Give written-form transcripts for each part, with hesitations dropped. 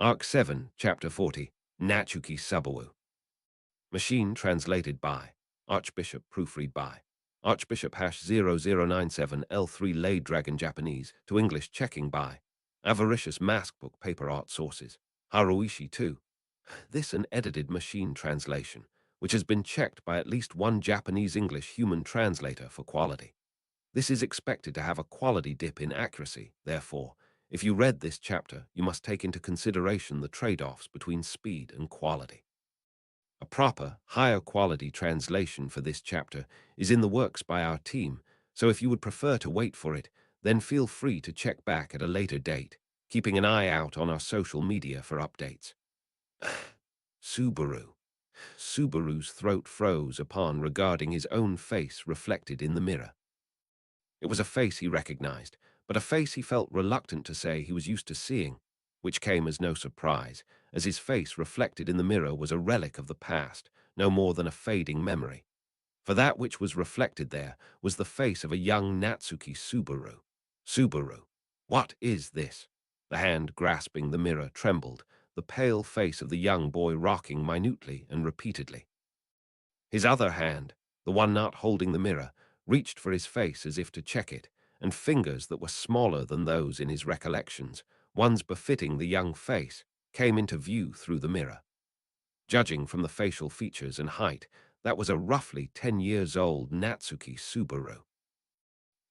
Arc 7, Chapter 40, Natsuki Sabawu. Machine translated by. Archbishop proofread by. Archbishop #0097L3 Lay Dragon Japanese to English checking by. Avaricious Mask Book Paper Art Sources. Haruishi 2. This an edited machine translation, which has been checked by at least one Japanese-English human translator for quality. This is expected to have a quality dip in accuracy, therefore, if you read this chapter, you must take into consideration the trade-offs between speed and quality. A proper, higher quality translation for this chapter is in the works by our team, so if you would prefer to wait for it, then feel free to check back at a later date, keeping an eye out on our social media for updates. Subaru. Subaru's throat froze upon regarding his own face reflected in the mirror. It was a face he recognized, but a face he felt reluctant to say he was used to seeing, which came as no surprise, as his face reflected in the mirror was a relic of the past, no more than a fading memory. For that which was reflected there was the face of a young Natsuki Subaru. Subaru. What is this? The hand grasping the mirror trembled, the pale face of the young boy rocking minutely and repeatedly. His other hand, the one not holding the mirror, reached for his face as if to check it, and fingers that were smaller than those in his recollections, ones befitting the young face, came into view through the mirror. Judging from the facial features and height, that was a roughly 10 years old Natsuki Subaru.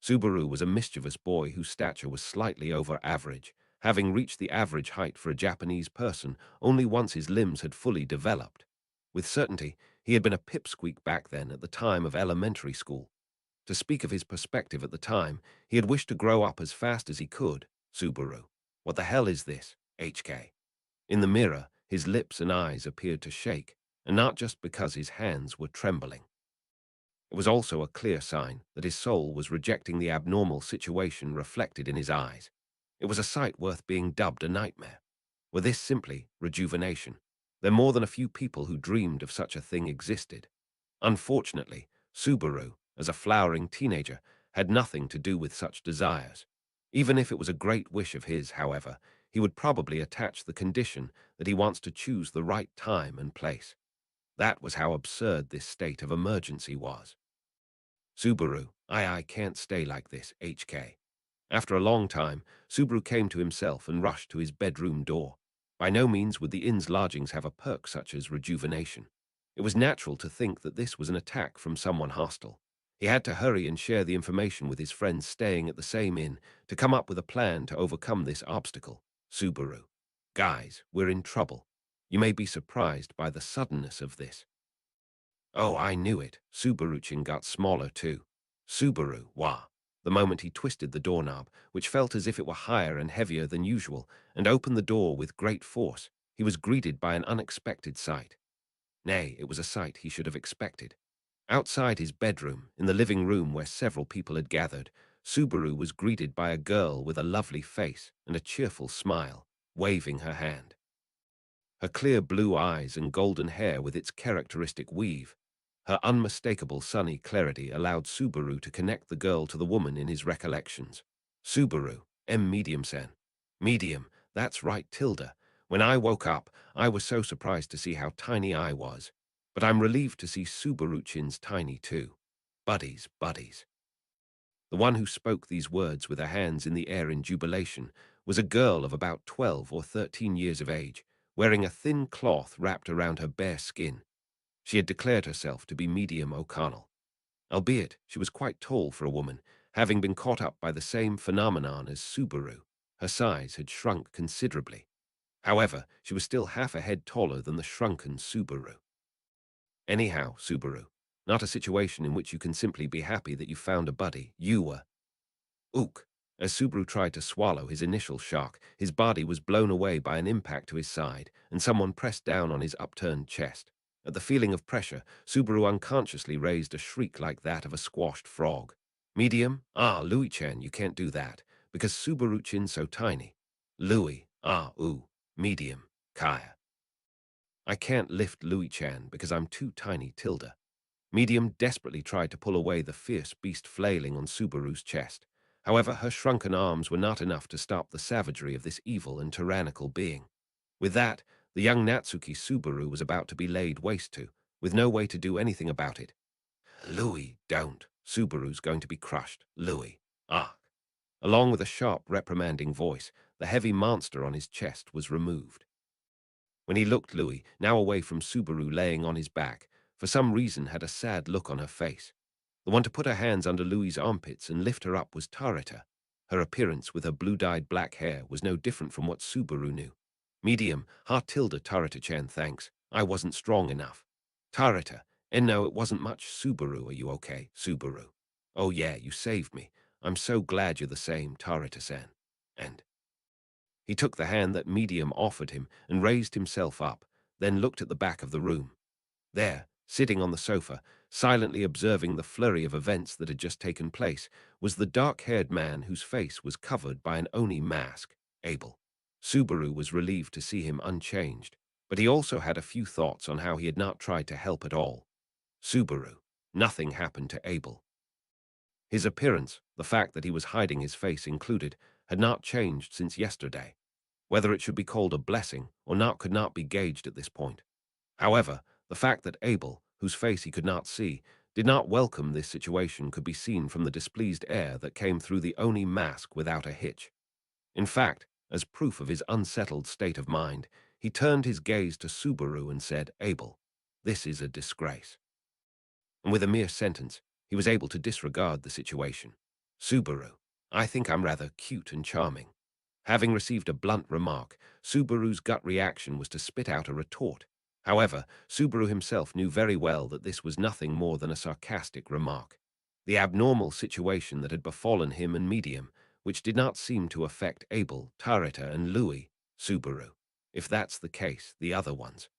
Subaru was a mischievous boy whose stature was slightly over average, having reached the average height for a Japanese person only once his limbs had fully developed. With certainty, he had been a pipsqueak back then at the time of elementary school. To speak of his perspective at the time, he had wished to grow up as fast as he could. Subaru. What the hell is this? HK. In the mirror, his lips and eyes appeared to shake, and not just because his hands were trembling. It was also a clear sign that his soul was rejecting the abnormal situation reflected in his eyes. It was a sight worth being dubbed a nightmare. Were this simply rejuvenation? There more than a few people who dreamed of such a thing existed. Unfortunately, Subaru, as a flowering teenager, had nothing to do with such desires. Even if it was a great wish of his, however, he would probably attach the condition that he wants to choose the right time and place. That was how absurd this state of emergency was. Subaru, I can't stay like this, HK. After a long time, Subaru came to himself and rushed to his bedroom door. By no means would the inn's lodgings have a perk such as rejuvenation. It was natural to think that this was an attack from someone hostile. He had to hurry and share the information with his friends staying at the same inn to come up with a plan to overcome this obstacle. Subaru. Guys, we're in trouble. You may be surprised by the suddenness of this. Oh, I knew it. Subaruchin got smaller too. Subaru, wah. The moment he twisted the doorknob, which felt as if it were higher and heavier than usual, and opened the door with great force, he was greeted by an unexpected sight. Nay, it was a sight he should have expected. Outside his bedroom, in the living room where several people had gathered, Subaru was greeted by a girl with a lovely face and a cheerful smile, waving her hand. Her clear blue eyes and golden hair with its characteristic weave, her unmistakable sunny clarity allowed Subaru to connect the girl to the woman in his recollections. Subaru, medium-san. Medium, that's right, Tilda. When I woke up, I was so surprised to see how tiny I was. But I'm relieved to see Subaruchin's tiny too. Buddies, buddies. The one who spoke these words with her hands in the air in jubilation was a girl of about 12 or 13 years of age, wearing a thin cloth wrapped around her bare skin. She had declared herself to be Medium O'Connell. Albeit she was quite tall for a woman, having been caught up by the same phenomenon as Subaru. Her size had shrunk considerably. However, she was still half a head taller than the shrunken Subaru. Anyhow, Subaru, not a situation in which you can simply be happy that you found a buddy. You were. Ook. As Subaru tried to swallow his initial shock, his body was blown away by an impact to his side, and someone pressed down on his upturned chest. At the feeling of pressure, Subaru unconsciously raised a shriek like that of a squashed frog. Medium? Ah, Louis-chan, you can't do that, because Subaru-chin's so tiny. Louis, medium, Kaya. I can't lift Louis-chan because I'm too tiny, Tilda. Medium desperately tried to pull away the fierce beast flailing on Subaru's chest. However, her shrunken arms were not enough to stop the savagery of this evil and tyrannical being. With that, the young Natsuki Subaru was about to be laid waste to, with no way to do anything about it. Louis, don't. Subaru's going to be crushed. Louis. Ah. Along with a sharp, reprimanding voice, the heavy monster on his chest was removed. When he looked, Louis, now away from Subaru laying on his back, for some reason had a sad look on her face. The one to put her hands under Louis's armpits and lift her up was Tarita. Her appearance with her blue-dyed black hair was no different from what Subaru knew. Medium, ha tilde Tarita-chan, thanks. I wasn't strong enough. Tarita, and no, it wasn't much. Subaru, are you okay? Subaru. Oh yeah, you saved me. I'm so glad you're the same, Tarita-san. And he took the hand that Medium offered him and raised himself up, then looked at the back of the room. There, sitting on the sofa, silently observing the flurry of events that had just taken place, was the dark-haired man whose face was covered by an Oni mask, Abel. Subaru was relieved to see him unchanged, but he also had a few thoughts on how he had not tried to help at all. Subaru. Nothing happened to Abel. His appearance, the fact that he was hiding his face included, had not changed since yesterday. Whether it should be called a blessing or not could not be gauged at this point. However, the fact that Abel, whose face he could not see, did not welcome this situation could be seen from the displeased air that came through the Oni mask without a hitch. In fact, as proof of his unsettled state of mind, he turned his gaze to Subaru and said, Abel, this is a disgrace. And with a mere sentence, he was able to disregard the situation. Subaru, I think I'm rather cute and charming. Having received a blunt remark, Subaru's gut reaction was to spit out a retort. However, Subaru himself knew very well that this was nothing more than a sarcastic remark. The abnormal situation that had befallen him and Medium, which did not seem to affect Abel, Tarita, and Louis, Subaru. If that's the case, the other ones.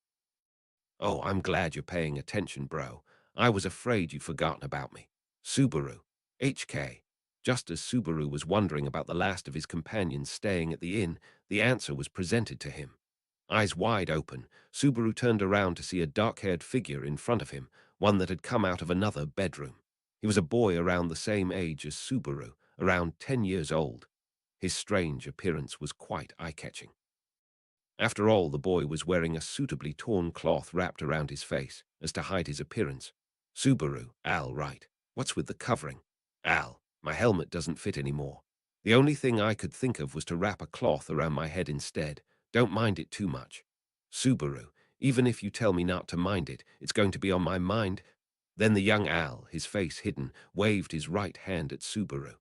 Oh, I'm glad you're paying attention, bro. I was afraid you'd forgotten about me. Subaru. HK. Just as Subaru was wondering about the last of his companions staying at the inn, the answer was presented to him. Eyes wide open, Subaru turned around to see a dark-haired figure in front of him, one that had come out of another bedroom. He was a boy around the same age as Subaru, around 10 years old. His strange appearance was quite eye-catching. After all, the boy was wearing a suitably torn cloth wrapped around his face, as to hide his appearance. Subaru, Al, right. What's with the covering? Al, my helmet doesn't fit anymore. The only thing I could think of was to wrap a cloth around my head instead. Don't mind it too much. Subaru, even if you tell me not to mind it, it's going to be on my mind. Then the young Al, his face hidden, waved his right hand at Subaru.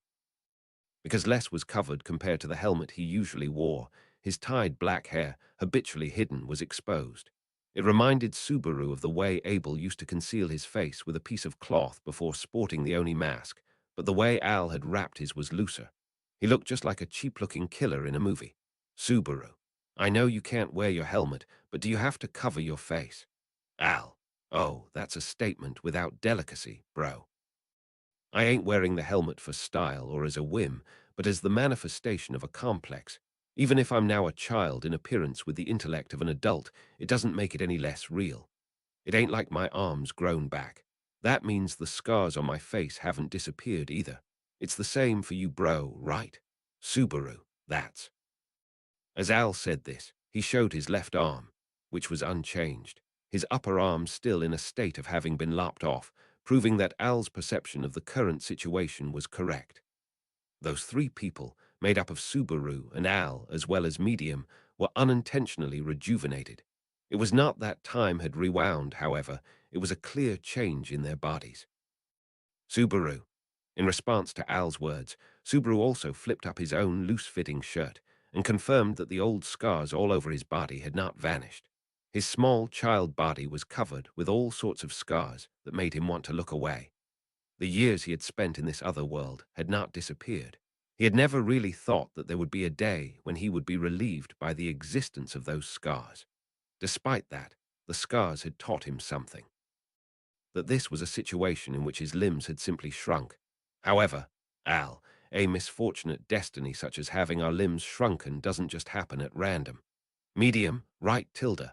Because less was covered compared to the helmet he usually wore, his tied black hair, habitually hidden, was exposed. It reminded Subaru of the way Abel used to conceal his face with a piece of cloth before sporting the Oni mask, but the way Al had wrapped his was looser. He looked just like a cheap-looking killer in a movie. Subaru, I know you can't wear your helmet, but do you have to cover your face? Al, oh, that's a statement without delicacy, bro. I ain't wearing the helmet for style or as a whim, but as the manifestation of a complex. Even if I'm now a child in appearance with the intellect of an adult, it doesn't make it any less real. It ain't like my arms grown back. That means the scars on my face haven't disappeared either. It's the same for you, bro, right? Subaru, that's. As Al said this, he showed his left arm, which was unchanged, his upper arm still in a state of having been lopped off, proving that Al's perception of the current situation was correct. Those three people, made up of Subaru and Al as well as Medium, were unintentionally rejuvenated. It was not that time had rewound, however, it was a clear change in their bodies. Subaru. In response to Al's words, Subaru also flipped up his own loose-fitting shirt and confirmed that the old scars all over his body had not vanished. His small child body was covered with all sorts of scars that made him want to look away. The years he had spent in this other world had not disappeared. He had never really thought that there would be a day when he would be relieved by the existence of those scars. Despite that, the scars had taught him something. That this was a situation in which his limbs had simply shrunk. However, Al, a misfortunate destiny such as having our limbs shrunken doesn't just happen at random. Medium, right tilde.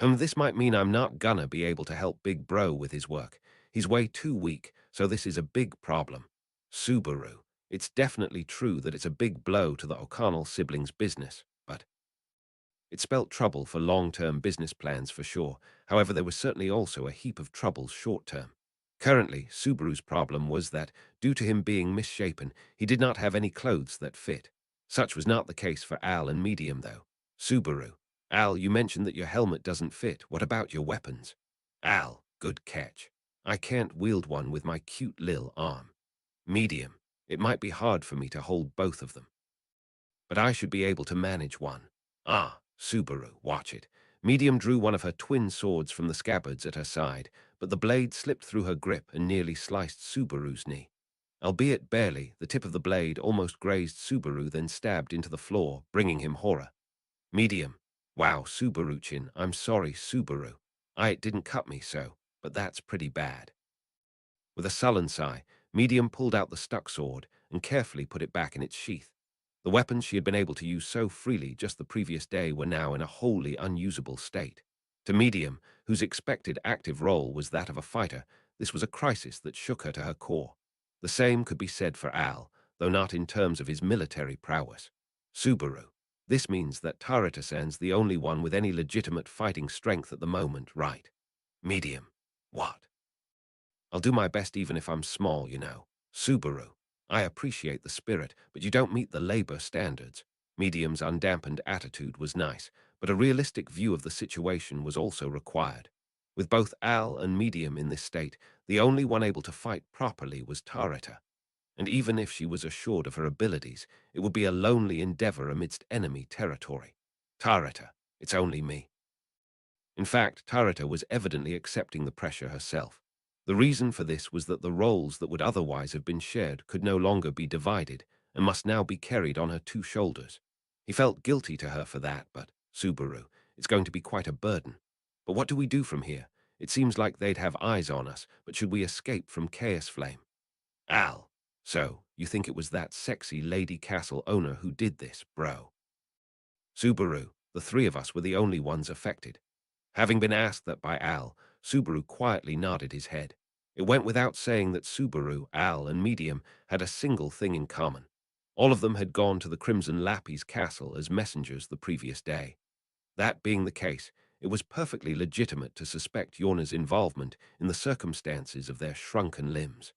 This might mean I'm not gonna be able to help Big Bro with his work. He's way too weak, so this is a big problem. Subaru, it's definitely true that it's a big blow to the O'Connell siblings' business, but It spelt trouble for long-term business plans for sure. However, there was certainly also a heap of troubles short-term. Currently, Subaru's problem was that, due to him being misshapen, he did not have any clothes that fit. Such was not the case for Al and Medium, though. Subaru. Al, you mentioned that your helmet doesn't fit. What about your weapons? Al, good catch. I can't wield one with my cute lil arm. Medium. It might be hard for me to hold both of them, but I should be able to manage one. Ah, Subaru, watch it. Medium drew one of her twin swords from the scabbards at her side, but the blade slipped through her grip and nearly sliced Subaru's knee. Albeit barely, the tip of the blade almost grazed Subaru, then stabbed into the floor, bringing him horror. Medium. Wow, Subaru-chin, I'm sorry, Subaru. It didn't cut me so, but that's pretty bad. With a sullen sigh, Medium pulled out the stuck sword and carefully put it back in its sheath. The weapons she had been able to use so freely just the previous day were now in a wholly unusable state. To Medium, whose expected active role was that of a fighter, this was a crisis that shook her to her core. The same could be said for Al, though not in terms of his military prowess. Subaru. This means that Tarita-san's the only one with any legitimate fighting strength at the moment, right? Medium. What? I'll do my best even if I'm small, you know. Subaru. I appreciate the spirit, but you don't meet the labor standards. Medium's undampened attitude was nice, but a realistic view of the situation was also required. With both Al and Medium in this state, the only one able to fight properly was Tarita. And even if she was assured of her abilities, it would be a lonely endeavor amidst enemy territory. Tarita, it's only me. In fact, Tarita was evidently accepting the pressure herself. The reason for this was that the roles that would otherwise have been shared could no longer be divided and must now be carried on her two shoulders. He felt guilty to her for that, but, Subaru, it's going to be quite a burden. But what do we do from here? It seems like they'd have eyes on us, but should we escape from Chaos Flame? Al, so, you think it was that sexy Lady Castle owner who did this, bro? Subaru, the three of us were the only ones affected. Having been asked that by Al, Subaru quietly nodded his head. It went without saying that Subaru, Al, and Medium had a single thing in common. All of them had gone to the Crimson Lappy's castle as messengers the previous day. That being the case, it was perfectly legitimate to suspect Yorna's involvement in the circumstances of their shrunken limbs.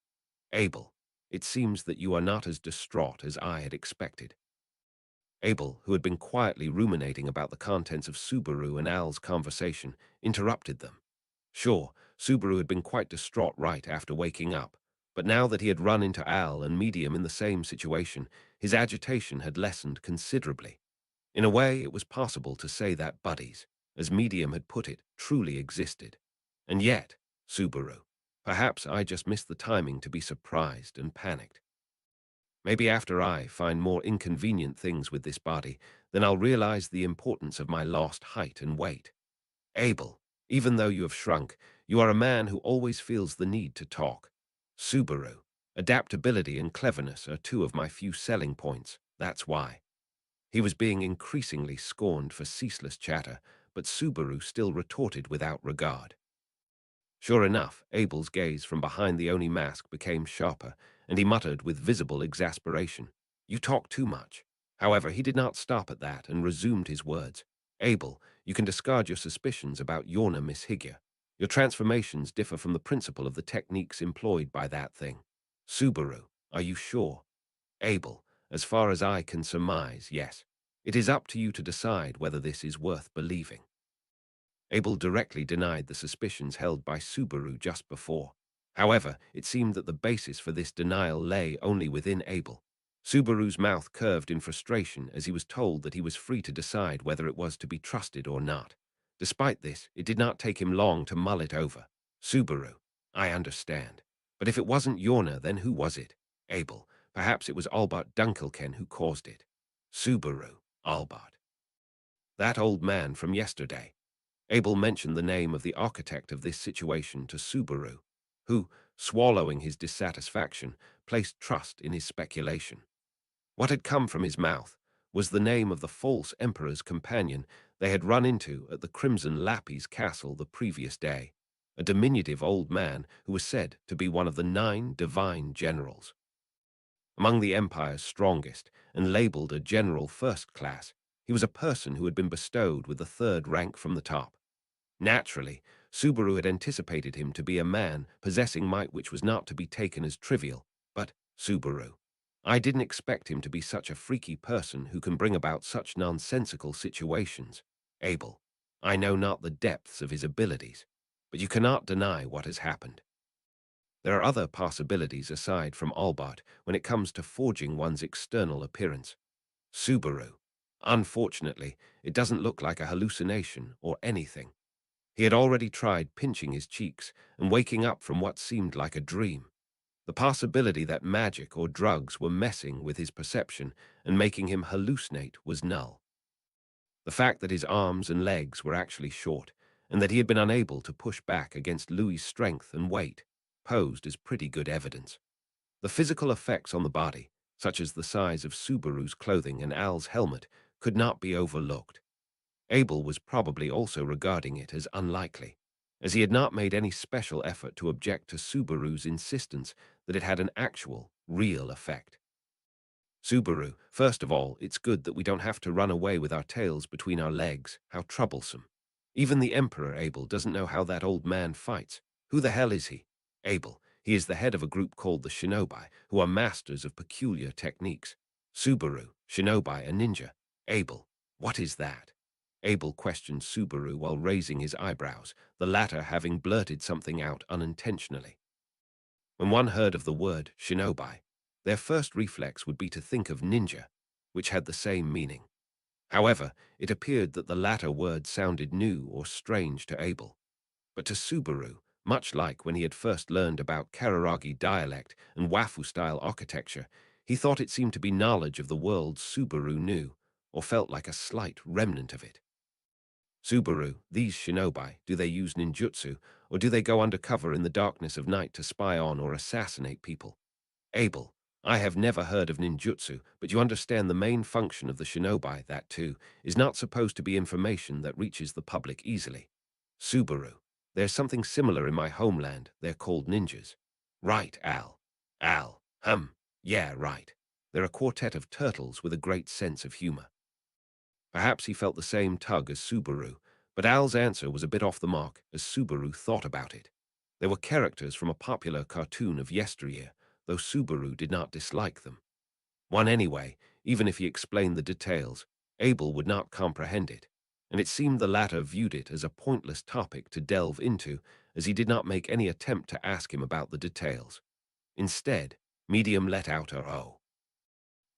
Abel, it seems that you are not as distraught as I had expected. Abel, who had been quietly ruminating about the contents of Subaru and Al's conversation, interrupted them. Sure, Subaru had been quite distraught right after waking up, but now that he had run into Al and Medium in the same situation, his agitation had lessened considerably. In a way, it was possible to say that buddies, as Medium had put it, truly existed. And yet, Subaru, perhaps I just missed the timing to be surprised and panicked. Maybe after I find more inconvenient things with this body, then I'll realize the importance of my lost height and weight. Abel, even though you have shrunk, you are a man who always feels the need to talk. Subaru, adaptability and cleverness are two of my few selling points, that's why. He was being increasingly scorned for ceaseless chatter, but Subaru still retorted without regard. Sure enough, Abel's gaze from behind the Oni mask became sharper, and he muttered with visible exasperation, "You talk too much." However, he did not stop at that and resumed his words. "Abel, you can discard your suspicions about Yorna, Miss Higgia. Your transformations differ from the principle of the techniques employed by that thing. Subaru, are you sure?" "Abel, as far as I can surmise, yes. It is up to you to decide whether this is worth believing." Abel directly denied the suspicions held by Subaru just before. However, it seemed that the basis for this denial lay only within Abel. Subaru's mouth curved in frustration as he was told that he was free to decide whether it was to be trusted or not. Despite this, it did not take him long to mull it over. "Subaru, I understand. But if it wasn't Yorna, then who was it? Abel, perhaps it was Albert Dunkelken who caused it." "Subaru, Albert. That old man from yesterday." Abel mentioned the name of the architect of this situation to Subaru, who, swallowing his dissatisfaction, placed trust in his speculation. What had come from his mouth was the name of the false emperor's companion they had run into at the Crimson Lappy's castle the previous day, a diminutive old man who was said to be one of the 9 divine generals. Among the Empire's strongest, and labeled a general first class, He was a person who had been bestowed with the third rank from the top. Naturally, Subaru had anticipated him to be a man possessing might which was not to be taken as trivial. But, Subaru, I didn't expect him to be such a freaky person who can bring about such nonsensical situations. Abel, I know not the depths of his abilities, but you cannot deny what has happened. There are other possibilities aside from Albert when it comes to forging one's external appearance. Subaru. Unfortunately, it doesn't look like a hallucination or anything. He had already tried pinching his cheeks and waking up from what seemed like a dream. The possibility that magic or drugs were messing with his perception and making him hallucinate was null. The fact that his arms and legs were actually short and that he had been unable to push back against Louis' strength and weight posed as pretty good evidence. The physical effects on the body, such as the size of Subaru's clothing and Al's helmet, could not be overlooked. Abel was probably also regarding it as unlikely, as he had not made any special effort to object to Subaru's insistence that it had an actual, real effect. Subaru, first of all, it's good that we don't have to run away with our tails between our legs. How troublesome. Even the Emperor Abel doesn't know how that old man fights. Who the hell is he? Abel. He is the head of a group called the Shinobi, who are masters of peculiar techniques. Subaru, Shinobi, a ninja. Abel. What is that? Abel questioned Subaru while raising his eyebrows, the latter having blurted something out unintentionally. When one heard of the word shinobi, their first reflex would be to think of ninja, which had the same meaning. However, it appeared that the latter word sounded new or strange to Abel. But to Subaru, much like when he had first learned about Kararagi dialect and Wafu-style architecture, he thought it seemed to be knowledge of the world Subaru knew, or felt like a slight remnant of it. Subaru, these shinobi, do they use ninjutsu, or do they go undercover in the darkness of night to spy on or assassinate people? Abel, I have never heard of ninjutsu, but you understand the main function of the shinobi, that too, is not supposed to be information that reaches the public easily. Subaru, there's something similar in my homeland, they're called ninjas. Right, Al. Al, yeah, right. They're a quartet of turtles with a great sense of humor. Perhaps he felt the same tug as Subaru, but Al's answer was a bit off the mark as Subaru thought about it. They were characters from a popular cartoon of yesteryear, though Subaru did not dislike them. One anyway, even if he explained the details, Abel would not comprehend it, and it seemed the latter viewed it as a pointless topic to delve into, as he did not make any attempt to ask him about the details. Instead, Medium let out a "oh."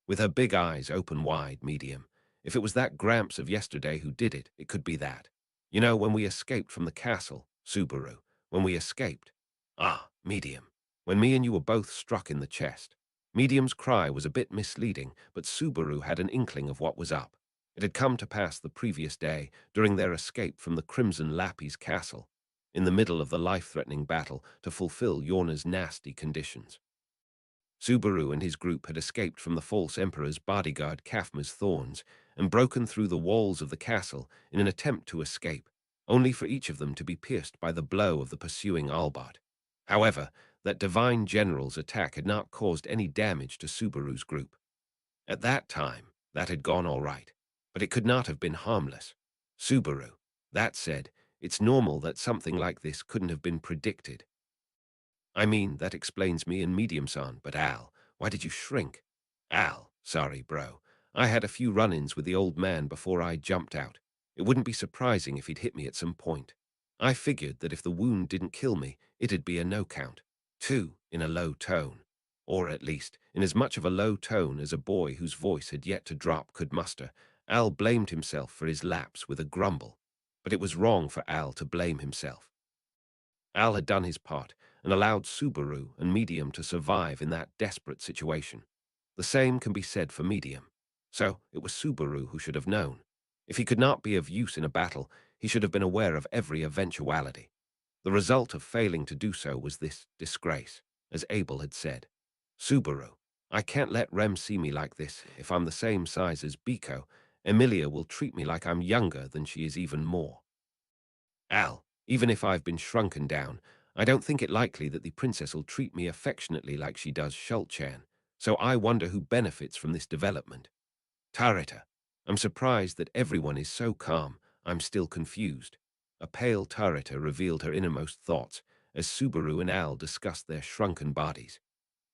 With her big eyes open wide, Medium. If it was that Gramps of yesterday who did it, it could be that. You know, when we escaped from the castle, Subaru, when we escaped. Ah, Medium. When me and you were both struck in the chest. Medium's cry was a bit misleading, but Subaru had an inkling of what was up. It had come to pass the previous day, during their escape from the Crimson Lappy's castle, in the middle of the life-threatening battle to fulfill Yorna's nasty conditions. Subaru and his group had escaped from the false emperor's bodyguard Kafma's thorns and broken through the walls of the castle in an attempt to escape, only for each of them to be pierced by the blow of the pursuing Albart. However, that divine general's attack had not caused any damage to Subaru's group. At that time, that had gone all right, but it could not have been harmless. Subaru. That said, it's normal that something like this couldn't have been predicted. I mean, that explains me and Medium-san, but Al, why did you shrink? Al, sorry, bro. I had a few run-ins with the old man before I jumped out. It wouldn't be surprising if he'd hit me at some point. I figured that if the wound didn't kill me, it'd be a no count. Two, in a low tone. Or at least, in as much of a low tone as a boy whose voice had yet to drop could muster, Al blamed himself for his lapse with a grumble. But it was wrong for Al to blame himself. Al had done his part and allowed Subaru and Medium to survive in that desperate situation. The same can be said for Medium. So it was Subaru who should have known. If he could not be of use in a battle, he should have been aware of every eventuality. The result of failing to do so was this disgrace, as Abel had said. Subaru, I can't let Rem see me like this. If I'm the same size as Biko, Emilia will treat me like I'm younger than she is even more. Al, even if I've been shrunken down, I don't think it likely that the princess'll treat me affectionately like she does Schultz-chan, so I wonder who benefits from this development. Tarita. I'm surprised that everyone is so calm. I'm still confused. A pale Tarita revealed her innermost thoughts as Subaru and Al discussed their shrunken bodies.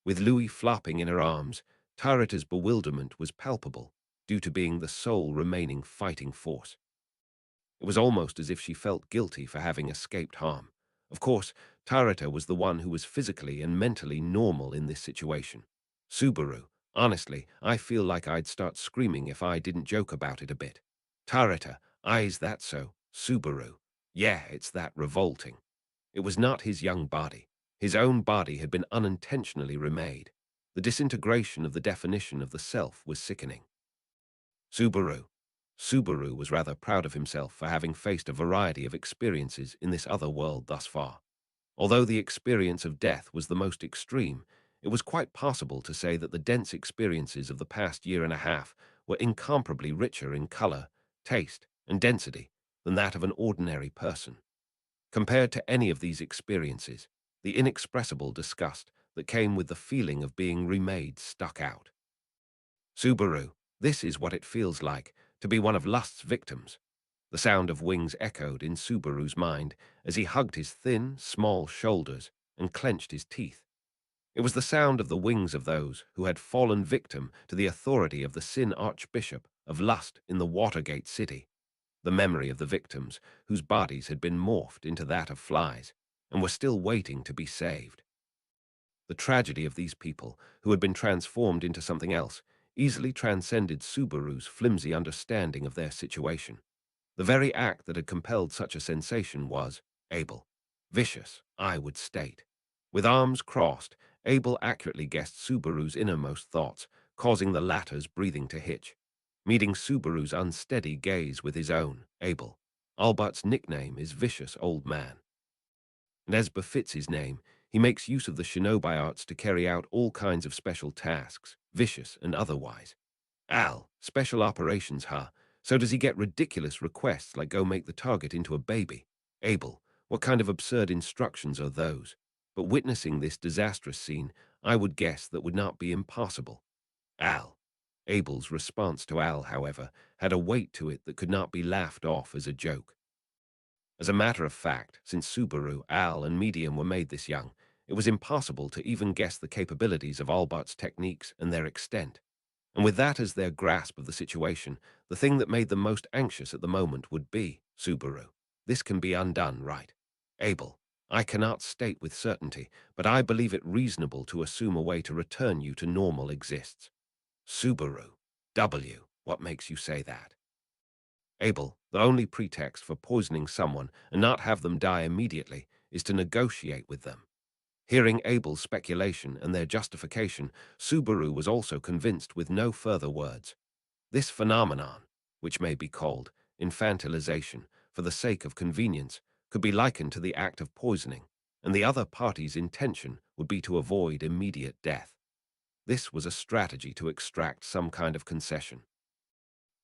With Louis flopping in her arms, Tarita's bewilderment was palpable due to being the sole remaining fighting force. It was almost as if she felt guilty for having escaped harm. Of course, Tarita was the one who was physically and mentally normal in this situation. Subaru, honestly, I feel like I'd start screaming if I didn't joke about it a bit. Tarita, is that so? Subaru. Yeah, it's that revolting. It was not his young body. His own body had been unintentionally remade. The disintegration of the definition of the self was sickening. Subaru. Subaru was rather proud of himself for having faced a variety of experiences in this other world thus far. Although the experience of death was the most extreme, it was quite possible to say that the dense experiences of the past year and a half were incomparably richer in color, taste, and density than that of an ordinary person. Compared to any of these experiences, the inexpressible disgust that came with the feeling of being remade stuck out. Subaru, this is what it feels like to be one of lust's victims. The sound of wings echoed in Subaru's mind as he hugged his thin, small shoulders and clenched his teeth. It was the sound of the wings of those who had fallen victim to the authority of the sin archbishop of lust in the Watergate city, the memory of the victims whose bodies had been morphed into that of flies and were still waiting to be saved. The tragedy of these people, who had been transformed into something else, easily transcended Subaru's flimsy understanding of their situation. The very act that had compelled such a sensation was Abel. Vicious, I would state. With arms crossed, Abel accurately guessed Subaru's innermost thoughts, causing the latter's breathing to hitch. Meeting Subaru's unsteady gaze with his own, Abel. Albert's nickname is Vicious Old Man. And as befits his name, he makes use of the shinobi arts to carry out all kinds of special tasks, vicious and otherwise. Al, special operations, huh? So does he get ridiculous requests like go make the target into a baby? Abel, what kind of absurd instructions are those? But witnessing this disastrous scene, I would guess that would not be impossible. Al. Abel's response to Al, however, had a weight to it that could not be laughed off as a joke. As a matter of fact, since Subaru, Al, and Medium were made this young, it was impossible to even guess the capabilities of Albert's techniques and their extent. And with that as their grasp of the situation, the thing that made them most anxious at the moment would be, Subaru. This can be undone, right? Abel, I cannot state with certainty, but I believe it reasonable to assume a way to return you to normal exists. Subaru. W. What makes you say that? Abel, the only pretext for poisoning someone and not have them die immediately is to negotiate with them. Hearing Abel's speculation and their justification, Subaru was also convinced with no further words. This phenomenon, which may be called infantilization for the sake of convenience, could be likened to the act of poisoning, and the other party's intention would be to avoid immediate death. This was a strategy to extract some kind of concession.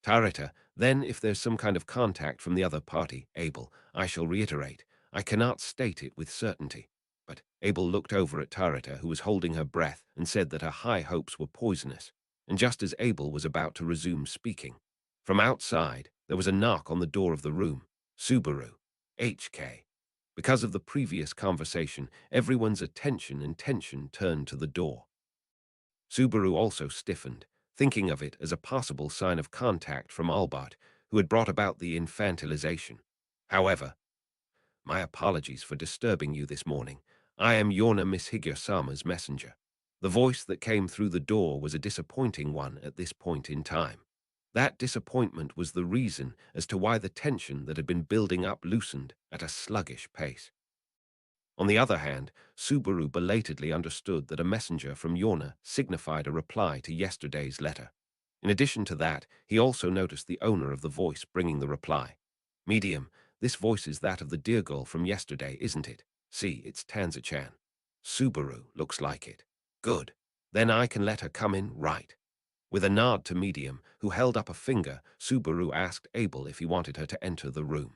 Tarita, then if there's some kind of contact from the other party, Abel, I shall reiterate, I cannot state it with certainty. But Abel looked over at Tarita, who was holding her breath, and said that her high hopes were poisonous. And just as Abel was about to resume speaking, from outside there was a knock on the door of the room. Subaru. HK. Because of the previous conversation, everyone's attention and tension turned to the door. Subaru also stiffened, thinking of it as a possible sign of contact from Albert, who had brought about the infantilization. However, my apologies for disturbing you this morning. I am Yorna Miss Higure-sama's messenger. The voice that came through the door was a disappointing one at this point in time. That disappointment was the reason as to why the tension that had been building up loosened at a sluggish pace. On the other hand, Subaru belatedly understood that a messenger from Yorna signified a reply to yesterday's letter. In addition to that, he also noticed the owner of the voice bringing the reply. Medium, this voice is that of the dear girl from yesterday, isn't it? See, it's Tanza-chan. Subaru looks like it. Good. Then I can let her come in, right? With a nod to Medium, who held up a finger, Subaru asked Abel if he wanted her to enter the room.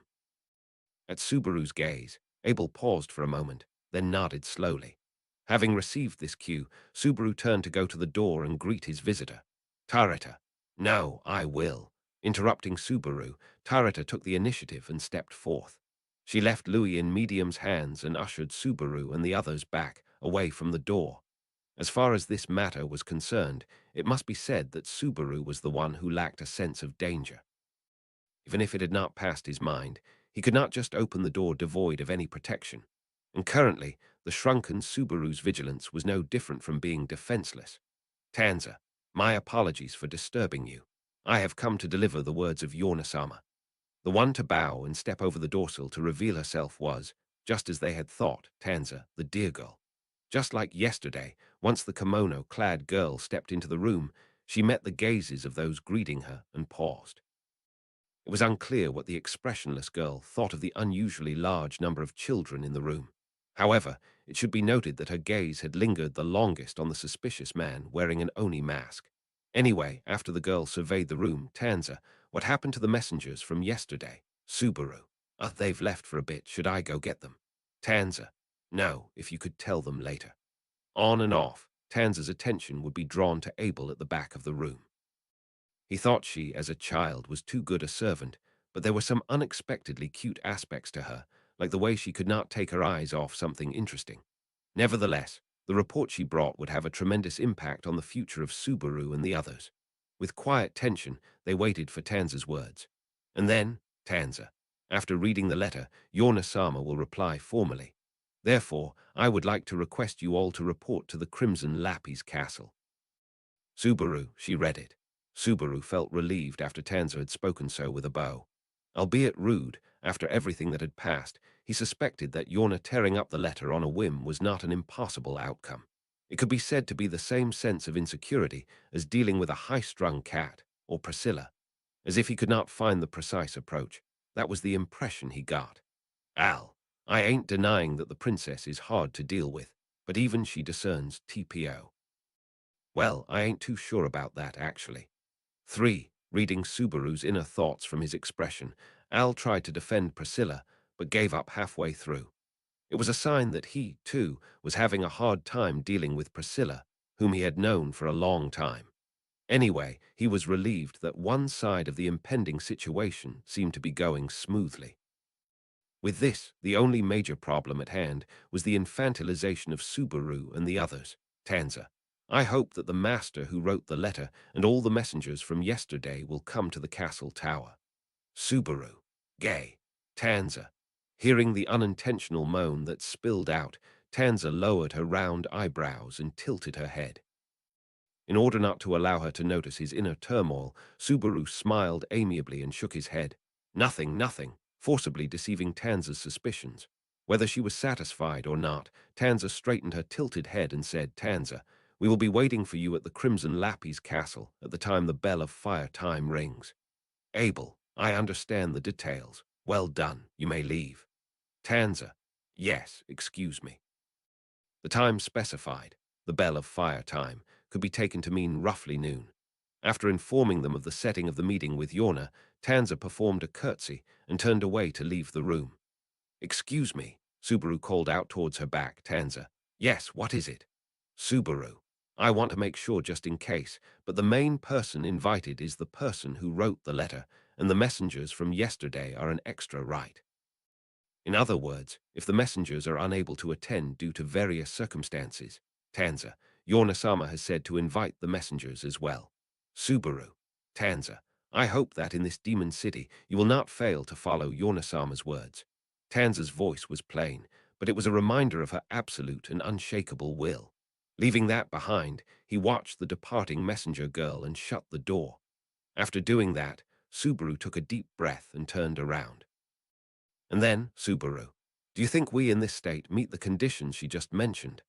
At Subaru's gaze, Abel paused for a moment, then nodded slowly. Having received this cue, Subaru turned to go to the door and greet his visitor. Tarita. No, I will. Interrupting Subaru, Tarita took the initiative and stepped forth. She left Louis in Medium's hands and ushered Subaru and the others back, away from the door. As far as this matter was concerned, it must be said that Subaru was the one who lacked a sense of danger. Even if it had not passed his mind, he could not just open the door devoid of any protection. And currently, the shrunken Subaru's vigilance was no different from being defenseless. Tanza, my apologies for disturbing you. I have come to deliver the words of Yorna-sama. The one to bow and step over the dorsal to reveal herself was, just as they had thought, Tanza, the dear girl. Just like yesterday, once the kimono-clad girl stepped into the room, she met the gazes of those greeting her and paused. It was unclear what the expressionless girl thought of the unusually large number of children in the room. However, it should be noted that her gaze had lingered the longest on the suspicious man wearing an Oni mask. Anyway, after the girl surveyed the room, Tanza, what happened to the messengers from yesterday? Subaru. They've left for a bit. Should I go get them? Tanza. No, if you could tell them later. On and off, Tanza's attention would be drawn to Abel at the back of the room. He thought she, as a child, was too good a servant, but there were some unexpectedly cute aspects to her, like the way she could not take her eyes off something interesting. Nevertheless, the report she brought would have a tremendous impact on the future of Subaru and the others. With quiet tension, they waited for Tanza's words. And then, Tanza, after reading the letter, Yorna-sama will reply formally. Therefore, I would like to request you all to report to the Crimson Lappy's castle. Subaru, she read it. Subaru felt relieved after Tanza had spoken so with a bow. Albeit rude, after everything that had passed, he suspected that Yorna tearing up the letter on a whim was not an impossible outcome. It could be said to be the same sense of insecurity as dealing with a high-strung cat, or Priscilla. As if he could not find the precise approach. That was the impression he got. Al, I ain't denying that the princess is hard to deal with, but even she discerns TPO. Well, I ain't too sure about that, actually. 3. Reading Subaru's inner thoughts from his expression, Al tried to defend Priscilla, but gave up halfway through. It was a sign that he, too, was having a hard time dealing with Priscilla, whom he had known for a long time. Anyway, he was relieved that one side of the impending situation seemed to be going smoothly. With this, the only major problem at hand was the infantilization of Subaru and the others. Tanza, I hope that the master who wrote the letter and all the messengers from yesterday will come to the castle tower. Subaru. Gay. Tanza. Hearing the unintentional moan that spilled out, Tanza lowered her round eyebrows and tilted her head. In order not to allow her to notice his inner turmoil, Subaru smiled amiably and shook his head. Nothing, nothing, forcibly deceiving Tanza's suspicions. Whether she was satisfied or not, Tanza straightened her tilted head and said, Tanza, we will be waiting for you at the Crimson Lappy's castle at the time the bell of fire time rings. Abel, I understand the details. Well done, you may leave. Tanza, yes, excuse me. The time specified, the bell of fire time, could be taken to mean roughly noon. After informing them of the setting of the meeting with Yorna, Tanza performed a curtsy and turned away to leave the room. Excuse me, Subaru called out towards her back. Tanza, yes, what is it? Subaru, I want to make sure just in case, but the main person invited is the person who wrote the letter, and the messengers from yesterday are an extra right. In other words, if the messengers are unable to attend due to various circumstances, Tanza, Yorna-sama has said to invite the messengers as well. Subaru, Tanza, I hope that in this demon city you will not fail to follow Yorna-sama's words. Tanza's voice was plain, but it was a reminder of her absolute and unshakable will. Leaving that behind, he watched the departing messenger girl and shut the door. After doing that, Subaru took a deep breath and turned around. And then, Subaru, do you think we in this state meet the conditions she just mentioned?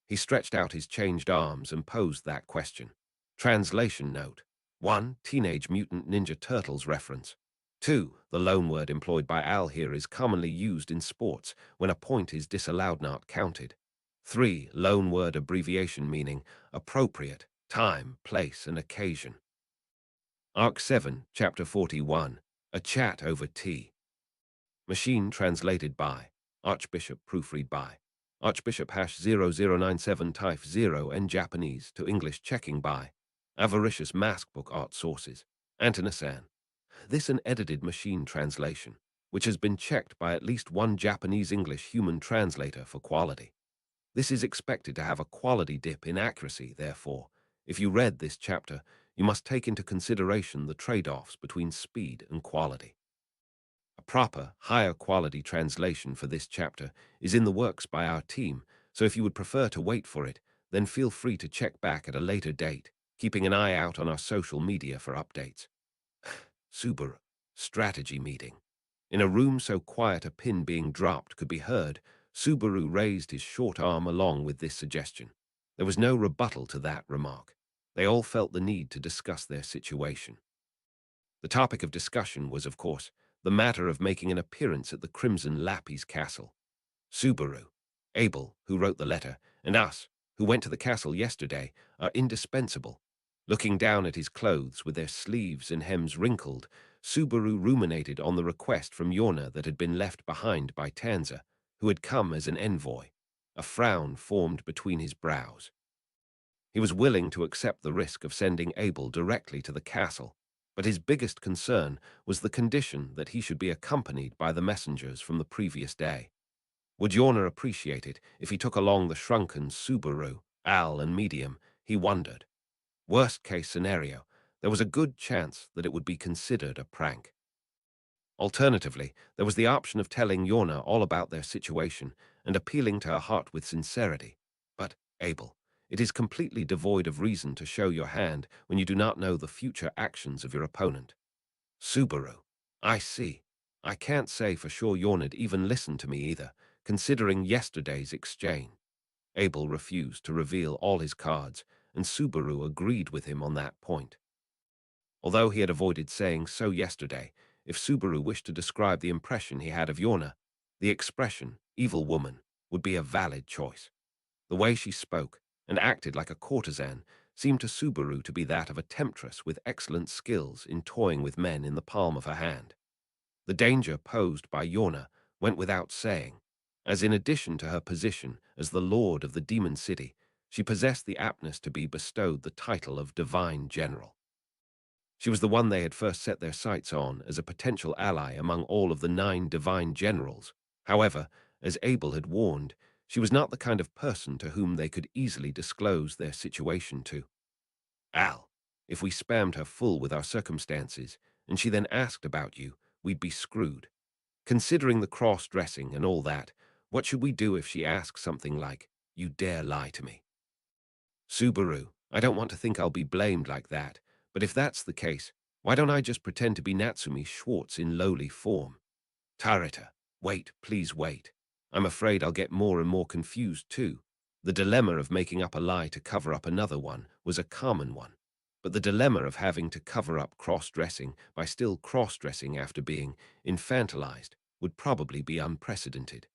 He stretched out his changed arms and posed that question. Translation note. 1. Teenage Mutant Ninja Turtles reference. 2. The loanword employed by Al here is commonly used in sports when a point is disallowed not counted. 3. Loanword abbreviation meaning appropriate, time, place, and occasion. Arc 7, Chapter 41. A Chat Over Tea. Machine translated by Archbishop, proofread by Archbishop #0097 type 0 and Japanese to English checking by Avaricious Maskbook Art Sources Antinasan. This an edited machine translation, which has been checked by at least one Japanese-English human translator for quality. This is expected to have a quality dip in accuracy, therefore. If you read this chapter, you must take into consideration the trade-offs between speed and quality. A proper, higher quality translation for this chapter is in the works by our team, so if you would prefer to wait for it, then feel free to check back at a later date, keeping an eye out on our social media for updates. Subaru. Strategy meeting. In a room so quiet a pin being dropped could be heard, Subaru raised his short arm along with this suggestion. There was no rebuttal to that remark. They all felt the need to discuss their situation. The topic of discussion was, of course, the matter of making an appearance at the Crimson Lappy's castle. Subaru, Abel, who wrote the letter, and us, who went to the castle yesterday, are indispensable. Looking down at his clothes with their sleeves and hems wrinkled, Subaru ruminated on the request from Yorna that had been left behind by Tanza, who had come as an envoy. A frown formed between his brows. He was willing to accept the risk of sending Abel directly to the castle, but his biggest concern was the condition that he should be accompanied by the messengers from the previous day. Would Yorna appreciate it if he took along the shrunken Subaru, Al, and Medium? He wondered. Worst-case scenario, there was a good chance that it would be considered a prank. Alternatively, there was the option of telling Yorna all about their situation and appealing to her heart with sincerity. But, Abel, it is completely devoid of reason to show your hand when you do not know the future actions of your opponent. Subaru. I see. I can't say for sure Yorna'd even listen to me either, considering yesterday's exchange. Abel refused to reveal all his cards, and Subaru agreed with him on that point. Although he had avoided saying so yesterday, if Subaru wished to describe the impression he had of Yorna, the expression, evil woman, would be a valid choice. The way she spoke, and acted like a courtesan, seemed to Subaru to be that of a temptress with excellent skills in toying with men in the palm of her hand. The danger posed by Yorna went without saying, as in addition to her position as the lord of the demon city, she possessed the aptness to be bestowed the title of Divine General. She was the one they had first set their sights on as a potential ally among all of the 9 divine generals. However, as Abel had warned, she was not the kind of person to whom they could easily disclose their situation to. Al, if we spammed her full with our circumstances, and she then asked about you, we'd be screwed. Considering the cross-dressing and all that, what should we do if she asks something like, "You dare lie to me"? Subaru, I don't want to think I'll be blamed like that, but if that's the case, why don't I just pretend to be Natsumi Schwartz in lowly form? Tarita, wait, please wait. I'm afraid I'll get more and more confused too. The dilemma of making up a lie to cover up another one was a common one, but the dilemma of having to cover up cross-dressing by still cross-dressing after being infantilized would probably be unprecedented.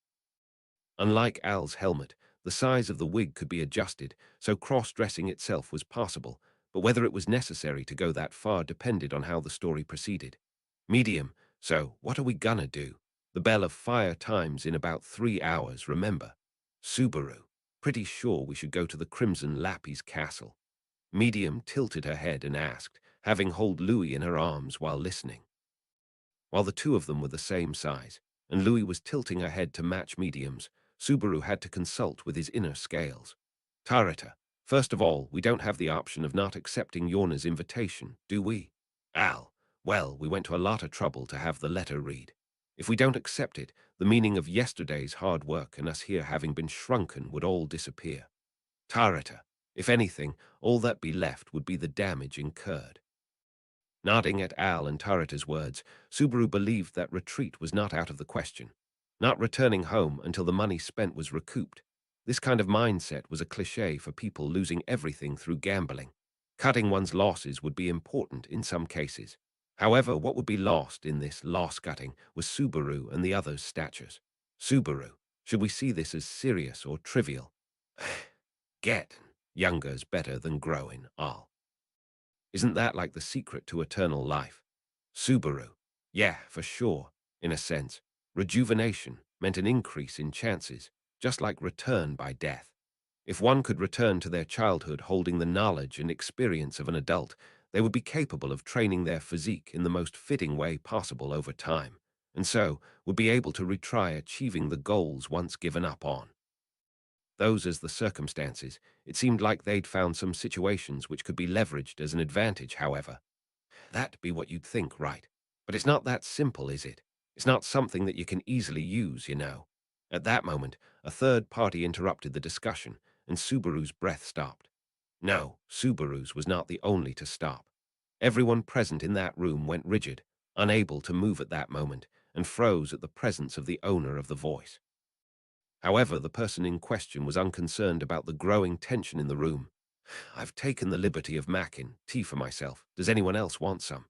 Unlike Al's helmet, the size of the wig could be adjusted, so cross-dressing itself was possible, but whether it was necessary to go that far depended on how the story proceeded. Medium, so what are we gonna do? The bell of fire times in about 3 hours, remember. Subaru, pretty sure we should go to the Crimson Lappy's castle. Medium tilted her head and asked, having hold Louis in her arms while listening. While the two of them were the same size, and Louis was tilting her head to match Medium's, Subaru had to consult with his inner scales. Tarita, first of all, we don't have the option of not accepting Yorna's invitation, do we? Al, well, we went to a lot of trouble to have the letter read. If we don't accept it, the meaning of yesterday's hard work and us here having been shrunken would all disappear. Tarita, if anything, all that be left would be the damage incurred. Nodding at Al and Tarita's words, Subaru believed that retreat was not out of the question. Not returning home until the money spent was recouped. This kind of mindset was a cliché for people losing everything through gambling. Cutting one's losses would be important in some cases. However, what would be lost in this loss-cutting was Subaru and the others' statures. Subaru, should we see this as serious or trivial? Get younger's better than growing, Al. Isn't that like the secret to eternal life? Subaru, yeah, for sure, in a sense. Rejuvenation meant an increase in chances, just like return by death. If one could return to their childhood holding the knowledge and experience of an adult, They would be capable of training their physique in the most fitting way possible over time, and so would be able to retry achieving the goals once given up on. Those as the circumstances, it seemed like they'd found some situations which could be leveraged as an advantage, however. That'd be what you'd think, right? But it's not that simple, is it? It's not something that you can easily use, you know. At that moment, a third party interrupted the discussion, and Subaru's breath stopped. No, Subaru's was not the only to stop. Everyone present in that room went rigid, unable to move at that moment, and froze at the presence of the owner of the voice. However, the person in question was unconcerned about the growing tension in the room. I've taken the liberty of macking tea for myself. Does anyone else want some?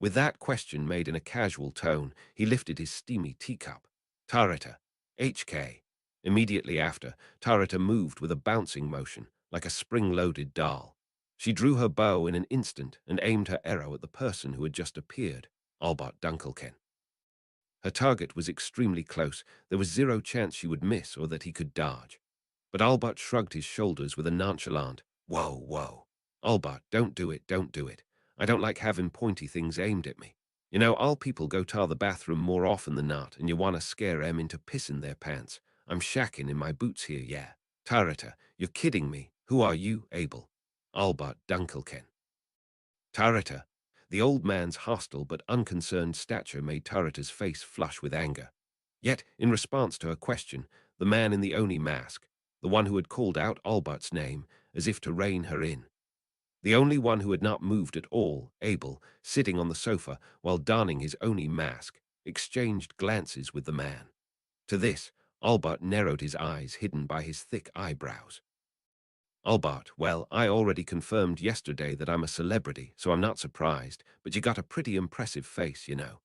With that question made in a casual tone, he lifted his steamy teacup. Tarita, HK. Immediately after, Tarita moved with a bouncing motion, like a spring-loaded doll. She drew her bow in an instant and aimed her arrow at the person who had just appeared, Albert Dunkelken. Her target was extremely close. There was zero chance she would miss or that he could dodge. But Albert shrugged his shoulders with a nonchalant, "Whoa, whoa. Albert, don't do it, don't do it. I don't like having pointy things aimed at me. You know, all people go to the bathroom more often than not, and you want to scare 'em into pissing their pants. I'm shacking in my boots here, yeah. Tarita, you're kidding me. Who are you, Abel?" Albert Dunkelken. Tarita. The old man's hostile but unconcerned stature made Tarita's face flush with anger. Yet, in response to her question, the man in the Oni mask, the one who had called out Albert's name, as if to rein her in. The only one who had not moved at all, Abel, sitting on the sofa while donning his Oni mask, exchanged glances with the man. To this, Albert narrowed his eyes, hidden by his thick eyebrows. Albert, well, I already confirmed yesterday that I'm a celebrity, so I'm not surprised, but you got a pretty impressive face, you know.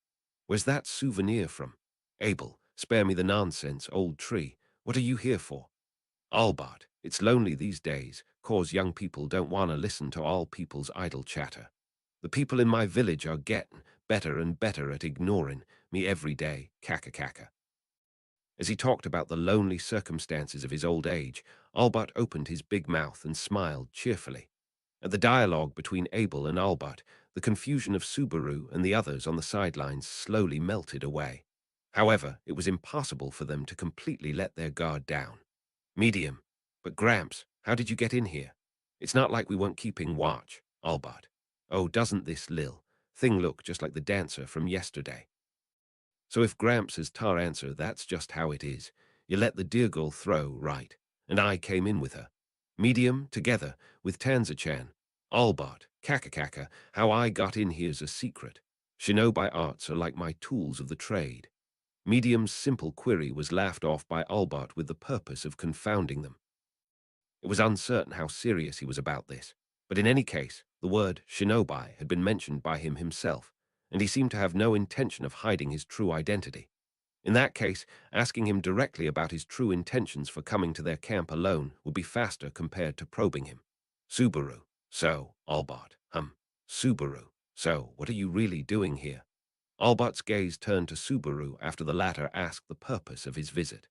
Where's that souvenir from? Abel, spare me the nonsense, old tree. What are you here for? Albert, it's lonely these days, 'cause young people don't want to listen to all people's idle chatter. The people in my village are getting better and better at ignoring me every day, kaka. As he talked about the lonely circumstances of his old age, Albert opened his big mouth and smiled cheerfully. At the dialogue between Abel and Albert, the confusion of Subaru and the others on the sidelines slowly melted away. However, it was impossible for them to completely let their guard down. Medium. But Gramps, how did you get in here? It's not like we weren't keeping watch, Albert. Oh, doesn't this Lil thing look just like the dancer from yesterday? So if Gramps is tar answer, that's just how it is. You let the dear girl throw, right? And I came in with her. Medium, together, with Tanza-chan. Albert, kaka, how I got in here's a secret. Shinobi arts are like my tools of the trade. Medium's simple query was laughed off by Albert with the purpose of confounding them. It was uncertain how serious he was about this, but in any case, the word shinobi had been mentioned by him himself, and he seemed to have no intention of hiding his true identity. In that case, asking him directly about his true intentions for coming to their camp alone would be faster compared to probing him. Subaru. So, Albert. Subaru. So, what are you really doing here? Albert's gaze turned to Subaru after the latter asked the purpose of his visit.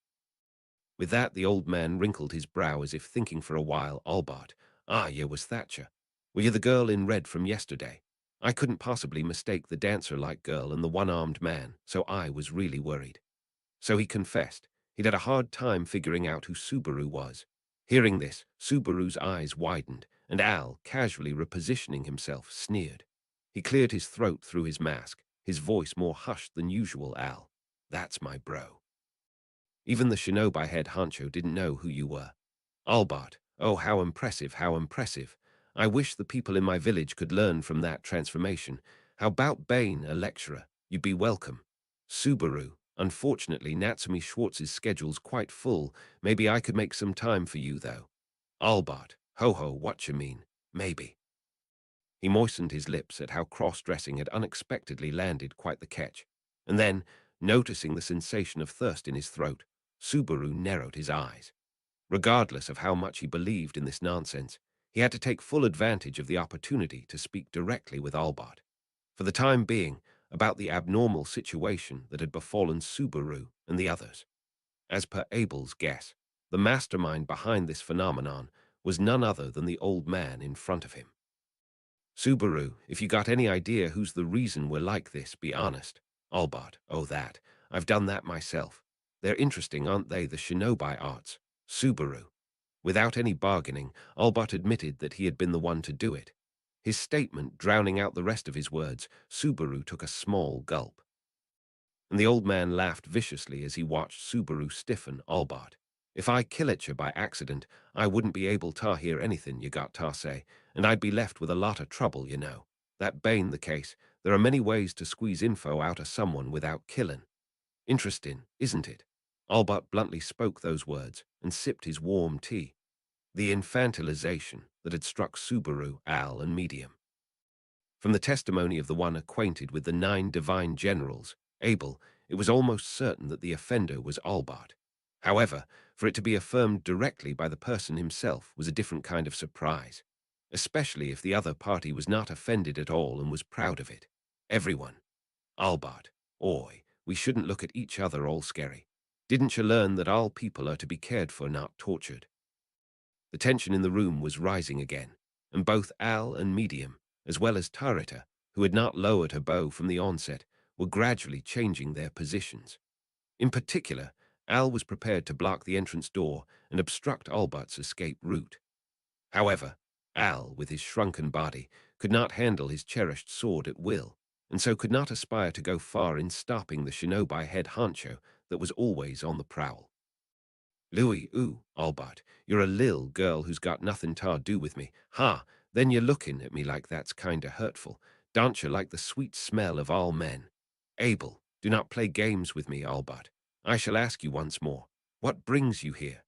With that, the old man wrinkled his brow as if thinking for a while. Albert. Ah, you was Thatcher. Were you the girl in red from yesterday? I couldn't possibly mistake the dancer-like girl and the one-armed man, so I was really worried. So he confessed. He'd had a hard time figuring out who Subaru was. Hearing this, Subaru's eyes widened, and Al, casually repositioning himself, sneered. He cleared his throat through his mask, his voice more hushed than usual. Al. That's my bro. Even the shinobi head honcho didn't know who you were. Albert. Oh, how impressive, how impressive. I wish the people in my village could learn from that transformation. How about Bane, a lecturer? You'd be welcome. Subaru. Unfortunately, Natsumi Schwartz's schedule's quite full. Maybe I could make some time for you, though. Albert. Ho ho, what you mean? Maybe. He moistened his lips at how cross-dressing had unexpectedly landed quite the catch, and then, noticing the sensation of thirst in his throat, Subaru narrowed his eyes. Regardless of how much he believed in this nonsense, he had to take full advantage of the opportunity to speak directly with Albert. For the time being, about the abnormal situation that had befallen Subaru and the others. As per Abel's guess, the mastermind behind this phenomenon was none other than the old man in front of him. Subaru, if you got any idea who's the reason we're like this, be honest. Albert, oh that. I've done that myself. They're interesting, aren't they, the shinobi arts? Subaru. Without any bargaining, Albert admitted that he had been the one to do it. His statement drowning out the rest of his words, Subaru took a small gulp. And the old man laughed viciously as he watched Subaru stiffen. Albert, if I kill it you by accident, I wouldn't be able to hear anything you got to say, and I'd be left with a lot of trouble, you know. That being the case, there are many ways to squeeze info out of someone without killing. Interesting, isn't it? Albert bluntly spoke those words and sipped his warm tea. The infantilization that had struck Subaru, Al, and Medium. From the testimony of the one acquainted with the 9 divine generals, Abel, it was almost certain that the offender was Albert. However, for it to be affirmed directly by the person himself was a different kind of surprise, especially if the other party was not offended at all and was proud of it. Everyone. Albert, oi, we shouldn't look at each other all scary. Didn't you learn that all people are to be cared for, not tortured? The tension in the room was rising again, and both Al and Medium, as well as Tarita, who had not lowered her bow from the onset, were gradually changing their positions. In particular, Al was prepared to block the entrance door and obstruct Albert's escape route. However, Al, with his shrunken body, could not handle his cherished sword at will, and so could not aspire to go far in stopping the shinobi head honcho that was always on the prowl. Louis, ooh, Albert, you're a lil girl who's got nothing to do with me. Ha, then you're looking at me like that's kinda hurtful. Don't you like the sweet smell of all men? Abel, do not play games with me, Albert. I shall ask you once more, what brings you here?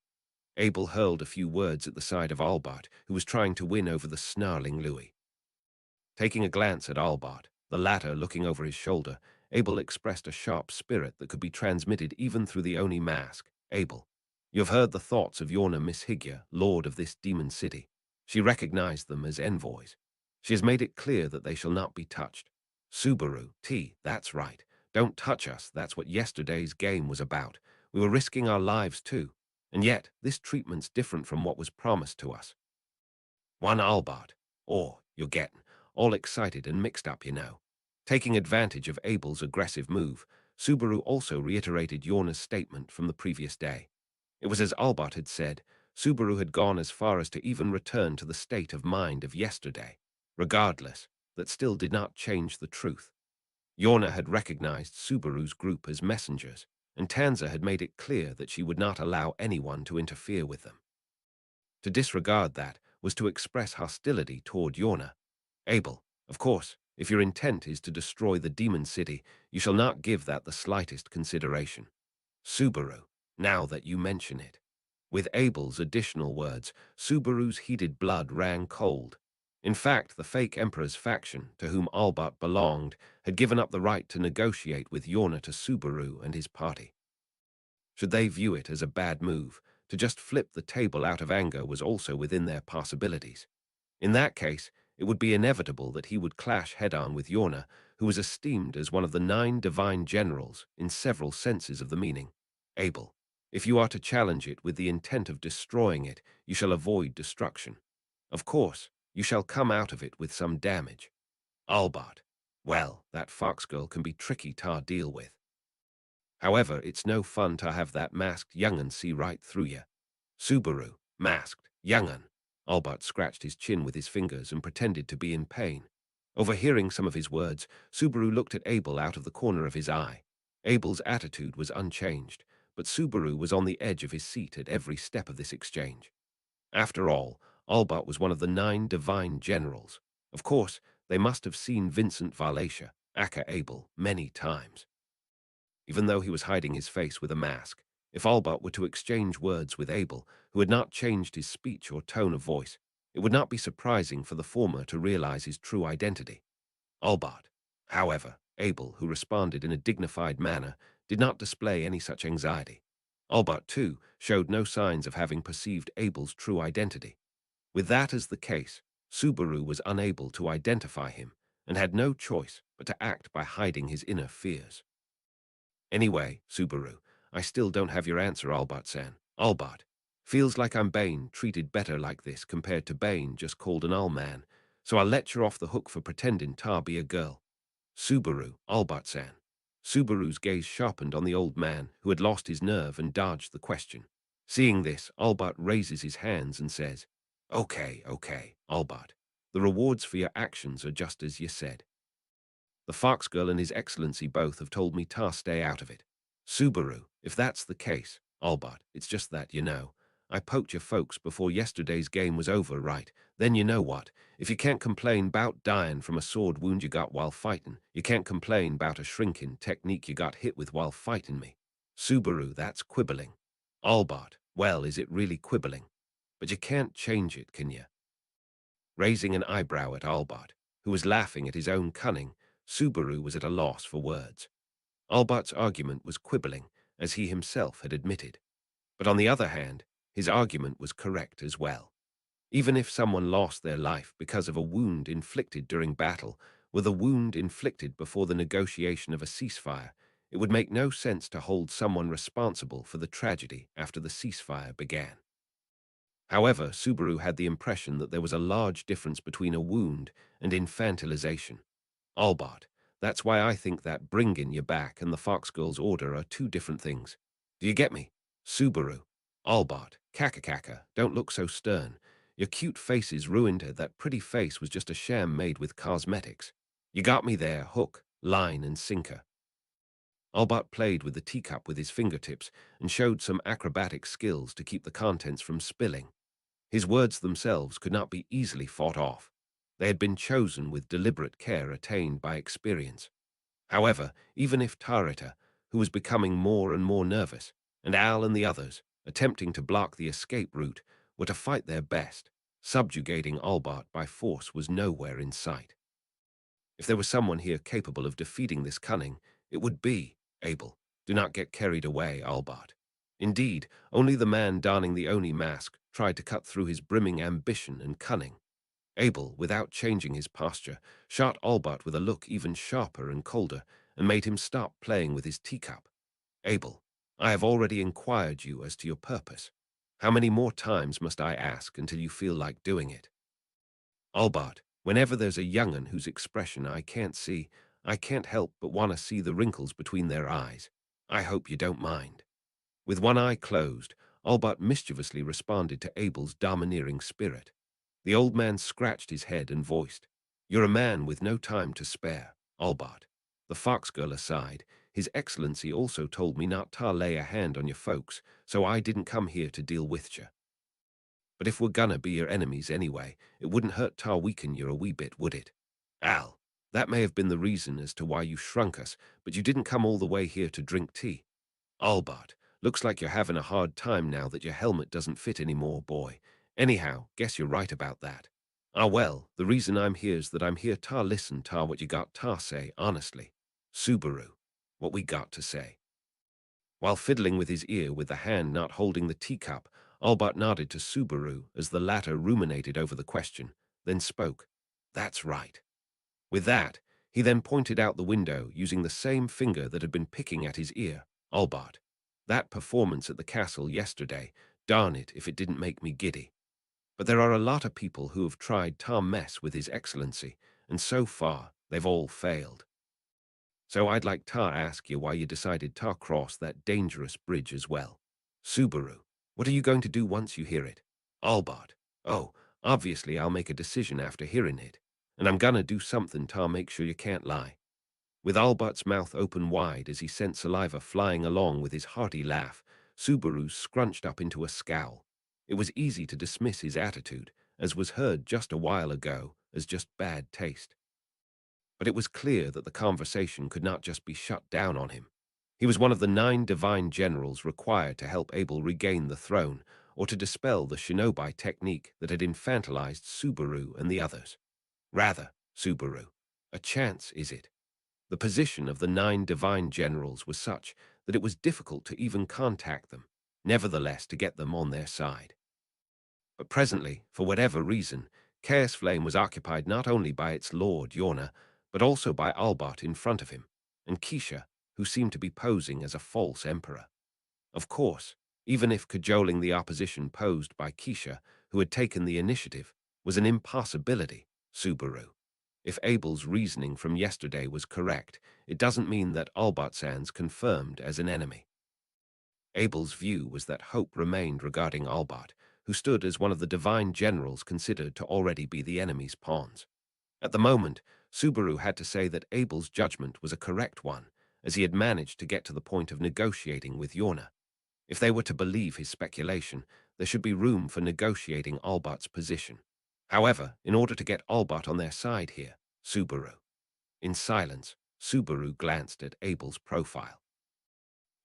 Abel hurled a few words at the side of Albert, who was trying to win over the snarling Louis. Taking a glance at Albert, the latter looking over his shoulder, Abel expressed a sharp spirit that could be transmitted even through the Oni mask. Abel, you have heard the thoughts of Yorna Miss Higya, lord of this demon city. She recognized them as envoys. She has made it clear that they shall not be touched. Subaru, that's right. Don't touch us, that's what yesterday's game was about. We were risking our lives too. And yet, this treatment's different from what was promised to us. One Albert. Or, you're getting all excited and mixed up, you know. Taking advantage of Abel's aggressive move, Subaru also reiterated Yorna's statement from the previous day. It was as Albert had said, Subaru had gone as far as to even return to the state of mind of yesterday. Regardless, that still did not change the truth. Yorna had recognized Subaru's group as messengers, and Tanza had made it clear that she would not allow anyone to interfere with them. To disregard that was to express hostility toward Yorna. Abel, of course, if your intent is to destroy the demon city, you shall not give that the slightest consideration. Subaru, now that you mention it. With Abel's additional words, Subaru's heated blood ran cold. In fact, the fake emperor's faction, to whom Albert belonged, had given up the right to negotiate with Yorna to Subaru and his party. Should they view it as a bad move, to just flip the table out of anger was also within their possibilities. In that case, it would be inevitable that he would clash head-on with Yorna, who was esteemed as one of the 9 divine generals in several senses of the meaning. Abel, if you are to challenge it with the intent of destroying it, you shall avoid destruction. Of course, you shall come out of it with some damage. Albert, well, that fox-girl can be tricky to deal with. However, it's no fun to have that masked young'un see right through you. Subaru, masked, young'un. Albert scratched his chin with his fingers and pretended to be in pain. Overhearing some of his words, Subaru looked at Abel out of the corner of his eye. Abel's attitude was unchanged, but Subaru was on the edge of his seat at every step of this exchange. After all, Albert was one of the 9 divine generals. Of course, they must have seen Vincent Valesha, aka Abel, many times. Even though he was hiding his face with a mask, if Albert were to exchange words with Abel, who had not changed his speech or tone of voice, it would not be surprising for the former to realize his true identity. Albert. However, Abel, who responded in a dignified manner, did not display any such anxiety. Albert, too, showed no signs of having perceived Abel's true identity. With that as the case, Subaru was unable to identify him and had no choice but to act by hiding his inner fears. Anyway, Subaru, I still don't have your answer, Albert-san. Albert, feels like I'm Bane treated better like this compared to Bane just called an all man, So I'll let you off the hook for pretending Ta be a girl. Subaru, Albert-san. Subaru's gaze sharpened on the old man, who had lost his nerve and dodged the question. Seeing this, Albert raises his hands and says, Okay, okay, Albert. The rewards for your actions are just as you said. The Fox girl and His Excellency both have told me to stay out of it. Subaru, if that's the case, Albert, it's just that, I poked your folks before yesterday's game was over, right? Then you know what? If you can't complain 'bout dying from a sword wound you got while fighting, you can't complain 'bout a shrinking technique you got hit with while fighting me. Subaru, that's quibbling. Albert, well, is it really quibbling? But you can't change it, can you? Raising an eyebrow at Albert, who was laughing at his own cunning, Subaru was at a loss for words. Albert's argument was quibbling, as he himself had admitted. But on the other hand, his argument was correct as well. Even if someone lost their life because of a wound inflicted during battle, with a wound inflicted before the negotiation of a ceasefire, it would make no sense to hold someone responsible for the tragedy after the ceasefire began. However, Subaru had the impression that there was a large difference between a wound and infantilization. Albert, that's why I think that bringing you back and the Fox Girl's order are two different things. Do you get me? Subaru. Albert, kaka, don't look so stern. Your cute face is ruined. That pretty face was just a sham made with cosmetics. You got me there, hook, line, and sinker. Albert played with the teacup with his fingertips and showed some acrobatic skills to keep the contents from spilling. His words themselves could not be easily fought off. They had been chosen with deliberate care attained by experience. However, even if Tarita, who was becoming more and more nervous, and Al and the others, attempting to block the escape route, were to fight their best, subjugating Albert by force was nowhere in sight. If there was someone here capable of defeating this cunning, it would be Abel. Do not get carried away, Albert. Indeed, only the man donning the Oni mask tried to cut through his brimming ambition and cunning. Abel, without changing his posture, shot Albert with a look even sharper and colder, and made him stop playing with his teacup. Abel, I have already inquired you as to your purpose. How many more times must I ask until you feel like doing it? Albert, whenever there's a young'un whose expression I can't see, I can't help but want to see the wrinkles between their eyes. I hope you don't mind. With one eye closed, Albert mischievously responded to Abel's domineering spirit. The old man scratched his head and voiced, You're a man with no time to spare, Albert. The fox girl aside, His Excellency also told me not to lay a hand on your folks, so I didn't come here to deal with you. But if we're gonna be your enemies anyway, it wouldn't hurt to weaken you a wee bit, would it? Al, that may have been the reason as to why you shrunk us, but you didn't come all the way here to drink tea. Albert, looks like you're having a hard time now that your helmet doesn't fit anymore, boy. Anyhow, guess you're right about that. Ah well, the reason I'm here's that I'm here to listen to what you got to say, honestly. Subaru, what we got to say. While fiddling with his ear with the hand not holding the teacup, Albert nodded to Subaru as the latter ruminated over the question, then spoke. That's right. With that, he then pointed out the window using the same finger that had been picking at his ear. Albert, that performance at the castle yesterday, darn it if it didn't make me giddy. But there are a lot of people who have tried to mess with His Excellency, and so far they've all failed. So I'd like to ask you why you decided to cross that dangerous bridge as well. Subaru, what are you going to do once you hear it? Albert, oh, obviously I'll make a decision after hearing it, and I'm gonna do something to make sure you can't lie. With Albert's mouth open wide as he sent saliva flying along with his hearty laugh, Subaru scrunched up into a scowl. It was easy to dismiss his attitude, as was heard just a while ago, as just bad taste. But it was clear that the conversation could not just be shut down on him. He was one of the 9 divine generals required to help Abel regain the throne, or to dispel the shinobi technique that had infantilized Subaru and the others. Rather, Subaru, a chance is it? The position of the 9 divine generals was such that it was difficult to even contact them, nevertheless to get them on their side. But presently, for whatever reason, Chaos Flame was occupied not only by its lord, Yorna, but also by Albert in front of him, and Keisha, who seemed to be posing as a false emperor. Of course, even if cajoling the opposition posed by Keisha, who had taken the initiative, was an impossibility, Subaru. If Abel's reasoning from yesterday was correct, it doesn't mean that Albartsan's confirmed as an enemy. Abel's view was that hope remained regarding Albart, who stood as one of the divine generals considered to already be the enemy's pawns. At the moment, Subaru had to say that Abel's judgment was a correct one, as he had managed to get to the point of negotiating with Yorna. If they were to believe his speculation, there should be room for negotiating Albart's position. However, in order to get Albart on their side here, Subaru. In silence, Subaru glanced at Abel's profile,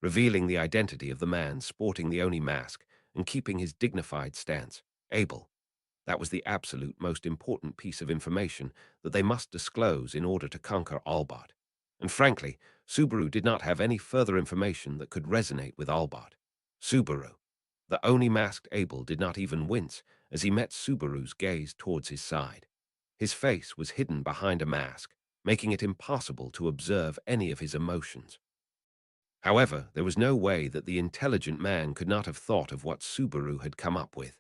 revealing the identity of the man sporting the Oni mask and keeping his dignified stance. Abel. That was the absolute most important piece of information that they must disclose in order to conquer Albart. And frankly, Subaru did not have any further information that could resonate with Albart. Subaru. The Oni masked Abel did not even wince as he met Subaru's gaze towards his side. His face was hidden behind a mask, making it impossible to observe any of his emotions. However, there was no way that the intelligent man could not have thought of what Subaru had come up with.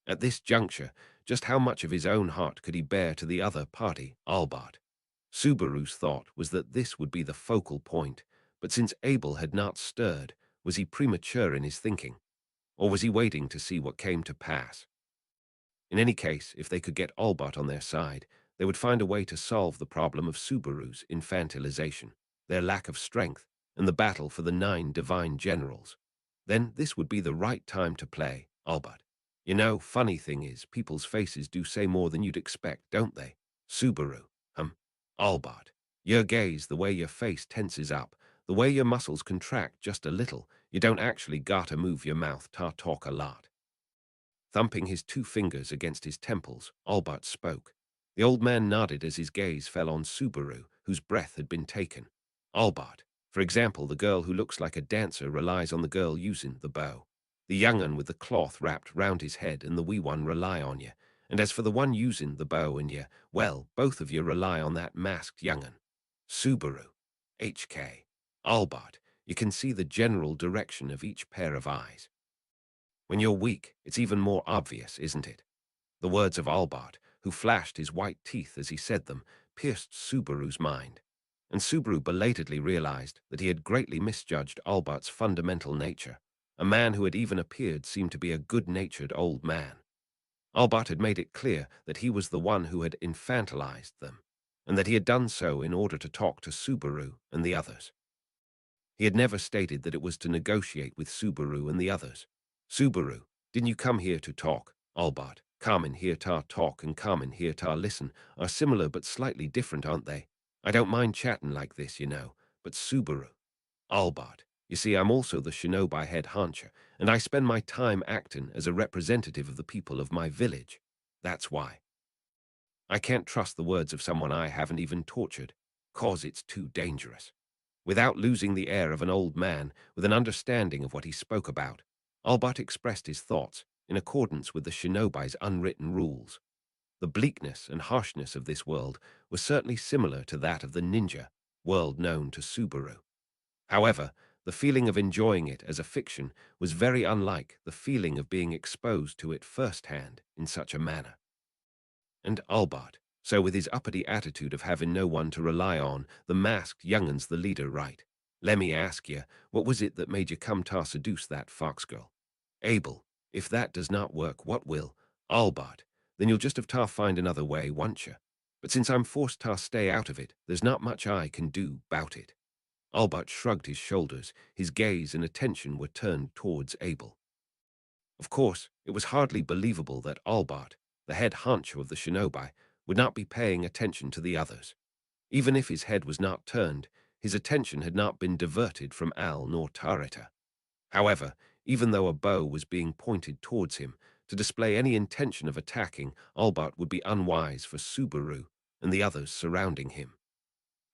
At this juncture, just how much of his own heart could he bear to the other party, Albart? Subaru's thought was that this would be the focal point, but since Abel had not stirred, was he premature in his thinking? Or was he waiting to see what came to pass? In any case, if they could get Albart on their side, they would find a way to solve the problem of Subaru's infantilization, their lack of strength, and the battle for the 9 divine generals. Then this would be the right time to play, Albart. You know, funny thing is, people's faces do say more than you'd expect, don't they? Subaru. Albart. Your gaze, the way your face tenses up, the way your muscles contract just a little, you don't actually gotta move your mouth to talk a lot. Thumping his 2 fingers against his temples, Albart spoke. The old man nodded as his gaze fell on Subaru, whose breath had been taken. Albart. For example, the girl who looks like a dancer relies on the girl using the bow. The young'un with the cloth wrapped round his head and the wee one rely on you. And as for the one using the bow and you, well, both of you rely on that masked young'un. Subaru. HK. Albart. You can see the general direction of each pair of eyes. When you're weak, it's even more obvious, isn't it? The words of Albart, who flashed his white teeth as he said them, pierced Subaru's mind. And Subaru belatedly realized that he had greatly misjudged Albart's fundamental nature. A man who had even appeared seemed to be a good-natured old man. Albart had made it clear that he was the one who had infantilized them, and that he had done so in order to talk to Subaru and the others. He had never stated that it was to negotiate with Subaru and the others. Subaru, didn't you come here to talk? Albart, Carmen here to talk and Carmen here to listen are similar but slightly different, aren't they? I don't mind chatting like this, you know, but Subaru. Albart, you see, I'm also the shinobi head honcho, and I spend my time acting as a representative of the people of my village. That's why. I can't trust the words of someone I haven't even tortured, 'cause it's too dangerous. Without losing the air of an old man with an understanding of what he spoke about, Albart expressed his thoughts in accordance with the shinobi's unwritten rules. The bleakness and harshness of this world was certainly similar to that of the ninja, world known to Subaru. However, the feeling of enjoying it as a fiction was very unlike the feeling of being exposed to it firsthand in such a manner. And Albart, so with his uppity attitude of having no one to rely on, the masked young'un's the leader, right? Let me ask you, what was it that made you come to seduce that fox girl? Abel, if that does not work, what will? Albart, then you'll just have to find another way, won't you? But since I'm forced to stay out of it, there's not much I can do about it. Albart shrugged his shoulders. His gaze and attention were turned towards Abel. Of course, it was hardly believable that Albart, the head honcho of the shinobi, would not be paying attention to the others. Even if his head was not turned, his attention had not been diverted from Al nor Tareta. However, even though a bow was being pointed towards him, to display any intention of attacking, Albart would be unwise for Subaru and the others surrounding him.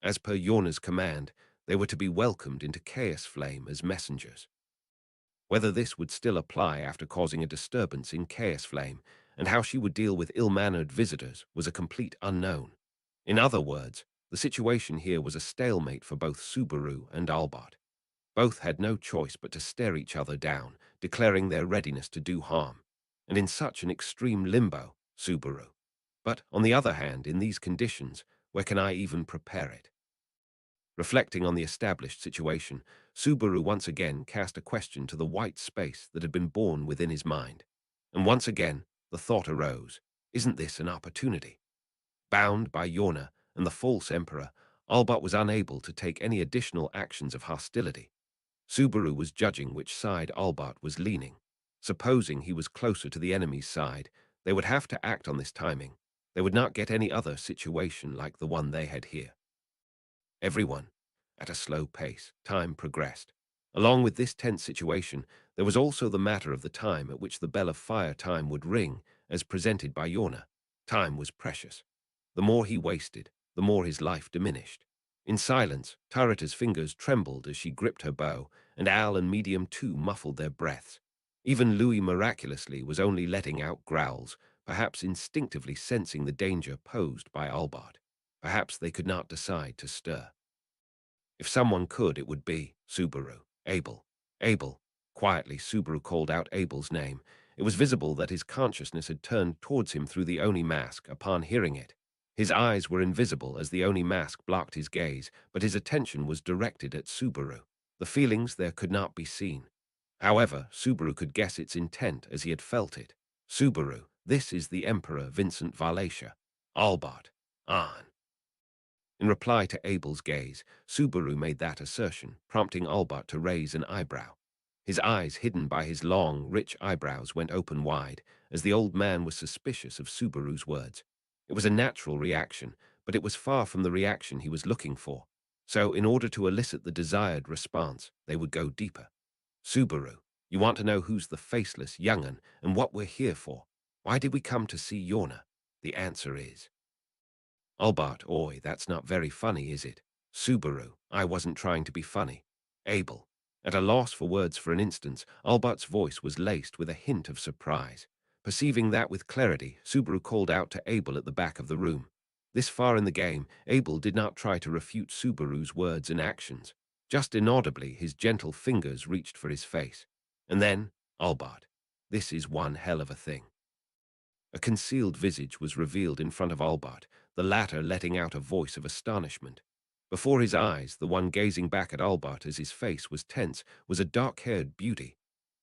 As per Yorna's command, they were to be welcomed into Chaos Flame as messengers. Whether this would still apply after causing a disturbance in Chaos Flame, and how she would deal with ill-mannered visitors, was a complete unknown. In other words, the situation here was a stalemate for both Subaru and Albart. Both had no choice but to stare each other down, declaring their readiness to do harm. And in such an extreme limbo, Subaru. But, on the other hand, in these conditions, where can I even prepare it? Reflecting on the established situation, Subaru once again cast a question to the white space that had been born within his mind. And once again, the thought arose, isn't this an opportunity? Bound by Yorna and the false emperor, Albert was unable to take any additional actions of hostility. Subaru was judging which side Albert was leaning. Supposing he was closer to the enemy's side, they would have to act on this timing. They would not get any other situation like the one they had here. Everyone, at a slow pace, time progressed. Along with this tense situation, there was also the matter of the time at which the bell of fire time would ring, as presented by Yorna. Time was precious. The more he wasted, the more his life diminished. In silence, Tarita's fingers trembled as she gripped her bow, and Al and Medium too muffled their breaths. Even Louis miraculously was only letting out growls, perhaps instinctively sensing the danger posed by Albert. Perhaps they could not decide to stir. If someone could, it would be Subaru. Abel. Abel. Quietly, Subaru called out Abel's name. It was visible that his consciousness had turned towards him through the Oni mask upon hearing it. His eyes were invisible as the Oni mask blocked his gaze, but his attention was directed at Subaru. The feelings there could not be seen. However, Subaru could guess its intent as he had felt it. Subaru, this is the Emperor Vincent Valatia. Albert. On. In reply to Abel's gaze, Subaru made that assertion, prompting Albert to raise an eyebrow. His eyes, hidden by his long, rich eyebrows, went open wide, as the old man was suspicious of Subaru's words. It was a natural reaction, but it was far from the reaction he was looking for. So, in order to elicit the desired response, they would go deeper. Subaru, you want to know who's the faceless young'un and what we're here for? Why did we come to see Yorna? The answer is... Albert, oi, that's not very funny, is it? Subaru, I wasn't trying to be funny. Abel. At a loss for words for an instant, Albert's voice was laced with a hint of surprise. Perceiving that with clarity, Subaru called out to Abel at the back of the room. This far in the game, Abel did not try to refute Subaru's words and actions. Just inaudibly, his gentle fingers reached for his face. And then, Albert, this is one hell of a thing. A concealed visage was revealed in front of Albert, the latter letting out a voice of astonishment. Before his eyes, the one gazing back at Albert as his face was tense, was a dark-haired beauty,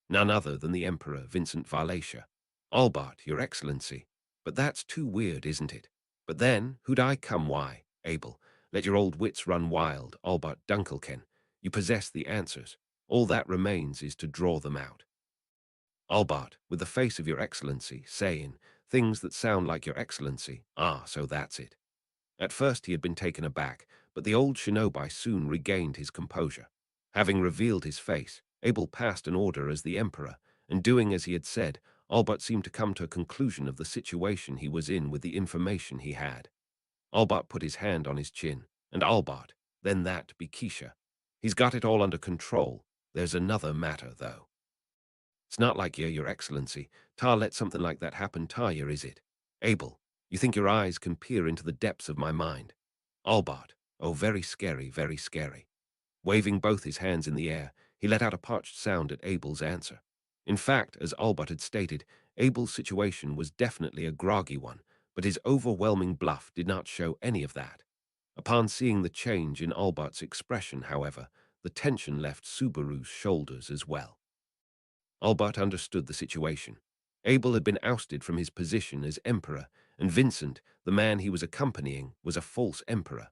none other than the Emperor Vincent Valatia. Albert, Your Excellency. But that's too weird, isn't it? But then, who'd I come why? Abel, let your old wits run wild, Albert Dunkelken. You possess the answers. All that remains is to draw them out. Albert, with the face of Your Excellency, saying things that sound like Your Excellency. Ah, so that's it. At first he had been taken aback, but the old shinobi soon regained his composure. Having revealed his face, Abel passed an order as the Emperor, and doing as he had said, Albert seemed to come to a conclusion of the situation he was in with the information he had. Albert put his hand on his chin, and Albert, then that be Keisha. He's got it all under control. There's another matter, though. It's not like Your Excellency. Ta let something like that happen ta ya, is it? Abel, you think your eyes can peer into the depths of my mind? Albert, oh, very scary, very scary. Waving both his hands in the air, he let out a parched sound at Abel's answer. In fact, as Albert had stated, Abel's situation was definitely a groggy one, but his overwhelming bluff did not show any of that. Upon seeing the change in Albert's expression, however, the tension left Subaru's shoulders as well. Albert understood the situation. Abel had been ousted from his position as emperor, and Vincent, the man he was accompanying, was a false emperor.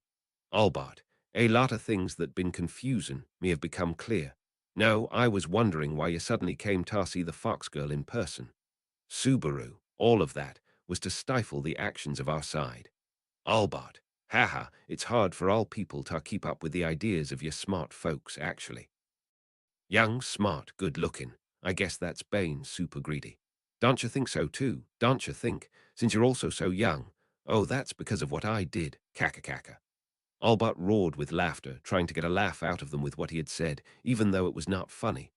Albert, a lot of things that been confusing me have become clear. No, I was wondering why you suddenly came to see the fox girl in person. Subaru, all of that, was to stifle the actions of our side. Albert, haha, it's hard for all people to keep up with the ideas of your smart folks, actually. Young, smart, good-looking. I guess that's Bane's super greedy. Don't you think so too? Don't you think, since you're also so young? Oh, that's because of what I did, kaka. Albert roared with laughter, trying to get a laugh out of them with what he had said, even though it was not funny.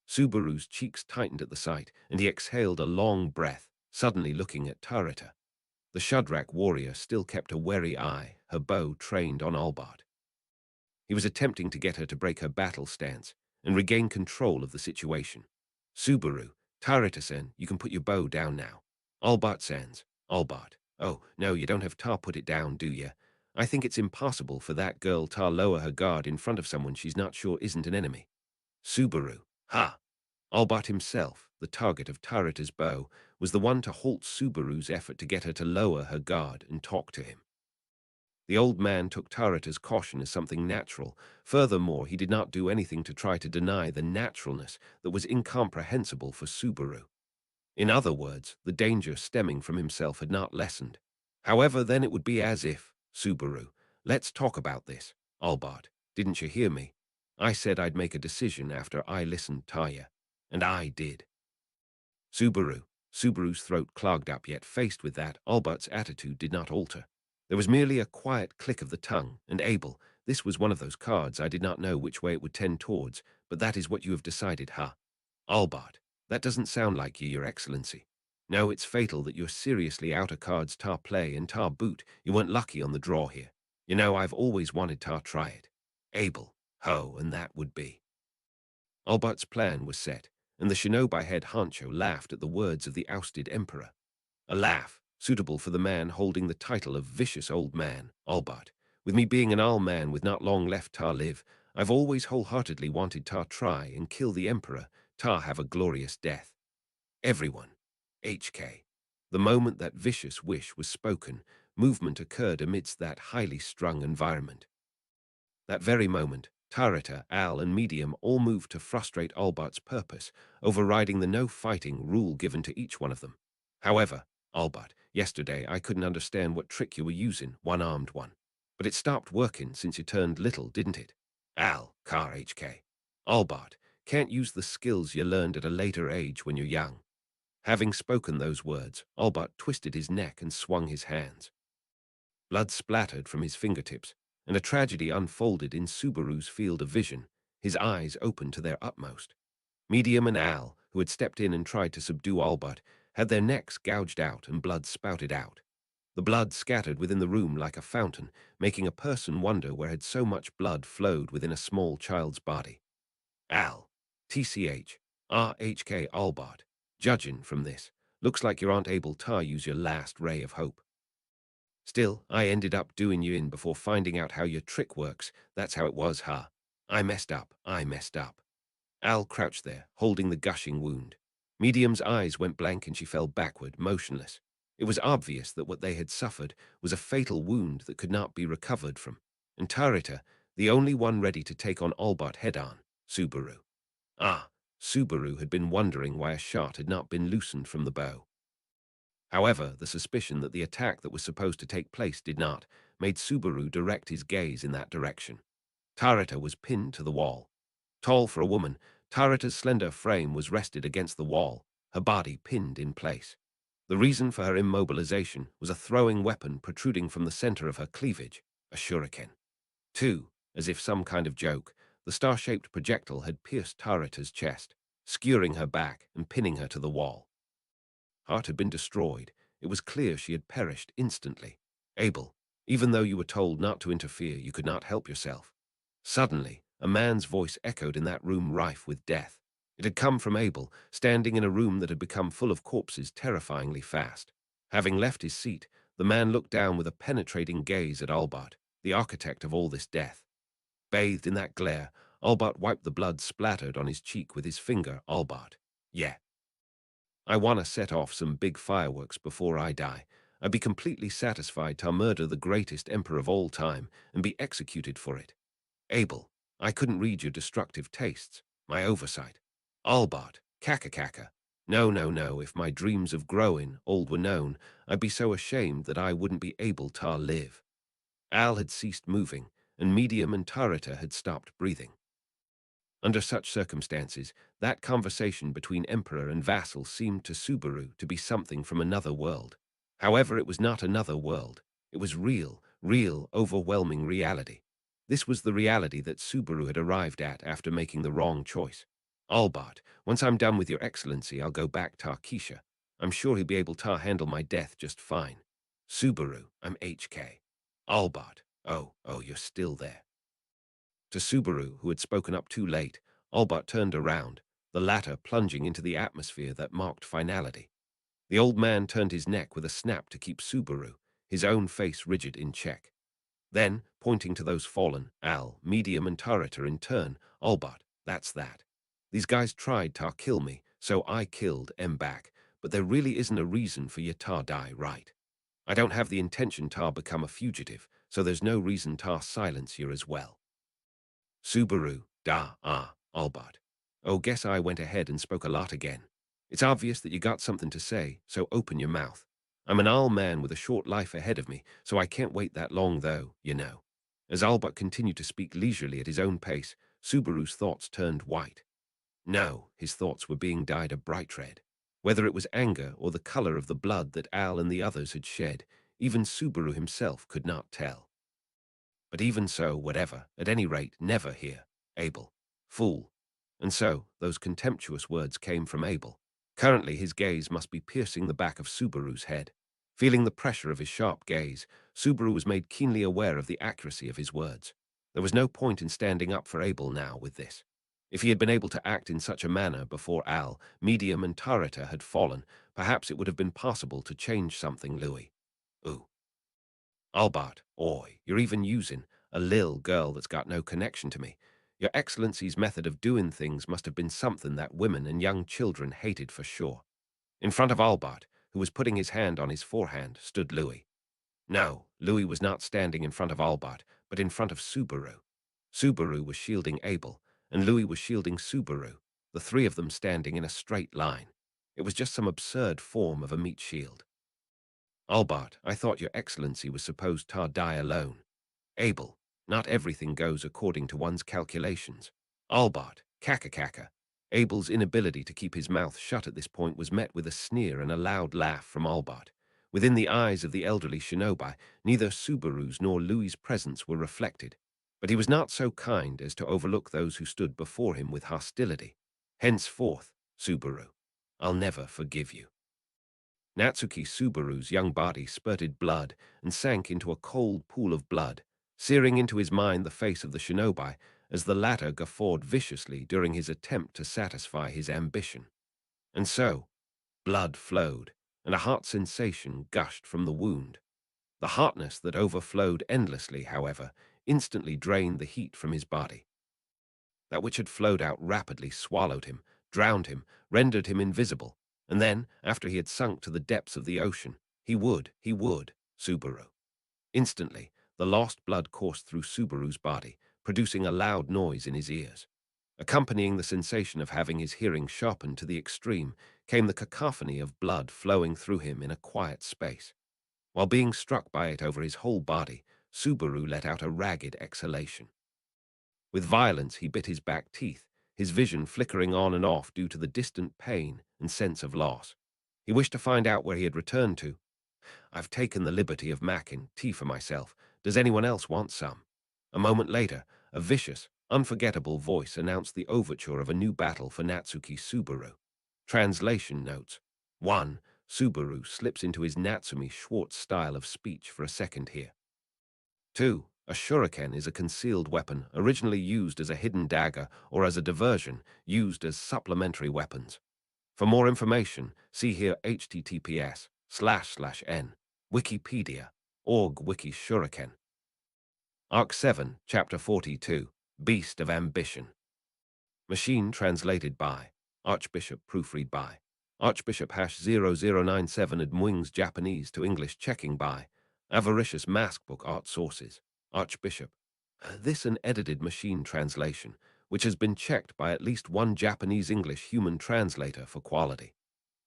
Subaru's cheeks tightened at the sight, and he exhaled a long breath, suddenly looking at Tarita. The Shudrak warrior still kept a wary eye, her bow trained on Albert. He was attempting to get her to break her battle stance and regain control of the situation. Subaru, Tarita-sen, you can put your bow down now. Albert-sans, Albert, Oh, no, you don't have Tar put it down, do you? I think it's impossible for that girl Tar lower her guard in front of someone she's not sure isn't an enemy. Subaru. Ha! Albert himself, the target of Tarita's bow, was the one to halt Subaru's effort to get her to lower her guard and talk to him. The old man took Tarita's caution as something natural. Furthermore, he did not do anything to try to deny the naturalness that was incomprehensible for Subaru. In other words, the danger stemming from himself had not lessened. However, then it would be as if, Subaru, let's talk about this. Albert, didn't you hear me? I said I'd make a decision after I listened Taya. And I did. Subaru. Subaru's throat clogged up, yet faced with that, Albert's attitude did not alter. There was merely a quiet click of the tongue, and Abel, this was one of those cards I did not know which way it would tend towards, but that is what you have decided, huh? Albert, that doesn't sound like you, Your Excellency. No, it's fatal that you're seriously out of cards tar play and tar boot. You weren't lucky on the draw here. You know, I've always wanted tar try it. Abel, ho, and that would be. Albert's plan was set, and the shinobi head honcho laughed at the words of the ousted emperor. A laugh, suitable for the man holding the title of vicious old man, Albert. With me being an old man with not long left tar live, I've always wholeheartedly wanted tar try and kill the emperor, tar have a glorious death. Everyone. HK. The moment that vicious wish was spoken, movement occurred amidst that highly strung environment. That very moment, Tarita, Al, and Medium all moved to frustrate Albert's purpose, overriding the no-fighting rule given to each one of them. However, Albert, yesterday I couldn't understand what trick you were using, one-armed one. But it stopped working since you turned little, didn't it? Al, Car HK. Albert, can't use the skills you learned at a later age when you're young. Having spoken those words, Albert twisted his neck and swung his hands. Blood splattered from his fingertips, and a tragedy unfolded in Subaru's field of vision, his eyes open to their utmost. Medium and Al, who had stepped in and tried to subdue Albert, had their necks gouged out and blood spouted out. The blood scattered within the room like a fountain, making a person wonder where had so much blood flowed within a small child's body. Al, TCH, RHK Albert, judging from this, looks like you aren't able to use your last ray of hope. Still, I ended up doing you in before finding out how your trick works. That's how it was, huh? I messed up. Al crouched there, holding the gushing wound. Medium's eyes went blank and she fell backward, motionless. It was obvious that what they had suffered was a fatal wound that could not be recovered from. And Tarita, the only one ready to take on Albert head-on, Subaru. Subaru had been wondering why a shot had not been loosened from the bow. However, the suspicion that the attack that was supposed to take place did not, made Subaru direct his gaze in that direction. Tarita was pinned to the wall. Tall for a woman, Tarita's slender frame was rested against the wall, her body pinned in place. The reason for her immobilization was a throwing weapon protruding from the center of her cleavage, a shuriken. 2, as if some kind of joke, the star-shaped projectile had pierced Tarita's chest, skewering her back and pinning her to the wall. Heart had been destroyed. It was clear she had perished instantly. Abel, even though you were told not to interfere, you could not help yourself. Suddenly, a man's voice echoed in that room rife with death. It had come from Abel, standing in a room that had become full of corpses terrifyingly fast. Having left his seat, the man looked down with a penetrating gaze at Albert, the architect of all this death. Bathed in that glare, Albert wiped the blood splattered on his cheek with his finger. Albert. Yeah. I want to set off some big fireworks before I die. I'd be completely satisfied to murder the greatest emperor of all time and be executed for it. Abel, I couldn't read your destructive tastes, my oversight. Albert, kaka. No, if my dreams of growing old were known, I'd be so ashamed that I wouldn't be able to live. Al had ceased moving, and Medium and Tarita had stopped breathing. Under such circumstances, that conversation between emperor and vassal seemed to Subaru to be something from another world. However, it was not another world. It was real, overwhelming reality. This was the reality that Subaru had arrived at after making the wrong choice. Albert, once I'm done with your excellency, I'll go back to Keisha. I'm sure he'll be able to handle my death just fine. Subaru, I'm HK. Albert, oh, you're still there. To Subaru, who had spoken up too late, Albert turned around, the latter plunging into the atmosphere that marked finality. The old man turned his neck with a snap to keep Subaru, his own face rigid in check. Then, pointing to those fallen, Al, Medium and Tarita in turn, Albert, that's that. These guys tried to kill me, so I killed em back, but there really isn't a reason for you to die, right? I don't have the intention to become a fugitive, so there's no reason to silence you as well. Subaru, Albert. Oh, guess I went ahead and spoke a lot again. It's obvious that you got something to say, so open your mouth. I'm an old man with a short life ahead of me, so I can't wait that long though, you know. As Albert continued to speak leisurely at his own pace, Subaru's thoughts turned white. No, his thoughts were being dyed a bright red. Whether it was anger or the color of the blood that Al and the others had shed, even Subaru himself could not tell. But even so, whatever, at any rate, never here. Abel. Fool. And so, those contemptuous words came from Abel. Currently, his gaze must be piercing the back of Subaru's head. Feeling the pressure of his sharp gaze, Subaru was made keenly aware of the accuracy of his words. There was no point in standing up for Abel now with this. If he had been able to act in such a manner before Al, Medium, and Tarita had fallen, perhaps it would have been possible to change something, Louis. Ooh. Albert, oi, you're even using a lil girl that's got no connection to me. Your Excellency's method of doing things must have been something that women and young children hated for sure. In front of Albert, who was putting his hand on his forehand, stood Louis. No, Louis was not standing in front of Albert, but in front of Subaru. Subaru was shielding Abel, and Louis was shielding Subaru, the three of them standing in a straight line. It was just some absurd form of a meat shield. Albert, I thought your Excellency was supposed to die alone. Abel, not everything goes according to one's calculations. Albert, kaka. Abel's inability to keep his mouth shut at this point was met with a sneer and a loud laugh from Albert. Within the eyes of the elderly shinobi, neither Subaru's nor Louis's presence were reflected, but he was not so kind as to overlook those who stood before him with hostility. Henceforth, Subaru, I'll never forgive you. Natsuki Subaru's young body spurted blood and sank into a cold pool of blood, searing into his mind the face of the shinobi as the latter guffawed viciously during his attempt to satisfy his ambition. And so, blood flowed, and a hot sensation gushed from the wound. The hotness that overflowed endlessly, however, instantly drained the heat from his body. That which had flowed out rapidly swallowed him, drowned him, rendered him invisible, and then, after he had sunk to the depths of the ocean, he would, Subaru. Instantly, the lost blood coursed through Subaru's body, producing a loud noise in his ears. Accompanying the sensation of having his hearing sharpened to the extreme came the cacophony of blood flowing through him in a quiet space. While being struck by it over his whole body, Subaru let out a ragged exhalation. With violence, he bit his back teeth, his vision flickering on and off due to the distant pain and sense of loss. He wished to find out where he had returned to. I've taken the liberty of macking tea for myself. Does anyone else want some? A moment later, a vicious, unforgettable voice announced the overture of a new battle for Natsuki Subaru. Translation notes. 1. Subaru slips into his Natsumi Schwartz style of speech for a second here. 2. A shuriken is a concealed weapon originally used as a hidden dagger or as a diversion used as supplementary weapons. For more information, see here https://n Wikipedia.org Wiki Shuriken. Arc 7, Chapter 42, Beast of Ambition. Machine translated by Archbishop, proofread by Archbishop #0097 Admuing's Japanese to English checking by Avaricious Maskbook Art Sources. Archbishop. This an edited machine translation, which has been checked by at least one Japanese-English human translator for quality.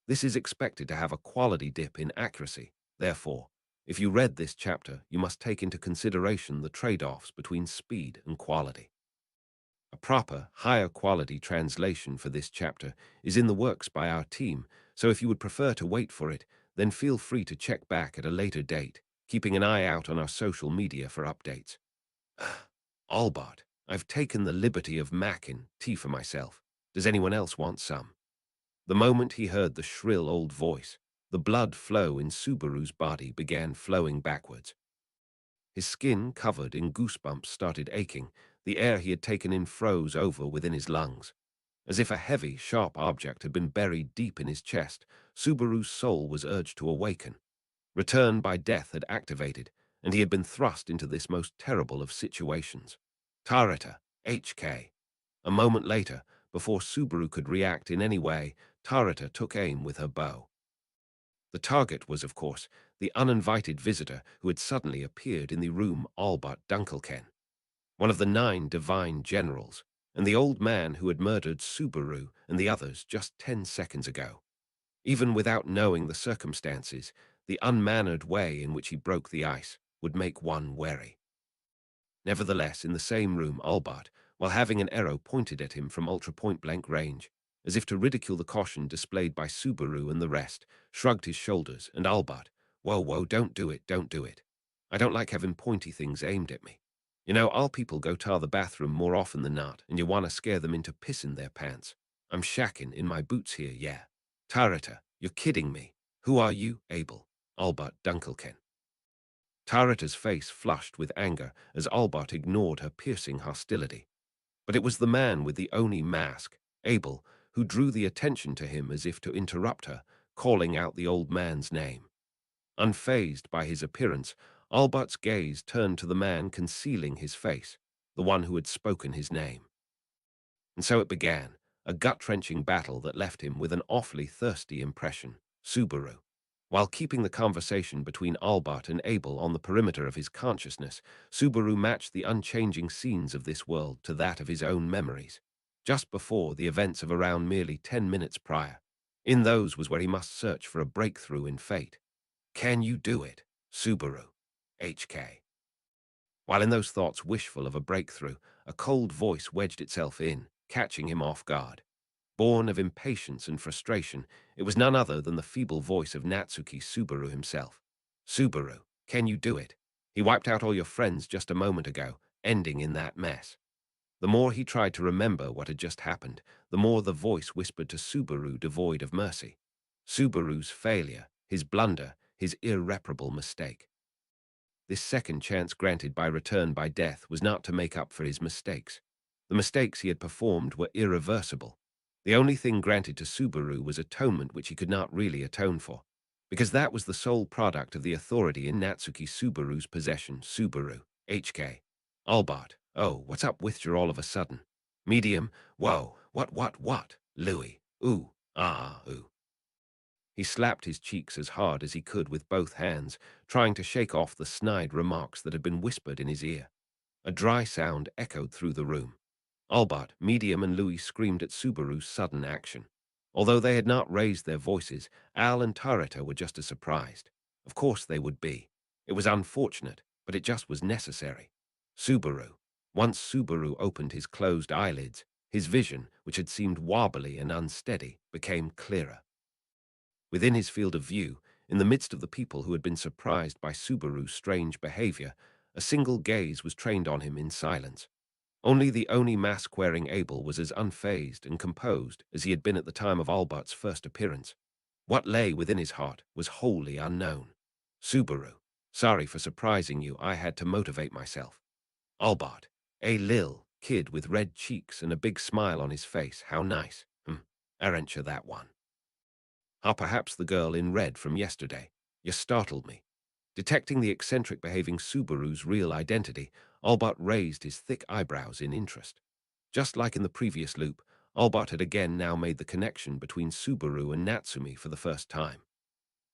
This is expected to have a quality dip in accuracy. Therefore, if you read this chapter, you must take into consideration the trade-offs between speed and quality. A proper, higher quality translation for this chapter is in the works by our team, so if you would prefer to wait for it, then feel free to check back at a later date, keeping an eye out on our social media for updates. Albert, I've taken the liberty of macking tea for myself. Does anyone else want some? The moment he heard the shrill old voice, the blood flow in Subaru's body began flowing backwards. His skin, covered in goosebumps, started aching. The air he had taken in froze over within his lungs. As if a heavy, sharp object had been buried deep in his chest, Subaru's soul was urged to awaken. Return by death had activated, and he had been thrust into this most terrible of situations. Tarita, HK. A moment later, before Subaru could react in any way, Tarita took aim with her bow. The target was, of course, the uninvited visitor who had suddenly appeared in the room, Albert Dunkelken, one of the 9 divine generals, and the old man who had murdered Subaru and the others just 10 seconds ago. Even without knowing the circumstances, the unmannered way in which he broke the ice would make one wary. Nevertheless, in the same room, Albert, while having an arrow pointed at him from ultra-point-blank range, as if to ridicule the caution displayed by Subaru and the rest, shrugged his shoulders, and Albert, whoa, don't do it, don't do it. I don't like having pointy things aimed at me. You know, all people go tar the bathroom more often than not, and you want to scare them into pissing their pants. I'm shacking in my boots here, yeah. Tarita, you're kidding me. Who are you, Abel? Albert Dunkelken. Tarita's face flushed with anger as Albert ignored her piercing hostility. But it was the man with the Oni mask, Abel, who drew the attention to him as if to interrupt her, calling out the old man's name. Unfazed by his appearance, Albert's gaze turned to the man concealing his face, the one who had spoken his name. And so it began, a gut-wrenching battle that left him with an awfully thirsty impression, Subaru. While keeping the conversation between Albert and Abel on the perimeter of his consciousness, Subaru matched the unchanging scenes of this world to that of his own memories, just before the events of around merely 10 minutes prior. In those was where he must search for a breakthrough in fate. Can you do it, Subaru? HK. While in those thoughts wishful of a breakthrough, a cold voice wedged itself in, catching him off guard. Born of impatience and frustration, it was none other than the feeble voice of Natsuki Subaru himself. Subaru, can you do it? He wiped out all your friends just a moment ago, ending in that mess. The more he tried to remember what had just happened, the more the voice whispered to Subaru devoid of mercy. Subaru's failure, his blunder, his irreparable mistake. This second chance granted by return by death was not to make up for his mistakes. The mistakes he had performed were irreversible. The only thing granted to Subaru was atonement which he could not really atone for, because that was the sole product of the authority in Natsuki Subaru's possession. Subaru, HK. Albert, oh, what's up with you all of a sudden? Medium, whoa, what? Louis, ooh, ooh. He slapped his cheeks as hard as he could with both hands, trying to shake off the snide remarks that had been whispered in his ear. A dry sound echoed through the room. Albert, Medium, and Louis screamed at Subaru's sudden action. Although they had not raised their voices, Al and Tarita were just as surprised. Of course they would be. It was unfortunate, but it just was necessary. Subaru. Once Subaru opened his closed eyelids, his vision, which had seemed wobbly and unsteady, became clearer. Within his field of view, in the midst of the people who had been surprised by Subaru's strange behavior, a single gaze was trained on him in silence. Only the Oni mask-wearing Abel was as unfazed and composed as he had been at the time of Albert's first appearance. What lay within his heart was wholly unknown. Subaru, sorry for surprising you, I had to motivate myself. Albert, a lil kid with red cheeks and a big smile on his face, how nice. Aren't you that one? Perhaps the girl in red from yesterday. You startled me. Detecting the eccentric-behaving Subaru's real identity, Albert raised his thick eyebrows in interest. Just like in the previous loop, Albert had again now made the connection between Subaru and Natsumi for the first time.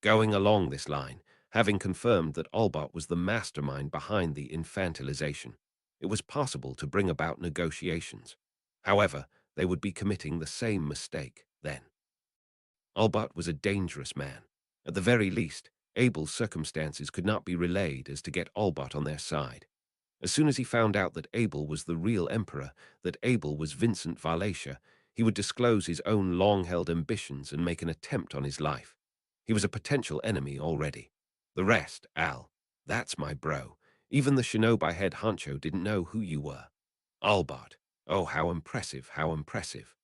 Going along this line, having confirmed that Albert was the mastermind behind the infantilization, it was possible to bring about negotiations. However, they would be committing the same mistake then. Albert was a dangerous man. At the very least, Abel's circumstances could not be relayed as to get Albert on their side. As soon as he found out that Abel was the real emperor, that Abel was Vincent Valatia, he would disclose his own long-held ambitions and make an attempt on his life. He was a potential enemy already. The rest, Al, that's my bro. Even the Shinobi head honcho didn't know who you were. Albert, oh, how impressive, how impressive.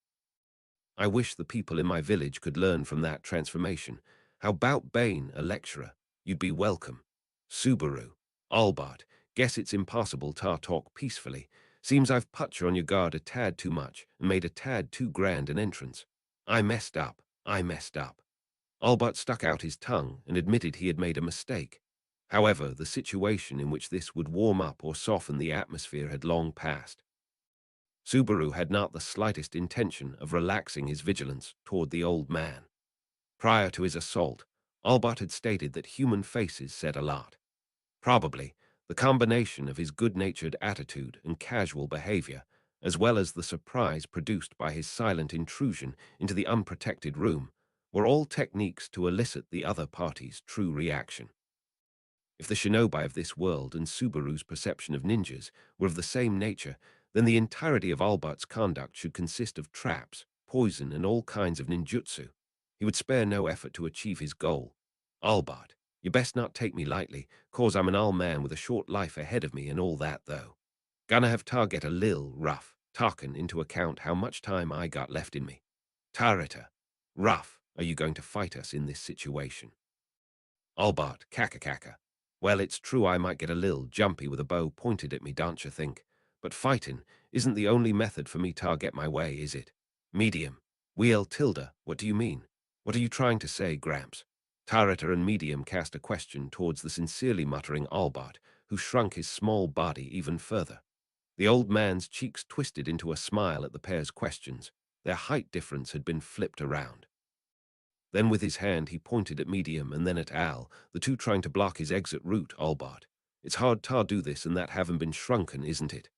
I wish the people in my village could learn from that transformation. How about Bane, a lecturer? You'd be welcome. Subaru. Albert. Guess it's impossible to talk peacefully. Seems I've put you on your guard a tad too much and made a tad too grand an entrance. I messed up. I messed up. Albert stuck out his tongue and admitted he had made a mistake. However, the situation in which this would warm up or soften the atmosphere had long passed. Subaru had not the slightest intention of relaxing his vigilance toward the old man. Prior to his assault, Albert had stated that human faces said a lot. Probably, the combination of his good-natured attitude and casual behavior, as well as the surprise produced by his silent intrusion into the unprotected room, were all techniques to elicit the other party's true reaction. If the shinobi of this world and Subaru's perception of ninjas were of the same nature, then the entirety of Albert's conduct should consist of traps, poison, and all kinds of ninjutsu. He would spare no effort to achieve his goal. Albert, you best not take me lightly, cause I'm an old man with a short life ahead of me and all that, though. Gonna have to get a lil rough, talkin' into account how much time I got left in me. Tarita, rough, are you going to fight us in this situation? Albert, kaka. Well, it's true I might get a lil jumpy with a bow pointed at me, don't you think? But fightin' isn't the only method for me to get my way, is it? Medium. Wheel tilde, what do you mean? What are you trying to say, Gramps? Tarita and Medium cast a question towards the sincerely muttering Albert, who shrunk his small body even further. The old man's cheeks twisted into a smile at the pair's questions. Their height difference had been flipped around. Then with his hand he pointed at Medium and then at Al, the two trying to block his exit route. Albert, it's hard to do this and that having been shrunken, isn't it?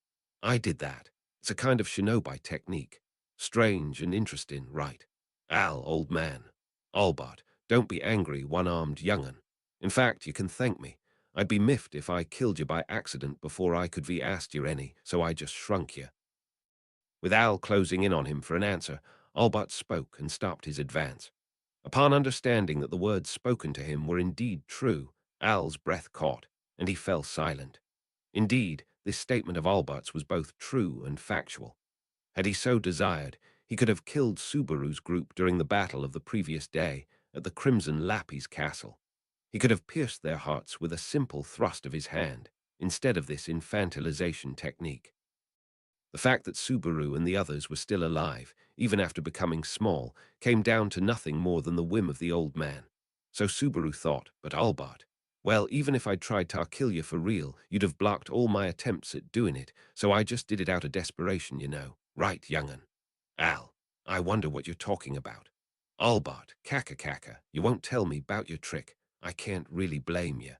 I did that. It's a kind of shinobi technique. Strange and interesting, right? Al, old man. Albert, don't be angry, one-armed young'un. In fact, you can thank me. I'd be miffed if I killed you by accident before I could be asked you any, so I just shrunk you. With Al closing in on him for an answer, Albert spoke and stopped his advance. Upon understanding that the words spoken to him were indeed true, Al's breath caught, and he fell silent. Indeed, this statement of Albert's was both true and factual. Had he so desired, he could have killed Subaru's group during the battle of the previous day at the Crimson Lappy's castle. He could have pierced their hearts with a simple thrust of his hand, instead of this infantilization technique. The fact that Subaru and the others were still alive, even after becoming small, came down to nothing more than the whim of the old man. So Subaru thought, but Albert, well, even if I'd tried to kill you for real, you'd have blocked all my attempts at doing it, so I just did it out of desperation, you know. Right, young'un. Al, I wonder what you're talking about. Albert, kaka, you won't tell me about your trick. I can't really blame you.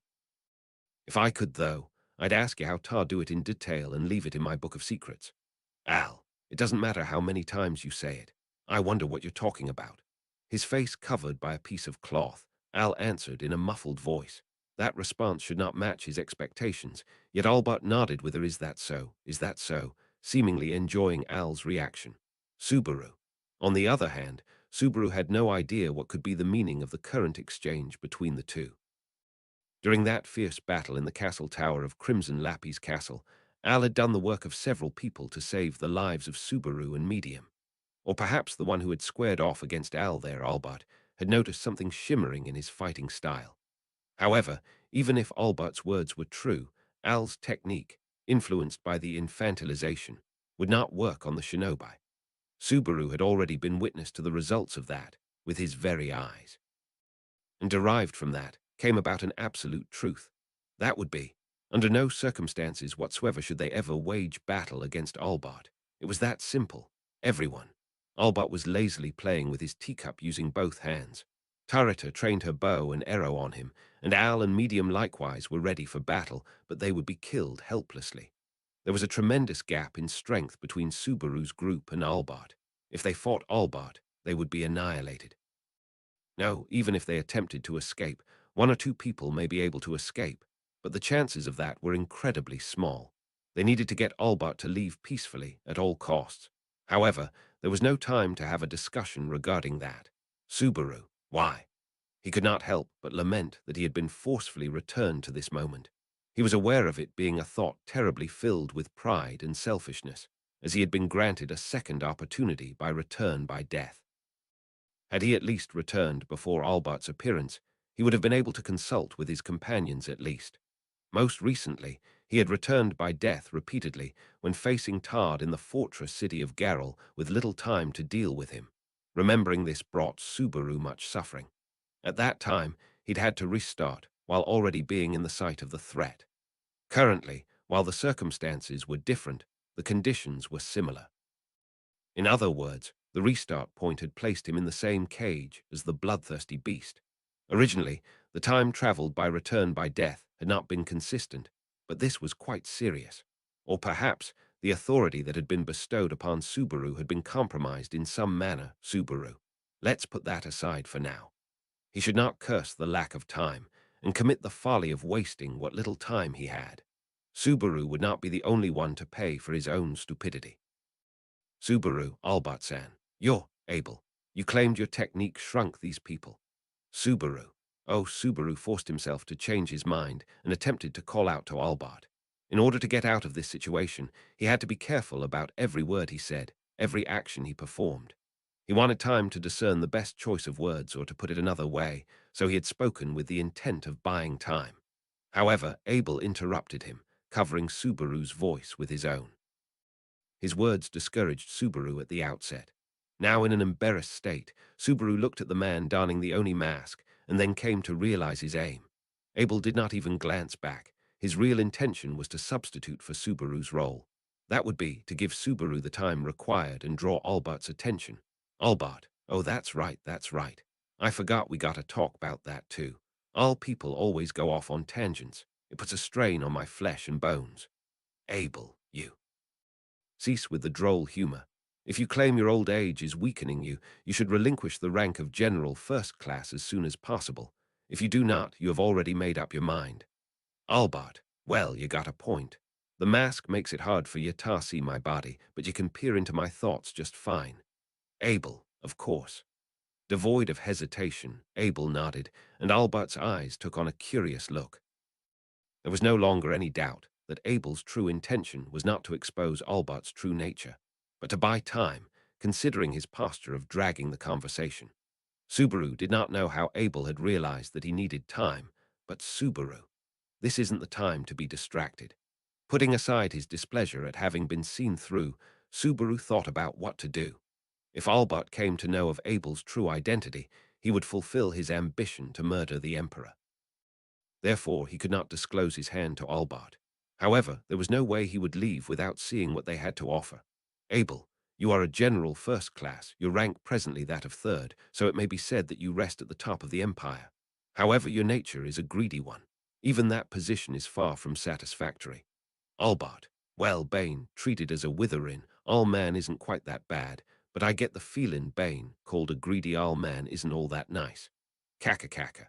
If I could, though, I'd ask you how to do it in detail and leave it in my book of secrets. Al, it doesn't matter how many times you say it. I wonder what you're talking about. His face covered by a piece of cloth, Al answered in a muffled voice. That response should not match his expectations, yet Albert nodded with a "Is that so? Is that so?" seemingly enjoying Al's reaction. Subaru. On the other hand, Subaru had no idea what could be the meaning of the current exchange between the two. During that fierce battle in the castle tower of Crimson Lappy's castle, Al had done the work of several people to save the lives of Subaru and Medium. Or perhaps the one who had squared off against Al there, Albert, had noticed something shimmering in his fighting style. However, even if Albert's words were true, Al's technique, influenced by the infantilization, would not work on the shinobi. Subaru had already been witness to the results of that with his very eyes. And derived from that came about an absolute truth. That would be, under no circumstances whatsoever should they ever wage battle against Albert. It was that simple. Everyone. Albert was lazily playing with his teacup using both hands. Tarita trained her bow and arrow on him, and Al and Medium likewise were ready for battle, but they would be killed helplessly. There was a tremendous gap in strength between Subaru's group and Albert. If they fought Albert, they would be annihilated. No, even if they attempted to escape, one or two people may be able to escape, but the chances of that were incredibly small. They needed to get Albert to leave peacefully at all costs. However, there was no time to have a discussion regarding that. Subaru, why? He could not help but lament that he had been forcefully returned to this moment. He was aware of it being a thought terribly filled with pride and selfishness, as he had been granted a second opportunity by return by death. Had he at least returned before Albert's appearance, he would have been able to consult with his companions at least. Most recently, He had returned by death repeatedly when facing Tard in the fortress city of Geralt with little time to deal with him. Remembering this brought Subaru much suffering. At that time, he'd had to restart while already being in the sight of the threat. Currently, while the circumstances were different, the conditions were similar. In other words, the restart point had placed him in the same cage as the bloodthirsty beast. Originally, the time traveled by return by death had not been consistent, but this was quite serious. Or perhaps the authority that had been bestowed upon Subaru had been compromised in some manner. Subaru. Let's put that aside for now. He should not curse the lack of time and commit the folly of wasting what little time he had. Subaru would not be the only one to pay for his own stupidity. Subaru, Albert-san. You're able. You claimed your technique shrunk these people. Subaru. Oh, Subaru forced himself to change his mind and attempted to call out to Albert. In order to get out of this situation, he had to be careful about every word he said, every action he performed. He wanted time to discern the best choice of words, or to put it another way, so he had spoken with the intent of buying time. However, Abel interrupted him, covering Subaru's voice with his own. His words discouraged Subaru at the outset. Now in an embarrassed state, Subaru looked at the man donning the Oni mask and then came to realize his aim. Abel did not even glance back. His real intention was to substitute for Subaru's role. That would be to give Subaru the time required and draw Albert's attention. Albert, oh, that's right, that's right. I forgot we gotta talk about that too. All people always go off on tangents. It puts a strain on my flesh and bones. Abel, you. Cease with the droll humor. If you claim your old age is weakening you, you should relinquish the rank of General First Class as soon as possible. If you do not, you have already made up your mind. Albert, well, you got a point. The mask makes it hard for you to see my body, but you can peer into my thoughts just fine. Abel, of course. Devoid of hesitation, Abel nodded, and Albert's eyes took on a curious look. There was no longer any doubt that Abel's true intention was not to expose Albert's true nature, but to buy time, considering his posture of dragging the conversation. Subaru did not know how Abel had realized that he needed time, but Subaru, this isn't the time to be distracted. Putting aside his displeasure at having been seen through, Subaru thought about what to do. If Albert came to know of Abel's true identity, he would fulfill his ambition to murder the Emperor. Therefore, he could not disclose his hand to Albert. However, there was no way he would leave without seeing what they had to offer. Abel, you are a general first class, your rank presently that of third, so it may be said that you rest at the top of the empire. However, your nature is a greedy one. Even that position is far from satisfactory. Albert, well, Bane, treated as a witherin, all man isn't quite that bad, but I get the feelin' Bane, called a greedy all man, isn't all that nice. Kaka.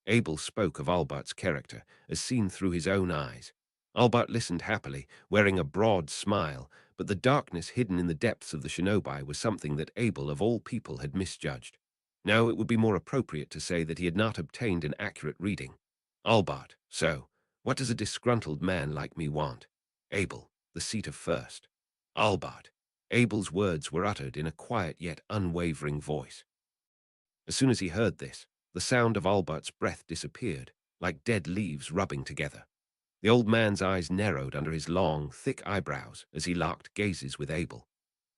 Abel spoke of Albert's character, as seen through his own eyes. Albert listened happily, wearing a broad smile, but the darkness hidden in the depths of the shinobi was something that Abel, of all people, had misjudged. No, it would be more appropriate to say that he had not obtained an accurate reading. Albert, so, what does a disgruntled man like me want? Abel, the seat of first. Albert. Abel's words were uttered in a quiet yet unwavering voice. As soon as he heard this, the sound of Albert's breath disappeared, like dead leaves rubbing together. The old man's eyes narrowed under his long, thick eyebrows as he locked gazes with Abel.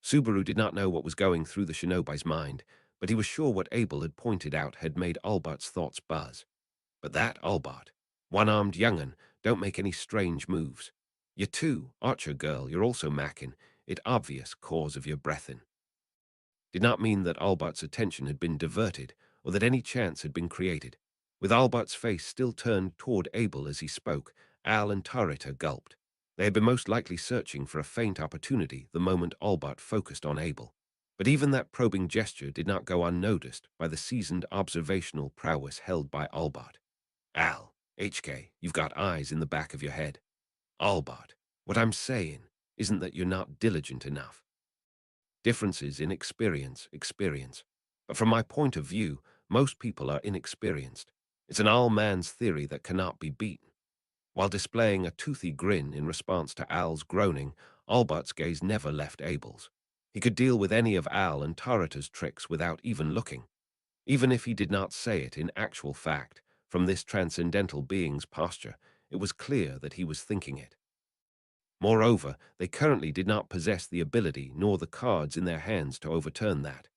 Subaru did not know what was going through the shinobi's mind, but he was sure what Abel had pointed out had made Albert's thoughts buzz. But that, Albert, one-armed young'un, don't make any strange moves. You too, Archer girl, you're also mackin', it obvious cause of your breathin'. Did not mean that Albert's attention had been diverted, or that any chance had been created. With Albert's face still turned toward Abel as he spoke, Al and Tarita gulped. They had been most likely searching for a faint opportunity the moment Albert focused on Abel. But even that probing gesture did not go unnoticed by the seasoned observational prowess held by Albert. Al, HK, you've got eyes in the back of your head. Albert, what I'm saying isn't that you're not diligent enough. Differences in experience. But from my point of view, most people are inexperienced. It's an all-man's theory that cannot be beaten. While displaying a toothy grin in response to Al's groaning, Albert's gaze never left Abel's. He could deal with any of Al and Tarita's tricks without even looking. Even if he did not say it in actual fact, from this transcendental being's posture, it was clear that he was thinking it. Moreover, they currently did not possess the ability nor the cards in their hands to overturn that.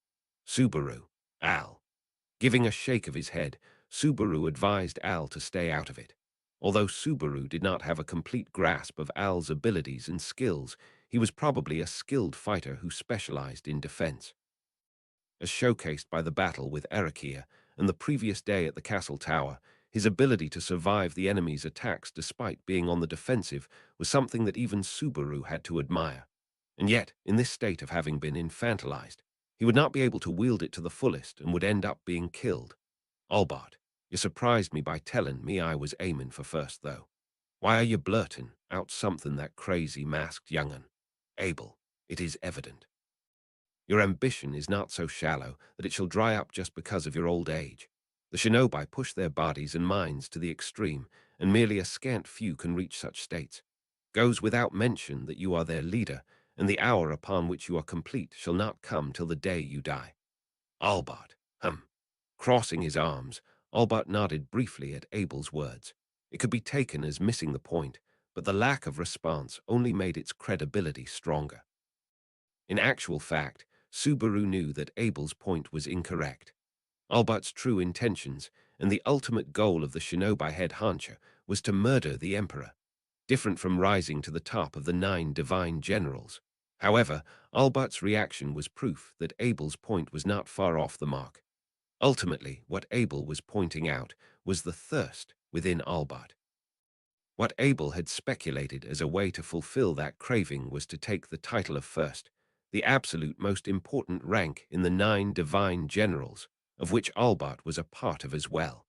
Subaru, Al. Giving a shake of his head, Subaru advised Al to stay out of it. Although Subaru did not have a complete grasp of Al's abilities and skills, he was probably a skilled fighter who specialized in defense. As showcased by the battle with Arakia and the previous day at the castle tower, his ability to survive the enemy's attacks despite being on the defensive was something that even Subaru had to admire. And yet, in this state of having been infantilized, he would not be able to wield it to the fullest and would end up being killed. Albert, you surprised me by telling me I was aiming for first, though. Why are you blurting out something that crazy masked young'un? Abel, it is evident. Your ambition is not so shallow that it shall dry up just because of your old age. The shinobi push their bodies and minds to the extreme, and merely a scant few can reach such states. Goes without mention that you are their leader, and the hour upon which you are complete shall not come till the day you die. Albert, Crossing his arms, Albert nodded briefly at Abel's words. It could be taken as missing the point, but the lack of response only made its credibility stronger. In actual fact, Subaru knew that Abel's point was incorrect. Albert's true intentions and the ultimate goal of the shinobi head honcho was to murder the emperor, different from rising to the top of the 9 divine generals. However, Albert's reaction was proof that Abel's point was not far off the mark. Ultimately, what Abel was pointing out was the thirst within Albert. What Abel had speculated as a way to fulfill that craving was to take the title of first, the absolute most important rank in the 9 divine generals, of which Albert was a part of as well.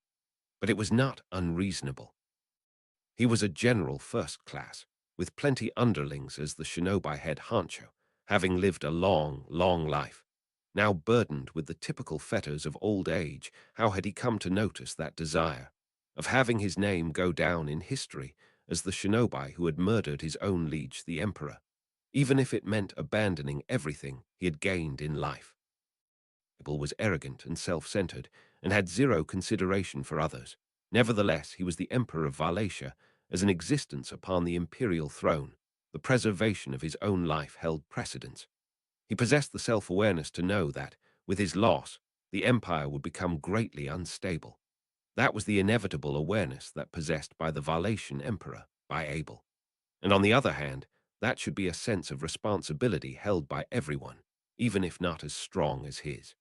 But it was not unreasonable. He was a general first class, with plenty underlings as the shinobi head honcho, having lived a long, long life. Now burdened with the typical fetters of old age, how had he come to notice that desire of having his name go down in history as the shinobi who had murdered his own liege, the emperor, even if it meant abandoning everything he had gained in life? Abel was arrogant and self-centered, and had zero consideration for others. Nevertheless, he was the emperor of Wallachia, as an existence upon the imperial throne. The preservation of his own life held precedence. He possessed the self-awareness to know that, with his loss, the empire would become greatly unstable. That was the inevitable awareness that possessed by the Wallachian emperor, by Abel. And on the other hand, that should be a sense of responsibility held by everyone, even if not as strong as his.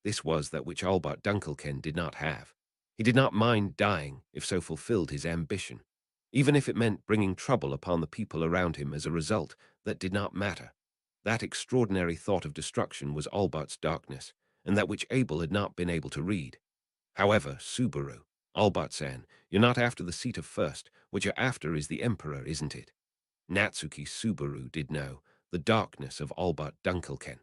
This was that which Albert Dunkelken did not have. He did not mind dying if so fulfilled his ambition. Even if it meant bringing trouble upon the people around him as a result, that did not matter. That extraordinary thought of destruction was Albert's darkness, and that which Abel had not been able to read. However, Subaru, Albert-san, you're not after the seat of first. What you're after is the emperor, isn't it? Natsuki Subaru did know the darkness of Albert Dunkelken.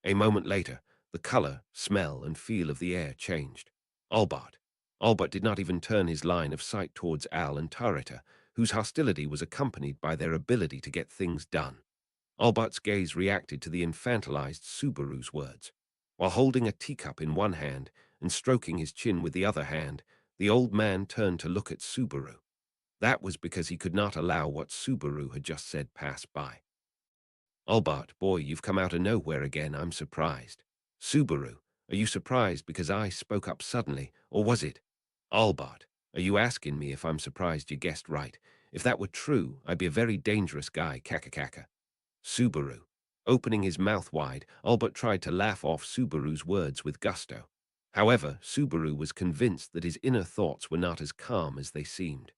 A moment later, the color, smell, and feel of the air changed. Albert did not even turn his line of sight towards Al and Tarita, whose hostility was accompanied by their ability to get things done. Albert's gaze reacted to the infantilized Subaru's words. While holding a teacup in one hand and stroking his chin with the other hand, the old man turned to look at Subaru. That was because he could not allow what Subaru had just said pass by. Albert, boy, you've come out of nowhere again. I'm surprised. Subaru, are you surprised because I spoke up suddenly, or was it? Albert, are you asking me if I'm surprised you guessed right? If that were true, I'd be a very dangerous guy, kaka. Subaru. Opening his mouth wide, Albert tried to laugh off Subaru's words with gusto. However, Subaru was convinced that his inner thoughts were not as calm as they seemed.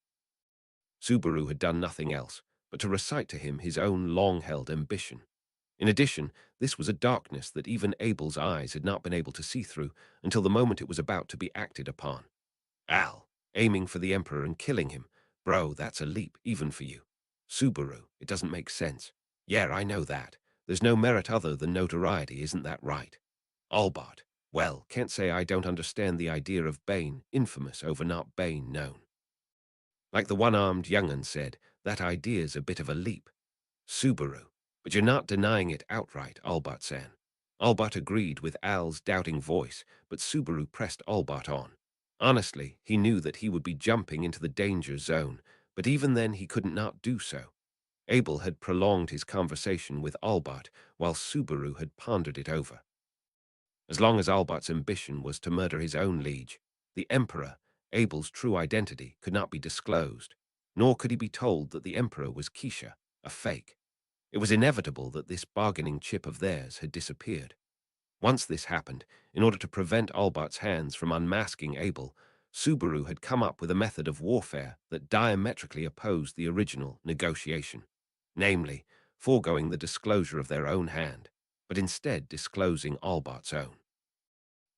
Subaru had done nothing else but to recite to him his own long-held ambition. In addition, this was a darkness that even Abel's eyes had not been able to see through until the moment it was about to be acted upon. Al, aiming for the Emperor and killing him. Bro, that's a leap, even for you. Subaru, it doesn't make sense. Yeah, I know that. There's no merit other than notoriety, isn't that right? Albert, well, can't say I don't understand the idea of Bane, infamous over not Bane known. Like the one-armed young'un said, that idea's a bit of a leap. Subaru, but you're not denying it outright, Albert-san. Albert agreed with Al's doubting voice, but Subaru pressed Albert on. Honestly, he knew that he would be jumping into the danger zone, but even then he couldn't not do so. Abel had prolonged his conversation with Albert while Subaru had pondered it over. As long as Albert's ambition was to murder his own liege, the Emperor, Abel's true identity could not be disclosed, nor could he be told that the Emperor was Keisha, a fake. It was inevitable that this bargaining chip of theirs had disappeared. Once this happened, in order to prevent Albert's hands from unmasking Abel, Subaru had come up with a method of warfare that diametrically opposed the original negotiation, namely, foregoing the disclosure of their own hand, but instead disclosing Albert's own.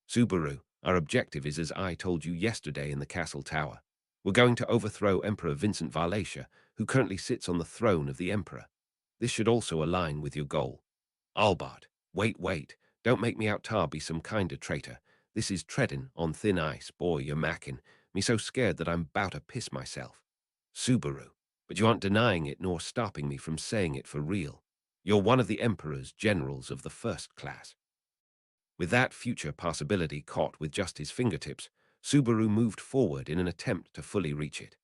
Subaru, our objective is as I told you yesterday in the castle tower. We're going to overthrow Emperor Vincent Varlatia, who currently sits on the throne of the Emperor. This should also align with your goal. Albert, wait, don't make me out tar be some kind of traitor. This is treading on thin ice, boy, you're mackin'. Me so scared that I'm bout to piss myself. Subaru, but you aren't denying it nor stopping me from saying it for real. You're one of the Emperor's generals of the first class. With that future possibility caught with just his fingertips, Subaru moved forward in an attempt to fully reach it.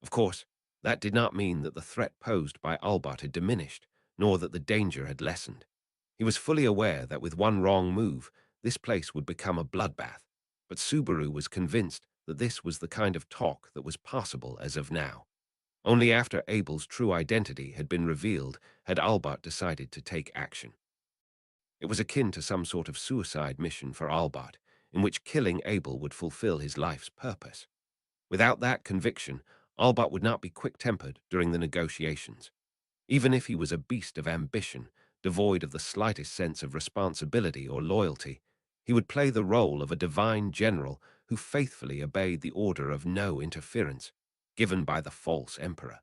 Of course, that did not mean that the threat posed by Albert had diminished, nor that the danger had lessened. He was fully aware that with one wrong move, this place would become a bloodbath, but Subaru was convinced that this was the kind of talk that was possible as of now. Only after Abel's true identity had been revealed had Albert decided to take action. It was akin to some sort of suicide mission for Albert, in which killing Abel would fulfill his life's purpose. Without that conviction, Albert would not be quick-tempered during the negotiations. Even if he was a beast of ambition, devoid of the slightest sense of responsibility or loyalty, he would play the role of a divine general who faithfully obeyed the order of no interference, given by the false emperor.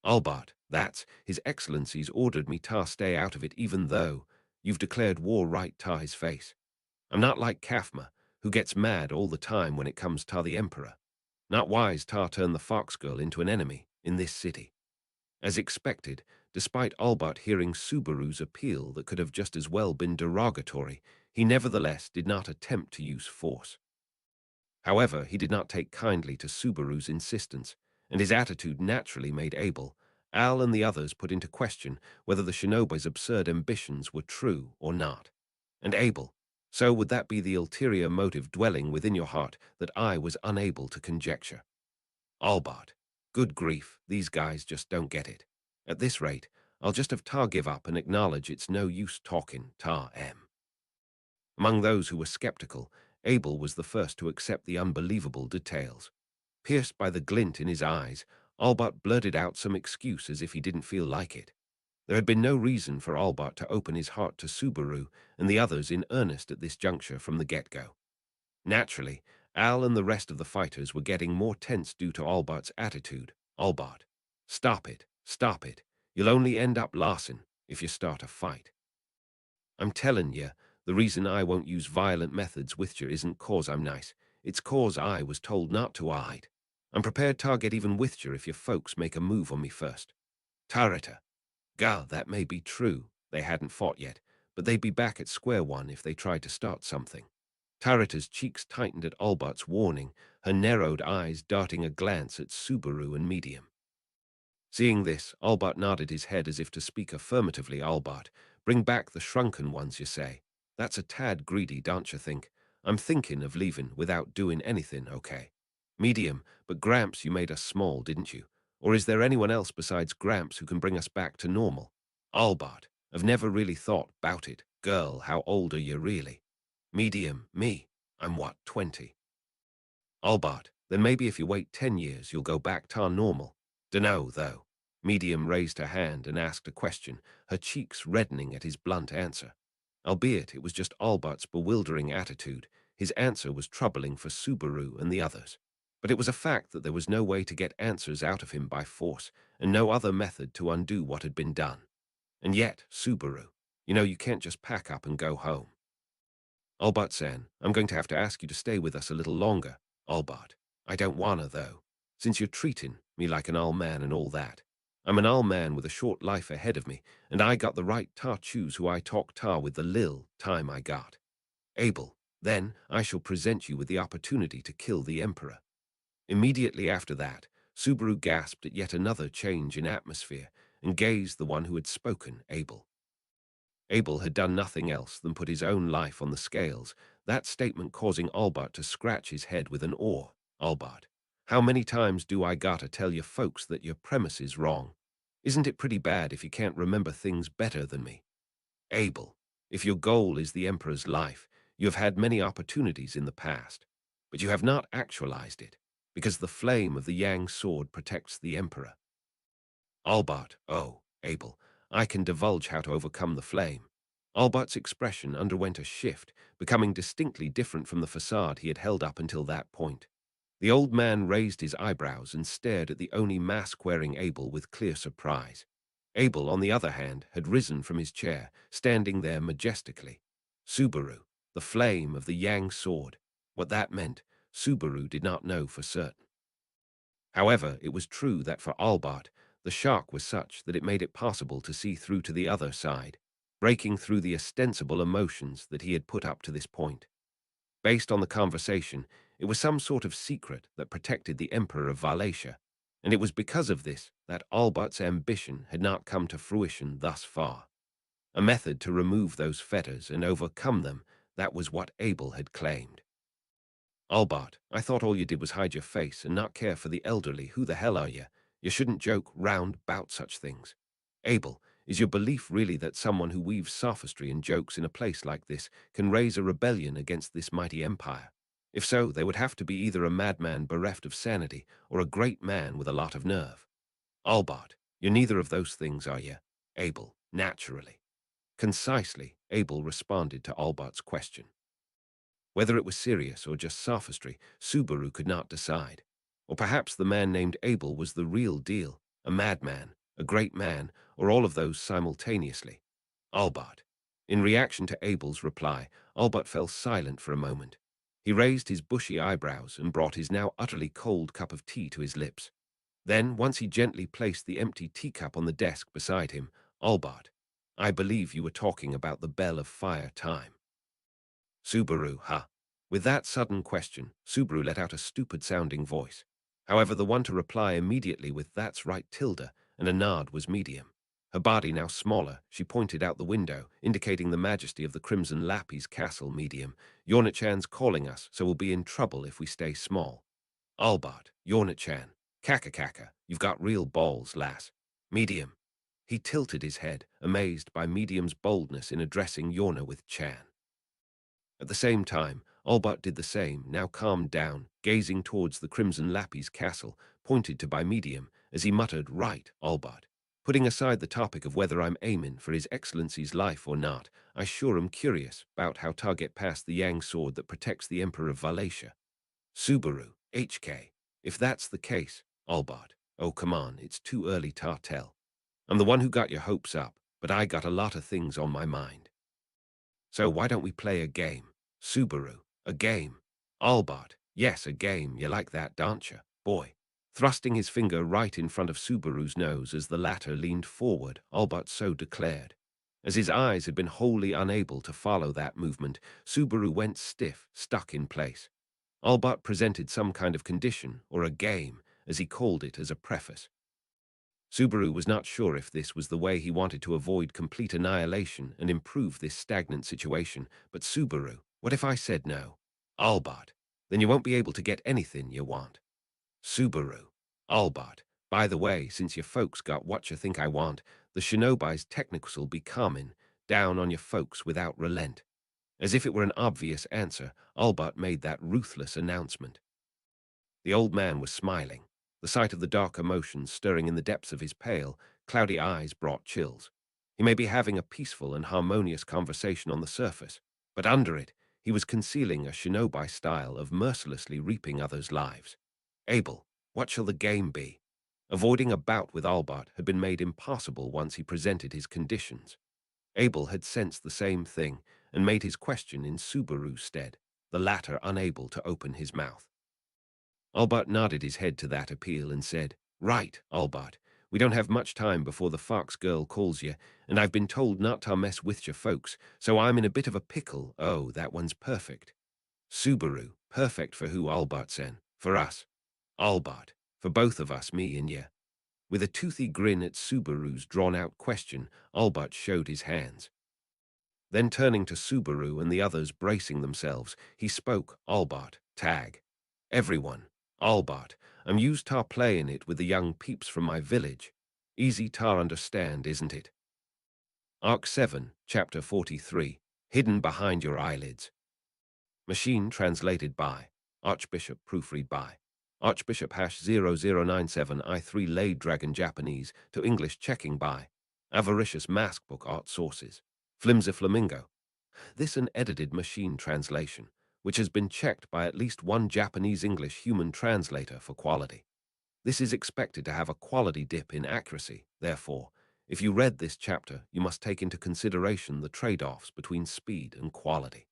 Albert, that's, His Excellency's ordered me to stay out of it even though you've declared war right to his face. I'm not like Kafma, who gets mad all the time when it comes to the Emperor. Not wise to turn the fox girl into an enemy in this city. As expected, despite Albert hearing Subaru's appeal that could have just as well been derogatory, he nevertheless did not attempt to use force. However, he did not take kindly to Subaru's insistence, and his attitude naturally made Abel, Al and the others put into question whether the shinobi's absurd ambitions were true or not. And Abel, so would that be the ulterior motive dwelling within your heart that I was unable to conjecture? Albert, good grief, these guys just don't get it. At this rate, I'll just have Tar give up and acknowledge it's no use talking, Tar M. Among those who were skeptical, Abel was the first to accept the unbelievable details. Pierced by the glint in his eyes, Albert blurted out some excuse as if he didn't feel like it. There had been no reason for Albert to open his heart to Subaru and the others in earnest at this juncture from the get-go. Naturally, Al and the rest of the fighters were getting more tense due to Albert's attitude. Albert, stop it, stop it. You'll only end up larsin if you start a fight. I'm telling you, the reason I won't use violent methods with you isn't cause I'm nice. It's cause I was told not to hide. I'm prepared to get even with you if your folks make a move on me first. Tarita. Gah, that may be true. They hadn't fought yet, but they'd be back at square one if they tried to start something. Tarita's cheeks tightened at Albert's warning, her narrowed eyes darting a glance at Subaru and Medium. Seeing this, Albert nodded his head as if to speak affirmatively. Albert, bring back the shrunken ones, you say? That's a tad greedy, don't you think? I'm thinking of leaving without doing anything, okay? Medium, but Gramps, you made us small, didn't you? Or is there anyone else besides Gramps who can bring us back to normal? Albert, I've never really thought about it. Girl, how old are you really? Medium, me. I'm what, 20? Albert, then maybe if you wait 10 years, you'll go back to normal. Dunno, though. Medium raised her hand and asked a question, her cheeks reddening at his blunt answer. Albeit it was just Albert's bewildering attitude, his answer was troubling for Subaru and the others. But it was a fact that there was no way to get answers out of him by force, and no other method to undo what had been done. And yet, Subaru, you can't just pack up and go home. Albert-san, I'm going to have to ask you to stay with us a little longer. Albert, I don't wanna, though, since you're treating me like an old man and all that. I'm an old man with a short life ahead of me, and I got the right to choose who I talk to with the lil time I got. Abel, Then I shall present you with the opportunity to kill the Emperor." Immediately after that, Subaru gasped at yet another change in atmosphere and gazed the one who had spoken, Abel. Abel had done nothing else than put his own life on the scales, that statement causing Albert to scratch his head with an oar. "Albert, how many times do I gotta tell you folks that your premise is wrong? Isn't it pretty bad if you can't remember things better than me? Abel, if your goal is the Emperor's life, you have had many opportunities in the past, but you have not actualized it, because the flame of the Yang sword protects the Emperor." "Albert, oh, Abel, I can divulge how to overcome the flame." Albert's expression underwent a shift, becoming distinctly different from the facade he had held up until that point. The old man raised his eyebrows and stared at the Oni mask-wearing Abel with clear surprise. Abel, on the other hand, had risen from his chair, standing there majestically. Subaru, the flame of the Yang sword. What that meant, Subaru did not know for certain. However, it was true that for Albert, the shock was such that it made it possible to see through to the other side, breaking through the ostensible emotions that he had put up to this point. Based on the conversation, it was some sort of secret that protected the Emperor of Wallachia, and it was because of this that Albert's ambition had not come to fruition thus far. A method to remove those fetters and overcome them, that was what Abel had claimed. "Albert, I thought all you did was hide your face and not care for the elderly. Who the hell are you? You shouldn't joke round about such things." "Abel, is your belief really that someone who weaves sophistry and jokes in a place like this can raise a rebellion against this mighty empire? If so, they would have to be either a madman bereft of sanity or a great man with a lot of nerve." "Albert, you're neither of those things, are you?" "Abel, naturally." Concisely, Abel responded to Albert's question. Whether it was serious or just sophistry, Subaru could not decide. Or perhaps the man named Abel was the real deal, a madman, a great man, or all of those simultaneously. "Albert." In reaction to Abel's reply, Albert fell silent for a moment. He raised his bushy eyebrows and brought his now utterly cold cup of tea to his lips. Then, once he gently placed the empty teacup on the desk beside him, "Albert, I believe you were talking about the bell of fire time." "Subaru, huh?" With that sudden question, Subaru let out a stupid-sounding voice. However, the one to reply immediately with "That's right, Tilda," and a nod was medium. Her body now smaller, she pointed out the window, indicating the majesty of the Crimson Lappy's castle. Medium. "Yornachan's calling us, so we'll be in trouble if we stay small." "Albert, Yornachan. Kaka, you've got real balls, lass." "Medium." He tilted his head, amazed by Medium's boldness in addressing Yorna with Chan. At the same time, Albert did the same, now calmed down, gazing towards the Crimson Lappy's castle, pointed to by Medium, as he muttered, "Right, Albert. Putting aside the topic of whether I'm aimin' for His Excellency's life or not, I sure am curious about how to get past the Yang sword that protects the Emperor of Wallachia." "Subaru, HK. If that's the case, Albert, oh come on, it's too early to tell. I'm the one who got your hopes up, but I got a lot of things on my mind. So why don't we play a game? Subaru, a game. Albert, yes, a game. You like that, don't you, boy?" Thrusting his finger right in front of Subaru's nose as the latter leaned forward, Albert so declared. As his eyes had been wholly unable to follow that movement, Subaru went stiff, stuck in place. Albert presented some kind of condition, or a game, as he called it as a preface. Subaru was not sure if this was the way he wanted to avoid complete annihilation and improve this stagnant situation, but "Subaru, what if I said no?" "Albert, then you won't be able to get anything you want." "Subaru, Albert, by the way, since your folks got what you think I want, the Shinobi's technical'll be comin' down on your folks without relent." As if it were an obvious answer, Albert made that ruthless announcement. The old man was smiling. The sight of the dark emotions stirring in the depths of his pale, cloudy eyes brought chills. He may be having a peaceful and harmonious conversation on the surface, but under it, he was concealing a shinobi style of mercilessly reaping others' lives. "Abel, what shall the game be?" Avoiding a bout with Albert had been made impossible once he presented his conditions. Abel had sensed the same thing and made his question in Subaru's stead, the latter unable to open his mouth. Albert nodded his head to that appeal and said, "Right, Albert. We don't have much time before the fox girl calls you, and I've been told not to mess with your folks, so I'm in a bit of a pickle." "Oh, that one's perfect." Subaru, perfect for who Albert-sen? For us. Albert, for both of us, me and ya. With a toothy grin at Subaru's drawn-out question, Albert showed his hands. Then turning to Subaru and the others bracing themselves, he spoke, Albert, tag. Everyone. Albert, I'm used tar playing it with the young peeps from my village. Easy tar understand, isn't it? Arc 7, Chapter 43, Hidden Behind Your Eyelids. Machine translated by Archbishop proofread by Archbishop #0097 I3 laid Dragon Japanese to English checking by Avaricious Maskbook Art Sources Flimsy Flamingo. This an edited machine translation, which has been checked by at least one Japanese-English human translator for quality. This is expected to have a quality dip in accuracy. Therefore, if you read this chapter, you must take into consideration the trade-offs between speed and quality.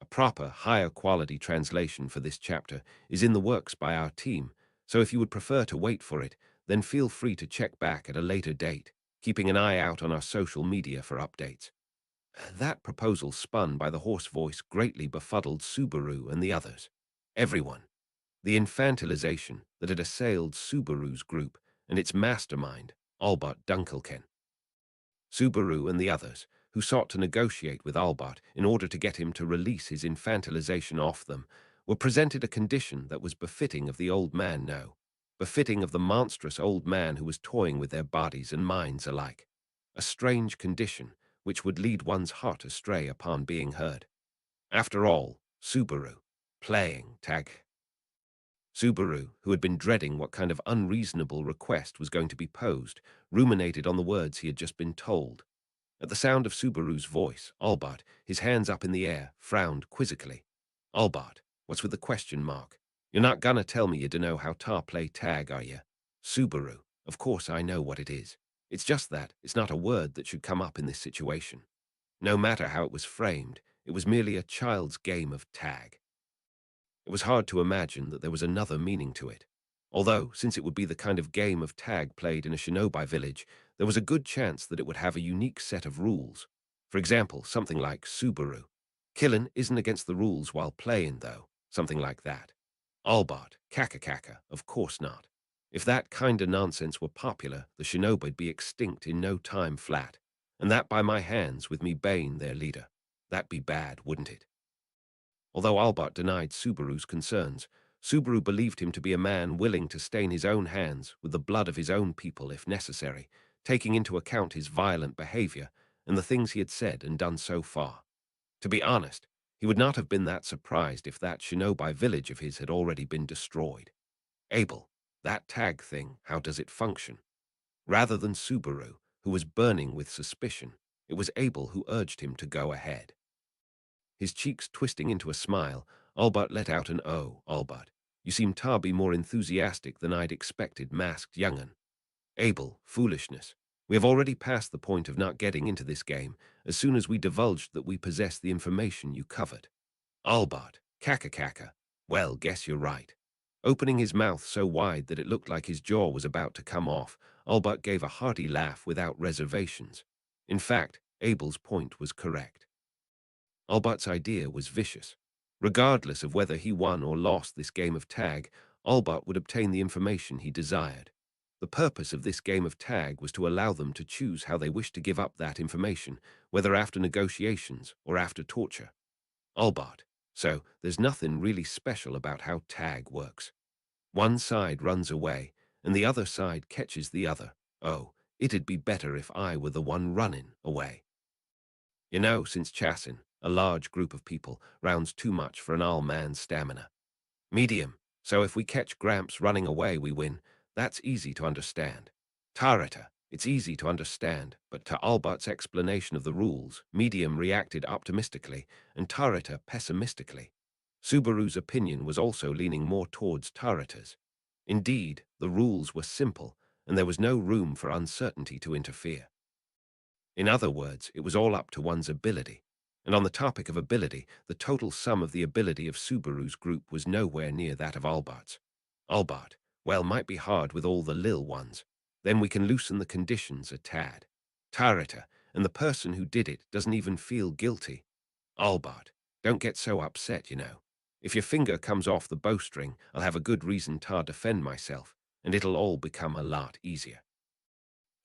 A proper, higher quality translation for this chapter is in the works by our team, so if you would prefer to wait for it, then feel free to check back at a later date, keeping an eye out on our social media for updates. That proposal spun by the hoarse voice greatly befuddled Subaru and the others. Everyone. The infantilization that had assailed Subaru's group and its mastermind, Albert Dunkelken. Subaru and the others, who sought to negotiate with Albert in order to get him to release his infantilization off them, were presented a condition that was befitting of the old man, no, befitting of the monstrous old man who was toying with their bodies and minds alike. A strange condition which would lead one's heart astray upon being heard. After all, Subaru, playing tag. Subaru, who had been dreading what kind of unreasonable request was going to be posed, ruminated on the words he had just been told. At the sound of Subaru's voice, Albert, his hands up in the air, frowned quizzically. Albert, what's with the question mark? You're not gonna tell me you dunno how tar play tag, are you? Subaru, of course I know what it is. It's just that it's not a word that should come up in this situation. No matter how it was framed, it was merely a child's game of tag. It was hard to imagine that there was another meaning to it. Although, since it would be the kind of game of tag played in a shinobi village, there was a good chance that it would have a unique set of rules. For example, something like Subaru. Killin' isn't against the rules while playing, though. Something like that. Albart, Kaka, of course not. If that kind of nonsense were popular, the shinobi'd be extinct in no time flat. And that by my hands, with me Bane their leader. That'd be bad, wouldn't it? Although Albert denied Subaru's concerns, Subaru believed him to be a man willing to stain his own hands with the blood of his own people if necessary, taking into account his violent behavior and the things he had said and done so far. To be honest, he would not have been that surprised if that shinobi village of his had already been destroyed. Abel, that tag thing, how does it function? Rather than Subaru, who was burning with suspicion, it was Abel who urged him to go ahead. His cheeks twisting into a smile, Albert let out an "Oh, Albert, you seem to be more enthusiastic than I'd expected, masked young'un." Abel, foolishness. We have already passed the point of not getting into this game as soon as we divulged that we possessed the information you covered. Albert, Kaka. Well, guess you're right. Opening his mouth so wide that it looked like his jaw was about to come off, Albert gave a hearty laugh without reservations. In fact, Abel's point was correct. Albert's idea was vicious. Regardless of whether he won or lost this game of tag, Albert would obtain the information he desired. The purpose of this game of tag was to allow them to choose how they wished to give up that information, whether after negotiations or after torture. Albert, so there's nothing really special about how tag works. One side runs away, and the other side catches the other. Oh, it'd be better if I were the one running away. You know, since chassin', a large group of people, rounds too much for an all man's stamina. Medium, so if we catch Gramps running away, we win. That's easy to understand. Tarata, it's easy to understand, but to Albert's explanation of the rules, Medium reacted optimistically and Tarata pessimistically. Subaru's opinion was also leaning more towards Tarata's. Indeed, the rules were simple, and there was no room for uncertainty to interfere. In other words, it was all up to one's ability. And on the topic of ability, the total sum of the ability of Subaru's group was nowhere near that of Albert's. Albert, well, might be hard with all the lil ones. Then we can loosen the conditions a tad. Tarata, and the person who did it doesn't even feel guilty. Albert, Don't get so upset, you know. If your finger comes off the bowstring, I'll have a good reason to defend myself, and it'll all become a lot easier.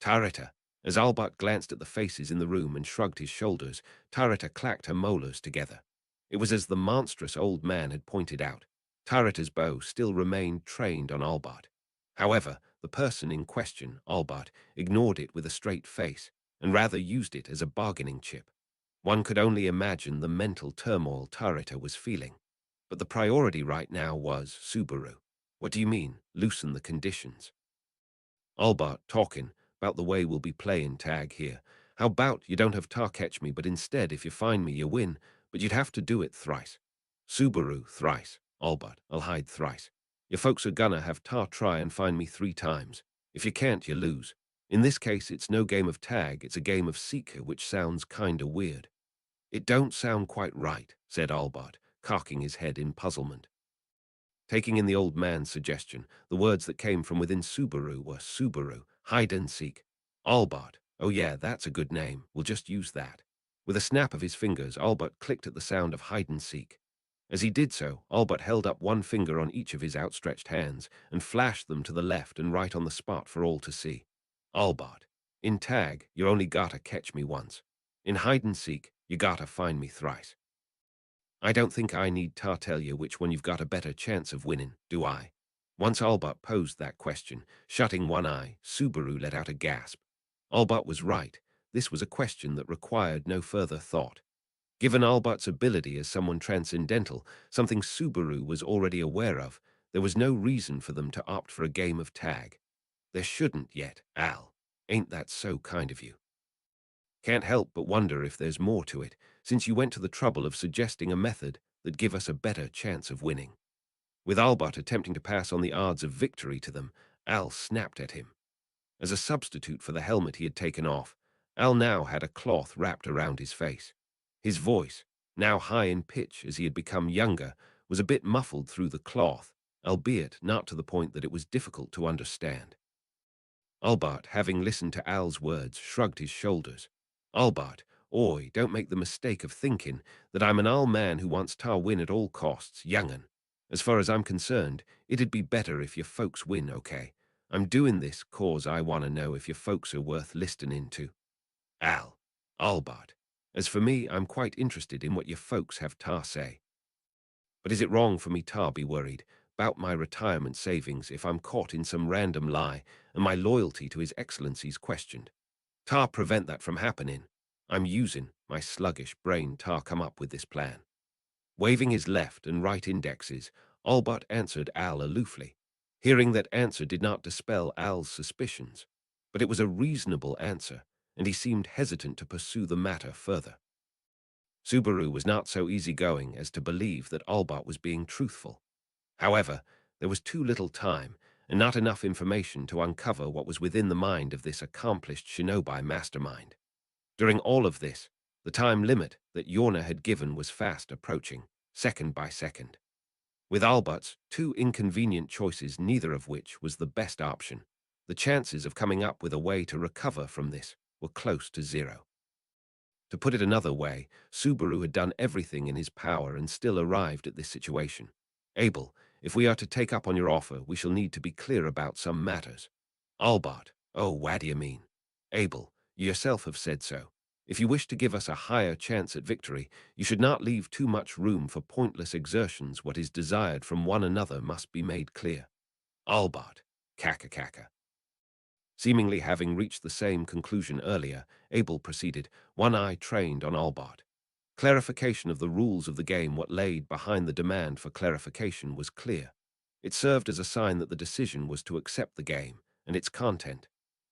Tarita. As Albert glanced at the faces in the room and shrugged his shoulders, Tarita clacked her molars together. It was as the monstrous old man had pointed out. Tarita's bow still remained trained on Albert. However, the person in question, Albert, ignored it with a straight face, and rather used it as a bargaining chip. One could only imagine the mental turmoil Tarita was feeling. But the priority right now was Subaru. What do you mean, loosen the conditions? Albert talking about the way we'll be playing tag here. How about you don't have Tar catch me, but instead, if you find me, you win, but you'd have to do it thrice. Subaru, thrice. Albert, I'll hide thrice. Your folks are gonna have Tar try and find me 3 times. If you can't, you lose. In this case, it's no game of tag, it's a game of seeker, which sounds kinda weird. It don't sound quite right, said Albert, cocking his head in puzzlement. Taking in the old man's suggestion, the words that came from within Subaru were Subaru, hide and seek. Albert, oh yeah, that's a good name, we'll just use that. With a snap of his fingers, Albert clicked at the sound of hide and seek. As he did so, Albert held up one finger on each of his outstretched hands and flashed them to the left and right on the spot for all to see. Albert, in tag, you only gotta catch me once. In hide and seek, you gotta find me thrice. I don't think I need to tell you which one you've got a better chance of winning, do I? Once Albert posed that question, shutting one eye, Subaru let out a gasp. Albert was right. This was a question that required no further thought. Given Albert's ability as someone transcendental, something Subaru was already aware of, there was no reason for them to opt for a game of tag. There shouldn't yet, Al. Ain't that so kind of you? Can't help but wonder if there's more to it, since you went to the trouble of suggesting a method that'd give us a better chance of winning. With Albert attempting to pass on the odds of victory to them, Al snapped at him. As a substitute for the helmet he had taken off, Al now had a cloth wrapped around his face. His voice, now high in pitch as he had become younger, was a bit muffled through the cloth, albeit not to the point that it was difficult to understand. Albert, having listened to Al's words, shrugged his shoulders. Albert, oi, don't make the mistake of thinking that I'm an old man who wants to win at all costs, young'un. As far as I'm concerned, it'd be better if your folks win, okay? I'm doing this 'cause I want to know if your folks are worth listening to. Al, Albert, as for me, I'm quite interested in what your folks have to say. But is it wrong for me to be worried about my retirement savings if I'm caught in some random lie and my loyalty to His Excellency's questioned? To prevent that from happening, I'm using my sluggish brain to come up with this plan. Waving his left and right indexes, Albert answered Al aloofly. Hearing that answer did not dispel Al's suspicions, but it was a reasonable answer, and he seemed hesitant to pursue the matter further. Subaru was not so easygoing as to believe that Albert was being truthful. However, there was too little time and not enough information to uncover what was within the mind of this accomplished shinobi mastermind. During all of this, the time limit that Yorna had given was fast approaching, second by second. With Albert's 2 inconvenient choices, neither of which was the best option, the chances of coming up with a way to recover from this were close to 0. To put it another way, Subaru had done everything in his power and still arrived at this situation. Abel, if we are to take up on your offer, we shall need to be clear about some matters. Albert, oh, what do you mean? Abel, you yourself have said so. If you wish to give us a higher chance at victory, you should not leave too much room for pointless exertions. What is desired from one another must be made clear. Albert, kaka. Seemingly having reached the same conclusion earlier, Abel proceeded, one eye trained on Albert. Clarification of the rules of the game, what laid behind the demand for clarification, was clear. It served as a sign that the decision was to accept the game and its content.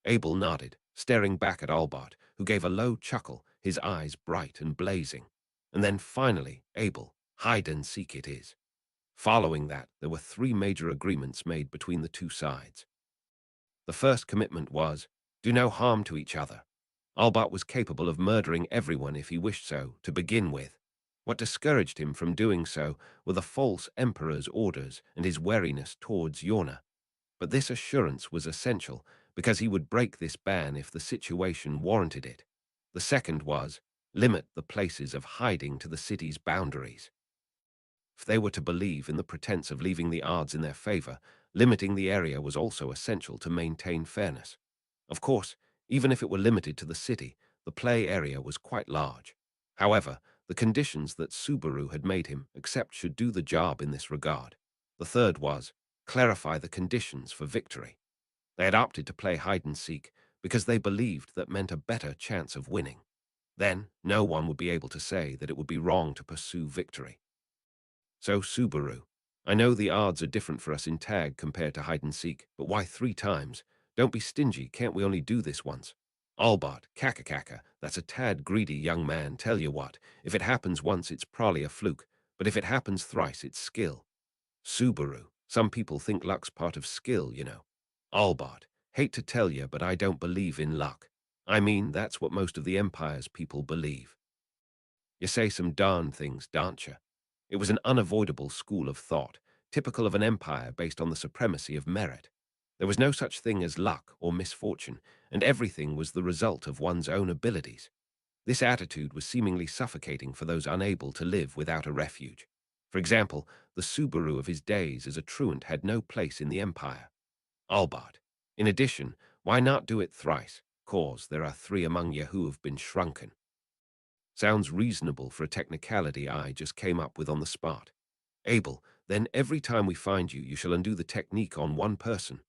Abel nodded, staring back at Albert, who gave a low chuckle, his eyes bright and blazing. And then finally, Abel, hide and seek it is. Following that, there were 3 major agreements made between the 2 sides. The first commitment was, do no harm to each other. Albert was capable of murdering everyone if he wished so, to begin with. What discouraged him from doing so were the false emperor's orders and his wariness towards Yorna. But this assurance was essential, because he would break this ban if the situation warranted it. The second was, limit the places of hiding to the city's boundaries. If they were to believe in the pretense of leaving the odds in their favor, limiting the area was also essential to maintain fairness. Of course, even if it were limited to the city, the play area was quite large. However, the conditions that Subaru had made him accept should do the job in this regard. The third was, clarify the conditions for victory. They had opted to play hide-and-seek because they believed that meant a better chance of winning. Then, no one would be able to say that it would be wrong to pursue victory. So, Subaru, I know the odds are different for us in tag compared to hide-and-seek, but why 3 times? Don't be stingy, can't we only do this once? Albert, kaka, that's a tad greedy young man, tell you what. If it happens once, it's probably a fluke, but if it happens thrice, it's skill. Subaru, some people think luck's part of skill, you know. Albert, hate to tell you, but I don't believe in luck. I mean, that's what most of the Empire's people believe. You say some darn things, don't you? It was an unavoidable school of thought, typical of an empire based on the supremacy of merit. There was no such thing as luck or misfortune, and everything was the result of one's own abilities. This attitude was seemingly suffocating for those unable to live without a refuge. For example, the Subaru of his days as a truant had no place in the empire. Albert. In addition, why not do it thrice? Cause there are 3 among you who have been shrunken. Sounds reasonable for a technicality I just came up with on the spot. Abel, then every time we find you, you shall undo the technique on one person.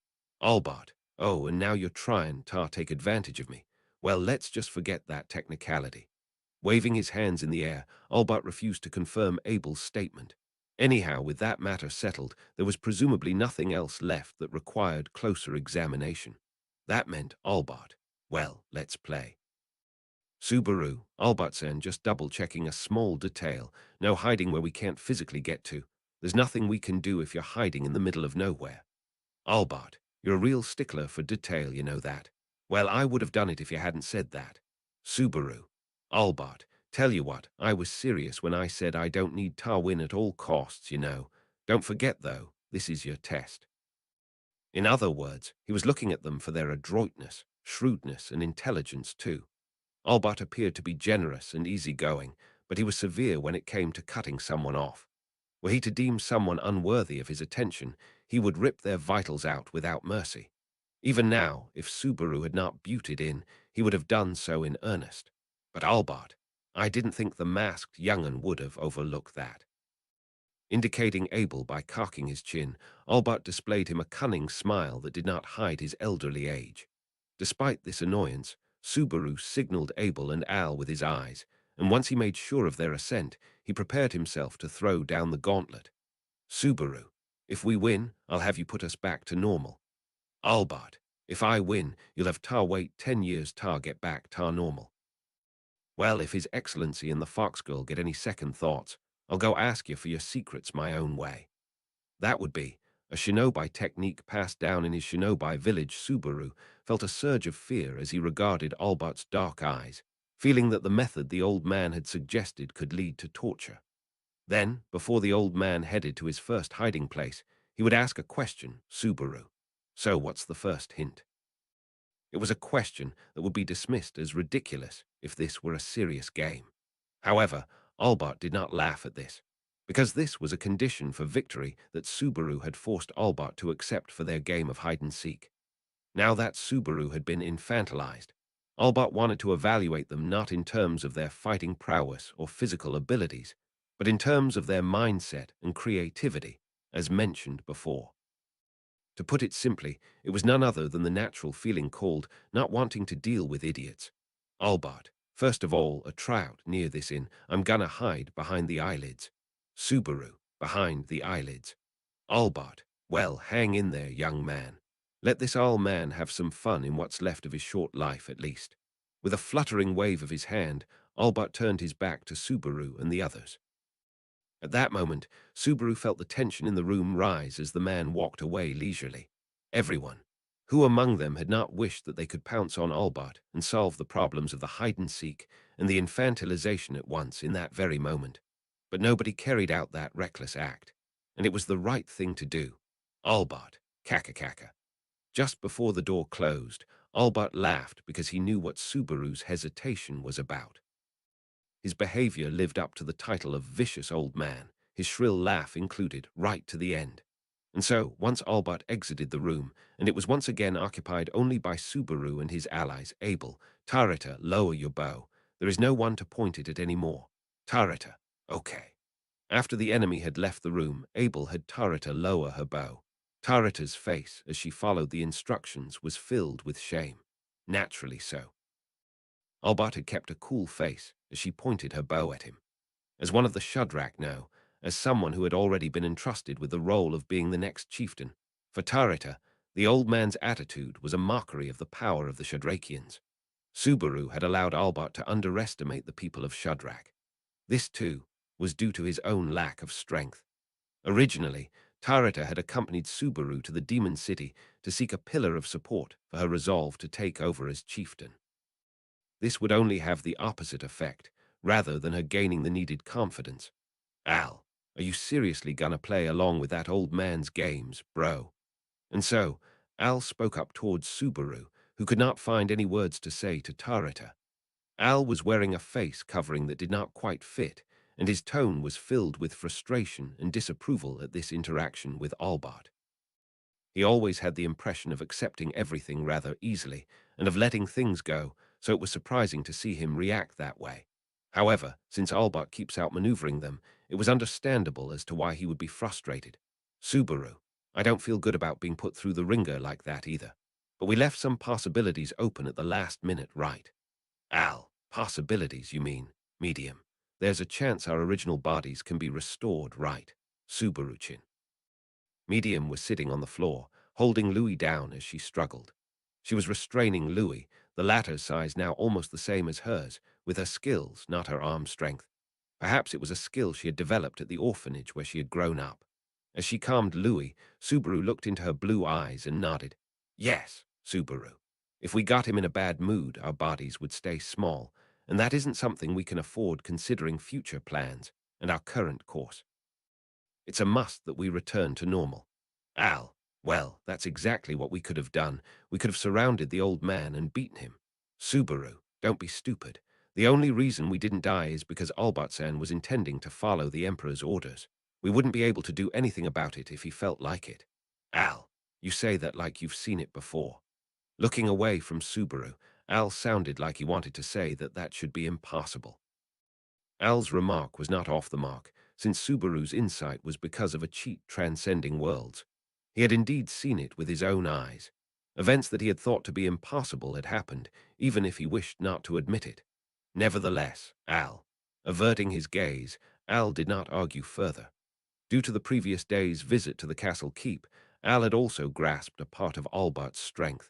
Albert, oh, and now you're trying to take advantage of me. Well, let's just forget that technicality. Waving his hands in the air, Albert refused to confirm Abel's statement. Anyhow, with that matter settled, there was presumably nothing else left that required closer examination. That meant Albert. Well, let's play. Subaru, Albertsen just double-checking a small detail. No hiding where we can't physically get to. There's nothing we can do if you're hiding in the middle of nowhere. Albert, you're a real stickler for detail, you know that. Well, I would have done it if you hadn't said that. Subaru, Albert, tell you what, I was serious when I said I don't need Tarwin at all costs, you know. Don't forget, though, this is your test. In other words, he was looking at them for their adroitness, shrewdness, and intelligence, too. Albert appeared to be generous and easygoing, but he was severe when it came to cutting someone off. Were he to deem someone unworthy of his attention, he would rip their vitals out without mercy. Even now, if Subaru had not butted in, he would have done so in earnest. But Albert, I didn't think the masked young'un would have overlooked that. Indicating Abel by cocking his chin, Albert displayed him a cunning smile that did not hide his elderly age. Despite this annoyance, Subaru signaled Abel and Al with his eyes, and once he made sure of their assent, he prepared himself to throw down the gauntlet. Subaru, if we win, I'll have you put us back to normal. Albert, if I win, you'll have Tar wait 10 years Tar get back Tar normal. Well, if His Excellency and the Fox Girl get any second thoughts, I'll go ask you for your secrets my own way. That would be a shinobi technique passed down in his shinobi village. Subaru felt a surge of fear as he regarded Albert's dark eyes, feeling that the method the old man had suggested could lead to torture. Then, before the old man headed to his first hiding place, he would ask a question, Subaru. So what's the first hint? It was a question that would be dismissed as ridiculous if this were a serious game. However, Albert did not laugh at this, because this was a condition for victory that Subaru had forced Albert to accept for their game of hide-and-seek. Now that Subaru had been infantilized, Albert wanted to evaluate them not in terms of their fighting prowess or physical abilities, but in terms of their mindset and creativity, as mentioned before. To put it simply, it was none other than the natural feeling called not wanting to deal with idiots. Albert, first of all, a trout near this inn, I'm gonna hide behind the eyelids. Subaru, behind the eyelids. Albert, well, hang in there, young man. Let this old man have some fun in what's left of his short life, at least. With a fluttering wave of his hand, Albert turned his back to Subaru and the others. At that moment, Subaru felt the tension in the room rise as the man walked away leisurely. Everyone, who among them had not wished that they could pounce on Albert and solve the problems of the hide-and-seek and the infantilization at once in that very moment? But nobody carried out that reckless act, and it was the right thing to do. Albert, kaka. Just before the door closed, Albert laughed because he knew what Subaru's hesitation was about. His behavior lived up to the title of vicious old man, his shrill laugh included, right to the end. And so, once Albert exited the room, and it was once again occupied only by Subaru and his allies, Abel, Tarita, lower your bow. There is no one to point it at any more. Tarita, okay. After the enemy had left the room, Abel had Tarita lower her bow. Tarita's face, as she followed the instructions, was filled with shame. Naturally so. Albert had kept a cool face as she pointed her bow at him. As one of the Shudrak now, as someone who had already been entrusted with the role of being the next chieftain. For Tarita, the old man's attitude was a mockery of the power of the Shadrakians. Subaru had allowed Albert to underestimate the people of Shudrak. This, too, was due to his own lack of strength. Originally, Tarita had accompanied Subaru to the Demon City to seek a pillar of support for her resolve to take over as chieftain. This would only have the opposite effect, rather than her gaining the needed confidence. Al, are you seriously gonna play along with that old man's games, bro? And so, Al spoke up towards Subaru, who could not find any words to say to Tarita. Al was wearing a face covering that did not quite fit, and his tone was filled with frustration and disapproval at this interaction with Albert. He always had the impression of accepting everything rather easily and of letting things go, so it was surprising to see him react that way. However, since Albert keeps outmaneuvering them, it was understandable as to why he would be frustrated. Subaru, I don't feel good about being put through the ringer like that either. But we left some possibilities open at the last minute, right? Al, possibilities, you mean? Medium. There's a chance our original bodies can be restored, right? Subaru-chin. Medium was sitting on the floor, holding Louis down as she struggled. She was restraining Louis, the latter's size now almost the same as hers, with her skills, not her arm strength. Perhaps it was a skill she had developed at the orphanage where she had grown up. As she calmed Louis, Subaru looked into her blue eyes and nodded. Yes, Subaru. If we got him in a bad mood, our bodies would stay small, and that isn't something we can afford considering future plans and our current course. It's a must that we return to normal. Al, well, that's exactly what we could have done. We could have surrounded the old man and beaten him. Subaru, don't be stupid. The only reason we didn't die is because Albertsan was intending to follow the Emperor's orders. We wouldn't be able to do anything about it if he felt like it. Al, you say that like you've seen it before. Looking away from Subaru, Al sounded like he wanted to say that that should be impossible. Al's remark was not off the mark, since Subaru's insight was because of a cheat transcending worlds. He had indeed seen it with his own eyes. Events that he had thought to be impossible had happened, even if he wished not to admit it. Nevertheless, averting his gaze, Al did not argue further. Due to the previous day's visit to the castle keep, Al had also grasped a part of Albert's strength.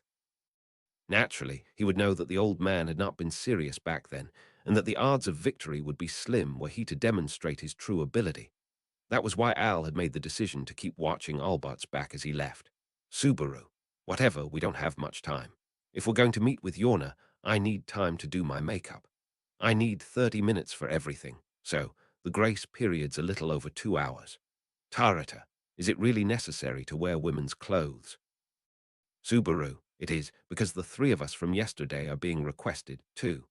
Naturally, he would know that the old man had not been serious back then, and that the odds of victory would be slim were he to demonstrate his true ability. That was why Al had made the decision to keep watching Albert's back as he left. Subaru, whatever, we don't have much time. If we're going to meet with Yorna, I need time to do my makeup. I need 30 minutes for everything, so the grace period's a little over 2 hours. Tarita, is it really necessary to wear women's clothes? Subaru, it is, because the three of us from yesterday are being requested, too.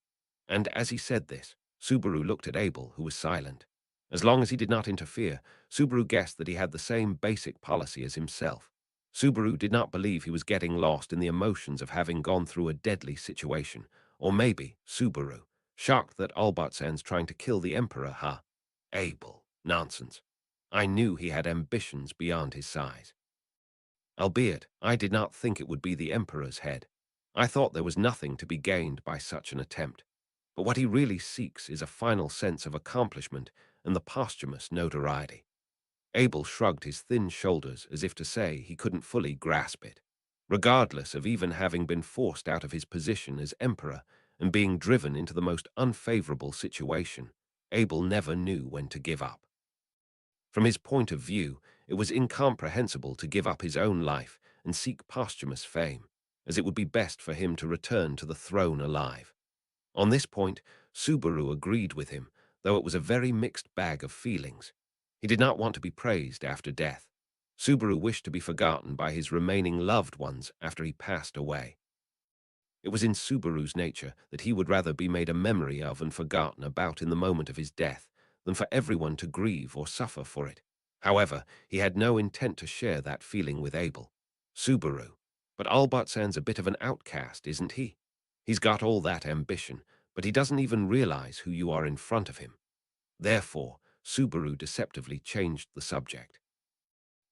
And as he said this, Subaru looked at Abel, who was silent. As long as he did not interfere, Subaru guessed that he had the same basic policy as himself. Subaru did not believe he was getting lost in the emotions of having gone through a deadly situation. Or maybe, Subaru, shocked that Albertsan's trying to kill the Emperor, huh? Abel, nonsense. I knew he had ambitions beyond his size. Albeit, I did not think it would be the Emperor's head. I thought there was nothing to be gained by such an attempt. But what he really seeks is a final sense of accomplishment and the posthumous notoriety. Abel shrugged his thin shoulders as if to say he couldn't fully grasp it. Regardless of even having been forced out of his position as Emperor and being driven into the most unfavorable situation, Abel never knew when to give up. From his point of view, it was incomprehensible to give up his own life and seek posthumous fame, as it would be best for him to return to the throne alive. On this point, Subaru agreed with him, though it was a very mixed bag of feelings. He did not want to be praised after death. Subaru wished to be forgotten by his remaining loved ones after he passed away. It was in Subaru's nature that he would rather be made a memory of and forgotten about in the moment of his death than for everyone to grieve or suffer for it. However, he had no intent to share that feeling with Abel. Subaru. But Albert-san's a bit of an outcast, isn't he? He's got all that ambition, but he doesn't even realize who you are in front of him. Therefore, Subaru deceptively changed the subject.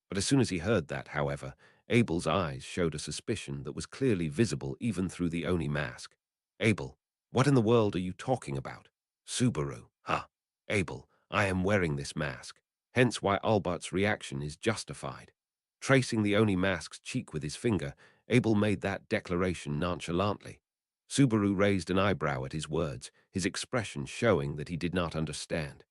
But as soon as he heard that, however, Abel's eyes showed a suspicion that was clearly visible even through the Oni mask. Abel, what in the world are you talking about? Subaru, huh? Abel, I am wearing this mask, hence why Albert's reaction is justified. Tracing the Oni mask's cheek with his finger, Abel made that declaration nonchalantly. Subaru raised an eyebrow at his words, his expression showing that he did not understand.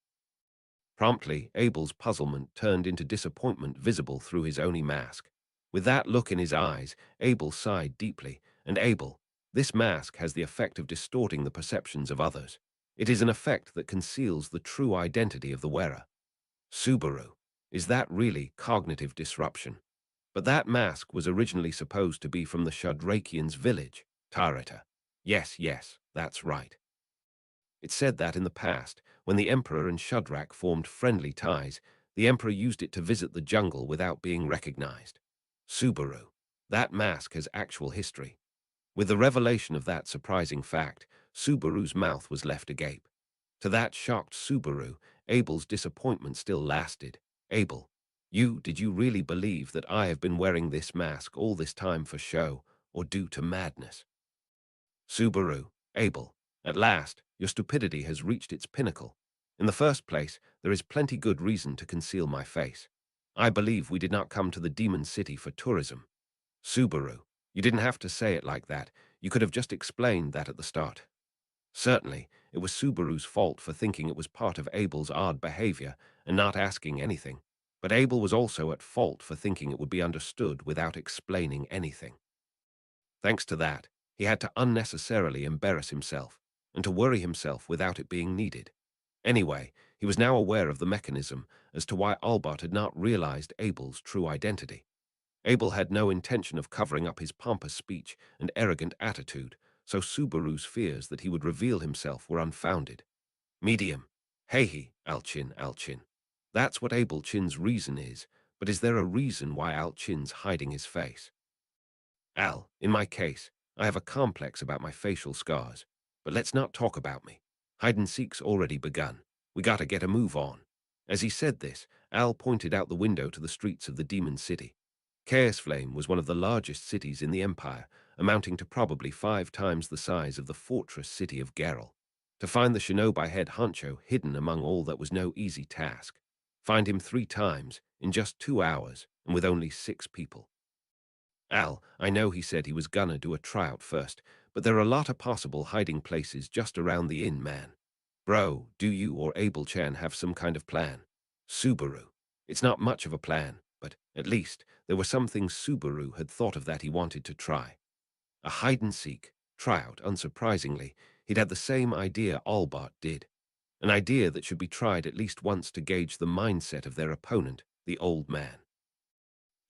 Promptly, Abel's puzzlement turned into disappointment visible through his Oni mask. With that look in his eyes, Abel sighed deeply, and Abel, this mask has the effect of distorting the perceptions of others. It is an effect that conceals the true identity of the wearer. Subaru, is that really cognitive disruption? But that mask was originally supposed to be from the Shadrakian's village, Tarita. Yes, that's right. It said that in the past, when the Emperor and Shudrak formed friendly ties, the Emperor used it to visit the jungle without being recognized. Subaru. That mask has actual history. With the revelation of that surprising fact, Subaru's mouth was left agape. To that shocked Subaru, Abel's disappointment still lasted. Abel, did you really believe that I have been wearing this mask all this time for show, or due to madness? Subaru, Abel, at last, your stupidity has reached its pinnacle. In the first place, there is plenty good reason to conceal my face. I believe we did not come to the Demon City for tourism. Subaru, you didn't have to say it like that. You could have just explained that at the start. Certainly, it was Subaru's fault for thinking it was part of Abel's odd behavior and not asking anything. But Abel was also at fault for thinking it would be understood without explaining anything. Thanks to that, he had to unnecessarily embarrass himself and to worry himself without it being needed. Anyway, he was now aware of the mechanism as to why Albert had not realized Abel's true identity. Abel had no intention of covering up his pompous speech and arrogant attitude, so Subaru's fears that he would reveal himself were unfounded. Medium. Hey, Al-Chin. That's what Abel Chin's reason is, but is there a reason why Al-Chin's hiding his face? Al, in my case, I have a complex about my facial scars, but let's not talk about me. Hide-and-seek's already begun. We gotta get a move on. As he said this, Al pointed out the window to the streets of the Demon City. Chaos Flame was one of the largest cities in the Empire, amounting to probably 5 times the size of the fortress city of Geralt. To find the Shinobi head honcho hidden among all that was no easy task. Find him 3 times, in just 2 hours, and with only 6 people. Al, I know he said he was gonna do a tryout first, but there are a lot of possible hiding places just around the inn, man. Bro, do you or Abel-chan have some kind of plan? Subaru. It's not much of a plan, but at least there were some things Subaru had thought of that he wanted to try. A hide-and-seek tryout, unsurprisingly, he'd had the same idea Albert did. An idea that should be tried at least once to gauge the mindset of their opponent, the old man.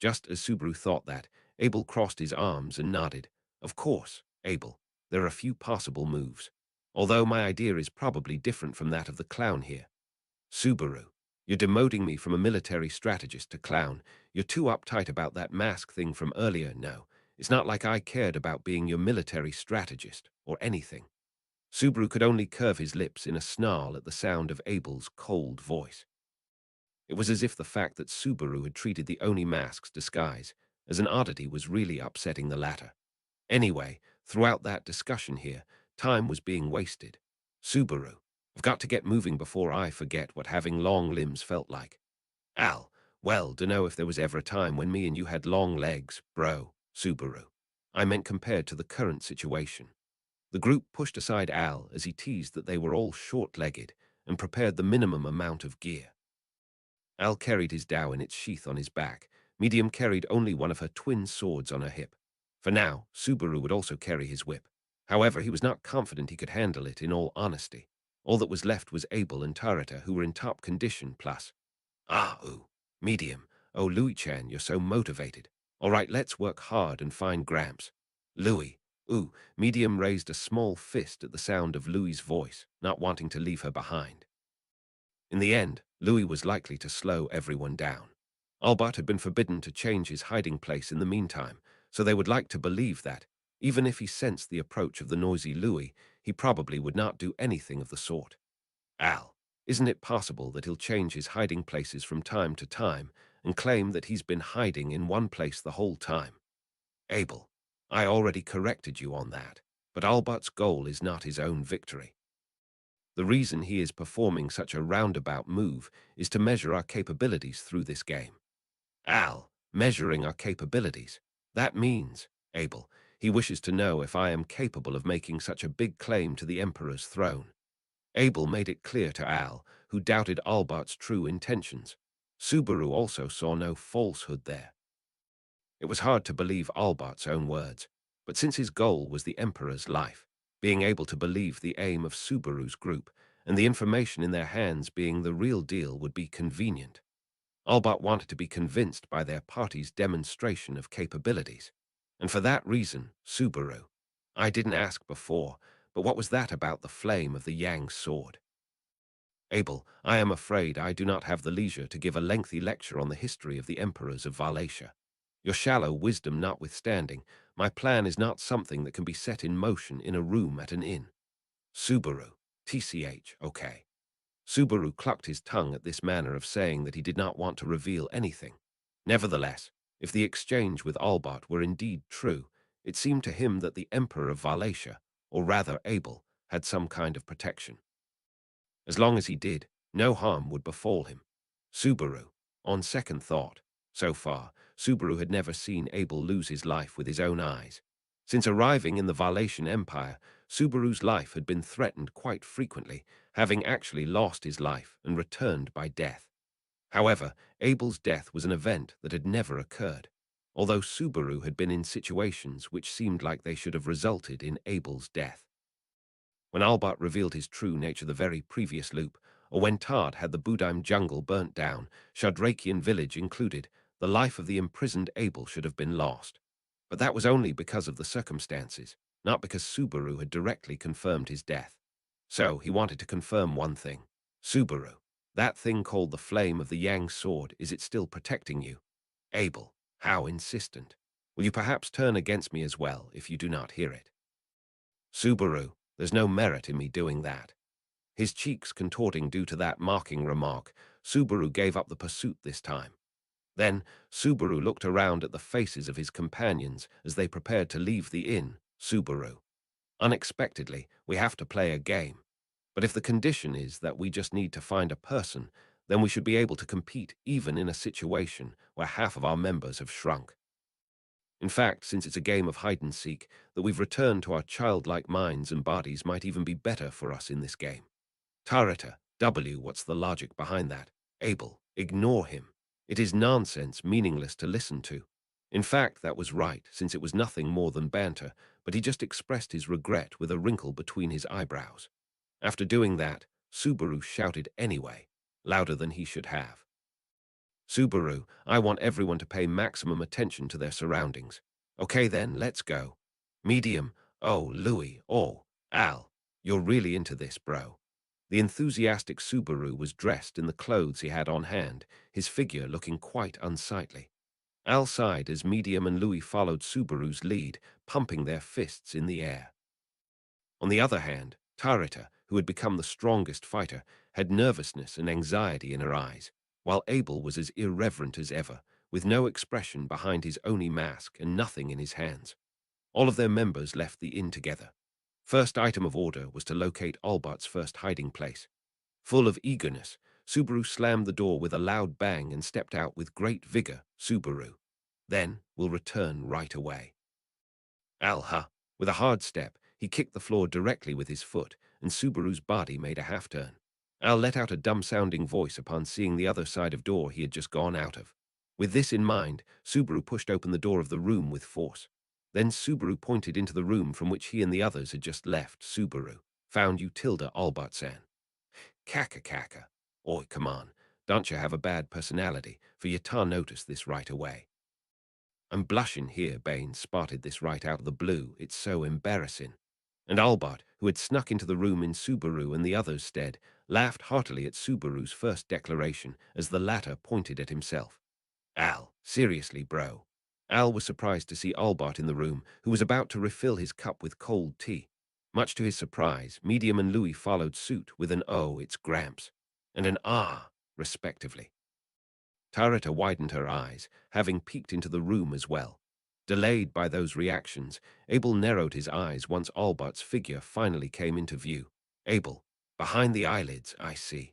Just as Subaru thought that, Abel crossed his arms and nodded. Of course, Abel, there are a few possible moves. Although my idea is probably different from that of the clown here. Subaru, you're demoting me from a military strategist to clown. You're too uptight about that mask thing from earlier. No, it's not like I cared about being your military strategist or anything. Subaru could only curve his lips in a snarl at the sound of Abel's cold voice. It was as if the fact that Subaru had treated the Oni mask's disguise as an oddity was really upsetting the latter. Anyway, throughout that discussion here, time was being wasted. Subaru, I've got to get moving before I forget what having long limbs felt like. Al, well, dunno if there was ever a time when me and you had long legs, bro. Subaru. I meant compared to the current situation. The group pushed aside Al as he teased that they were all short-legged and prepared the minimum amount of gear. Al carried his dao in its sheath on his back. Medium carried only one of her twin swords on her hip. For now, Subaru would also carry his whip. However, he was not confident he could handle it in all honesty. All that was left was Abel and Tarita, who were in top condition, plus. Medium. Oh, Louis-chan, you're so motivated. All right, let's work hard and find Gramps. Louis, Ooh, Medium raised a small fist at the sound of Louis's voice, not wanting to leave her behind. In the end, Louis was likely to slow everyone down. Albert had been forbidden to change his hiding place in the meantime, so they would like to believe that, even if he sensed the approach of the noisy Louis, he probably would not do anything of the sort. Al, isn't it possible that he'll change his hiding places from time to time and claim that he's been hiding in one place the whole time? Abel, I already corrected you on that, but Albert's goal is not his own victory. The reason he is performing such a roundabout move is to measure our capabilities through this game. Al, measuring our capabilities. That means, Abel, he wishes to know if I am capable of making such a big claim to the Emperor's throne. Abel made it clear to Al, who doubted Albert's true intentions. Subaru also saw no falsehood there. It was hard to believe Albert's own words, but since his goal was the Emperor's life, being able to believe the aim of Subaru's group, and the information in their hands being the real deal would be convenient. Albert wanted to be convinced by their party's demonstration of capabilities. And for that reason, Subaru. I didn't ask before, but what was that about the flame of the Yang sword? Abel, I am afraid I do not have the leisure to give a lengthy lecture on the history of the emperors of Wallachia. Your shallow wisdom notwithstanding, my plan is not something that can be set in motion in a room at an inn. Subaru. TCH, okay. Subaru clucked his tongue at this manner of saying that he did not want to reveal anything. Nevertheless, if the exchange with Albert were indeed true, it seemed to him that the Emperor of Wallachia, or rather Abel, had some kind of protection. As long as he did, no harm would befall him. Subaru, on second thought, so far, Subaru had never seen Abel lose his life with his own eyes. Since arriving in the Valatian Empire, Subaru's life had been threatened quite frequently, having actually lost his life and returned by death. However, Abel's death was an event that had never occurred, although Subaru had been in situations which seemed like they should have resulted in Abel's death. When Albert revealed his true nature the very previous loop, or when Tard had the Budime jungle burnt down, Shadrakian village included, the life of the imprisoned Abel should have been lost. But that was only because of the circumstances, not because Subaru had directly confirmed his death. So he wanted to confirm one thing. Subaru, that thing called the flame of the Yang sword, is it still protecting you? Abel, how insistent. Will you perhaps turn against me as well if you do not hear it? Subaru, there's no merit in me doing that. His cheeks contorting due to that mocking remark, Subaru gave up the pursuit this time. Then, Subaru looked around at the faces of his companions as they prepared to leave the inn. Subaru. Unexpectedly, we have to play a game. But if the condition is that we just need to find a person, then we should be able to compete even in a situation where half of our members have shrunk. In fact, since it's a game of hide-and-seek, that we've returned to our childlike minds and bodies might even be better for us in this game. Tarita, what's the logic behind that? Abel, ignore him. It is nonsense, meaningless to listen to. In fact, that was right, since it was nothing more than banter, but he just expressed his regret with a wrinkle between his eyebrows. After doing that, Subaru shouted anyway, louder than he should have. Subaru, I want everyone to pay maximum attention to their surroundings. Okay then, let's go. Medium, oh, Louis, oh, Al, you're really into this, bro. The enthusiastic Subaru was dressed in the clothes he had on hand, his figure looking quite unsightly. Al sighed as Medium and Louis followed Subaru's lead, pumping their fists in the air. On the other hand, Tarita, who had become the strongest fighter, had nervousness and anxiety in her eyes, while Abel was as irreverent as ever, with no expression behind his Oni mask and nothing in his hands. All of their members left the inn together. First item of order was to locate Albert's first hiding place. Full of eagerness, Subaru slammed the door with a loud bang and stepped out with great vigor. Subaru. Then we'll return right away. Alha. With a hard step, he kicked the floor directly with his foot, and Subaru's body made a half-turn. Al let out a dumb-sounding voice upon seeing the other side of door he had just gone out of. With this in mind, Subaru pushed open the door of the room with force. Then Subaru pointed into the room from which he and the others had just left. Subaru. Found you Tilda Albertsan. Kaka. Oi, come on. Don't you have a bad personality, for you ta notice this right away. I'm blushing here, Baines spotted this right out of the blue. It's so embarrassing. And Albert, who had snuck into the room in Subaru and the others' stead, laughed heartily at Subaru's first declaration as the latter pointed at himself. Al, seriously, bro. Al was surprised to see Albert in the room, who was about to refill his cup with cold tea. Much to his surprise, Medium and Louis followed suit with an "Oh, it's Gramps" and an "Ah," respectively. Tarita widened her eyes, having peeked into the room as well. Delayed by those reactions, Abel narrowed his eyes once Albert's figure finally came into view. Abel, behind the eyelids, I see.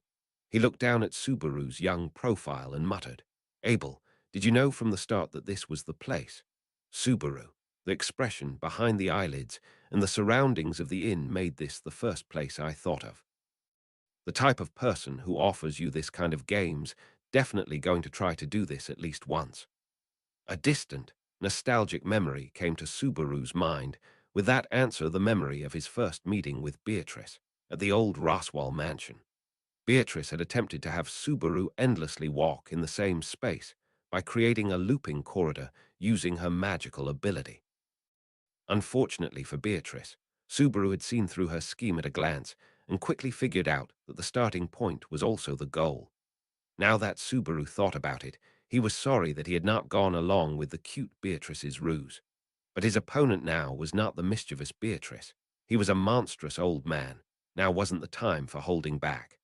He looked down at Subaru's young profile and muttered, Abel, did you know from the start that this was the place? Subaru, the expression behind the eyelids and the surroundings of the inn made this the first place I thought of. The type of person who offers you this kind of games definitely going to try to do this at least once. A distant, nostalgic memory came to Subaru's mind. With that answer, the memory of his first meeting with Beatrice at the old Roswell mansion. Beatrice had attempted to have Subaru endlessly walk in the same space by creating a looping corridor using her magical ability. Unfortunately for Beatrice, Subaru had seen through her scheme at a glance and quickly figured out that the starting point was also the goal. Now that Subaru thought about it, he was sorry that he had not gone along with the cute Beatrice's ruse. But his opponent now was not the mischievous Beatrice. He was a monstrous old man. Now wasn't the time for holding back.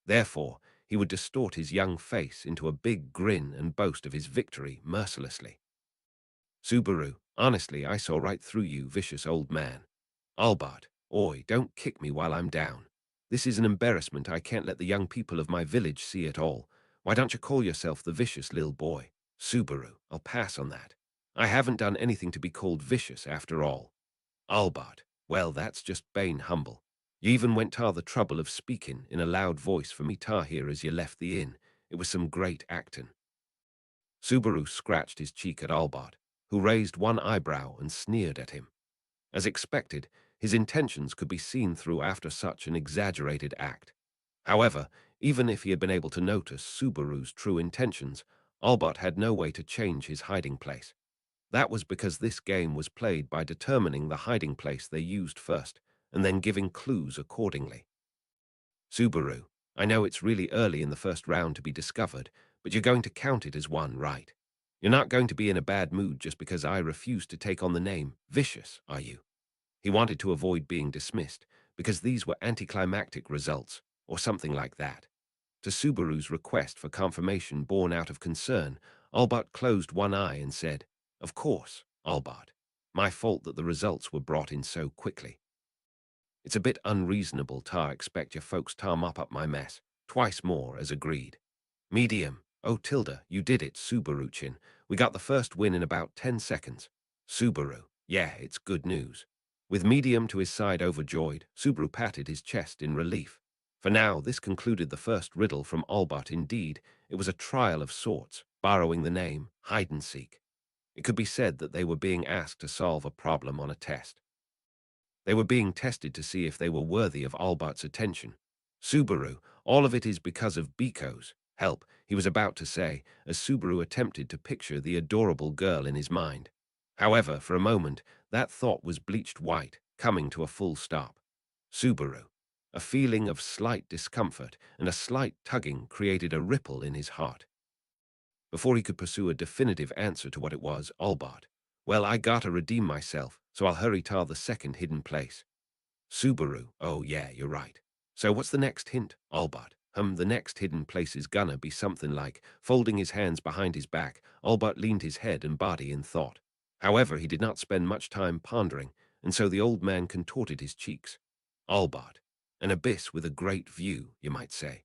Therefore, he would distort his young face into a big grin and boast of his victory mercilessly. Subaru, honestly, I saw right through you, vicious old man. Albert, oi, don't kick me while I'm down. This is an embarrassment I can't let the young people of my village see at all. Why don't you call yourself the vicious little boy? Subaru, I'll pass on that. I haven't done anything to be called vicious after all. Albert, well, that's just bane humble. You even went to the trouble of speaking in a loud voice for me to hear as you left the inn. It was some great actin'. Subaru scratched his cheek at Albert, who raised one eyebrow and sneered at him. As expected, his intentions could be seen through after such an exaggerated act. However, even if he had been able to notice Subaru's true intentions, Albert had no way to change his hiding place. That was because this game was played by determining the hiding place they used first, and then giving clues accordingly. Subaru, I know it's really early in the first round to be discovered, but you're going to count it as one, right? You're not going to be in a bad mood just because I refuse to take on the name Vicious, are you? He wanted to avoid being dismissed, because these were anticlimactic results, or something like that. To Subaru's request for confirmation born out of concern, Albert closed one eye and said, Of course, Albert. My fault that the results were brought in so quickly. It's a bit unreasonable to expect your folks to mop up my mess, twice more as agreed. Medium. Oh, Tilda, you did it, Subaru-chin. We got the first win in about 10 seconds. Subaru. Yeah, it's good news. With Medium to his side overjoyed, Subaru patted his chest in relief. For now, this concluded the first riddle from Albert. Indeed, it was a trial of sorts, borrowing the name hide-and-seek. It could be said that they were being asked to solve a problem on a test. They were being tested to see if they were worthy of Albert's attention. Subaru, all of it is because of Biko's help, he was about to say, as Subaru attempted to picture the adorable girl in his mind. However, for a moment, that thought was bleached white, coming to a full stop. Subaru. A feeling of slight discomfort and a slight tugging created a ripple in his heart. Before he could pursue a definitive answer to what it was, Albert. Well, I gotta redeem myself, so I'll hurry to the second hidden place. Subaru. Oh, yeah, you're right. So what's the next hint, Albert? The next hidden place is gonna be something like, folding his hands behind his back, Albert leaned his head and body in thought. However, he did not spend much time pondering, and so the old man contorted his cheeks. Albert. An abyss with a great view, you might say.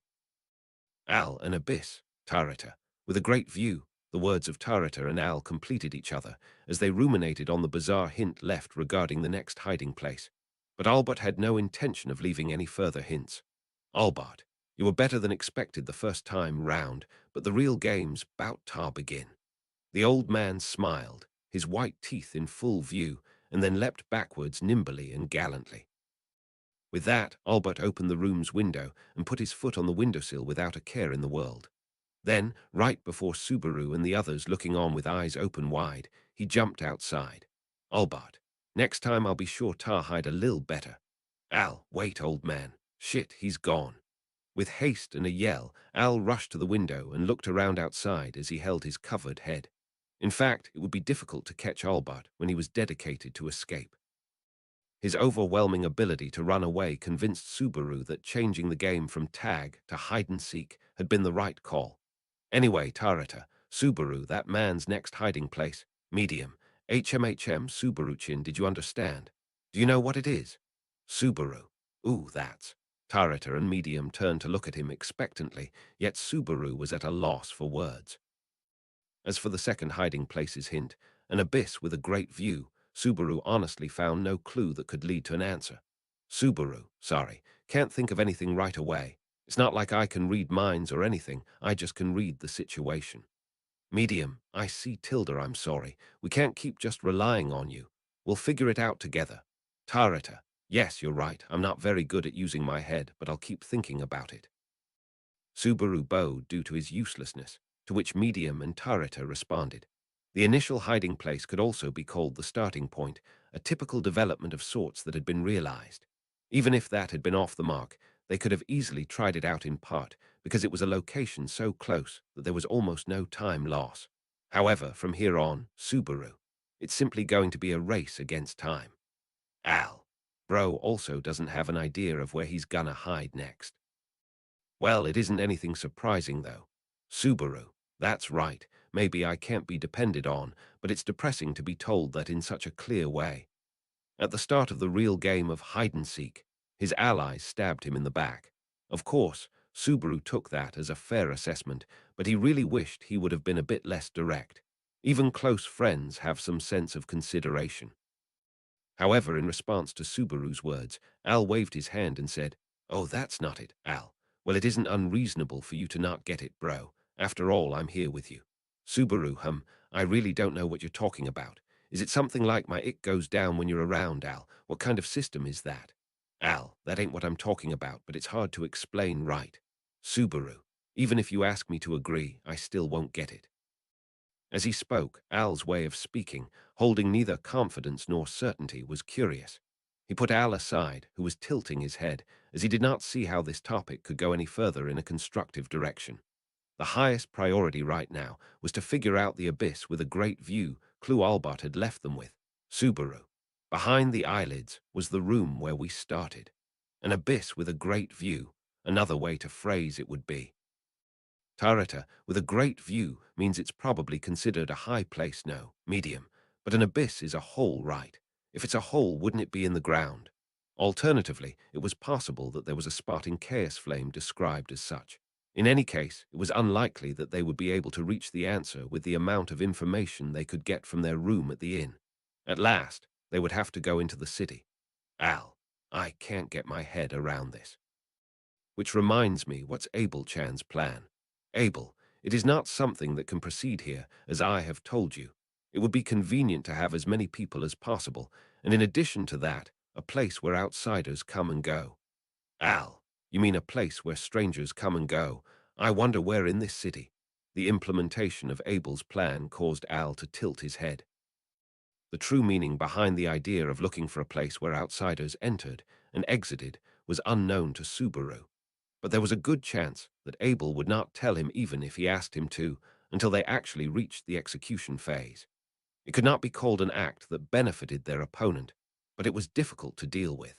Al, an abyss. Tarita. With a great view. The words of Tarita and Al completed each other, as they ruminated on the bizarre hint left regarding the next hiding place. But Albert had no intention of leaving any further hints. Albert, you were better than expected the first time round, but the real game's bout to begin. The old man smiled, his white teeth in full view, and then leapt backwards nimbly and gallantly. With that, Albert opened the room's window and put his foot on the windowsill without a care in the world. Then, right before Subaru and the others looking on with eyes open wide, he jumped outside. Albert, next time I'll be sure to hide a little better. Al, wait, old man. Shit, he's gone. With haste and a yell, Al rushed to the window and looked around outside as he held his covered head. In fact, it would be difficult to catch Albert when he was dedicated to escape. His overwhelming ability to run away convinced Subaru that changing the game from tag to hide-and-seek had been the right call. Anyway, Tarata, Subaru, that man's next hiding place. Medium. HMHM, Subaru-chin, did you understand? Do you know what it is? Subaru. Ooh, that's. Tarata and Medium turned to look at him expectantly, yet Subaru was at a loss for words. As for the second hiding place's hint, an abyss with a great view, Subaru honestly found no clue that could lead to an answer. Subaru, sorry, can't think of anything right away. It's not like I can read minds or anything, I just can read the situation. Medium, I see Tilda, I'm sorry. We can't keep just relying on you. We'll figure it out together. Tarata, yes, you're right, I'm not very good at using my head, but I'll keep thinking about it. Subaru bowed due to his uselessness, to which Medium and Tarata responded. The initial hiding place could also be called the starting point, a typical development of sorts that had been realized. Even if that had been off the mark, they could have easily tried it out in part, because it was a location so close that there was almost no time loss. However, from here on, Subaru, it's simply going to be a race against time. Al, bro also doesn't have an idea of where he's gonna hide next. Well, it isn't anything surprising, though. Subaru, that's right. Maybe I can't be depended on, but it's depressing to be told that in such a clear way. At the start of the real game of hide-and-seek, his allies stabbed him in the back. Of course, Subaru took that as a fair assessment, but he really wished he would have been a bit less direct. Even close friends have some sense of consideration. However, in response to Subaru's words, Al waved his hand and said, "Oh, that's not it, Al. Well, it isn't unreasonable for you to not get it, bro. After all, I'm here with you." Subaru, I really don't know what you're talking about. Is it something like my it goes down when you're around, Al? What kind of system is that? Al, that ain't what I'm talking about, but it's hard to explain right. Subaru, even if you ask me to agree, I still won't get it. As he spoke, Al's way of speaking, holding neither confidence nor certainty, was curious. He put Al aside, who was tilting his head, as he did not see how this topic could go any further in a constructive direction. The highest priority right now was to figure out the abyss with a great view Clue Albert had left them with. Subaru. Behind the eyelids was the room where we started. An abyss with a great view, another way to phrase it would be. Tarata, with a great view, means it's probably considered a high place, no, medium. But an abyss is a hole, right? If it's a hole, wouldn't it be in the ground? Alternatively, it was possible that there was a spot in Chaos Flame described as such. In any case, it was unlikely that they would be able to reach the answer with the amount of information they could get from their room at the inn. At last, they would have to go into the city. Al, I can't get my head around this. Which reminds me, what's Abel Chan's plan? Abel, it is not something that can proceed here, as I have told you. It would be convenient to have as many people as possible, and in addition to that, a place where outsiders come and go. Al, you mean a place where strangers come and go? I wonder where in this city. The implementation of Abel's plan caused Al to tilt his head. The true meaning behind the idea of looking for a place where outsiders entered and exited was unknown to Subaru. But there was a good chance that Abel would not tell him even if he asked him to, until they actually reached the execution phase. It could not be called an act that benefited their opponent, but it was difficult to deal with.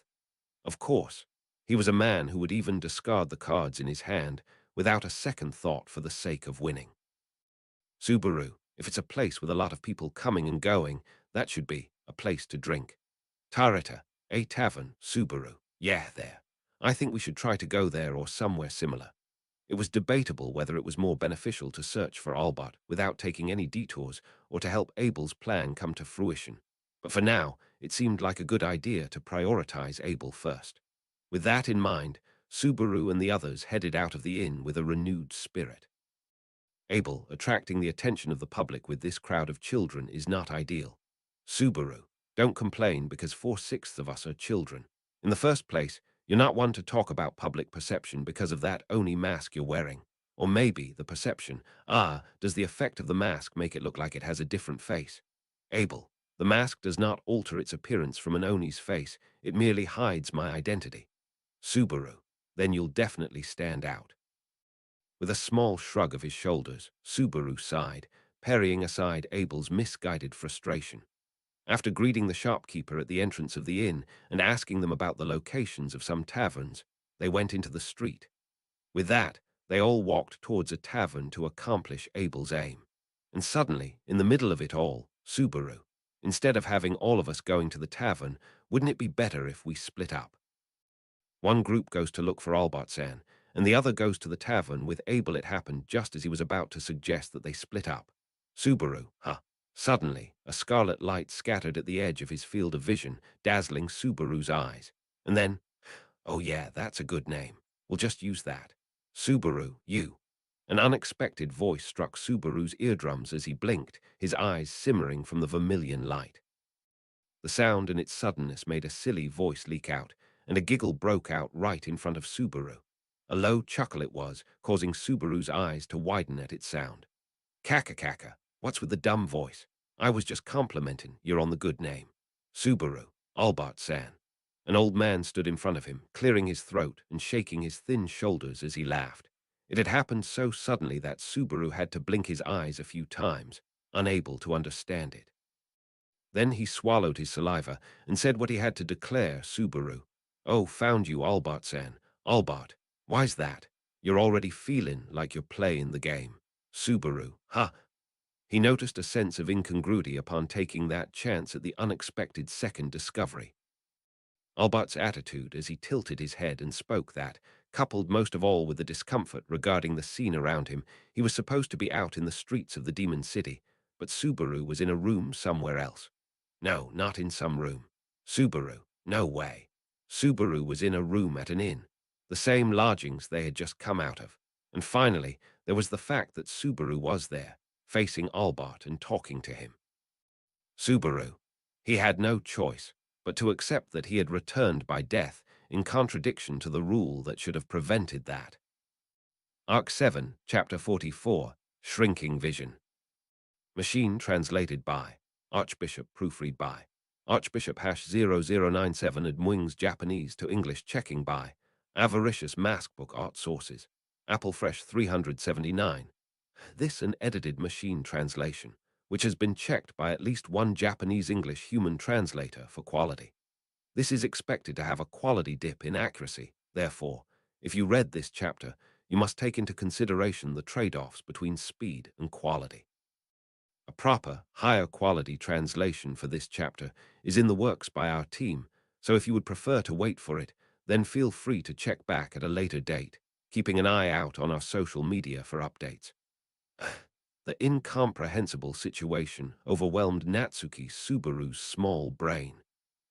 Of course, he was a man who would even discard the cards in his hand without a second thought for the sake of winning. Subaru, if it's a place with a lot of people coming and going, that should be a place to drink. Tarata, a tavern, Subaru. Yeah, there. I think we should try to go there or somewhere similar. It was debatable whether it was more beneficial to search for Albert without taking any detours or to help Abel's plan come to fruition. But for now, it seemed like a good idea to prioritize Abel first. With that in mind, Subaru and the others headed out of the inn with a renewed spirit. Abel, attracting the attention of the public with this crowd of children is not ideal. Subaru, don't complain because 4/6 of us are children. In the first place, you're not one to talk about public perception because of that Oni mask you're wearing. Or maybe the perception, does the effect of the mask make it look like it has a different face? Abel, the mask does not alter its appearance from an Oni's face, it merely hides my identity. Subaru, then you'll definitely stand out. With a small shrug of his shoulders, Subaru sighed, parrying aside Abel's misguided frustration. After greeting the shopkeeper at the entrance of the inn and asking them about the locations of some taverns, they went into the street. With that, they all walked towards a tavern to accomplish Abel's aim. And suddenly, in the middle of it all, Subaru, instead of having all of us going to the tavern, wouldn't it be better if we split up? One group goes to look for Albert-san, and the other goes to the tavern with Abel. It happened just as he was about to suggest that they split up. Subaru, huh? Suddenly, a scarlet light scattered at the edge of his field of vision, dazzling Subaru's eyes. And then, oh yeah, that's a good name. We'll just use that. Subaru, you. An unexpected voice struck Subaru's eardrums as he blinked, his eyes simmering from the vermilion light. The sound and its suddenness made a silly voice leak out, and a giggle broke out right in front of Subaru. A low chuckle it was, causing Subaru's eyes to widen at its sound. Kaka, what's with the dumb voice? I was just complimenting you're on the good name. Subaru, Albert-san. An old man stood in front of him, clearing his throat and shaking his thin shoulders as he laughed. It had happened so suddenly that Subaru had to blink his eyes a few times, unable to understand it. Then he swallowed his saliva and said what he had to declare. Subaru, oh, found you, Albert-san. Albert, why's that? You're already feeling like you're playing the game. Subaru, ha! He noticed a sense of incongruity upon taking that chance at the unexpected second discovery. Albert's attitude as he tilted his head and spoke that, coupled most of all with the discomfort regarding the scene around him, he was supposed to be out in the streets of the Demon City, but Subaru was in a room somewhere else. No, not in some room. Subaru, no way. Subaru was in a room at an inn, the same lodgings they had just come out of. And finally, there was the fact that Subaru was there, facing Albert and talking to him. Subaru. He had no choice but to accept that he had returned by death, in contradiction to the rule that should have prevented that. Arc 7, Chapter 44, Shrinking Vision. Machine translated by Archbishop, proofread by Archbishop #0097 Admuing's Japanese to English checking by Avaricious Maskbook Art Sources Applefresh 379. This an edited machine translation, which has been checked by at least one Japanese-English human translator for quality. This is expected to have a quality dip in accuracy. Therefore, if you read this chapter, you must take into consideration the trade-offs between speed and quality. A proper, higher quality translation for this chapter is in the works by our team, so if you would prefer to wait for it, then feel free to check back at a later date, keeping an eye out on our social media for updates. The incomprehensible situation overwhelmed Natsuki Subaru's small brain.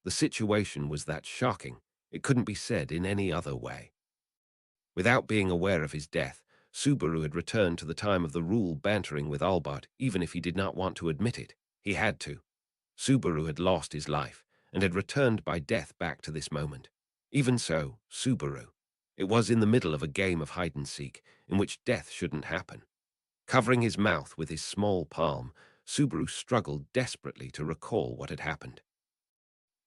The situation was that shocking, it couldn't be said in any other way. Without being aware of his death, Subaru had returned to the time of the rule, bantering with Albert, even if he did not want to admit it. He had to. Subaru had lost his life, and had returned by death back to this moment. Even so, Subaru. It was in the middle of a game of hide-and-seek, in which death shouldn't happen. Covering his mouth with his small palm, Subaru struggled desperately to recall what had happened.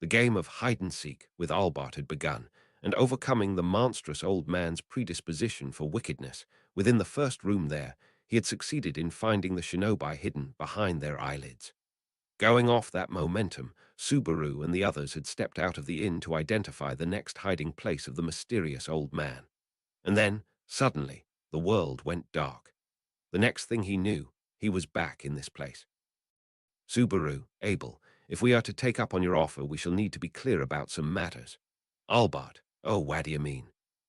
The game of hide-and-seek with Albert had begun, and overcoming the monstrous old man's predisposition for wickedness, within the first room there, he had succeeded in finding the shinobi hidden behind their eyelids. Going off that momentum, Subaru and the others had stepped out of the inn to identify the next hiding place of the mysterious old man. And then, suddenly, the world went dark. The next thing he knew, he was back in this place. Subaru, Abel, if we are to take up on your offer, we shall need to be clear about some matters. Albert, oh, what do you mean?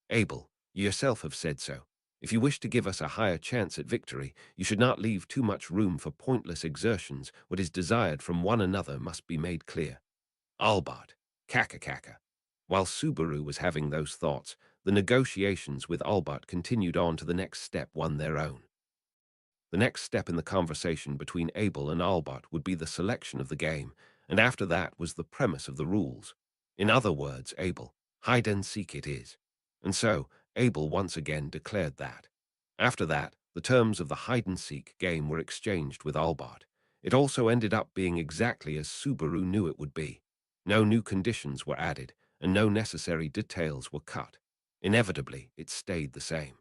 Abel, you yourself have said so. If you wish to give us a higher chance at victory, you should not leave too much room for pointless exertions. What is desired from one another must be made clear. Albert, kaka. While Subaru was having those thoughts, the negotiations with Albert continued on to the next step, one their own. The next step in the conversation between Abel and Albert would be the selection of the game, and after that was the premise of the rules. In other words, Abel, hide and seek it is. And so, Abel once again declared that. After that, the terms of the hide-and-seek game were exchanged with Albert. It also ended up being exactly as Subaru knew it would be. No new conditions were added, and no necessary details were cut. Inevitably, it stayed the same.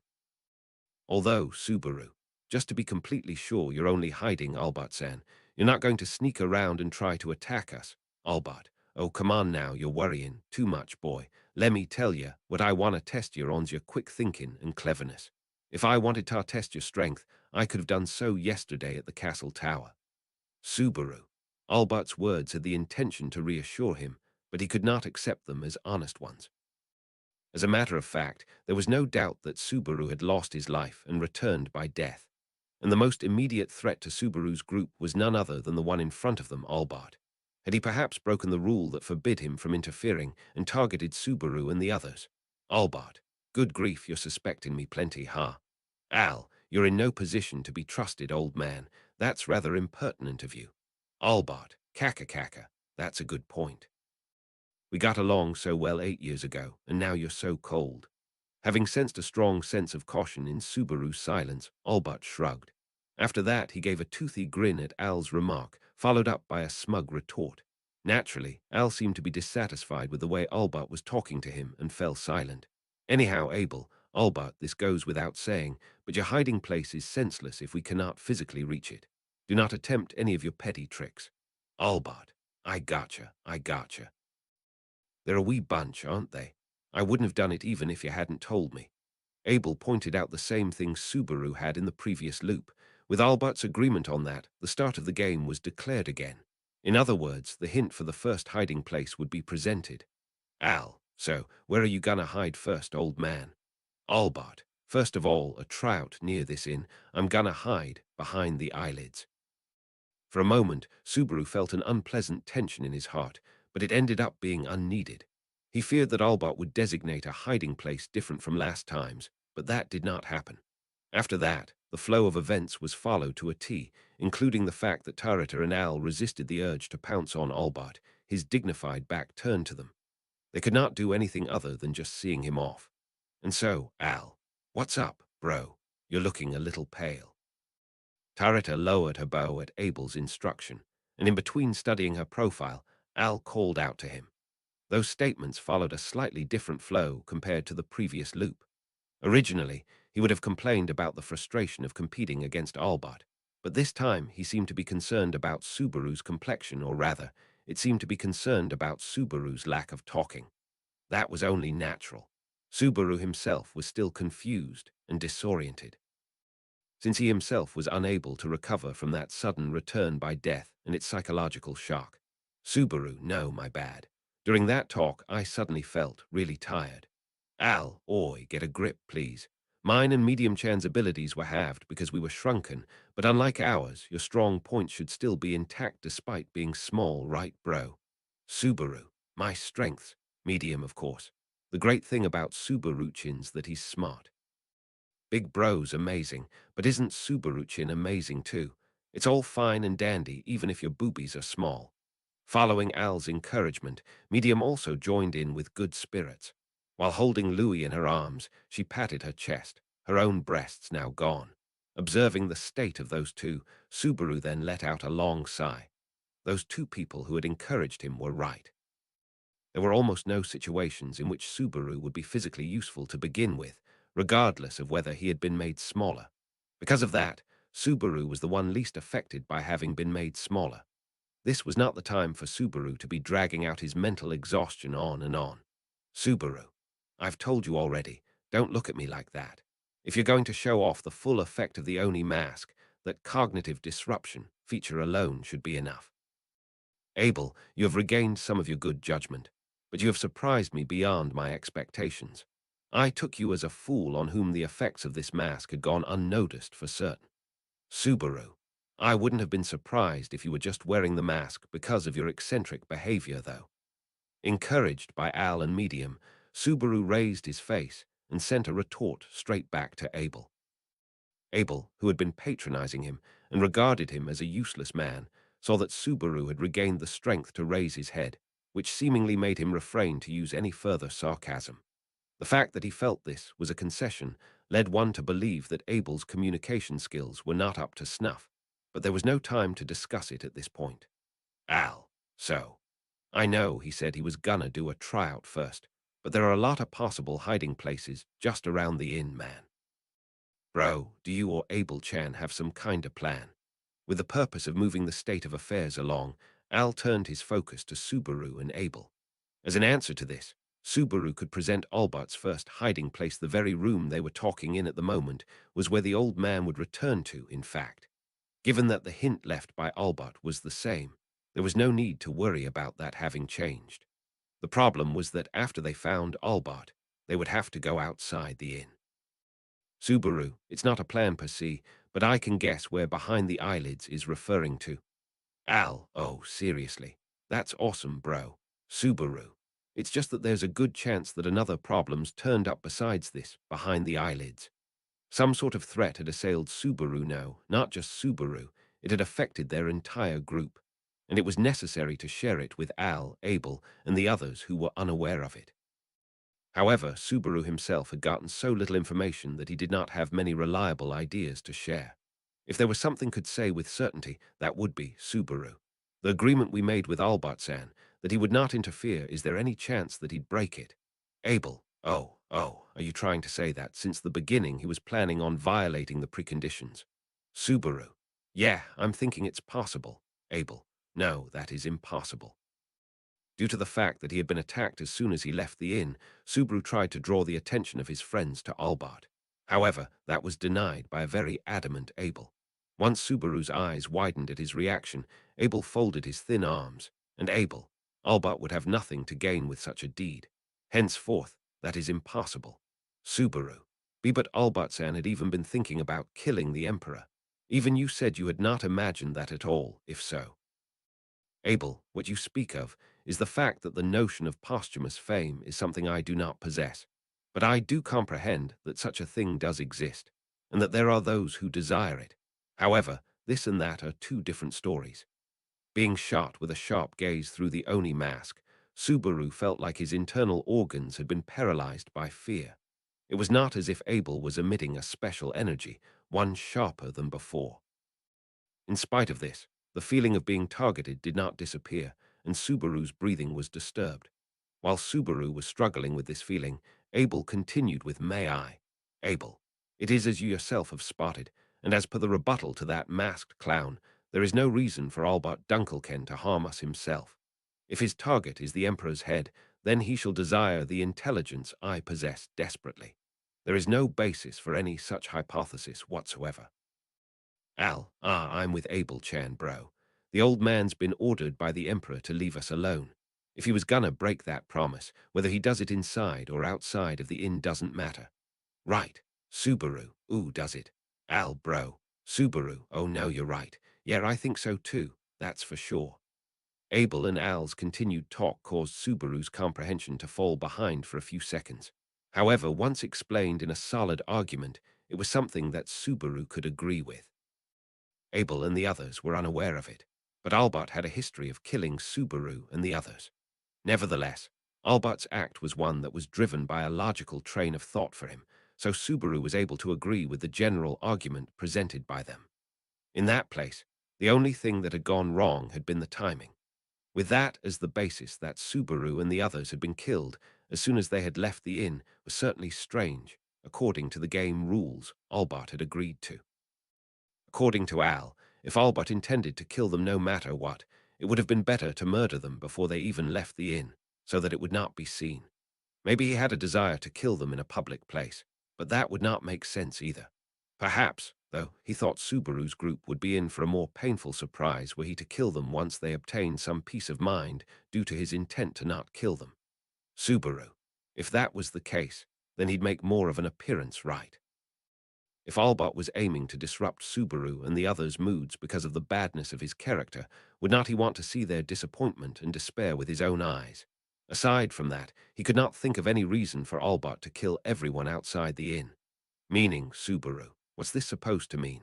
Although, Subaru, just to be completely sure you're only hiding, Albert-san, you're not going to sneak around and try to attack us. Albert, oh come on now, you're worrying too much, boy. Let me tell you, what I want to test you on's your quick thinking and cleverness. If I wanted to test your strength, I could have done so yesterday at the castle tower. Subaru. Albert's words had the intention to reassure him, but he could not accept them as honest ones. As a matter of fact, there was no doubt that Subaru had lost his life and returned by death, and the most immediate threat to Subaru's group was none other than the one in front of them, Albert. Had he perhaps broken the rule that forbid him from interfering and targeted Subaru and the others? Albert, good grief, you're suspecting me plenty, huh? Al, you're in no position to be trusted, old man. That's rather impertinent of you. Albert, kaka, that's a good point. We got along so well 8 years ago, and now you're so cold. Having sensed a strong sense of caution in Subaru's silence, Albert shrugged. After that, he gave a toothy grin at Al's remark, followed up by a smug retort. Naturally, Al seemed to be dissatisfied with the way Albert was talking to him and fell silent. Anyhow, Abel, Albert, this goes without saying, but your hiding place is senseless if we cannot physically reach it. Do not attempt any of your petty tricks. Albert, I gotcha. They're a wee bunch, aren't they? I wouldn't have done it even if you hadn't told me. Abel pointed out the same thing Subaru had in the previous loop. With Albert's agreement on that, the start of the game was declared again. In other words, the hint for the first hiding place would be presented. Al, so where are you gonna hide first, old man? Albert, first of all, a trout near this inn. I'm gonna hide behind the eyelids. For a moment, Subaru felt an unpleasant tension in his heart, but it ended up being unneeded. He feared that Albert would designate a hiding place different from last time's, but that did not happen. After that, the flow of events was followed to a T, including the fact that Tarita and Al resisted the urge to pounce on Albert, his dignified back turned to them. They could not do anything other than just seeing him off. And so, Al, what's up, bro? You're looking a little pale. Tarita lowered her bow at Abel's instruction, and in between studying her profile, Al called out to him. Those statements followed a slightly different flow compared to the previous loop. Originally, he would have complained about the frustration of competing against Albert, but this time he seemed to be concerned about Subaru's complexion, or rather, it seemed to be concerned about Subaru's lack of talking. That was only natural. Subaru himself was still confused and disoriented, since he himself was unable to recover from that sudden return by death and its psychological shock. Subaru, no, my bad. During that talk, I suddenly felt really tired. Al, oi, get a grip, please. Mine and Medium Chan's abilities were halved because we were shrunken, but unlike ours, your strong points should still be intact despite being small, right, bro? Subaru, my strengths, medium, of course. The great thing about Subaru-chin's that he's smart. Big bro's amazing, but isn't Subaru-chin amazing too? It's all fine and dandy, even if your boobies are small. Following Al's encouragement, Medium also joined in with good spirits. While holding Louis in her arms, she patted her chest, her own breasts now gone. Observing the state of those two, Subaru then let out a long sigh. Those two people who had encouraged him were right. There were almost no situations in which Subaru would be physically useful to begin with, regardless of whether he had been made smaller. Because of that, Subaru was the one least affected by having been made smaller. This was not the time for Subaru to be dragging out his mental exhaustion on and on. Subaru, I've told you already, don't look at me like that. If you're going to show off the full effect of the Oni mask, that cognitive disruption feature alone should be enough. Abel, you have regained some of your good judgment, but you have surprised me beyond my expectations. I took you as a fool on whom the effects of this mask had gone unnoticed for certain. Subaru, I wouldn't have been surprised if you were just wearing the mask because of your eccentric behavior, though. Encouraged by Al and Medium, Subaru raised his face and sent a retort straight back to Abel. Abel, who had been patronizing him and regarded him as a useless man, saw that Subaru had regained the strength to raise his head, which seemingly made him refrain to use any further sarcasm. The fact that he felt this was a concession, led one to believe that Abel's communication skills were not up to snuff, but there was no time to discuss it at this point. Al, so. I know, he said he was gonna do a tryout first, but there are a lot of possible hiding places just around the inn, man. Bro, do you or Abel-chan have some kind of plan? With the purpose of moving the state of affairs along, Al turned his focus to Subaru and Abel. As an answer to this, Subaru could present Albert's first hiding place. The very room they were talking in at the moment was where the old man would return to, in fact. Given that the hint left by Albert was the same, there was no need to worry about that having changed. The problem was that after they found Albert, they would have to go outside the inn. Subaru, it's not a plan per se, but I can guess where behind the eyelids is referring to. Al, oh, seriously. That's awesome, bro. Subaru. It's just that there's a good chance that another problem's turned up besides this, behind the eyelids. Some sort of threat had assailed Subaru now, not just Subaru. It had affected their entire group, and it was necessary to share it with Al, Abel, and the others who were unaware of it. However, Subaru himself had gotten so little information that he did not have many reliable ideas to share. If there was something could say with certainty, that would be Subaru. The agreement we made with Albert-san, that he would not interfere, is there any chance that he'd break it? Abel, oh, are you trying to say that since the beginning he was planning on violating the preconditions? Subaru, yeah, I'm thinking it's possible. Abel, no, that is impossible. Due to the fact that he had been attacked as soon as he left the inn, Subaru tried to draw the attention of his friends to Albert. However, that was denied by a very adamant Abel. Once Subaru's eyes widened at his reaction, Abel folded his thin arms, and Albert would have nothing to gain with such a deed. Henceforth, that is impossible. Subaru. But Albert-san had even been thinking about killing the Emperor. Even you said you had not imagined that at all, if so. Abel, what you speak of is the fact that the notion of posthumous fame is something I do not possess. But I do comprehend that such a thing does exist, and that there are those who desire it. However, this and that are two different stories. Being shot with a sharp gaze through the Oni mask, Subaru felt like his internal organs had been paralyzed by fear. It was not as if Abel was emitting a special energy, one sharper than before. In spite of this, the feeling of being targeted did not disappear, and Subaru's breathing was disturbed. While Subaru was struggling with this feeling, Abel continued with, "May I?" Abel, it is as you yourself have spotted, and as per the rebuttal to that masked clown, there is no reason for Albert Dunkelken to harm us himself. If his target is the Emperor's head, then he shall desire the intelligence I possess desperately. There is no basis for any such hypothesis whatsoever. Al, I'm with Abel-chan, bro. The old man's been ordered by the Emperor to leave us alone. If he was gonna break that promise, whether he does it inside or outside of the inn doesn't matter. Right. Subaru, ooh, does it? Al, bro. Subaru, oh no, you're right. Yeah, I think so too, that's for sure. Abel and Al's continued talk caused Subaru's comprehension to fall behind for a few seconds. However, once explained in a solid argument, it was something that Subaru could agree with. Abel and the others were unaware of it, but Albert had a history of killing Subaru and the others. Nevertheless, Albert's act was one that was driven by a logical train of thought for him, so Subaru was able to agree with the general argument presented by them. In that place, the only thing that had gone wrong had been the timing. With that as the basis, that Subaru and the others had been killed as soon as they had left the inn was certainly strange, according to the game rules Albert had agreed to. According to Al, if Albert intended to kill them no matter what, it would have been better to murder them before they even left the inn, so that it would not be seen. Maybe he had a desire to kill them in a public place, but that would not make sense either. Perhaps, though, he thought Subaru's group would be in for a more painful surprise were he to kill them once they obtained some peace of mind due to his intent to not kill them. Subaru. If that was the case, then he'd make more of an appearance, right? If Albert was aiming to disrupt Subaru and the others' moods because of the badness of his character, would not he want to see their disappointment and despair with his own eyes? Aside from that, he could not think of any reason for Albert to kill everyone outside the inn. Meaning, Subaru. What's this supposed to mean?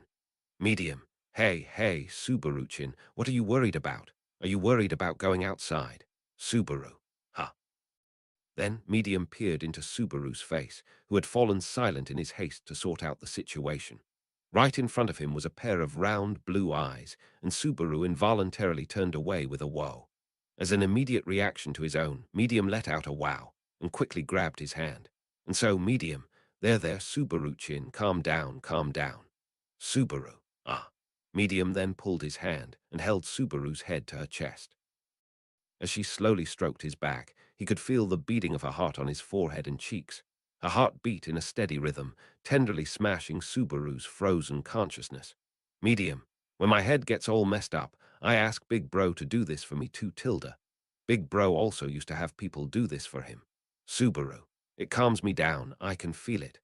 Medium. Hey, Subaru-chin, what are you worried about? Are you worried about going outside? Subaru. Huh. Then Medium peered into Subaru's face, who had fallen silent in his haste to sort out the situation. Right in front of him was a pair of round blue eyes, and Subaru involuntarily turned away with a whoa. As an immediate reaction to his own, Medium let out a wow and quickly grabbed his hand. And so, Medium, there, Subaru-chin, calm down, calm down. Subaru, ah. Medium then pulled his hand and held Subaru's head to her chest. As she slowly stroked his back, he could feel the beating of her heart on his forehead and cheeks. Her heart beat in a steady rhythm, tenderly smashing Subaru's frozen consciousness. Medium, when my head gets all messed up, I ask Big Bro to do this for me too, Tilda. Big Bro also used to have people do this for him. Subaru, it calms me down, I can feel it.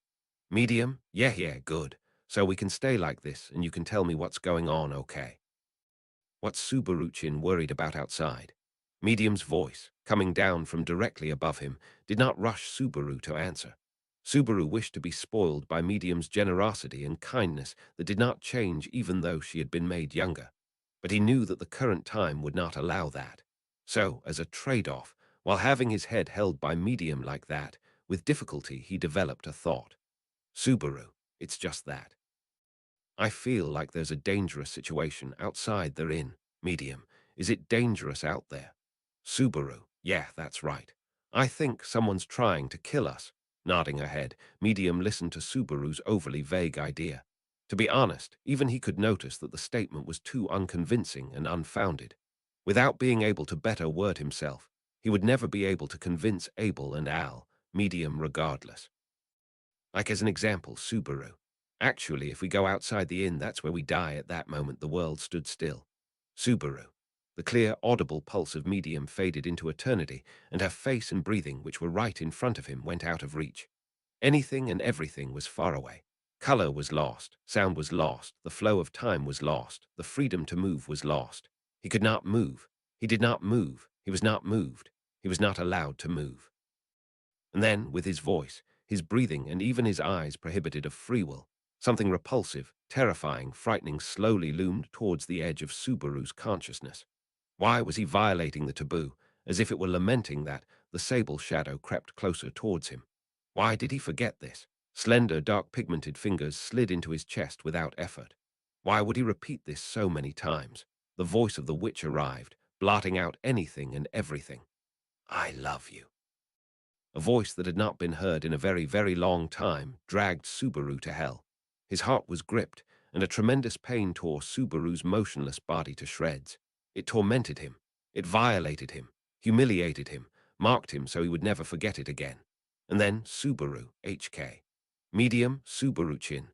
Medium, yeah, good. So we can stay like this and you can tell me what's going on, okay? What's Subaruchin worried about outside? Medium's voice, coming down from directly above him, did not rush Subaru to answer. Subaru wished to be spoiled by Medium's generosity and kindness that did not change even though she had been made younger. But he knew that the current time would not allow that. So, as a trade-off, while having his head held by Medium like that, with difficulty he developed a thought. Subaru, it's just that. I feel like there's a dangerous situation outside they're in. Medium, is it dangerous out there? Subaru, yeah, that's right. I think someone's trying to kill us. Nodding her head, Medium listened to Subaru's overly vague idea. To be honest, even he could notice that the statement was too unconvincing and unfounded. Without being able to better word himself, he would never be able to convince Abel and Al, Medium regardless. Like as an example, Subaru. Actually, if we go outside the inn, that's where we die. At that moment, the world stood still. Subaru. The clear, audible pulse of Medium faded into eternity, and her face and breathing, which were right in front of him, went out of reach. Anything and everything was far away. Color was lost, sound was lost, the flow of time was lost, the freedom to move was lost. He could not move. He did not move. He was not moved. He was not allowed to move. And then, with his voice, his breathing, and even his eyes prohibited of free will, something repulsive, terrifying, frightening slowly loomed towards the edge of Subaru's consciousness. Why was he violating the taboo, as if it were lamenting that the sable shadow crept closer towards him? Why did he forget this? Slender, dark-pigmented fingers slid into his chest without effort. Why would he repeat this so many times? The voice of the witch arrived, blotting out anything and everything. I love you. A voice that had not been heard in a very, very long time dragged Subaru to hell. His heart was gripped, and a tremendous pain tore Subaru's motionless body to shreds. It tormented him. It violated him, humiliated him, marked him so he would never forget it again. And then Subaru, HK. Medium, Subaru-chin.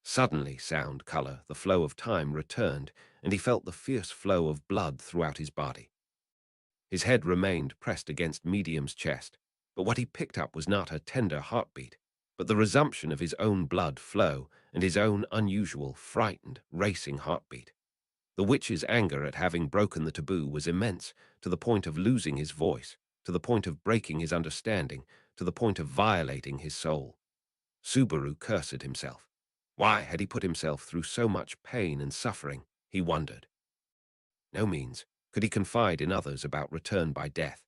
Suddenly, sound, color, the flow of time returned, and he felt the fierce flow of blood throughout his body. His head remained pressed against Medium's chest, but what he picked up was not her tender heartbeat, but the resumption of his own blood flow and his own unusual, frightened, racing heartbeat. The witch's anger at having broken the taboo was immense, to the point of losing his voice, to the point of breaking his understanding, to the point of violating his soul. Subaru cursed himself. Why had he put himself through so much pain and suffering, he wondered. No means could he confide in others about return by death.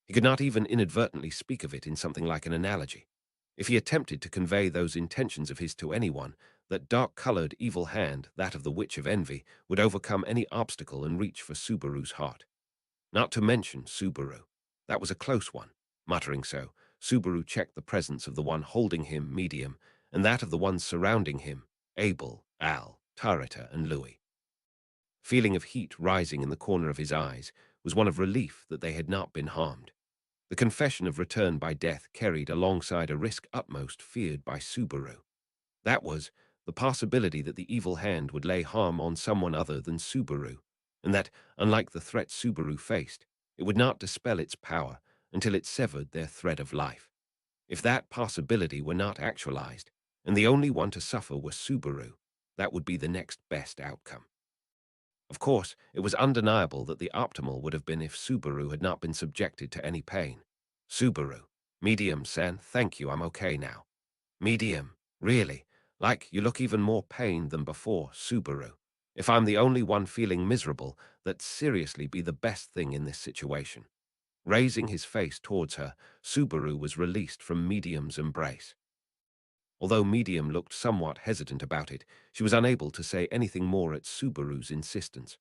He could not even inadvertently speak of it in something like an analogy. If he attempted to convey those intentions of his to anyone, that dark-colored evil hand, that of the Witch of Envy, would overcome any obstacle and reach for Subaru's heart. Not to mention Subaru. That was a close one. Muttering so, Subaru checked the presence of the one holding him, Medium, and that of the ones surrounding him, Abel, Al, Tarita, and Louis. Feeling of heat rising in the corner of his eyes was one of relief that they had not been harmed. The confession of return by death carried alongside a risk utmost feared by Subaru. That was the possibility that the evil hand would lay harm on someone other than Subaru, and that, unlike the threat Subaru faced, it would not dispel its power until it severed their thread of life. If that possibility were not actualized, and the only one to suffer were Subaru, that would be the next best outcome. Of course, it was undeniable that the optimal would have been if Subaru had not been subjected to any pain. Subaru. Medium-san, thank you, I'm okay now. Medium. Really? Like, you look even more pain than before, Subaru. If I'm the only one feeling miserable, that'd seriously be the best thing in this situation. Raising his face towards her, Subaru was released from Medium's embrace. Although Medium looked somewhat hesitant about it, she was unable to say anything more at Subaru's insistence.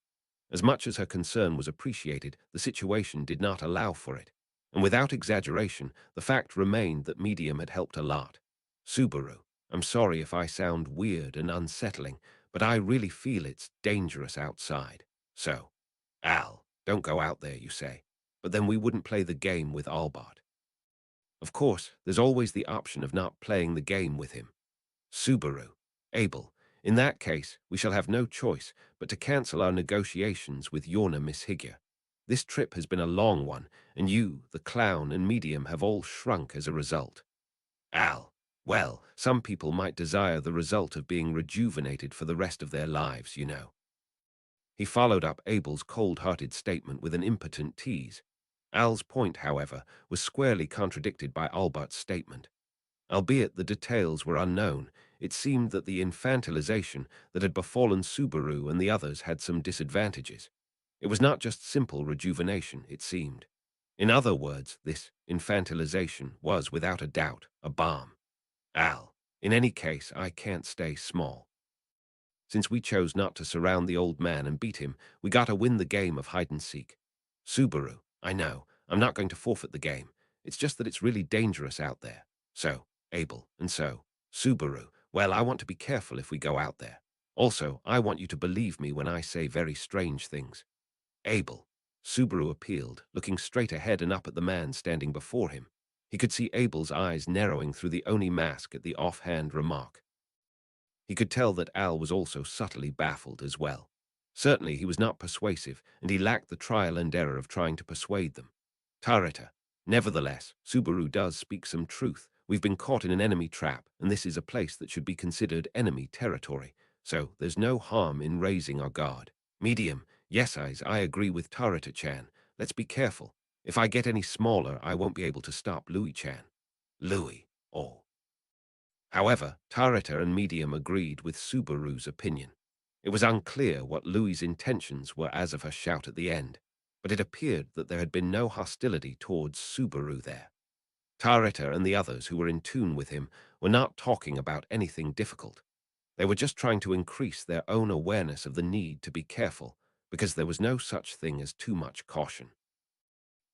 As much as her concern was appreciated, the situation did not allow for it. And without exaggeration, the fact remained that Medium had helped a lot. Subaru, I'm sorry if I sound weird and unsettling, but I really feel it's dangerous outside. So, Al, don't go out there, you say. But then we wouldn't play the game with Albert. Of course, there's always the option of not playing the game with him. Subaru, Abel, in that case, we shall have no choice but to cancel our negotiations with Yorna Miss Higgia. This trip has been a long one, and you, the clown, and Medium have all shrunk as a result. Al, well, some people might desire the result of being rejuvenated for the rest of their lives, you know. He followed up Abel's cold-hearted statement with an impotent tease. Al's point, however, was squarely contradicted by Albert's statement. Albeit the details were unknown, it seemed that the infantilization that had befallen Subaru and the others had some disadvantages. It was not just simple rejuvenation, it seemed. In other words, this infantilization was, without a doubt, a bomb. Al, in any case, I can't stay small. Since we chose not to surround the old man and beat him, we gotta win the game of hide-and-seek. Subaru, I know, I'm not going to forfeit the game. It's just that it's really dangerous out there. So, Abel, and so, Subaru, well, I want to be careful if we go out there. Also, I want you to believe me when I say very strange things. Abel, Subaru appealed, looking straight ahead and up at the man standing before him. He could see Abel's eyes narrowing through the Oni mask at the offhand remark. He could tell that Al was also subtly baffled as well. Certainly he was not persuasive, and he lacked the trial and error of trying to persuade them. Tarita, nevertheless, Subaru does speak some truth. We've been caught in an enemy trap, and this is a place that should be considered enemy territory, so there's no harm in raising our guard. Medium, yes, I agree with Tarita-chan. Let's be careful. If I get any smaller, I won't be able to stop Louis-chan. Louis, oh. However, Tarita and Medium agreed with Subaru's opinion. It was unclear what Louis's intentions were as of her shout at the end, but it appeared that there had been no hostility towards Subaru there. Tarita and the others who were in tune with him were not talking about anything difficult. They were just trying to increase their own awareness of the need to be careful, because there was no such thing as too much caution.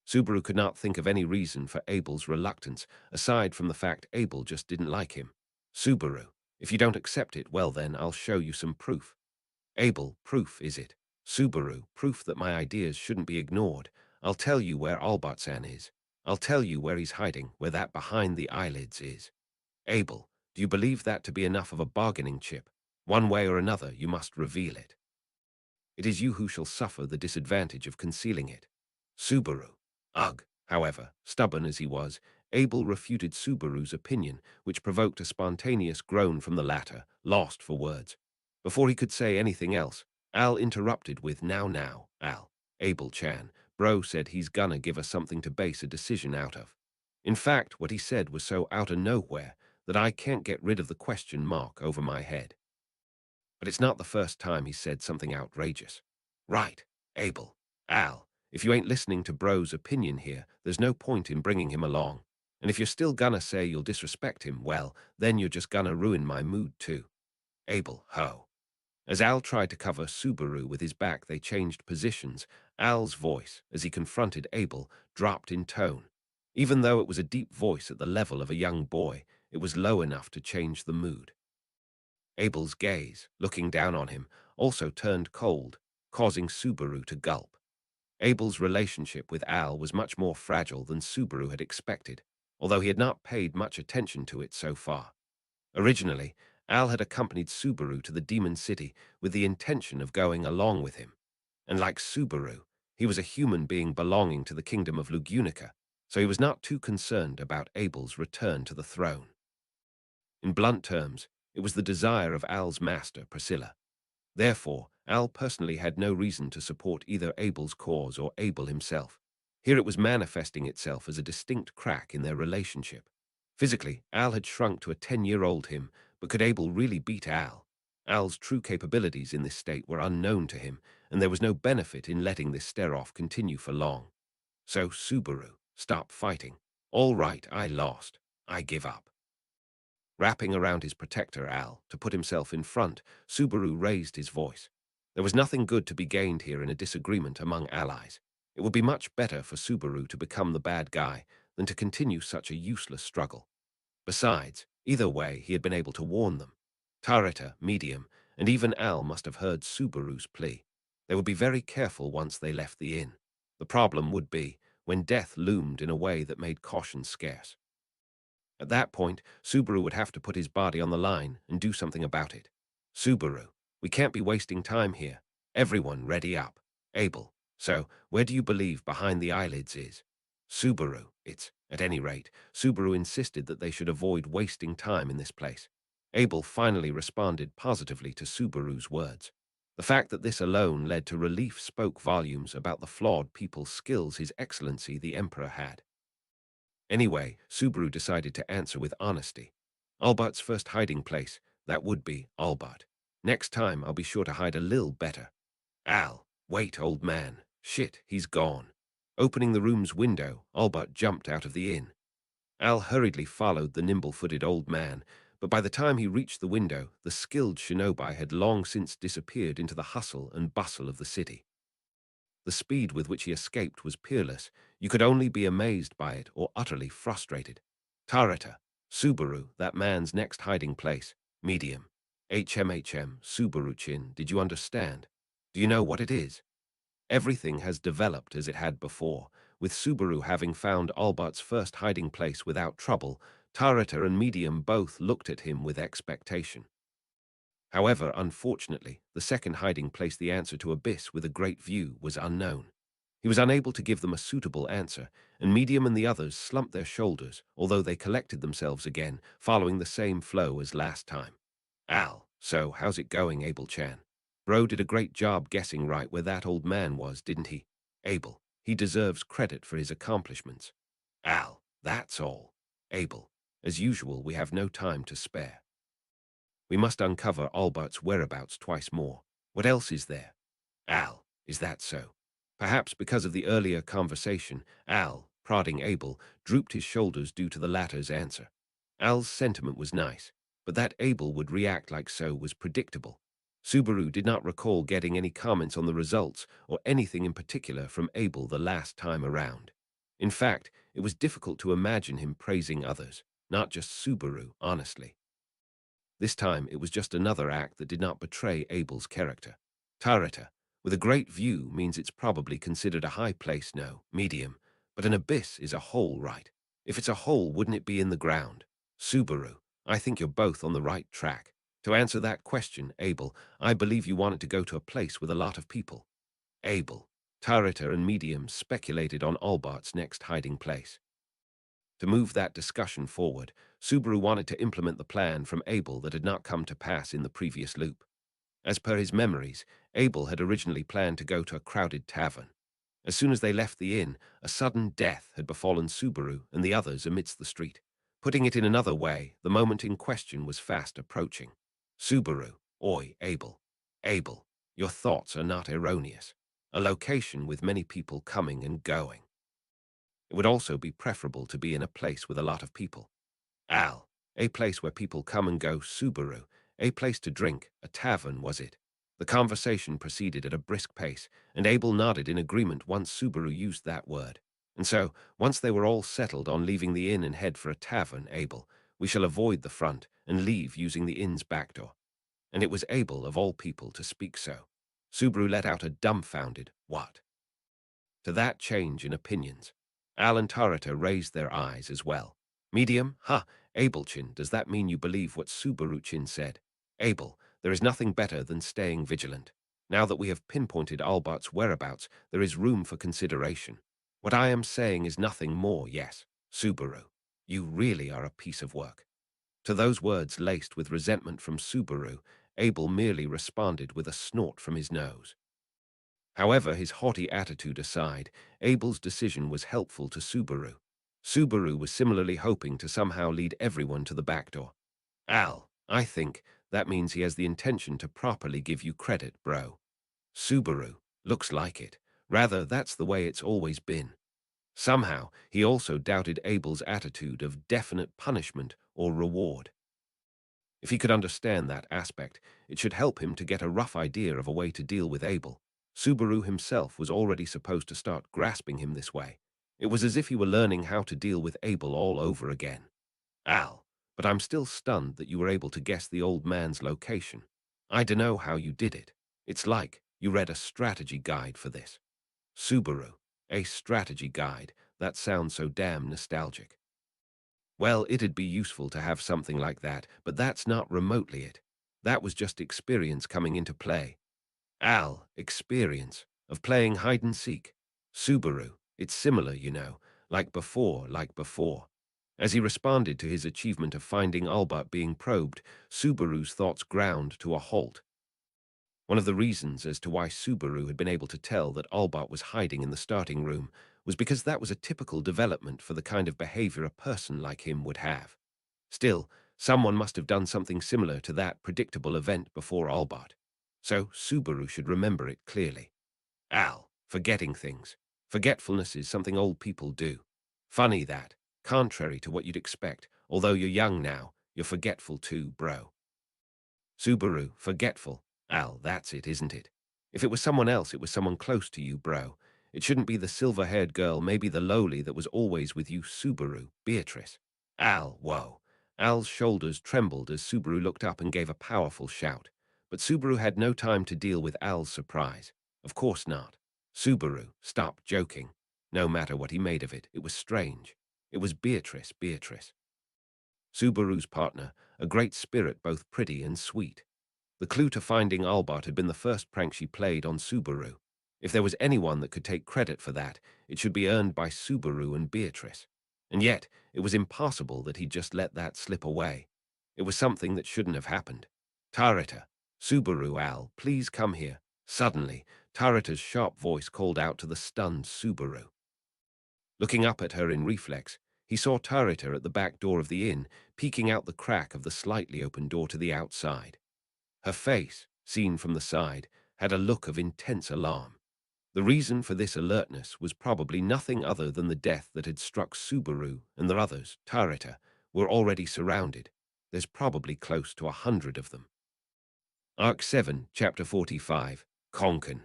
Subaru could not think of any reason for Abel's reluctance, aside from the fact Abel just didn't like him. Subaru, if you don't accept it, well then, I'll show you some proof. Abel, proof, is it? Subaru, proof that my ideas shouldn't be ignored. I'll tell you where Albertsan is. I'll tell you where he's hiding, where that behind the eyelids is. Abel, do you believe that to be enough of a bargaining chip? One way or another, you must reveal it. It is you who shall suffer the disadvantage of concealing it. Subaru. Ugh. However, stubborn as he was, Abel refuted Subaru's opinion, which provoked a spontaneous groan from the latter, lost for words. Before he could say anything else, Al interrupted with, Now, Al. Abel-chan, bro said he's gonna give us something to base a decision out of. In fact, what he said was so out of nowhere that I can't get rid of the question mark over my head. But it's not the first time he said something outrageous. Right, Abel. Al, if you ain't listening to bro's opinion here, there's no point in bringing him along. And if you're still gonna say you'll disrespect him, well, then you're just gonna ruin my mood too. Abel, ho. As Al tried to cover Subaru with his back, they changed positions. Al's voice, as he confronted Abel, dropped in tone. Even though it was a deep voice at the level of a young boy, it was low enough to change the mood. Abel's gaze, looking down on him, also turned cold, causing Subaru to gulp. Abel's relationship with Al was much more fragile than Subaru had expected, although he had not paid much attention to it so far. Originally, Al had accompanied Subaru to the Demon City with the intention of going along with him. And like Subaru, he was a human being belonging to the kingdom of Lugunica, so he was not too concerned about Abel's return to the throne. In blunt terms, it was the desire of Al's master, Priscilla. Therefore, Al personally had no reason to support either Abel's cause or Abel himself. Here it was manifesting itself as a distinct crack in their relationship. Physically, Al had shrunk to a 10-year-old him, but could Abel really beat Al? Al's true capabilities in this state were unknown to him, and there was no benefit in letting this stare-off continue for long. So Subaru, stop fighting. All right, I lost. I give up. Wrapping around his protector, Al, to put himself in front, Subaru raised his voice. There was nothing good to be gained here in a disagreement among allies. It would be much better for Subaru to become the bad guy than to continue such a useless struggle. Besides, either way, he had been able to warn them. Tarita, Medium, and even Al must have heard Subaru's plea. They would be very careful once they left the inn. The problem would be when death loomed in a way that made caution scarce. At that point, Subaru would have to put his body on the line and do something about it. Subaru, we can't be wasting time here. Everyone ready up. Abel, so where do you believe behind the eyelids is? Subaru, at any rate, Subaru insisted that they should avoid wasting time in this place. Abel finally responded positively to Subaru's words. The fact that this alone led to relief spoke volumes about the flawed people's skills His Excellency the Emperor had. Anyway, Subaru decided to answer with honesty. Albert's first hiding place, that would be Albert. Next time I'll be sure to hide a little better. Al, wait, old man. Shit, he's gone. Opening the room's window, Albert jumped out of the inn. Al hurriedly followed the nimble-footed old man, but by the time he reached the window, the skilled shinobi had long since disappeared into the hustle and bustle of the city. The speed with which he escaped was peerless. You could only be amazed by it or utterly frustrated. Tarata, Subaru, that man's next hiding place. Medium. HMHM, Subaru-chin, did you understand? Do you know what it is? Everything has developed as it had before, with Subaru having found Albert's first hiding place without trouble. Tarata and Medium both looked at him with expectation. However, unfortunately, the second hiding place, the answer to Abyss with a great view, was unknown. He was unable to give them a suitable answer, and Medium and the others slumped their shoulders, although they collected themselves again, following the same flow as last time. Al, so how's it going, Abel-chan? Bro did a great job guessing right where that old man was, didn't he? Abel, he deserves credit for his accomplishments. Al, that's all. Abel, as usual, we have no time to spare. We must uncover Albert's whereabouts twice more. What else is there? Al, is that so? Perhaps because of the earlier conversation, Al, prodding Abel, drooped his shoulders due to the latter's answer. Al's sentiment was nice, but that Abel would react like so was predictable. Subaru did not recall getting any comments on the results or anything in particular from Abel the last time around. In fact, it was difficult to imagine him praising others, not just Subaru, honestly. This time it was just another act that did not betray Abel's character. Tarata, with a great view, means it's probably considered a high place, no, medium, but an abyss is a hole, right? If it's a hole, wouldn't it be in the ground? Subaru, I think you're both on the right track. To answer that question, Abel, I believe you wanted to go to a place with a lot of people. Abel, Tarata and Medium speculated on Albert's next hiding place. To move that discussion forward, Subaru wanted to implement the plan from Abel that had not come to pass in the previous loop. As per his memories, Abel had originally planned to go to a crowded tavern. As soon as they left the inn, a sudden death had befallen Subaru and the others amidst the street. Putting it in another way, the moment in question was fast approaching. Subaru, oi, Abel. Abel, your thoughts are not erroneous. A location with many people coming and going. It would also be preferable to be in a place with a lot of people. Al, a place where people come and go. Subaru, a place to drink, a tavern, was it? The conversation proceeded at a brisk pace, and Abel nodded in agreement once Subaru used that word. And so, once they were all settled on leaving the inn and head for a tavern, Abel, we shall avoid the front and leave using the inn's back door. And it was Abel, of all people, to speak so. Subaru let out a dumbfounded, what? To that change in opinions. Al and Tarata raised their eyes as well. Medium, Abel-chin, does that mean you believe what Subaru-chin said? Abel, there is nothing better than staying vigilant. Now that we have pinpointed Albert's whereabouts, there is room for consideration. What I am saying is nothing more, yes. Subaru, you really are a piece of work. To those words laced with resentment from Subaru, Abel merely responded with a snort from his nose. However, his haughty attitude aside, Abel's decision was helpful to Subaru. Subaru was similarly hoping to somehow lead everyone to the back door. Al, I think that means he has the intention to properly give you credit, bro. Subaru, looks like it. Rather, that's the way it's always been. Somehow, he also doubted Abel's attitude of definite punishment or reward. If he could understand that aspect, it should help him to get a rough idea of a way to deal with Abel. Subaru himself was already supposed to start grasping him this way. It was as if he were learning how to deal with Abel all over again. Al, but I'm still stunned that you were able to guess the old man's location. I dunno how you did it. It's like you read a strategy guide for this. Subaru, a strategy guide. That sounds so damn nostalgic. Well, it'd be useful to have something like that, but that's not remotely it. That was just experience coming into play. Al, experience of playing hide and seek. Subaru, it's similar, you know, like before, like before. As he responded to his achievement of finding Albert being probed, Subaru's thoughts ground to a halt. One of the reasons as to why Subaru had been able to tell that Albert was hiding in the starting room was because that was a typical development for the kind of behavior a person like him would have. Still, someone must have done something similar to that predictable event before Albert. So Subaru should remember it clearly. Al, forgetting things. Forgetfulness is something old people do. Funny that, contrary to what you'd expect, although you're young now, you're forgetful too, bro. Subaru, forgetful. Al, that's it, isn't it? If it was someone else, it was someone close to you, bro. It shouldn't be the silver-haired girl, maybe the lowly that was always with you, Subaru, Beatrice. Al, whoa. Al's shoulders trembled as Subaru looked up and gave a powerful shout. But Subaru had no time to deal with Al's surprise. Of course not. Subaru, stop joking. No matter what he made of it, it was strange. It was Beatrice, Beatrice. Subaru's partner, a great spirit both pretty and sweet. The clue to finding Albert had been the first prank she played on Subaru. If there was anyone that could take credit for that, it should be earned by Subaru and Beatrice. And yet, it was impossible that he'd just let that slip away. It was something that shouldn't have happened. Tarita, Subaru, Al, please come here. Suddenly, Tarita's sharp voice called out to the stunned Subaru. Looking up at her in reflex, he saw Tarita at the back door of the inn, peeking out the crack of the slightly open door to the outside. Her face, seen from the side, had a look of intense alarm. The reason for this alertness was probably nothing other than the death that had struck Subaru and the others, Tarita, were already surrounded. There's probably close to 100 of them. Arc 7, Chapter 45, Konkan.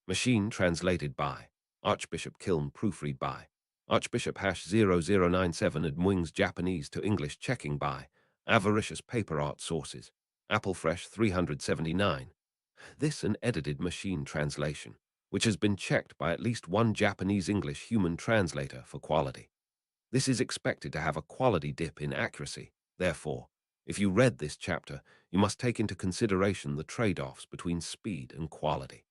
Machine translated by Archbishop Kiln, proofread by Archbishop #0097 and Mwing's Japanese to English checking by Avaricious Paper Art Sources, Applefresh 379. This an edited machine translation, which has been checked by at least one Japanese-English human translator for quality. This is expected to have a quality dip in accuracy. Therefore, if you read this chapter, you must take into consideration the trade-offs between speed and quality.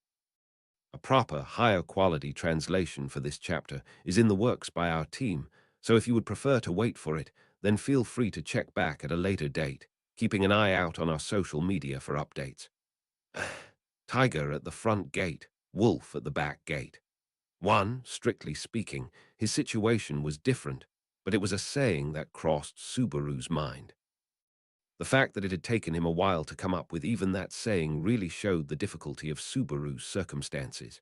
A proper, higher quality translation for this chapter is in the works by our team, so if you would prefer to wait for it, then feel free to check back at a later date, keeping an eye out on our social media for updates. Tiger at the front gate, wolf at the back gate. One, strictly speaking, his situation was different, but it was a saying that crossed Subaru's mind. The fact that it had taken him a while to come up with even that saying really showed the difficulty of Subaru's circumstances.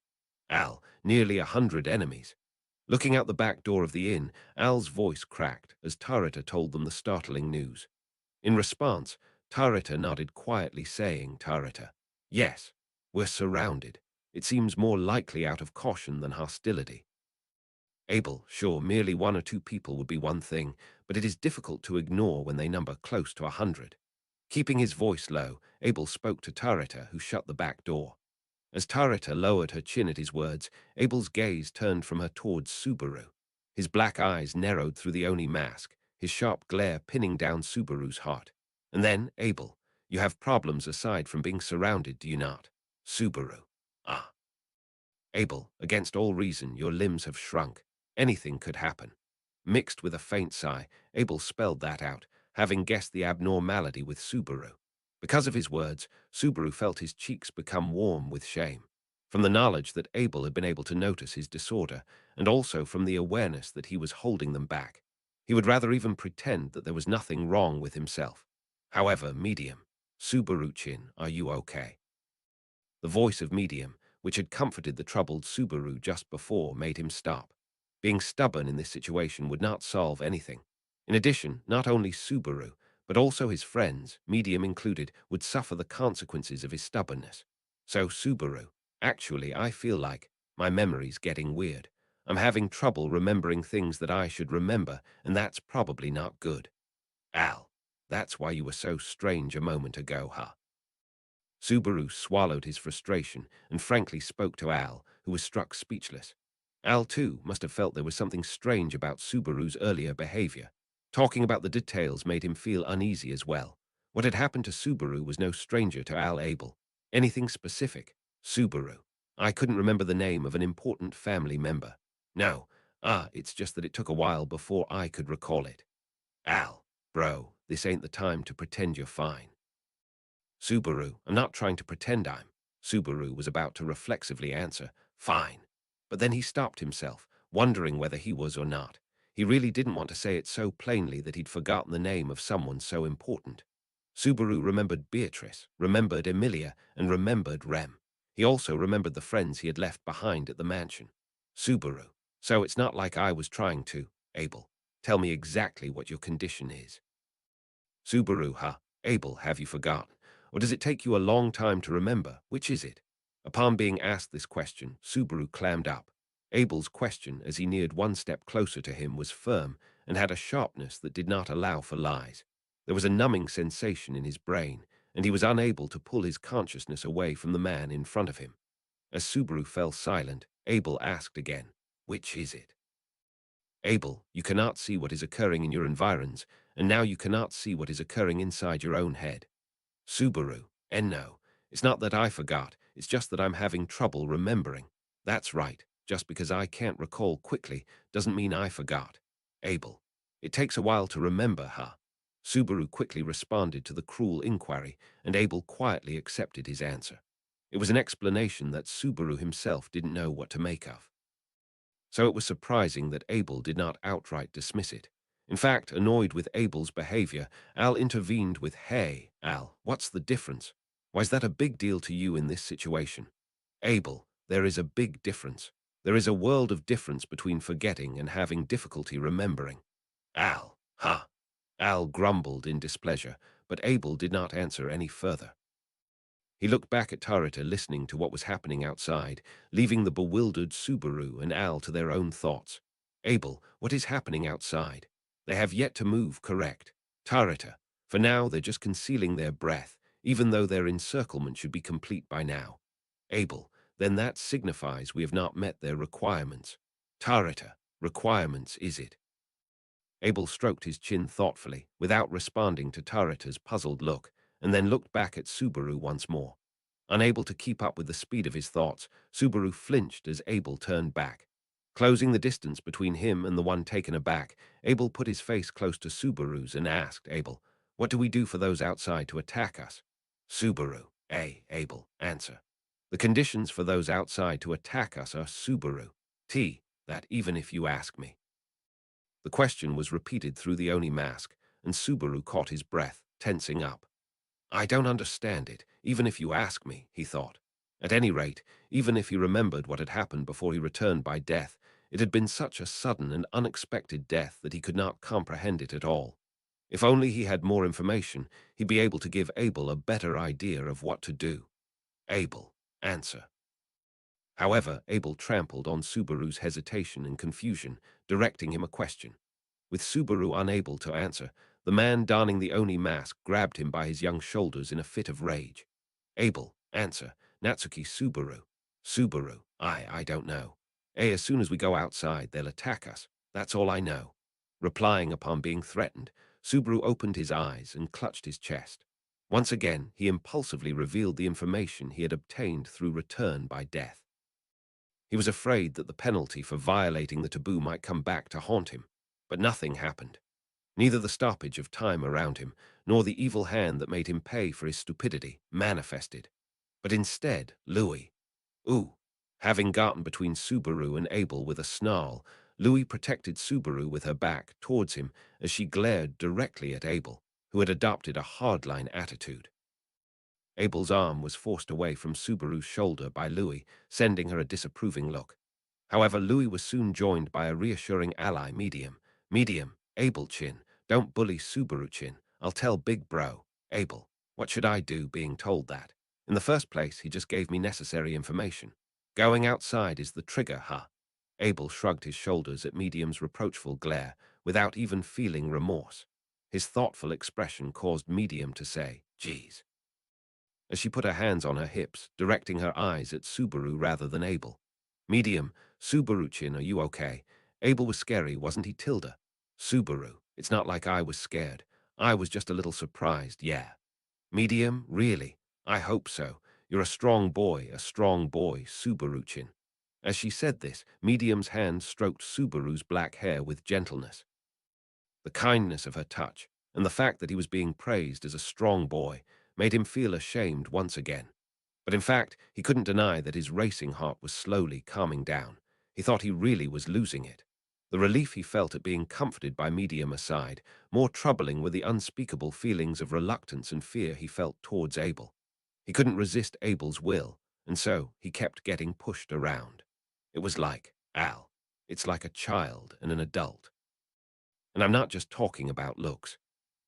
Al, nearly 100 enemies. Looking out the back door of the inn, Al's voice cracked as Tarita told them the startling news. In response, Tarita nodded quietly, saying, Tarita, yes, we're surrounded. It seems more likely out of caution than hostility. Abel, sure, merely one or two people would be one thing, but it is difficult to ignore when they number close to 100. Keeping his voice low, Abel spoke to Tarita, who shut the back door. As Tarita lowered her chin at his words, Abel's gaze turned from her towards Subaru. His black eyes narrowed through the Oni mask, his sharp glare pinning down Subaru's heart. And then, Abel, you have problems aside from being surrounded, do you not? Subaru. Ah. Abel, against all reason, your limbs have shrunk. Anything could happen. Mixed with a faint sigh, Abel spelled that out, having guessed the abnormality with Subaru. Because of his words, Subaru felt his cheeks become warm with shame. From the knowledge that Abel had been able to notice his disorder, and also from the awareness that he was holding them back. He would rather even pretend that there was nothing wrong with himself. However, Medium, Subaru-chin, are you okay? The voice of Medium, which had comforted the troubled Subaru just before, made him stop. Being stubborn in this situation would not solve anything. In addition, not only Subaru, but also his friends, medium included, would suffer the consequences of his stubbornness. So, Subaru, actually, I feel like my memory's getting weird. I'm having trouble remembering things that I should remember, and that's probably not good. Al, that's why you were so strange a moment ago, huh? Subaru swallowed his frustration and frankly spoke to Al, who was struck speechless. Al, too, must have felt there was something strange about Subaru's earlier behavior. Talking about the details made him feel uneasy as well. What had happened to Subaru was no stranger to Al Abel. Anything specific? Subaru. I couldn't remember the name of an important family member. No. It's just that it took a while before I could recall it. Al, bro, this ain't the time to pretend you're fine. Subaru, I'm not trying to pretend I'm. Subaru was about to reflexively answer, fine. But then he stopped himself, wondering whether he was or not. He really didn't want to say it so plainly that he'd forgotten the name of someone so important. Subaru remembered Beatrice, remembered Emilia, and remembered Rem. He also remembered the friends he had left behind at the mansion. Subaru, so it's not like I was trying to, Abel. Tell me exactly what your condition is. Subaru, huh? Abel, have you forgotten? Or does it take you a long time to remember? Which is it? Upon being asked this question, Subaru clammed up. Abel's question, as he neared one step closer to him, was firm and had a sharpness that did not allow for lies. There was a numbing sensation in his brain, and he was unable to pull his consciousness away from the man in front of him. As Subaru fell silent, Abel asked again, which is it? Abel, you cannot see what is occurring in your environs, and now you cannot see what is occurring inside your own head. Subaru, and no, it's not that I forgot, it's just that I'm having trouble remembering. That's right, just because I can't recall quickly doesn't mean I forgot. Abel, it takes a while to remember, huh? Subaru quickly responded to the cruel inquiry, and Abel quietly accepted his answer. It was an explanation that Subaru himself didn't know what to make of. So it was surprising that Abel did not outright dismiss it. In fact, annoyed with Abel's behavior, Al intervened with, hey, Al, what's the difference? Why is that a big deal to you in this situation? Abel, there is a big difference. There is a world of difference between forgetting and having difficulty remembering. Al, huh? Al grumbled in displeasure, but Abel did not answer any further. He looked back at Tarita, listening to what was happening outside, leaving the bewildered Subaru and Al to their own thoughts. Abel, what is happening outside? They have yet to move, correct? Tarita, for now they're just concealing their breath, even though their encirclement should be complete by now. Abel, then that signifies we have not met their requirements. Tarita, requirements, is it? Abel stroked his chin thoughtfully, without responding to Tarita's puzzled look, and then looked back at Subaru once more. Unable to keep up with the speed of his thoughts, Subaru flinched as Abel turned back. Closing the distance between him and the one taken aback, Abel put his face close to Subaru's and asked Abel, what do we do for those outside to attack us? Subaru, Abel, answer. The conditions for those outside to attack us are Subaru. That even if you ask me. The question was repeated through the Oni mask, and Subaru caught his breath, tensing up. I don't understand it, even if you ask me, he thought. At any rate, even if he remembered what had happened before he returned by death, it had been such a sudden and unexpected death that he could not comprehend it at all. If only he had more information, he'd be able to give Abel a better idea of what to do. Abel, answer. However, Abel trampled on Subaru's hesitation and confusion, directing him a question. With Subaru unable to answer, the man donning the Oni mask grabbed him by his young shoulders in a fit of rage. Abel, answer. Natsuki, Subaru. Subaru, I don't know. As soon as we go outside, they'll attack us. That's all I know. Replying upon being threatened, Subaru opened his eyes and clutched his chest. Once again, he impulsively revealed the information he had obtained through return by death. He was afraid that the penalty for violating the taboo might come back to haunt him, but nothing happened. Neither the stoppage of time around him, nor the evil hand that made him pay for his stupidity, manifested. But instead, Louis. Having gotten between Subaru and Abel with a snarl, Louis protected Subaru with her back towards him as she glared directly at Abel, who had adopted a hardline attitude. Abel's arm was forced away from Subaru's shoulder by Louis, sending her a disapproving look. However, Louis was soon joined by a reassuring ally, Medium. Medium, Abel Chin. Don't bully Subaru Chin. I'll tell Big Bro. Abel, what should I do being told that? In the first place, he just gave me necessary information. Going outside is the trigger, huh? Abel shrugged his shoulders at Medium's reproachful glare, without even feeling remorse. His thoughtful expression caused Medium to say, "Geez," as she put her hands on her hips, directing her eyes at Subaru rather than Abel. Medium, Subaru-chin, are you okay? Abel was scary, wasn't he, Tilda? Subaru, it's not like I was scared. I was just a little surprised, yeah. Medium, really? I hope so. You're a strong boy, Subaru-chin. As she said this, Medium's hand stroked Subaru's black hair with gentleness. The kindness of her touch, and the fact that he was being praised as a strong boy, made him feel ashamed once again. But in fact, he couldn't deny that his racing heart was slowly calming down. He thought he really was losing it. The relief he felt at being comforted by Medium aside, more troubling were the unspeakable feelings of reluctance and fear he felt towards Abel. He couldn't resist Abel's will, and so he kept getting pushed around. It was like, Al, it's like a child and an adult. And I'm not just talking about looks.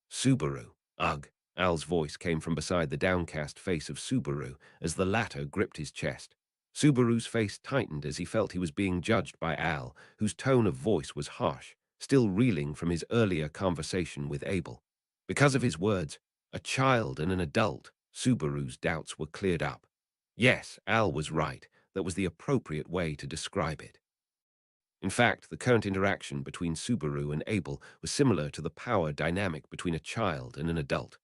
Subaru, ugh. Al's voice came from beside the downcast face of Subaru as the latter gripped his chest. Subaru's face tightened as he felt he was being judged by Al, whose tone of voice was harsh, still reeling from his earlier conversation with Abel. Because of his words, a child and an adult, Subaru's doubts were cleared up. Yes, Al was right. That was the appropriate way to describe it. In fact, the current interaction between Subaru and Abel was similar to the power dynamic between a child and an adult,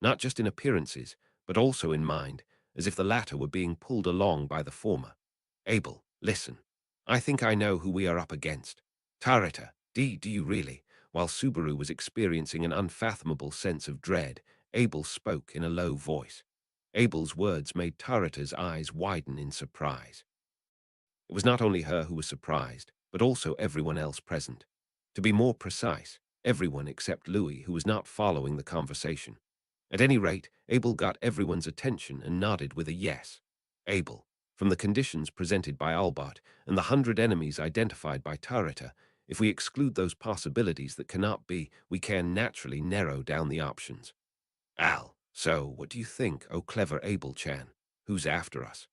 not just in appearances, but also in mind, as if the latter were being pulled along by the former. Abel, listen. I think I know who we are up against. Tarita, do you really? While Subaru was experiencing an unfathomable sense of dread, Abel spoke in a low voice. Abel's words made Tarita's eyes widen in surprise. It was not only her who was surprised, but also everyone else present. To be more precise, everyone except Louis, who was not following the conversation. At any rate, Abel got everyone's attention and nodded with a yes. Abel, from the conditions presented by Albert and the 100 enemies identified by Tarita, if we exclude those possibilities that cannot be, we can naturally narrow down the options. Al, so what do you think, oh clever Abel-chan? Who's after us?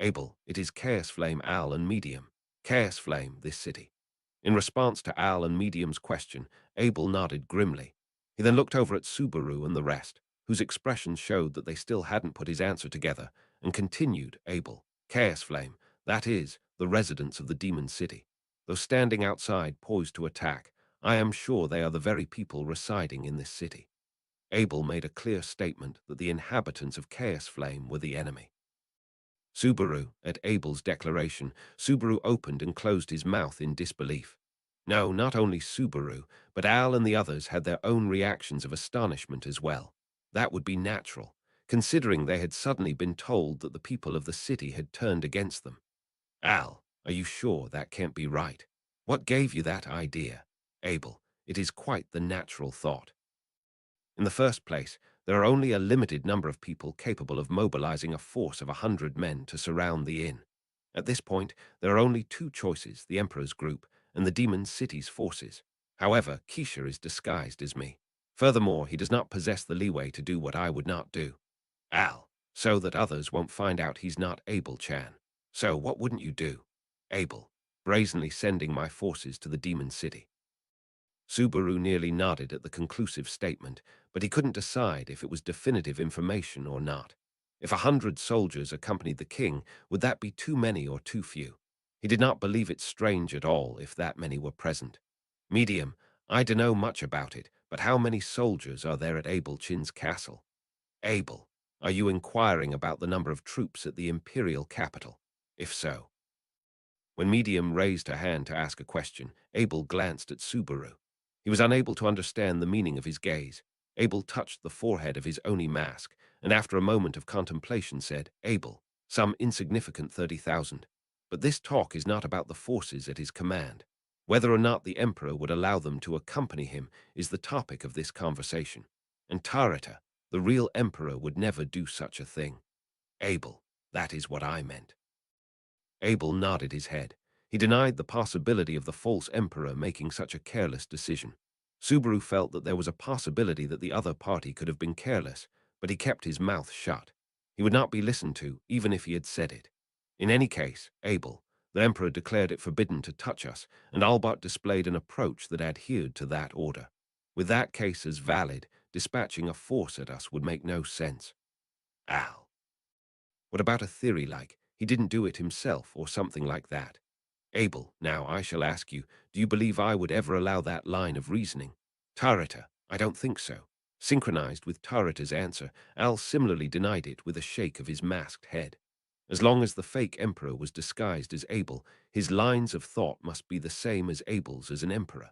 Abel, it is Chaos Flame, Al, and Medium. Chaos Flame, this city. In response to Al and Medium's question, Abel nodded grimly. He then looked over at Subaru and the rest, whose expressions showed that they still hadn't put his answer together, and continued, Abel, Chaos Flame, that is, the residents of the Demon City. Though standing outside poised to attack, I am sure they are the very people residing in this city. Abel made a clear statement that the inhabitants of Chaos Flame were the enemy. Subaru, at Abel's declaration, Subaru opened and closed his mouth in disbelief. No, not only Subaru, but Al and the others had their own reactions of astonishment as well. That would be natural, considering they had suddenly been told that the people of the city had turned against them. Al, are you sure that can't be right? What gave you that idea? Abel, it is quite the natural thought. In the first place, there are only a limited number of people capable of mobilizing a force of 100 men to surround the inn. At this point, there are only two choices, the Emperor's group and the Demon City's forces. However, Keisha is disguised as me. Furthermore, he does not possess the leeway to do what I would not do. Al, so that others won't find out he's not Abel-chan. So what wouldn't you do? Abel, brazenly sending my forces to the Demon City. Subaru nearly nodded at the conclusive statement, but he couldn't decide if it was definitive information or not. If 100 soldiers accompanied the king, would that be too many or too few? He did not believe it strange at all if that many were present. Medium, I don't know much about it, but how many soldiers are there at Abel Chin's castle? Abel, are you inquiring about the number of troops at the imperial capital? If so. When Medium raised her hand to ask a question, Abel glanced at Subaru. He was unable to understand the meaning of his gaze. Abel touched the forehead of his Oni mask, and after a moment of contemplation said, Abel, some insignificant 30,000. But this talk is not about the forces at his command. Whether or not the Emperor would allow them to accompany him is the topic of this conversation. And Tarita, the real Emperor, would never do such a thing. Abel, that is what I meant. Abel nodded his head. He denied the possibility of the false emperor making such a careless decision. Subaru felt that there was a possibility that the other party could have been careless, but he kept his mouth shut. He would not be listened to, even if he had said it. In any case, Abel, the emperor declared it forbidden to touch us, and Albert displayed an approach that adhered to that order. With that case as valid, dispatching a force at us would make no sense. Al. What about a theory like, he didn't do it himself, or something like that? Abel, now I shall ask you, do you believe I would ever allow that line of reasoning? Tarita, I don't think so. Synchronized with Tarita's answer, Al similarly denied it with a shake of his masked head. As long as the fake emperor was disguised as Abel, his lines of thought must be the same as Abel's as an emperor.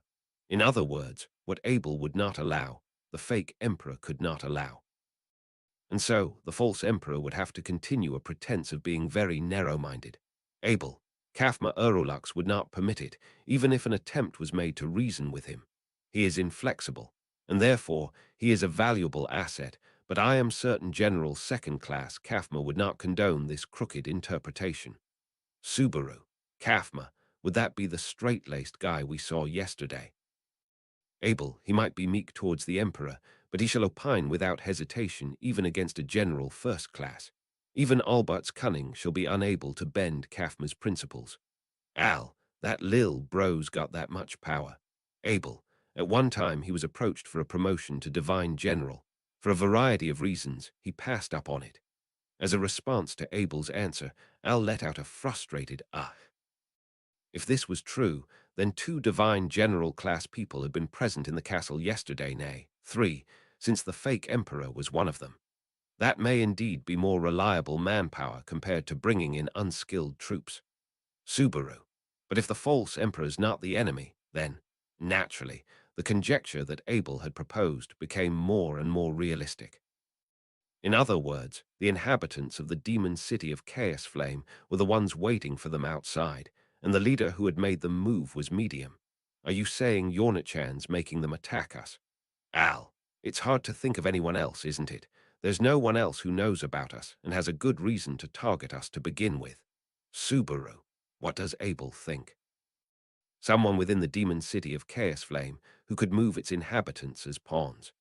In other words, what Abel would not allow, the fake emperor could not allow. And so, the false emperor would have to continue a pretense of being very narrow-minded. Abel, Kafma Urulux would not permit it, even if an attempt was made to reason with him. He is inflexible, and therefore he is a valuable asset, but I am certain General Second Class Kafma would not condone this crooked interpretation. Subaru, Kafma, would that be the straight-laced guy we saw yesterday? Abel, he might be meek towards the emperor, but he shall opine without hesitation even against a general first class. Even Albert's cunning shall be unable to bend Kafma's principles. Al, that lil bro's got that much power. Abel, at one time he was approached for a promotion to divine general. For a variety of reasons, he passed up on it. As a response to Abel's answer, Al let out a frustrated ah. If this was true, then 2 divine general-class people had been present in the castle yesterday, nay, 3, since the fake emperor was one of them. That may indeed be more reliable manpower compared to bringing in unskilled troops. Subaru. But if the false emperor's not the enemy, then, naturally, the conjecture that Abel had proposed became more and more realistic. In other words, the inhabitants of the demon city of Chaos Flame were the ones waiting for them outside, and the leader who had made them move was Medium. Are you saying Yornachan's making them attack us? Al, it's hard to think of anyone else, isn't it? There's no one else who knows about us and has a good reason to target us to begin with. Subaru, what does Abel think? Someone within the demon city of Chaos Flame who could move its inhabitants as pawns.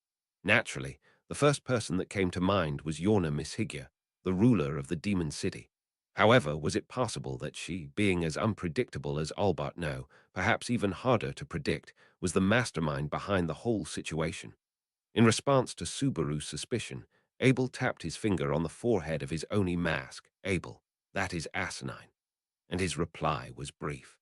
Naturally, the first person that came to mind was Yorna Mishigya, the ruler of the demon city. However, was it possible that she, being as unpredictable as Albert No, perhaps even harder to predict, was the mastermind behind the whole situation? In response to Subaru's suspicion, Abel tapped his finger on the forehead of his Oni mask. Abel, that is asinine. And his reply was brief.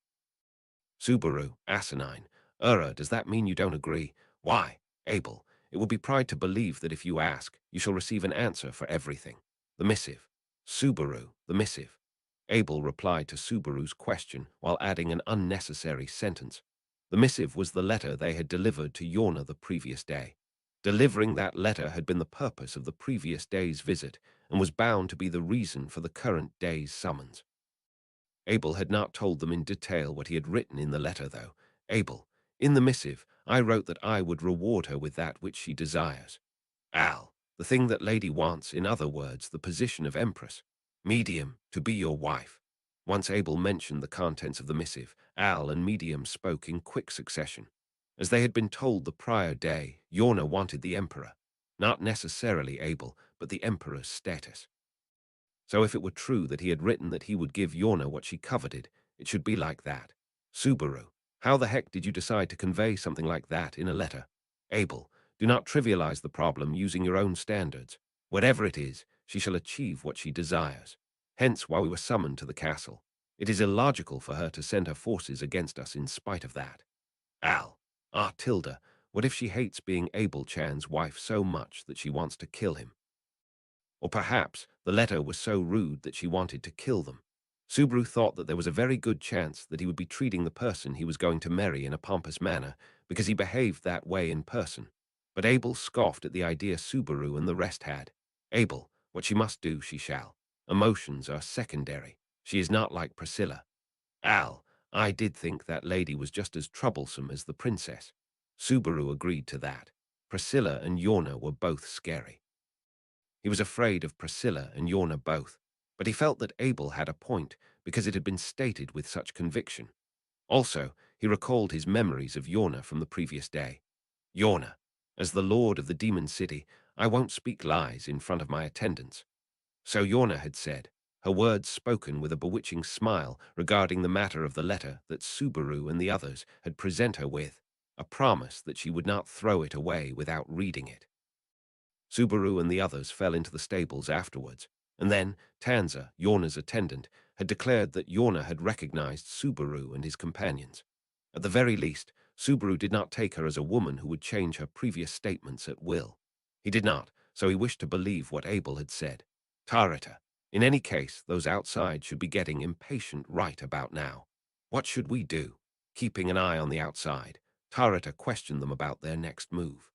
Subaru, asinine. Does that mean you don't agree? Why, Abel, it would be pride to believe that if you ask, you shall receive an answer for everything. The missive. Subaru, the missive. Abel replied to Subaru's question while adding an unnecessary sentence. The missive was the letter they had delivered to Yorna the previous day. Delivering that letter had been the purpose of the previous day's visit and was bound to be the reason for the current day's summons. Abel had not told them in detail what he had written in the letter, though. Abel, in the missive, I wrote that I would reward her with that which she desires. Al, the thing that lady wants, in other words, the position of empress. Medium, to be your wife. Once Abel mentioned the contents of the missive, Al and Medium spoke in quick succession. As they had been told the prior day, Yorna wanted the emperor. Not necessarily Abel, but the emperor's status. So if it were true that he had written that he would give Yorna what she coveted, it should be like that. Subaru, how the heck did you decide to convey something like that in a letter? Abel, do not trivialize the problem using your own standards. Whatever it is, she shall achieve what she desires. Hence why we were summoned to the castle. It is illogical for her to send her forces against us in spite of that. Al, Tilda, what if she hates being Abel-chan's wife so much that she wants to kill him? Or perhaps the letter was so rude that she wanted to kill them. Subaru thought that there was a very good chance that he would be treating the person he was going to marry in a pompous manner because he behaved that way in person. But Abel scoffed at the idea Subaru and the rest had. Abel, what she must do, she shall. Emotions are secondary. She is not like Priscilla. Al, I did think that lady was just as troublesome as the princess. Subaru agreed to that. Priscilla and Yorna were both scary. He was afraid of Priscilla and Yorna both, but he felt that Abel had a point because it had been stated with such conviction. Also, he recalled his memories of Yorna from the previous day. Yorna, as the lord of the demon city, I won't speak lies in front of my attendants. So Yorna had said, her words spoken with a bewitching smile regarding the matter of the letter that Subaru and the others had present her with, a promise that she would not throw it away without reading it. Subaru and the others fell into the stables afterwards, and then Tanza, Yorna's attendant, had declared that Yorna had recognized Subaru and his companions. At the very least, Subaru did not take her as a woman who would change her previous statements at will. He did not, so he wished to believe what Abel had said. Tarita, in any case, those outside should be getting impatient right about now. What should we do? Keeping an eye on the outside, Tarita questioned them about their next move.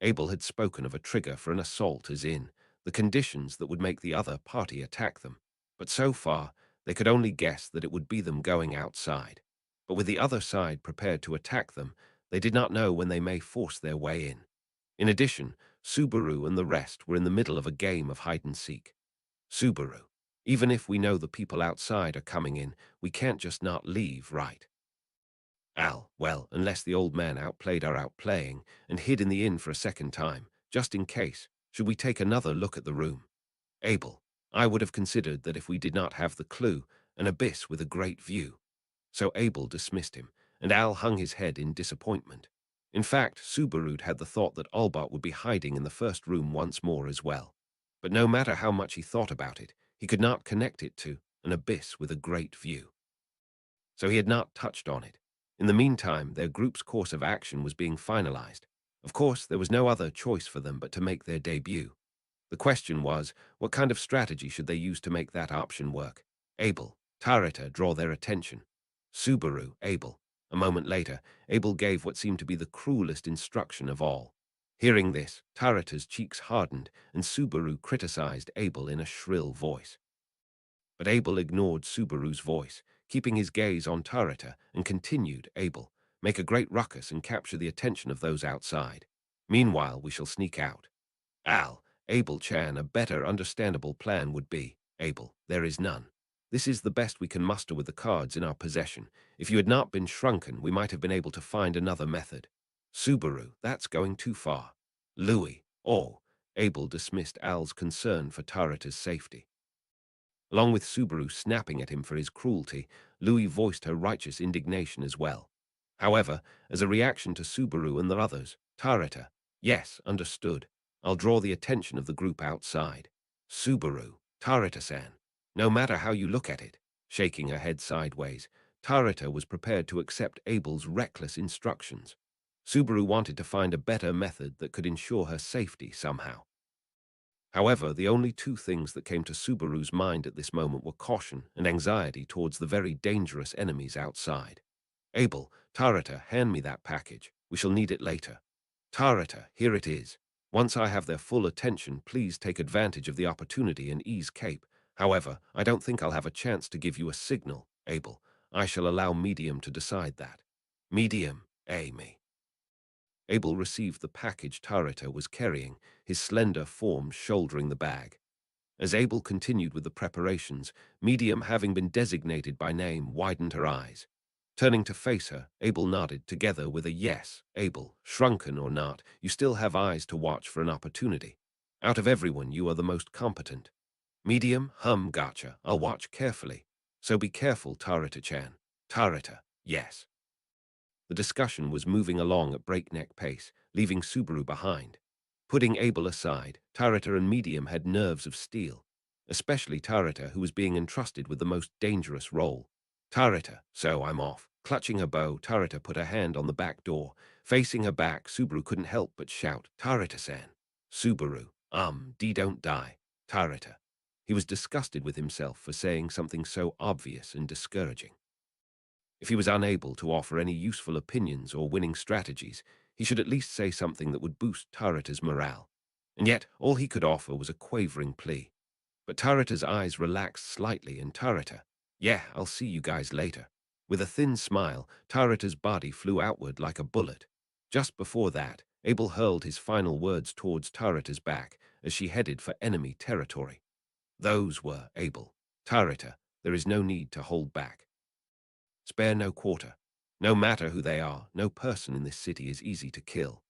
Abel had spoken of a trigger for an assault as in the conditions that would make the other party attack them, but so far they could only guess that it would be them going outside. But with the other side prepared to attack them, they did not know when they may force their way in. In addition, Subaru and the rest were in the middle of a game of hide-and-seek. Subaru, even if we know the people outside are coming in, we can't just not leave, right? Al, well, unless the old man outplayed our outplaying and hid in the inn for a second time, just in case, should we take another look at the room? Abel, I would have considered that if we did not have the clue, an abyss with a great view. So Abel dismissed him, and Al hung his head in disappointment. In fact, Subaru had the thought that Albert would be hiding in the first room once more as well. But no matter how much he thought about it, he could not connect it to an abyss with a great view. So he had not touched on it. In the meantime, their group's course of action was being finalized. Of course, there was no other choice for them but to make their debut. The question was, what kind of strategy should they use to make that option work? Abel, Tarita draw their attention. Subaru, Abel. A moment later, Abel gave what seemed to be the cruelest instruction of all. Hearing this, Tarita's cheeks hardened, and Subaru criticized Abel in a shrill voice. But Abel ignored Subaru's voice, keeping his gaze on Tarita, and continued, Abel, make a great ruckus and capture the attention of those outside. Meanwhile, we shall sneak out. Al, Abel-chan, a better understandable plan would be, Abel, there is none. This is the best we can muster with the cards in our possession. If you had not been shrunken, we might have been able to find another method. Subaru, that's going too far. Louis, oh, Abel dismissed Al's concern for Tarita's safety. Along with Subaru snapping at him for his cruelty, Louis voiced her righteous indignation as well. However, as a reaction to Subaru and the others, Tarita, yes, understood. I'll draw the attention of the group outside. Subaru, Tarita-san, no matter how you look at it, shaking her head sideways, Tarita was prepared to accept Abel's reckless instructions. Subaru wanted to find a better method that could ensure her safety somehow. However, the only two things that came to Subaru's mind at this moment were caution and anxiety towards the very dangerous enemies outside. Abel, Tarita, hand me that package. We shall need it later. Tarita, here it is. Once I have their full attention, please take advantage of the opportunity and ease Cape. However, I don't think I'll have a chance to give you a signal, Abel. I shall allow Medium to decide that. Medium, me. Abel received the package Tarita was carrying, his slender form shouldering the bag. As Abel continued with the preparations, Medium, having been designated by name, widened her eyes. Turning to face her, Abel nodded, together with a yes. Abel, shrunken or not, you still have eyes to watch for an opportunity. Out of everyone, you are the most competent. Medium, gotcha, I'll watch carefully. So be careful, Tarita-chan. Tarita, yes. The discussion was moving along at breakneck pace, leaving Subaru behind. Putting Abel aside, Tarita and Medium had nerves of steel, especially Tarita, who was being entrusted with the most dangerous role. Tarita, so I'm off. Clutching her bow, Tarita put her hand on the back door. Facing her back, Subaru couldn't help but shout, Tarita-san. Subaru, don't die. Tarita. He was disgusted with himself for saying something so obvious and discouraging. If he was unable to offer any useful opinions or winning strategies, he should at least say something that would boost Tarita's morale. And yet, all he could offer was a quavering plea. But Tarita's eyes relaxed slightly, and Tarita, yeah, I'll see you guys later. With a thin smile, Tarita's body flew outward like a bullet. Just before that, Abel hurled his final words towards Tarita's back as she headed for enemy territory. Those were Abel, Tarita, There is no need to hold back. Spare no quarter. No matter who they are, no person in this city is easy to kill.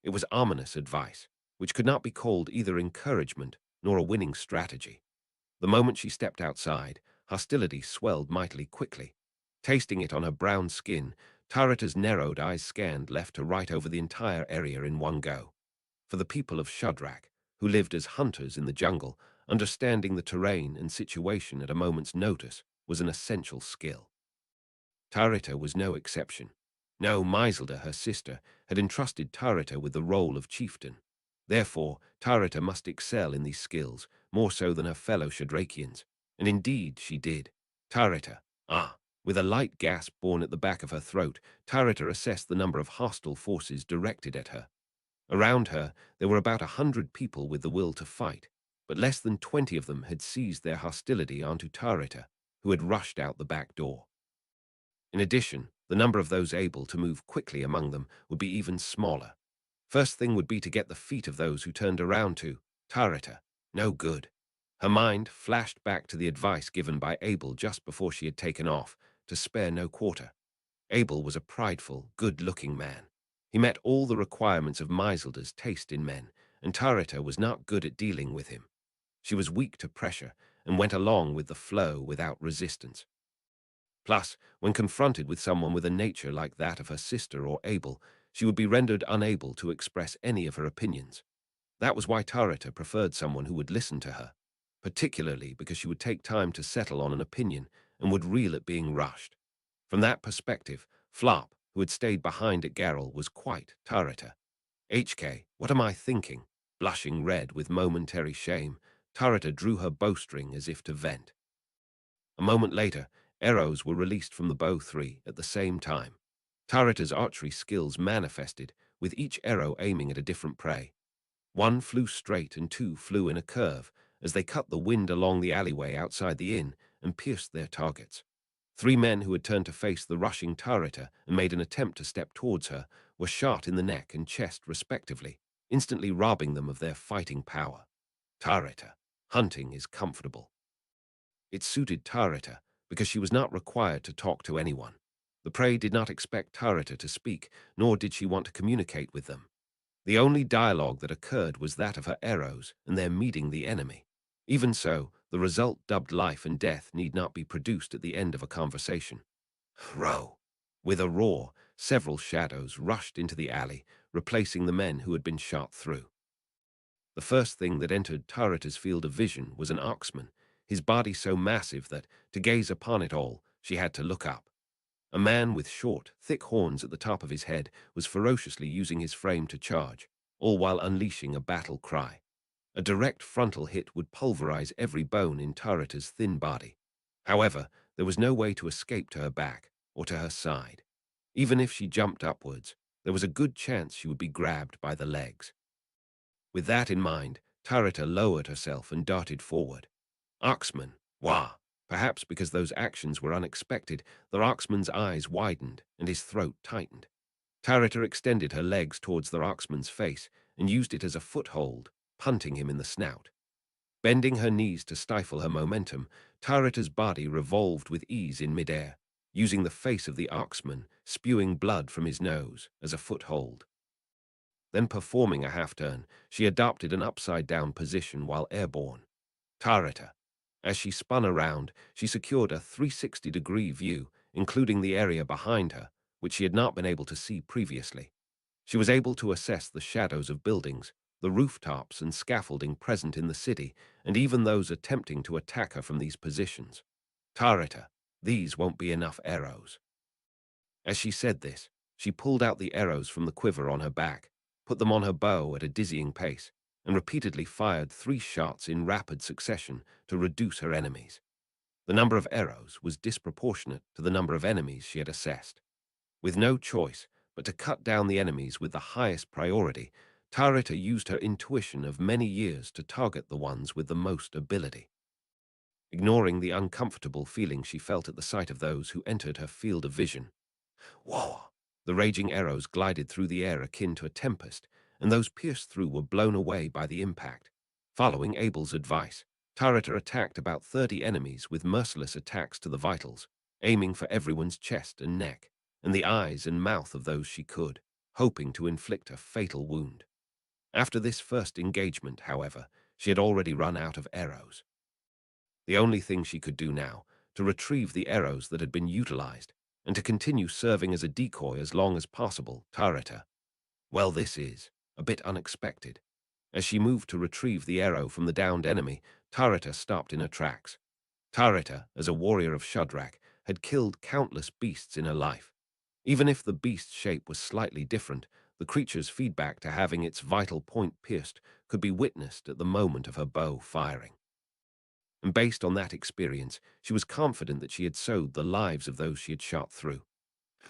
It was ominous advice, which could not be called either encouragement nor a winning strategy. The moment she stepped outside, hostility swelled mightily quickly. Tasting it on her brown skin, Tarita's narrowed eyes scanned left to right over the entire area in one go. For the people of Shadrach, who lived as hunters in the jungle, understanding the terrain and situation at a moment's notice was an essential skill. Tarita was no exception. No, Miselda, her sister, had entrusted Tarita with the role of chieftain. Therefore, Tarita must excel in these skills, more so than her fellow Shadrachians. And indeed she did. Tarita, with a light gasp born at the back of her throat, Tarita assessed the number of hostile forces directed at her. Around her, there were about 100 people with the will to fight, but less than 20 of them had seized their hostility onto Tarita, who had rushed out the back door. In addition, the number of those able to move quickly among them would be even smaller. First thing would be to get the feet of those who turned around to Tarita. No good. Her mind flashed back to the advice given by Abel just before she had taken off, to spare no quarter. Abel was a prideful, good-looking man. He met all the requirements of Miselda's taste in men, and Tarita was not good at dealing with him. She was weak to pressure and went along with the flow without resistance. Plus, when confronted with someone with a nature like that of her sister or Abel, she would be rendered unable to express any of her opinions. That was why Tarita preferred someone who would listen to her, particularly because she would take time to settle on an opinion and would reel at being rushed. From that perspective, Flop, who had stayed behind at Garrel, was quite Tarita. HK, what am I thinking? Blushing red with momentary shame, Tarita drew her bowstring as if to vent. A moment later, arrows were released from the bow three at the same time. Tarita's archery skills manifested, with each arrow aiming at a different prey. One flew straight and two flew in a curve as they cut the wind along the alleyway outside the inn and pierced their targets. Three men who had turned to face the rushing Tarita and made an attempt to step towards her were shot in the neck and chest respectively, instantly robbing them of their fighting power. Tarita, hunting is comfortable. It suited Tarita because she was not required to talk to anyone. The prey did not expect Tarita to speak, nor did she want to communicate with them. The only dialogue that occurred was that of her arrows and their meeting the enemy. Even so, the result dubbed life and death need not be produced at the end of a conversation. Row! With a roar, several shadows rushed into the alley, replacing the men who had been shot through. The first thing that entered Tarita's field of vision was an oxman, his body so massive that, to gaze upon it all, she had to look up. A man with short, thick horns at the top of his head was ferociously using his frame to charge, all while unleashing a battle cry. A direct frontal hit would pulverize every bone in Tarita's thin body. However, there was no way to escape to her back or to her side. Even if she jumped upwards, there was a good chance she would be grabbed by the legs. With that in mind, Tarita lowered herself and darted forward. Oxman, wah! Perhaps because those actions were unexpected, the Oxman's eyes widened and his throat tightened. Tarita extended her legs towards the Oxman's face and used it as a foothold, punting him in the snout. Bending her knees to stifle her momentum, Tarita's body revolved with ease in midair, using the face of the Oxman, spewing blood from his nose, as a foothold. Then performing a half-turn, she adopted an upside-down position while airborne. Tarita. As she spun around, she secured a 360-degree view, including the area behind her, which she had not been able to see previously. She was able to assess the shadows of buildings, the rooftops and scaffolding present in the city, and even those attempting to attack her from these positions. Tarita, these won't be enough arrows. As she said this, she pulled out the arrows from the quiver on her back, put them on her bow at a dizzying pace, and repeatedly fired 3 shots in rapid succession to reduce her enemies. The number of arrows was disproportionate to the number of enemies she had assessed. With no choice but to cut down the enemies with the highest priority, Tarita used her intuition of many years to target the ones with the most ability. Ignoring the uncomfortable feeling she felt at the sight of those who entered her field of vision. Whoa! The raging arrows glided through the air akin to a tempest, and those pierced through were blown away by the impact. Following Abel's advice, Tarita attacked about 30 enemies with merciless attacks to the vitals, aiming for everyone's chest and neck, and the eyes and mouth of those she could, hoping to inflict a fatal wound. After this first engagement, however, she had already run out of arrows. The only thing she could do now, to retrieve the arrows that had been utilized, and to continue serving as a decoy as long as possible, Tarita. Well, this is a bit unexpected. As she moved to retrieve the arrow from the downed enemy, Tarita stopped in her tracks. Tarita, as a warrior of Shadrach, had killed countless beasts in her life. Even if the beast's shape was slightly different, the creature's feedback to having its vital point pierced could be witnessed at the moment of her bow firing. And based on that experience, she was confident that she had sowed the lives of those she had shot through.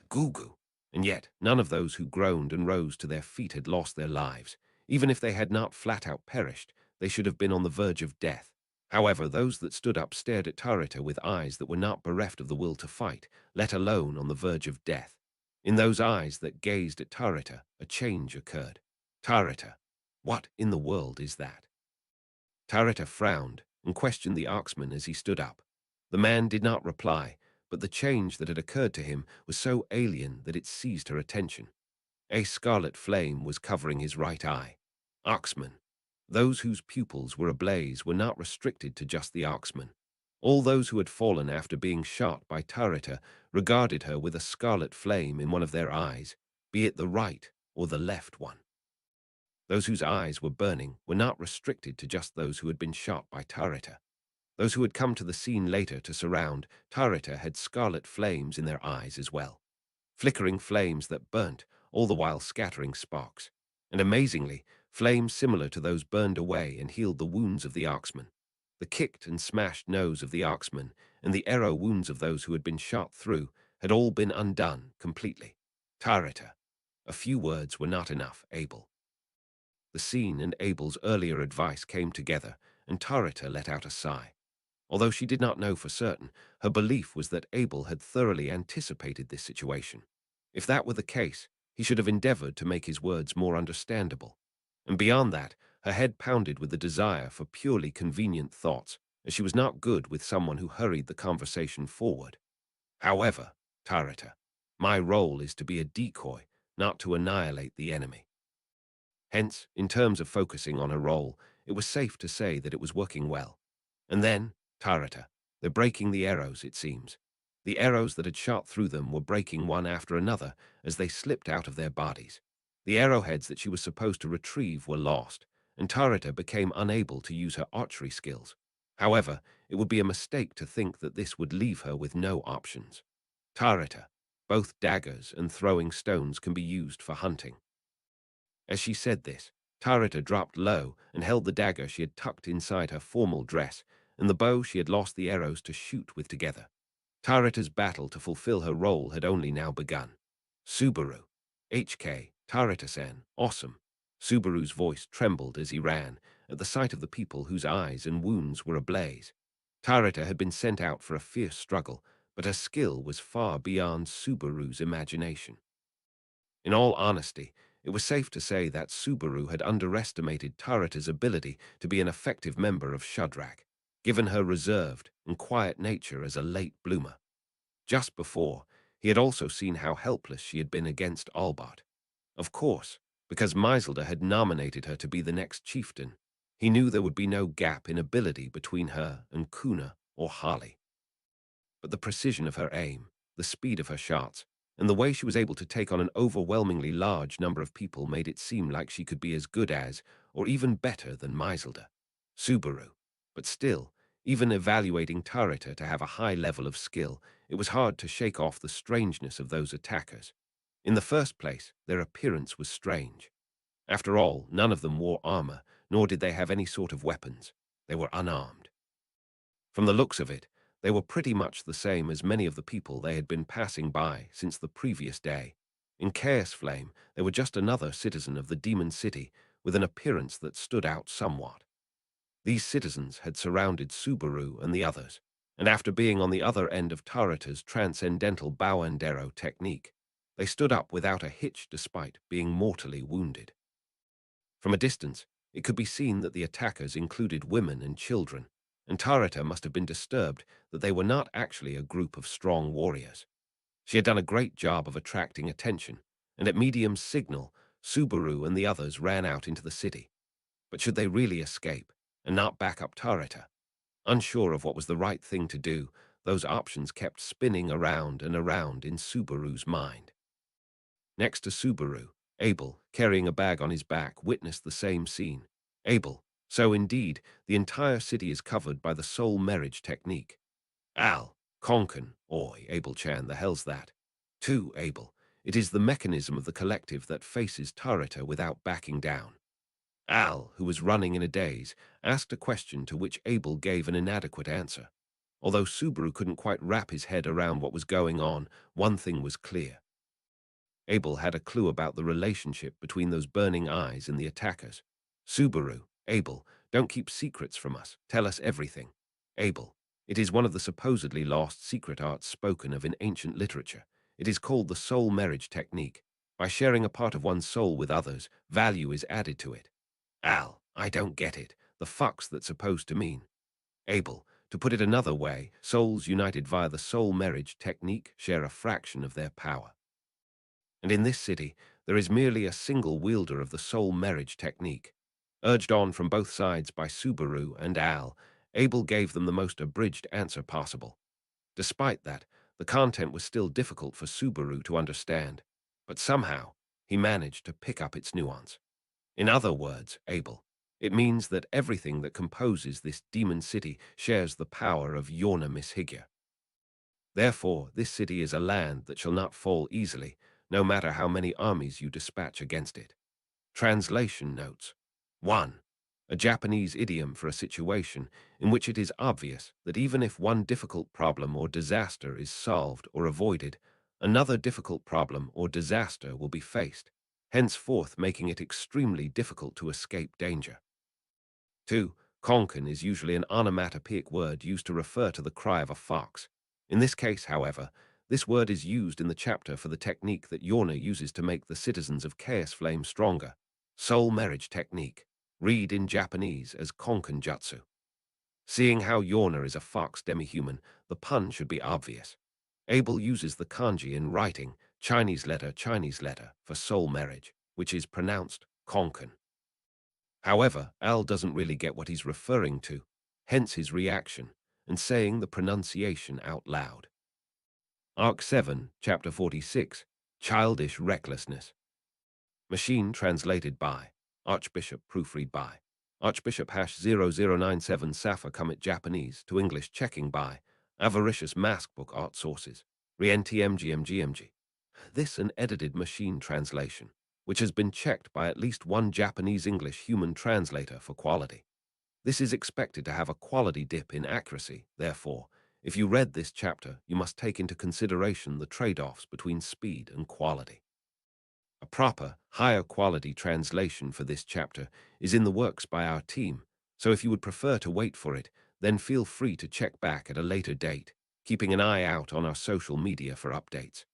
Gugu. And yet, none of those who groaned and rose to their feet had lost their lives. Even if they had not flat out perished, they should have been on the verge of death. However, those that stood up stared at Tarita with eyes that were not bereft of the will to fight, let alone on the verge of death. In those eyes that gazed at Tarita, a change occurred. Tarita, what in the world is that? Tarita frowned and questioned the Arksman as he stood up. The man did not reply, but the change that had occurred to him was so alien that it seized her attention. A scarlet flame was covering his right eye. Arksman. Those whose pupils were ablaze were not restricted to just the Arksman. All those who had fallen after being shot by Tarita regarded her with a scarlet flame in one of their eyes, be it the right or the left one. Those whose eyes were burning were not restricted to just those who had been shot by Tarita. Those who had come to the scene later to surround Tarita had scarlet flames in their eyes as well. Flickering flames that burnt, all the while scattering sparks. And amazingly, flames similar to those burned away and healed the wounds of the Arksman. The kicked and smashed nose of the Arksman and the arrow wounds of those who had been shot through had all been undone completely. Tarita. A few words were not enough, Abel. The scene and Abel's earlier advice came together, and Tarita let out a sigh. Although she did not know for certain, her belief was that Abel had thoroughly anticipated this situation. If that were the case, he should have endeavored to make his words more understandable. And beyond that, her head pounded with the desire for purely convenient thoughts, as she was not good with someone who hurried the conversation forward. However, Tarita, my role is to be a decoy, not to annihilate the enemy. Hence, in terms of focusing on her role, it was safe to say that it was working well. And then, Tarita, they're breaking the arrows, it seems. The arrows that had shot through them were breaking one after another as they slipped out of their bodies. The arrowheads that she was supposed to retrieve were lost, and Tarita became unable to use her archery skills. However, it would be a mistake to think that this would leave her with no options. Tarita, both daggers and throwing stones can be used for hunting. As she said this, Tarita dropped low and held the dagger she had tucked inside her formal dress and the bow she had lost the arrows to shoot with together. Tarita's battle to fulfill her role had only now begun. Subaru. HK, Tarita-san, awesome. Subaru's voice trembled as he ran, at the sight of the people whose eyes and wounds were ablaze. Tarita had been sent out for a fierce struggle, but her skill was far beyond Subaru's imagination. In all honesty, it was safe to say that Subaru had underestimated Tarita's ability to be an effective member of Shadrach, given her reserved and quiet nature as a late bloomer. Just before, he had also seen how helpless she had been against Albert. Of course, because Meiselder had nominated her to be the next chieftain, he knew there would be no gap in ability between her and Kuna or Harley. But the precision of her aim, the speed of her shots, and the way she was able to take on an overwhelmingly large number of people made it seem like she could be as good as, or even better than Meiselder. Subaru. But still, even evaluating Tarita to have a high level of skill, it was hard to shake off the strangeness of those attackers. In the first place, their appearance was strange. After all, none of them wore armor, nor did they have any sort of weapons. They were unarmed. From the looks of it, they were pretty much the same as many of the people they had been passing by since the previous day. In Chaos Flame, they were just another citizen of the Demon City with an appearance that stood out somewhat. These citizens had surrounded Subaru and the others, and after being on the other end of Tarita's transcendental Bowandero technique, they stood up without a hitch despite being mortally wounded. From a distance, it could be seen that the attackers included women and children, and Tarita must have been disturbed that they were not actually a group of strong warriors. She had done a great job of attracting attention, and at Medium's signal, Subaru and the others ran out into the city. But should they really escape and not back up Tarita? Unsure of what was the right thing to do, those options kept spinning around and around in Subaru's mind. Next to Subaru, Abel, carrying a bag on his back, witnessed the same scene. Abel, so indeed, the entire city is covered by the soul marriage technique. Al, Konkan, oi, Abel-chan, the hell's that? 2, Abel, it is the mechanism of the collective that faces Tarita without backing down. Al, who was running in a daze, asked a question to which Abel gave an inadequate answer. Although Subaru couldn't quite wrap his head around what was going on, one thing was clear. Abel had a clue about the relationship between those burning eyes and the attackers. Subaru, Abel, don't keep secrets from us. Tell us everything. Abel, it is one of the supposedly lost secret arts spoken of in ancient literature. It is called the soul marriage technique. By sharing a part of one's soul with others, value is added to it. Al, I don't get it. The fuck's that supposed to mean? Abel, to put it another way, souls united via the soul marriage technique share a fraction of their power. And in this city, there is merely a single wielder of the soul marriage technique. Urged on from both sides by Subaru and Al, Abel gave them the most abridged answer possible. Despite that, the content was still difficult for Subaru to understand, but somehow he managed to pick up its nuance. In other words, Abel, it means that everything that composes this demon city shares the power of Yorna Mishigya. Therefore, this city is a land that shall not fall easily, no matter how many armies you dispatch against it. Translation notes. 1. A Japanese idiom for a situation in which it is obvious that even if one difficult problem or disaster is solved or avoided, another difficult problem or disaster will be faced, henceforth making it extremely difficult to escape danger. 2. Konkan is usually an onomatopoeic word used to refer to the cry of a fox. In this case, however, this word is used in the chapter for the technique that Yorna uses to make the citizens of Chaos Flame stronger. Soul marriage technique. Read in Japanese as Konkan Jutsu. Seeing how Yorna is a fox demi-human, the pun should be obvious. Abel uses the kanji in writing, Chinese letter, for soul marriage, which is pronounced Konkan. However, Al doesn't really get what he's referring to, hence his reaction, and saying the pronunciation out loud. Arc 7, Chapter 46, Childish Recklessness. Machine translated by Archbishop, proofread by Archbishop #0097 Safa Commit Japanese to English checking by Avaricious Maskbook Art Sources, RNTMGMGMG. This an edited machine translation, which has been checked by at least one Japanese-English human translator for quality. This is expected to have a quality dip in accuracy, therefore, if you read this chapter, you must take into consideration the trade-offs between speed and quality. A proper, higher quality translation for this chapter is in the works by our team, so if you would prefer to wait for it, then feel free to check back at a later date, keeping an eye out on our social media for updates.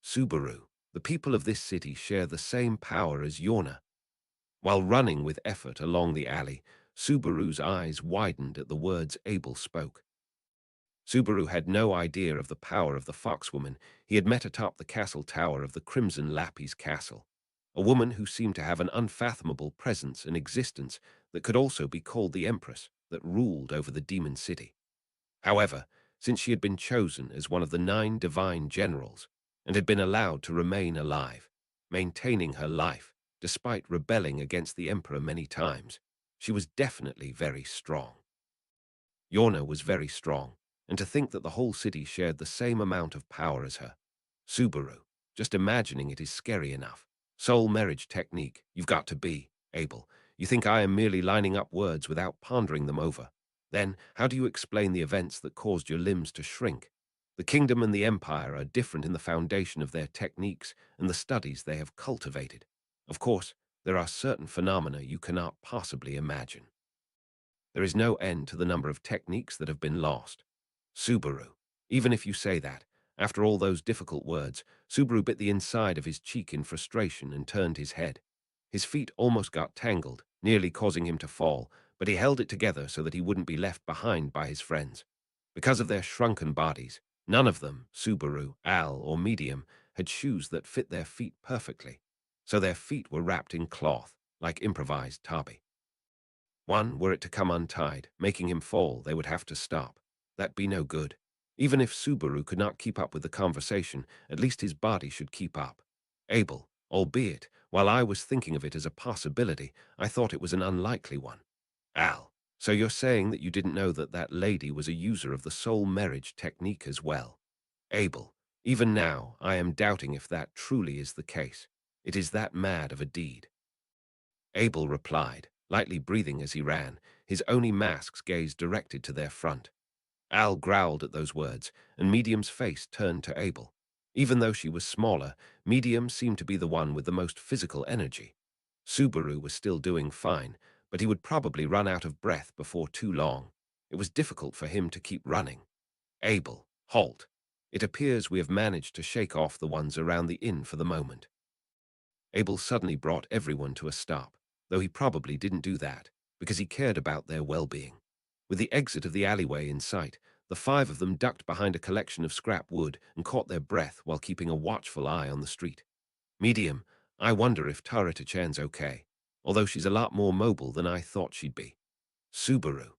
Subaru, the people of this city share the same power as Yorna. While running with effort along the alley, Subaru's eyes widened at the words Abel spoke. Subaru had no idea of the power of the foxwoman he had met atop the castle tower of the Crimson Lappy's castle, a woman who seemed to have an unfathomable presence and existence that could also be called the Empress that ruled over the demon city. However, since she had been chosen as one of the 9 divine generals and had been allowed to remain alive, maintaining her life despite rebelling against the Emperor many times, she was definitely very strong. Yorna was very strong, and to think that the whole city shared the same amount of power as her. Subaru, just imagining it is scary enough. Soul marriage technique, you've got to be, Abel. You think I am merely lining up words without pondering them over. Then, how do you explain the events that caused your limbs to shrink? The kingdom and the empire are different in the foundation of their techniques and the studies they have cultivated. Of course, there are certain phenomena you cannot possibly imagine. There is no end to the number of techniques that have been lost. Subaru. Even if you say that, after all those difficult words, Subaru bit the inside of his cheek in frustration and turned his head. His feet almost got tangled, nearly causing him to fall, but he held it together so that he wouldn't be left behind by his friends. Because of their shrunken bodies, none of them, Subaru, Al, or Medium, had shoes that fit their feet perfectly, so their feet were wrapped in cloth, like improvised tabi. One, were it to come untied, making him fall, they would have to stop. That'd be no good. Even if Subaru could not keep up with the conversation, at least his body should keep up. Abel, albeit, while I was thinking of it as a possibility, I thought it was an unlikely one. Al, so you're saying that you didn't know that that lady was a user of the soul marriage technique as well? Abel, even now, I am doubting if that truly is the case. It is that mad of a deed. Abel replied, lightly breathing as he ran, his only mask's gaze directed to their front. Al growled at those words, and Medium's face turned to Abel. Even though she was smaller, Medium seemed to be the one with the most physical energy. Subaru was still doing fine, but he would probably run out of breath before too long. It was difficult for him to keep running. Abel, halt. It appears we have managed to shake off the ones around the inn for the moment. Abel suddenly brought everyone to a stop, though he probably didn't do that, because he cared about their well-being. With the exit of the alleyway in sight, the five of them ducked behind a collection of scrap wood and caught their breath while keeping a watchful eye on the street. Medium, I wonder if Tarita-chan's okay, although she's a lot more mobile than I thought she'd be. Subaru,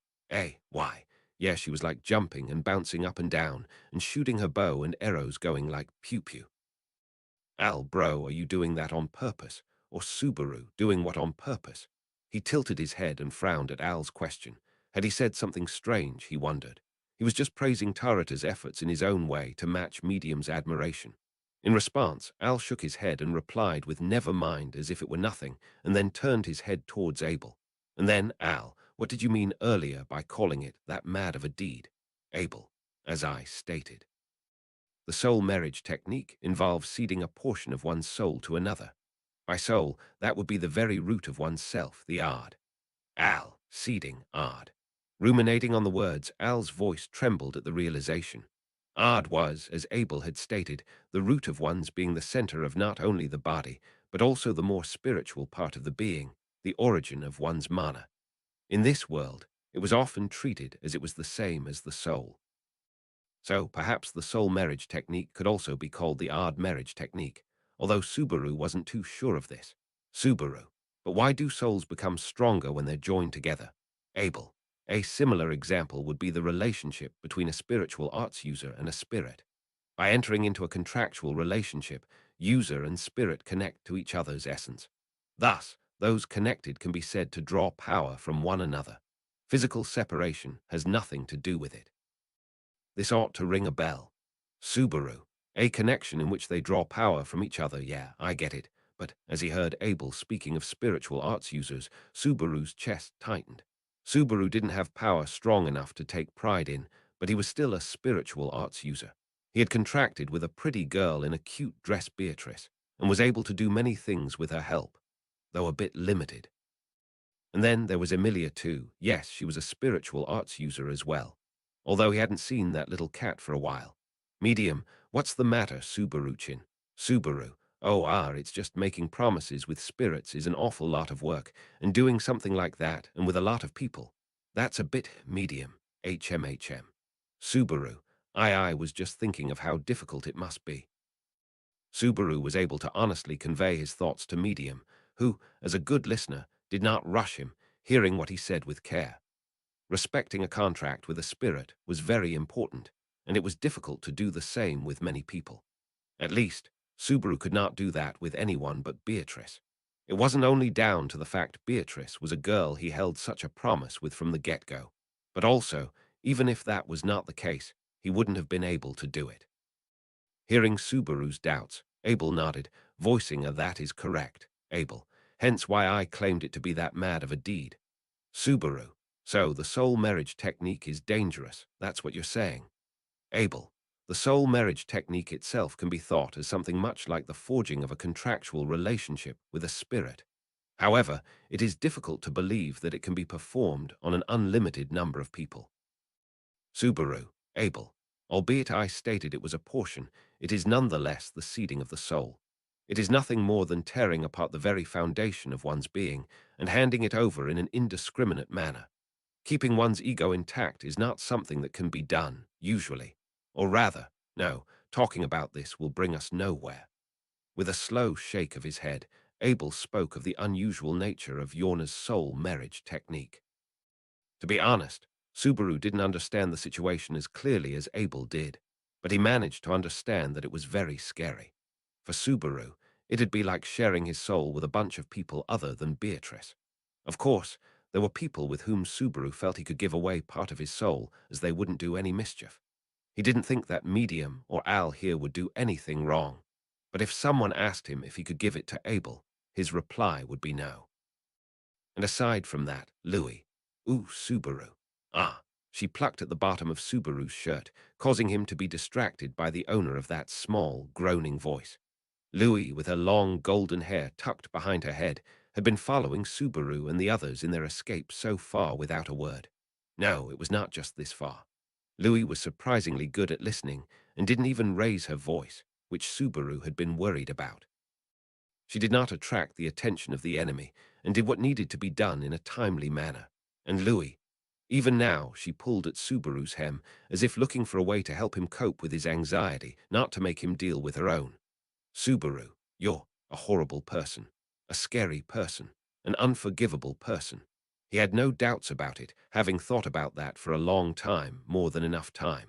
why? Yeah, she was like jumping and bouncing up and down and shooting her bow and arrows going like pew-pew. Al, bro, are you doing that on purpose? Or Subaru, doing what on purpose? He tilted his head and frowned at Al's question. Had he said something strange, he wondered. He was just praising Tarita's efforts in his own way to match Medium's admiration. In response, Al shook his head and replied with never mind as if it were nothing, and then turned his head towards Abel. And then, Al, what did you mean earlier by calling it that mad of a deed? Abel, as I stated. The soul marriage technique involves ceding a portion of one's soul to another. By soul, that would be the very root of one's self, the ard. Al, ceding, ard. Ruminating on the words, Al's voice trembled at the realization. Ard was, as Abel had stated, the root of one's being the center of not only the body, but also the more spiritual part of the being, the origin of one's mana. In this world, it was often treated as it was the same as the soul. So perhaps the soul marriage technique could also be called the odd marriage technique, although Subaru wasn't too sure of this. Subaru, but why do souls become stronger when they're joined together? Abel, a similar example would be the relationship between a spiritual arts user and a spirit. By entering into a contractual relationship, user and spirit connect to each other's essence. Thus, those connected can be said to draw power from one another. Physical separation has nothing to do with it. This ought to ring a bell. Subaru, a connection in which they draw power from each other, yeah, I get it. But as he heard Abel speaking of spiritual arts users, Subaru's chest tightened. Subaru didn't have power strong enough to take pride in, but he was still a spiritual arts user. He had contracted with a pretty girl in a cute dress Beatrice, and was able to do many things with her help, though a bit limited. And then there was Emilia too. Yes, she was a spiritual arts user as well, although he hadn't seen that little cat for a while. Medium, what's the matter, Subaru-chin? Subaru, it's just making promises with spirits is an awful lot of work, and doing something like that, and with a lot of people. That's a bit medium, HMHM. Subaru, I was just thinking of how difficult it must be. Subaru was able to honestly convey his thoughts to Medium, who, as a good listener, did not rush him, hearing what he said with care. Respecting a contract with a spirit was very important, and it was difficult to do the same with many people. At least, Subaru could not do that with anyone but Beatrice. It wasn't only down to the fact Beatrice was a girl he held such a promise with from the get-go, but also, even if that was not the case, he wouldn't have been able to do it. Hearing Subaru's doubts, Abel nodded, voicing a "that is correct, Abel, hence why I claimed it to be that mad of a deed." Subaru, so the soul marriage technique is dangerous, that's what you're saying. Abel, the soul marriage technique itself can be thought as something much like the forging of a contractual relationship with a spirit. However, it is difficult to believe that it can be performed on an unlimited number of people. Subaru, Abel, albeit I stated it was a portion, it is nonetheless the seeding of the soul. It is nothing more than tearing apart the very foundation of one's being and handing it over in an indiscriminate manner. Keeping one's ego intact is not something that can be done, usually. Or rather, no, talking about this will bring us nowhere. With a slow shake of his head, Abel spoke of the unusual nature of Yorna's soul marriage technique. To be honest, Subaru didn't understand the situation as clearly as Abel did, but he managed to understand that it was very scary. For Subaru, it'd be like sharing his soul with a bunch of people other than Beatrice. Of course, there were people with whom Subaru felt he could give away part of his soul as they wouldn't do any mischief. He didn't think that Medium or Al here would do anything wrong. But if someone asked him if he could give it to Abel, his reply would be no. And aside from that, Louis. Ooh, Subaru. Ah, she plucked at the bottom of Subaru's shirt, causing him to be distracted by the owner of that small, groaning voice. Louis, with her long golden hair tucked behind her head, had been following Subaru and the others in their escape so far without a word. No, it was not just this far. Louis was surprisingly good at listening and didn't even raise her voice, which Subaru had been worried about. She did not attract the attention of the enemy and did what needed to be done in a timely manner. And Louis, even now, she pulled at Subaru's hem as if looking for a way to help him cope with his anxiety, not to make him deal with her own. Subaru, you're a horrible person, a scary person, an unforgivable person. He had no doubts about it, having thought about that for a long time, more than enough time.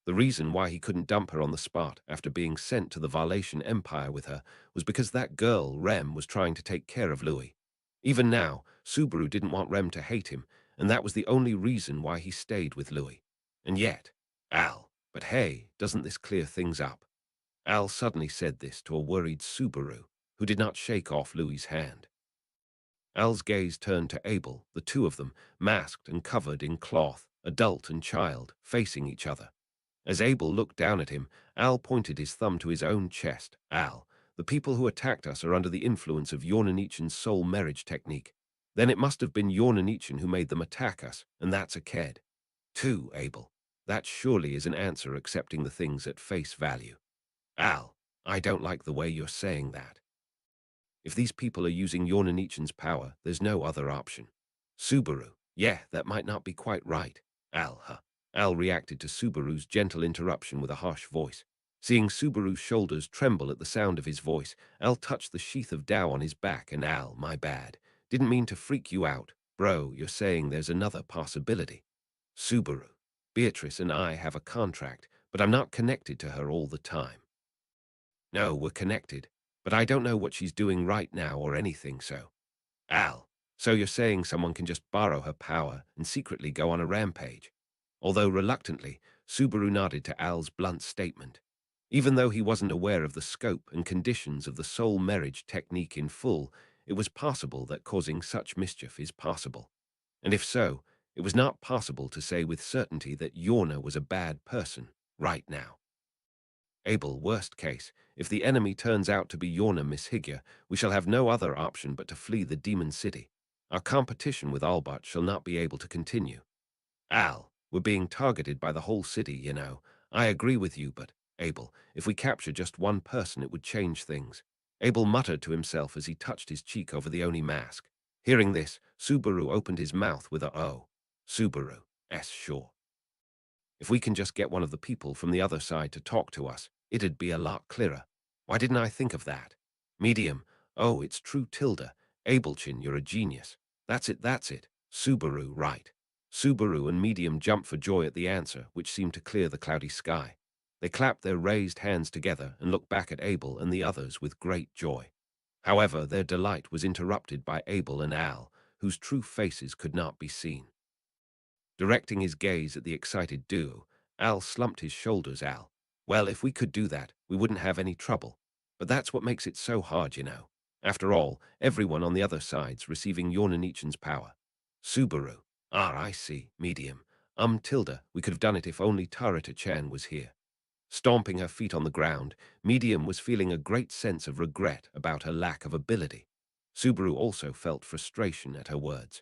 The reason why he couldn't dump her on the spot after being sent to the Valetian Empire with her was because that girl, Rem, was trying to take care of Louis. Even now, Subaru didn't want Rem to hate him, and that was the only reason why he stayed with Louis. And yet, Al, but hey, doesn't this clear things up? Al suddenly said this to a worried Subaru, who did not shake off Louis's hand. Al's gaze turned to Abel, the two of them, masked and covered in cloth, adult and child, facing each other. As Abel looked down at him, Al pointed his thumb to his own chest. Al, the people who attacked us are under the influence of Yornanichan's soul marriage technique. Then it must have been Yornanichan who made them attack us, and that's a ked. 2, Abel. That surely is an answer accepting the things at face value. Al, I don't like the way you're saying that. If these people are using Yornanichan's power, there's no other option. Subaru, yeah, that might not be quite right. Al, huh? Al reacted to Subaru's gentle interruption with a harsh voice. Seeing Subaru's shoulders tremble at the sound of his voice, Al touched the sheath of Dow on his back and Al, my bad. Didn't mean to freak you out. Bro, you're saying there's another possibility. Subaru, Beatrice and I have a contract, but I'm not connected to her all the time. No, we're connected, but I don't know what she's doing right now or anything so. Al, so you're saying someone can just borrow her power and secretly go on a rampage? Although reluctantly, Subaru nodded to Al's blunt statement. Even though he wasn't aware of the scope and conditions of the soul marriage technique in full, it was possible that causing such mischief is possible. And if so, it was not possible to say with certainty that Yorna was a bad person right now. Abel, worst case, if the enemy turns out to be Yorna Mishigya, we shall have no other option but to flee the demon city. Our competition with Albert shall not be able to continue. Al, we're being targeted by the whole city, you know. I agree with you, but, Abel, if we capture just one person, it would change things. Abel muttered to himself as he touched his cheek over the Oni mask. Hearing this, Subaru opened his mouth with a "oh." Subaru, sure. If we can just get one of the people from the other side to talk to us, it'd be a lot clearer. Why didn't I think of that? Medium, oh, it's true Tilda. Abelchin, you're a genius. That's it. Subaru, right. Subaru and Medium jumped for joy at the answer, which seemed to clear the cloudy sky. They clapped their raised hands together and looked back at Abel and the others with great joy. However, their delight was interrupted by Abel and Al, whose true faces could not be seen. Directing his gaze at the excited duo, Al slumped his shoulders. Al, well, if we could do that, we wouldn't have any trouble. But that's what makes it so hard, you know. After all, everyone on the other side's receiving Yornanichan's power. Subaru, I see. Medium, Tilda, we could have done it if only Tarita-chan was here. Stomping her feet on the ground, Medium was feeling a great sense of regret about her lack of ability. Subaru also felt frustration at her words.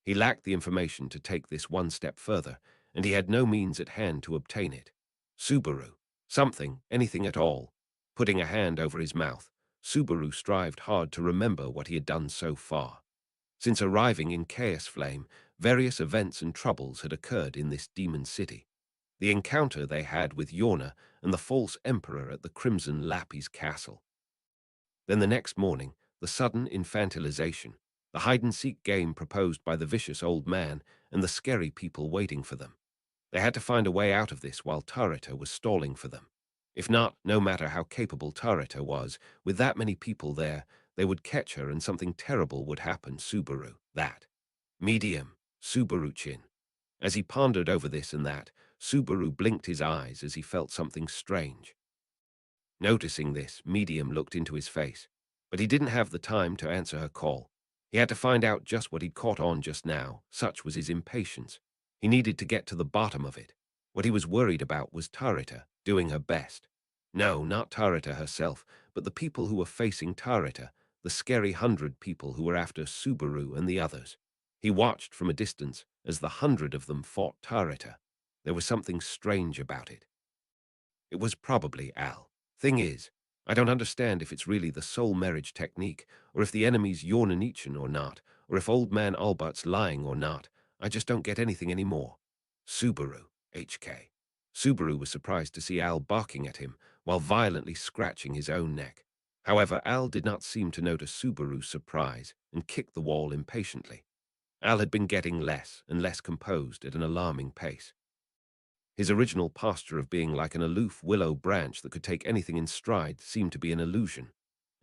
He lacked the information to take this one step further, and he had no means at hand to obtain it. Subaru, something, anything at all. Putting a hand over his mouth, Subaru strived hard to remember what he had done so far. Since arriving in Chaos Flame, Various events and troubles had occurred in this demon city. The encounter they had with Yorna and the false emperor at the Crimson Lappy's castle. Then the next morning, the sudden infantilization, the hide-and-seek game proposed by the vicious old man and the scary people waiting for them. They had to find a way out of this while Tarita was stalling for them. If not, no matter how capable Tarita was, with that many people there, they would catch her and something terrible would happen. Subaru, that. Medium, Subaru-chin. As he pondered over this and that, Subaru blinked his eyes as he felt something strange. Noticing this, Medium looked into his face, but he didn't have the time to answer her call. He had to find out just what he'd caught on just now, such was his impatience. He needed to get to the bottom of it. What he was worried about was Tarita, doing her best. No, not Tarita herself, but the people who were facing Tarita, the scary 100 people who were after Subaru and the others. He watched from a distance as the 100 of them fought Tarita. There was something strange about it. It was probably Al. Thing is, I don't understand if it's really the soul marriage technique, or if the enemy's Yornanichan or not, or if old man Albert's lying or not. I just don't get anything anymore. Subaru, HK. Subaru was surprised to see Al barking at him while violently scratching his own neck. However, Al did not seem to notice Subaru's surprise and kicked the wall impatiently. Al had been getting less and less composed at an alarming pace. His original posture of being like an aloof willow branch that could take anything in stride seemed to be an illusion.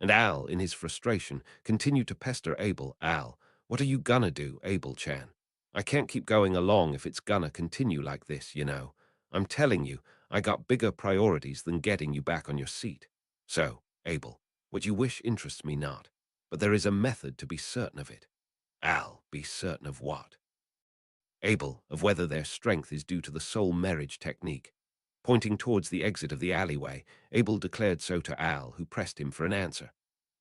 And Al, in his frustration, continued to pester Abel. Al, what are you gonna do, Abel-chan? I can't keep going along if it's gonna continue like this, you know. I'm telling you, I got bigger priorities than getting you back on your seat. So, Abel, what you wish interests me not, but there is a method to be certain of it. Al, be certain of what? Abel, of whether their strength is due to the soul marriage technique. Pointing towards the exit of the alleyway, Abel declared so to Al, who pressed him for an answer.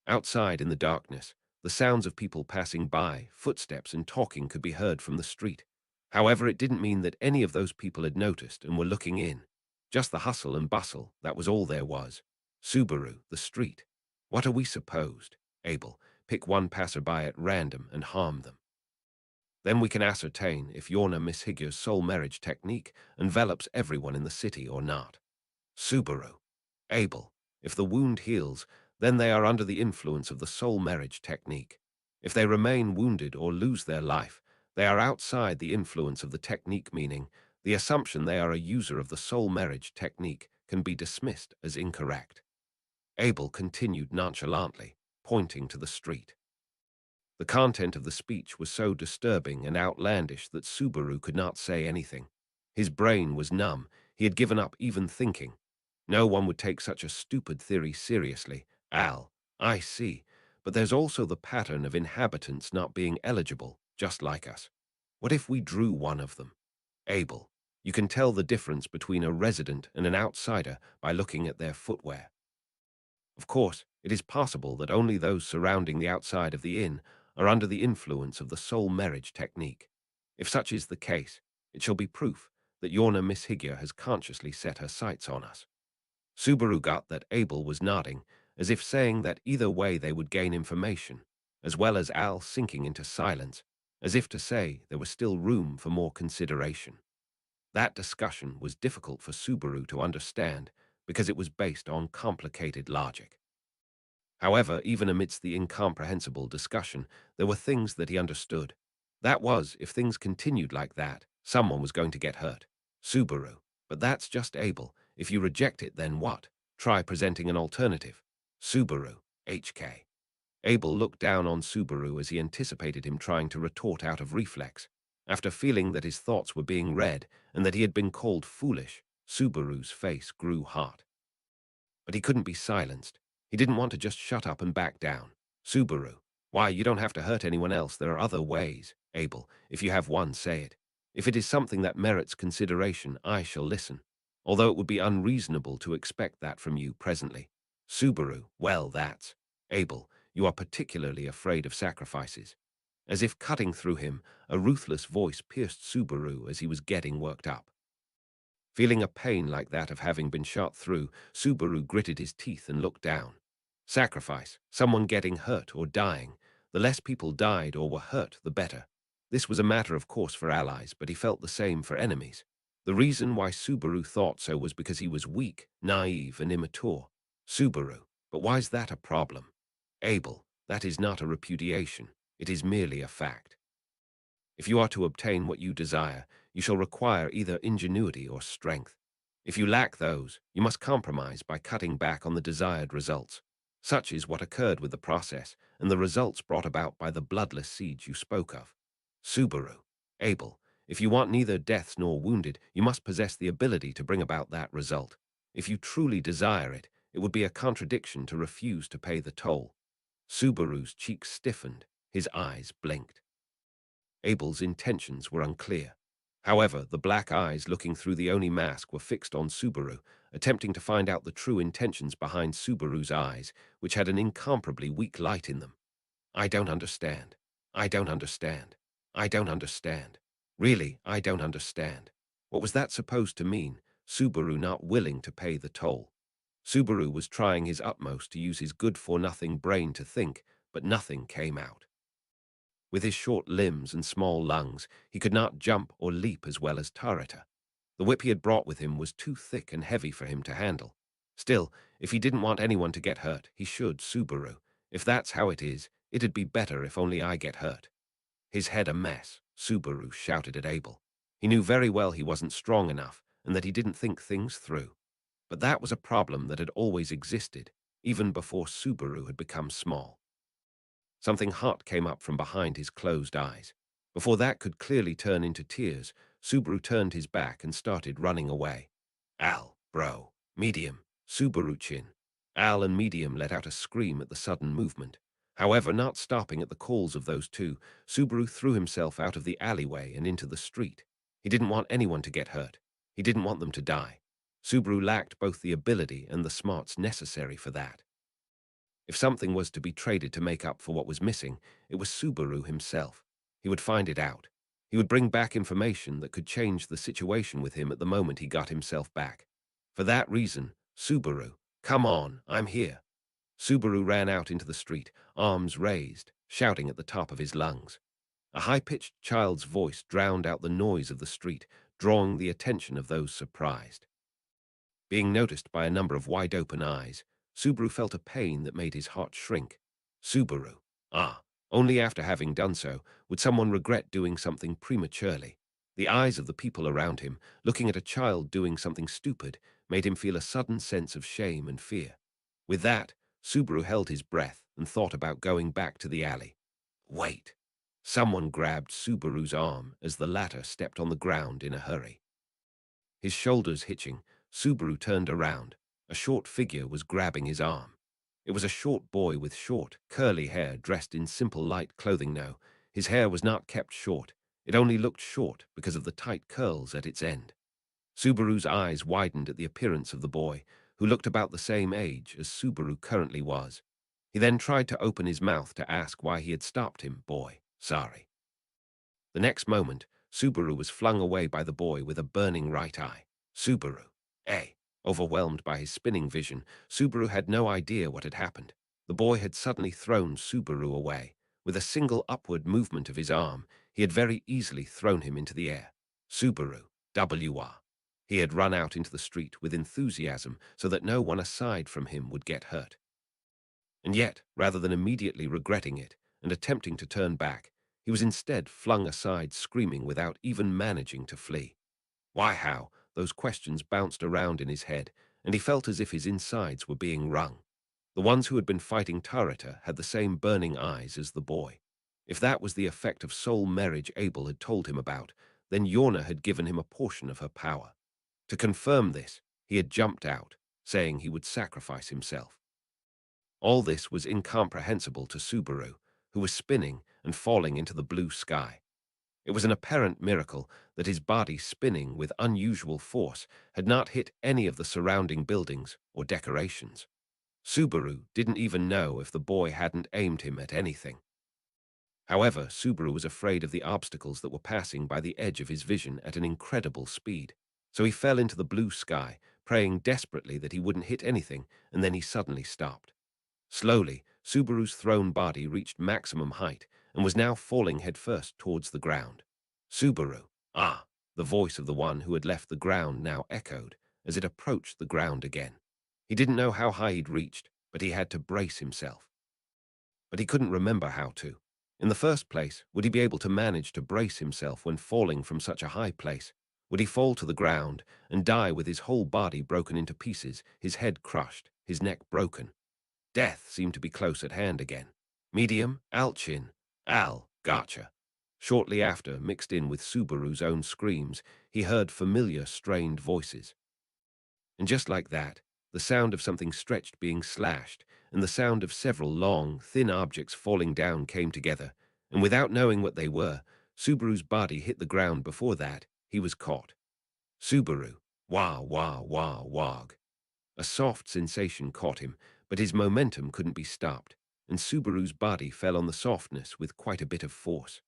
Outside in the darkness, the sounds of people passing by, footsteps and talking could be heard from the street. However, it didn't mean that any of those people had noticed and were looking in. Just the hustle and bustle, that was all there was. Subaru, the street. What are we supposed? Abel, pick one passerby at random and harm them. Then we can ascertain if Yorna Miss Higuer's soul marriage technique envelops everyone in the city or not. Subaru. Abel. If the wound heals, then they are under the influence of the soul marriage technique. If they remain wounded or lose their life, they are outside the influence of the technique, meaning the assumption they are a user of the soul marriage technique can be dismissed as incorrect. Abel continued nonchalantly, pointing to the street. The content of the speech was so disturbing and outlandish that Subaru could not say anything. His brain was numb. He had given up even thinking. No one would take such a stupid theory seriously. Al, I see, but there's also the pattern of inhabitants not being eligible, just like us. What if we drew one of them? Abel, you can tell the difference between a resident and an outsider by looking at their footwear. Of course, it is possible that only those surrounding the outside of the inn are under the influence of the soul marriage technique. If such is the case, it shall be proof that Yorna Miss Higuer has consciously set her sights on us. Subaru got that Abel was nodding, as if saying that either way they would gain information, as well as Al sinking into silence, as if to say there was still room for more consideration. That discussion was difficult for Subaru to understand because it was based on complicated logic. However, even amidst the incomprehensible discussion, there were things that he understood. That was, if things continued like that, someone was going to get hurt. Subaru. But that's just Abel. If you reject it, then what? Try presenting an alternative. Subaru. HK. Abel looked down on Subaru as he anticipated him trying to retort out of reflex. After feeling that his thoughts were being read and that he had been called foolish, Subaru's face grew hot. But he couldn't be silenced. He didn't want to just shut up and back down. Subaru. Why, you don't have to hurt anyone else. There are other ways. Abel, if you have one, say it. If it is something that merits consideration, I shall listen. Although it would be unreasonable to expect that from you presently. Subaru. Well, that's. Abel, you are particularly afraid of sacrifices. As if cutting through him, a ruthless voice pierced Subaru as he was getting worked up. Feeling a pain like that of having been shot through, Subaru gritted his teeth and looked down. Sacrifice, someone getting hurt or dying. The less people died or were hurt, the better. This was a matter of course for allies, but he felt the same for enemies. The reason why Subaru thought so was because he was weak, naive, and immature. Subaru. But why's that a problem? Abel, that is not a repudiation. It is merely a fact. If you are to obtain what you desire, you shall require either ingenuity or strength. If you lack those, you must compromise by cutting back on the desired results. Such is what occurred with the process, and the results brought about by the bloodless siege you spoke of. Subaru. Abel, if you want neither deaths nor wounded, you must possess the ability to bring about that result. If you truly desire it, it would be a contradiction to refuse to pay the toll. Subaru's cheeks stiffened, his eyes blinked. Abel's intentions were unclear. However, the black eyes looking through the Oni mask were fixed on Subaru, attempting to find out the true intentions behind Subaru's eyes, which had an incomparably weak light in them. I don't understand. I don't understand. I don't understand. Really, I don't understand. What was that supposed to mean, Subaru not willing to pay the toll? Subaru was trying his utmost to use his good-for-nothing brain to think, but nothing came out. With his short limbs and small lungs, he could not jump or leap as well as Tarita. The whip he had brought with him was too thick and heavy for him to handle. Still, if he didn't want anyone to get hurt, he should, Subaru. If that's how it is, it'd be better if only I get hurt. His head a mess, Subaru shouted at Abel. He knew very well he wasn't strong enough and that he didn't think things through. But that was a problem that had always existed, even before Subaru had become small. Something hot came up from behind his closed eyes. Before that could clearly turn into tears, Subaru turned his back and started running away. Al, bro, medium, Subaru-chin. Al and medium let out a scream at the sudden movement. However, not stopping at the calls of those two, Subaru threw himself out of the alleyway and into the street. He didn't want anyone to get hurt. He didn't want them to die. Subaru lacked both the ability and the smarts necessary for that. If something was to be traded to make up for what was missing, it was Subaru himself. He would find it out. He would bring back information that could change the situation with him at the moment he got himself back. For that reason, Subaru, come on, I'm here. Subaru ran out into the street, arms raised, shouting at the top of his lungs. A high-pitched child's voice drowned out the noise of the street, drawing the attention of those surprised. Being noticed by a number of wide-open eyes, Subaru felt a pain that made his heart shrink. Subaru. Only after having done so would someone regret doing something prematurely. The eyes of the people around him, looking at a child doing something stupid, made him feel a sudden sense of shame and fear. With that, Subaru held his breath and thought about going back to the alley. Wait. Someone grabbed Subaru's arm as the latter stepped on the ground in a hurry. His shoulders hitching, Subaru turned around. A short figure was grabbing his arm. It was a short boy with short, curly hair dressed in simple light clothing. No, his hair was not kept short. It only looked short because of the tight curls at its end. Subaru's eyes widened at the appearance of the boy, who looked about the same age as Subaru currently was. He then tried to open his mouth to ask why he had stopped him. Boy, sorry. The next moment, Subaru was flung away by the boy with a burning right eye. Subaru. Overwhelmed by his spinning vision, Subaru had no idea what had happened. The boy had suddenly thrown Subaru away. With a single upward movement of his arm, he had very easily thrown him into the air. Subaru. WR. He had run out into the street with enthusiasm so that no one aside from him would get hurt. And yet, rather than immediately regretting it and attempting to turn back, he was instead flung aside screaming without even managing to flee. Why, how? Those questions bounced around in his head, and he felt as if his insides were being wrung. The ones who had been fighting Tarita had the same burning eyes as the boy. If that was the effect of soul marriage Abel had told him about, then Yorna had given him a portion of her power. To confirm this, he had jumped out, saying he would sacrifice himself. All this was incomprehensible to Subaru, who was spinning and falling into the blue sky. It was an apparent miracle that his body, spinning with unusual force, had not hit any of the surrounding buildings or decorations. Subaru didn't even know if the boy hadn't aimed him at anything. However, Subaru was afraid of the obstacles that were passing by the edge of his vision at an incredible speed. So he fell into the blue sky, praying desperately that he wouldn't hit anything, and then he suddenly stopped. Slowly, Subaru's thrown body reached maximum height, and was now falling headfirst towards the ground. Subaru! Ah! The voice of the one who had left the ground now echoed as it approached the ground again. He didn't know how high he'd reached, but he had to brace himself. But he couldn't remember how to. In the first place, would he be able to manage to brace himself when falling from such a high place? Would he fall to the ground and die with his whole body broken into pieces, his head crushed, his neck broken? Death seemed to be close at hand again. Medium, Alchin, Al, gotcha. Shortly after, mixed in with Subaru's own screams, he heard familiar, strained voices. And just like that, the sound of something stretched being slashed, and the sound of several long, thin objects falling down came together, and without knowing what they were, Subaru's body hit the ground before that, he was caught. Subaru, wah, wah, wah, wog. A soft sensation caught him, but his momentum couldn't be stopped, and Subaru's body fell on the softness with quite a bit of force.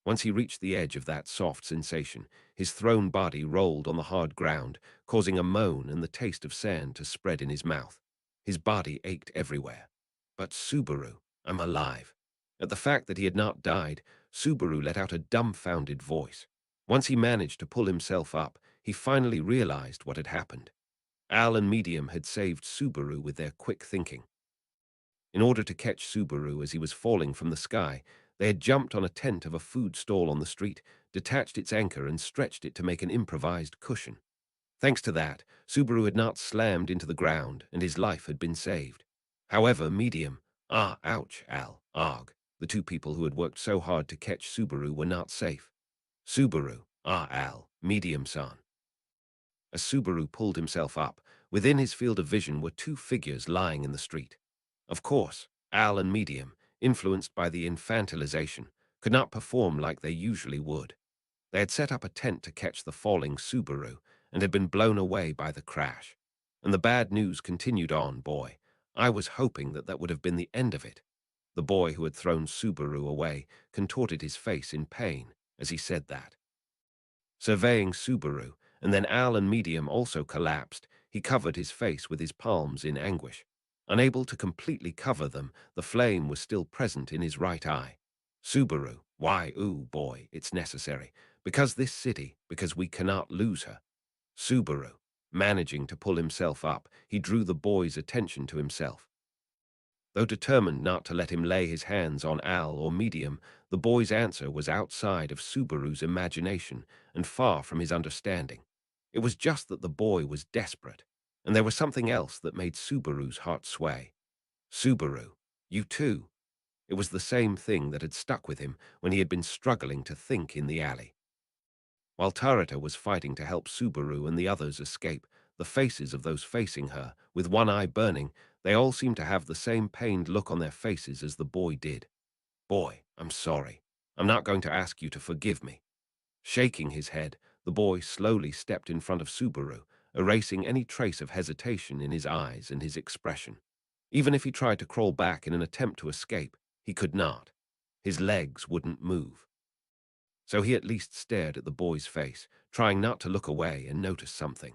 Once he reached the edge of that soft sensation, his thrown body rolled on the hard ground, causing a moan and the taste of sand to spread in his mouth. His body ached everywhere. But Subaru, I'm alive. At the fact that he had not died, Subaru let out a dumbfounded voice. Once he managed to pull himself up, he finally realized what had happened. Al and Medium had saved Subaru with their quick thinking. In order to catch Subaru as he was falling from the sky, they had jumped on a tent of a food stall on the street, detached its anchor and stretched it to make an improvised cushion. Thanks to that, Subaru had not slammed into the ground and his life had been saved. However, Medium, ouch, Al, Arg, the two people who had worked so hard to catch Subaru were not safe. Subaru, Al, Medium-san. As Subaru pulled himself up, within his field of vision were two figures lying in the street. Of course, Al and Medium, influenced by the infantilization, could not perform like they usually would. They had set up a tent to catch the falling Subaru and had been blown away by the crash. And the bad news continued on, boy. I was hoping that would have been the end of it. The boy who had thrown Subaru away contorted his face in pain as he said that. Surveying Subaru, and then Al and Medium also collapsed, he covered his face with his palms in anguish. Unable to completely cover them, the flame was still present in his right eye. Subaru, why, ooh, boy, it's necessary. Because this city, because we cannot lose her. Subaru, managing to pull himself up, he drew the boy's attention to himself. Though determined not to let him lay his hands on Al or Medium, the boy's answer was outside of Subaru's imagination and far from his understanding. It was just that the boy was desperate, and there was something else that made Subaru's heart sway. Subaru, you too. It was the same thing that had stuck with him when he had been struggling to think in the alley. While Tarata was fighting to help Subaru and the others escape, the faces of those facing her, with one eye burning, they all seemed to have the same pained look on their faces as the boy did. Boy, I'm sorry. I'm not going to ask you to forgive me. Shaking his head, the boy slowly stepped in front of Subaru, erasing any trace of hesitation in his eyes and his expression. Even if he tried to crawl back in an attempt to escape, he could not. His legs wouldn't move. So he at least stared at the boy's face, trying not to look away and notice something.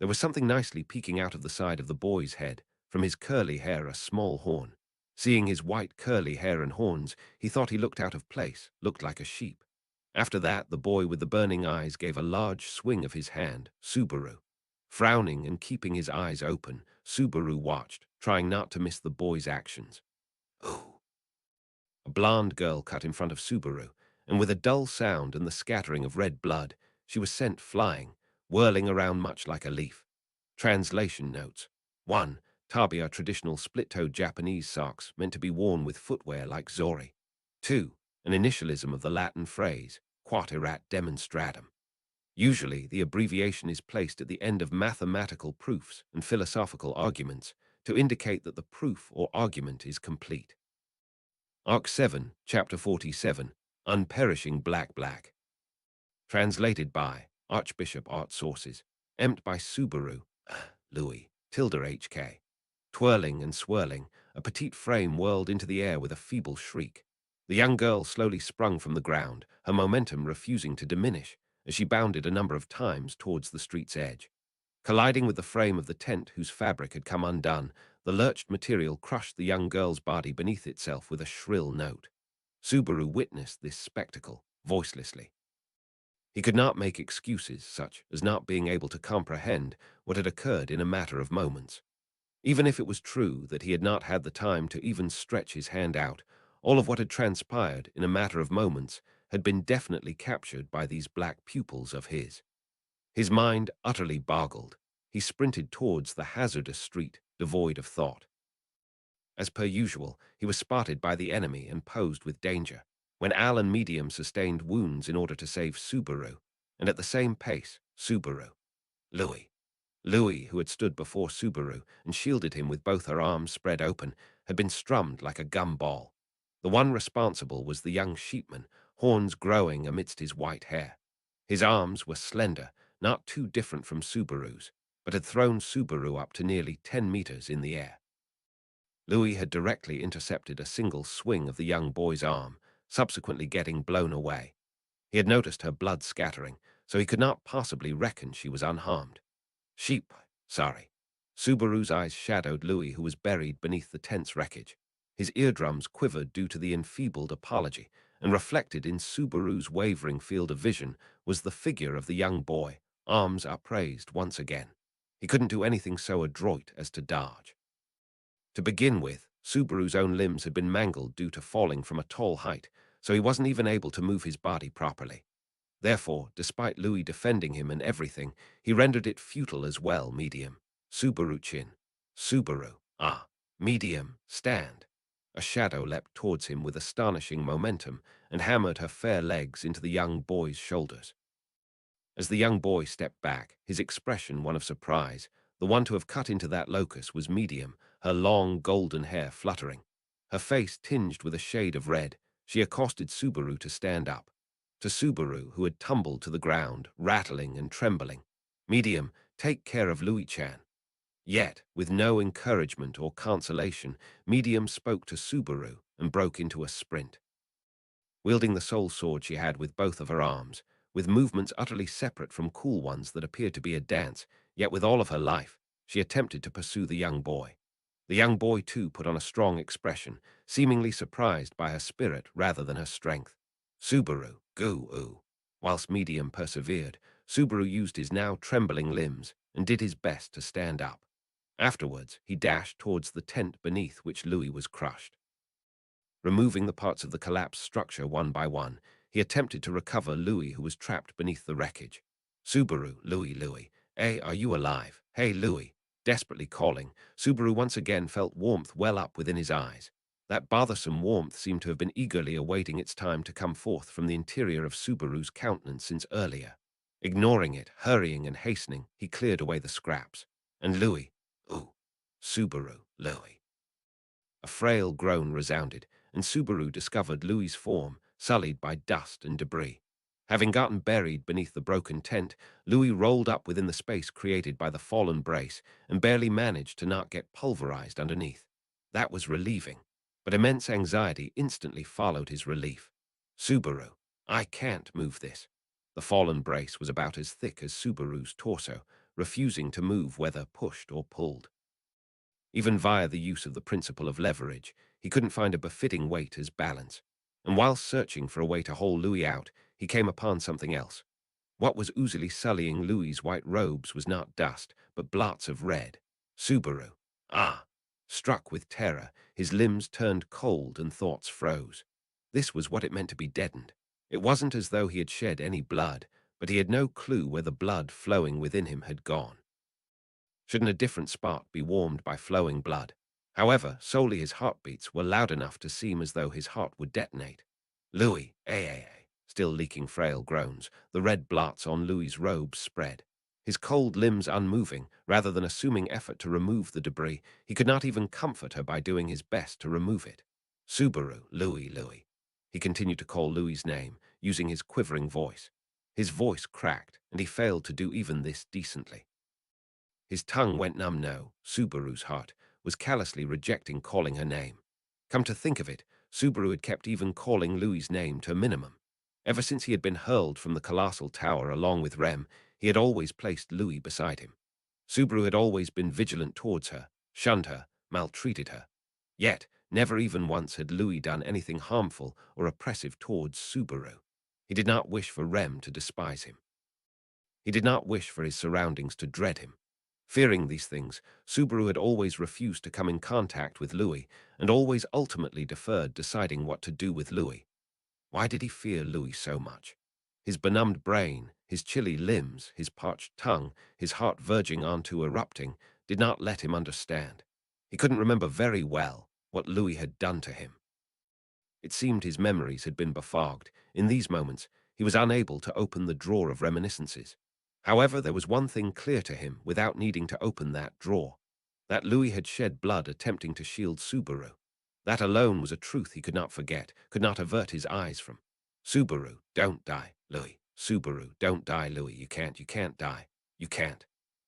There was something nicely peeking out of the side of the boy's head, from his curly hair a small horn. Seeing his white curly hair and horns, he thought he looked out of place, looked like a sheep. After that, the boy with the burning eyes gave a large swing of his hand, Subaru. Frowning and keeping his eyes open, Subaru watched, trying not to miss the boy's actions. Ooh. A blonde girl cut in front of Subaru, and with a dull sound and the scattering of red blood, she was sent flying, whirling around much like a leaf. Translation notes. 1. TAPPEI are traditional split-toed Japanese socks meant to be worn with footwear like zori. 2. An initialism of the Latin phrase, quod erat demonstratum. Usually, the abbreviation is placed at the end of mathematical proofs and philosophical arguments to indicate that the proof or argument is complete. Arc 7, Chapter 47, Unperishing Black. Translated by Archbishop Art Sources. Emped by Subaru, Louis, HK. Twirling and swirling, a petite frame whirled into the air with a feeble shriek. The young girl slowly sprung from the ground, her momentum refusing to diminish, as she bounded a number of times towards the street's edge. Colliding with the frame of the tent whose fabric had come undone, the lurched material crushed the young girl's body beneath itself with a shrill note. Subaru witnessed this spectacle, voicelessly. He could not make excuses such as not being able to comprehend what had occurred in a matter of moments. Even if it was true that he had not had the time to even stretch his hand out, all of what had transpired in a matter of moments had been definitely captured by these black pupils of his. His mind utterly boggled. He sprinted towards the hazardous street, devoid of thought. As per usual, he was spotted by the enemy and posed with danger, when Al and Medium sustained wounds in order to save Subaru, and at the same pace, Subaru. Louis. Louis, who had stood before Subaru and shielded him with both her arms spread open, had been strummed like a gumball. The one responsible was the young sheepman, horns growing amidst his white hair. His arms were slender, not too different from Subaru's, but had thrown Subaru up to nearly 10 meters in the air. Louis had directly intercepted a single swing of the young boy's arm, subsequently getting blown away. He had noticed her blood scattering, so he could not possibly reckon she was unharmed. Sheep, sorry. Subaru's eyes shadowed Louis, who was buried beneath the tense wreckage. His eardrums quivered due to the enfeebled apology, and reflected in Subaru's wavering field of vision was the figure of the young boy, arms upraised once again. He couldn't do anything so adroit as to dodge. To begin with, Subaru's own limbs had been mangled due to falling from a tall height, so he wasn't even able to move his body properly. Therefore, despite Louis defending him and everything, he rendered it futile as well. Medium. Subaru chin. Subaru. Ah. Medium. Stand. A shadow leapt towards him with astonishing momentum and hammered her fair legs into the young boy's shoulders. As the young boy stepped back, his expression one of surprise. The one to have cut into that locus was Medium, her long golden hair fluttering. Her face tinged with a shade of red, she accosted Subaru to stand up. To Subaru, who had tumbled to the ground, rattling and trembling. Medium, take care of Louis-chan. Yet, with no encouragement or consolation, Medium spoke to Subaru and broke into a sprint. Wielding the soul sword she had with both of her arms, with movements utterly separate from cool ones that appeared to be a dance, yet with all of her life, she attempted to pursue the young boy. The young boy, too, put on a strong expression, seemingly surprised by her spirit rather than her strength. Subaru, goo-oo. Whilst Medium persevered, Subaru used his now trembling limbs and did his best to stand up. Afterwards, he dashed towards the tent beneath which Louis was crushed. Removing the parts of the collapsed structure one by one, he attempted to recover Louis, who was trapped beneath the wreckage. Subaru, Louis. Hey, are you alive? Hey, Louis. Desperately calling, Subaru once again felt warmth well up within his eyes. That bothersome warmth seemed to have been eagerly awaiting its time to come forth from the interior of Subaru's countenance since earlier. Ignoring it, hurrying and hastening, he cleared away the scraps. And Louis, ooh, Subaru, Louis. A frail groan resounded, and Subaru discovered Louis's form, sullied by dust and debris. Having gotten buried beneath the broken tent, Louis rolled up within the space created by the fallen brace and barely managed to not get pulverized underneath. That was relieving, but immense anxiety instantly followed his relief. Subaru, I can't move this. The fallen brace was about as thick as Subaru's torso, refusing to move whether pushed or pulled. Even via the use of the principle of leverage, he couldn't find a befitting weight as balance. And while searching for a way to haul Louis out, he came upon something else. What was oozily sullying Louis's white robes was not dust, but blots of red. Subaru. Ah! Struck with terror, his limbs turned cold and thoughts froze. This was what it meant to be deadened. It wasn't as though he had shed any blood, but he had no clue where the blood flowing within him had gone. Shouldn't a different spot be warmed by flowing blood? However, solely his heartbeats were loud enough to seem as though his heart would detonate. Louis, still leaking frail groans, the red blots on Louis's robes spread. His cold limbs unmoving, rather than assuming effort to remove the debris, he could not even comfort her by doing his best to remove it. Subaru, Louis. He continued to call Louis's name, using his quivering voice. His voice cracked, and he failed to do even this decently. His tongue went numb. No, Subaru's heart was callously rejecting calling her name. Come to think of it, Subaru had kept even calling Louis's name to a minimum. Ever since he had been hurled from the colossal tower along with Rem, he had always placed Louis beside him. Subaru had always been vigilant towards her, shunned her, maltreated her. Yet, Never even once had Louis done anything harmful or oppressive towards Subaru. He did not wish for Rem to despise him. He did not wish for his surroundings to dread him. Fearing these things, Subaru had always refused to come in contact with Louis and always ultimately deferred deciding what to do with Louis. Why did he fear Louis so much? His benumbed brain, his chilly limbs, his parched tongue, his heart verging on to erupting, did not let him understand. He couldn't remember very well what Louis had done to him. It seemed his memories had been befogged. In these moments, he was unable to open the drawer of reminiscences. However, there was one thing clear to him without needing to open that drawer: that Louis had shed blood attempting to shield Subaru. That alone was a truth he could not forget, could not avert his eyes from. Subaru, don't die, Louis. Subaru, don't die, Louis. You can't die. You can't.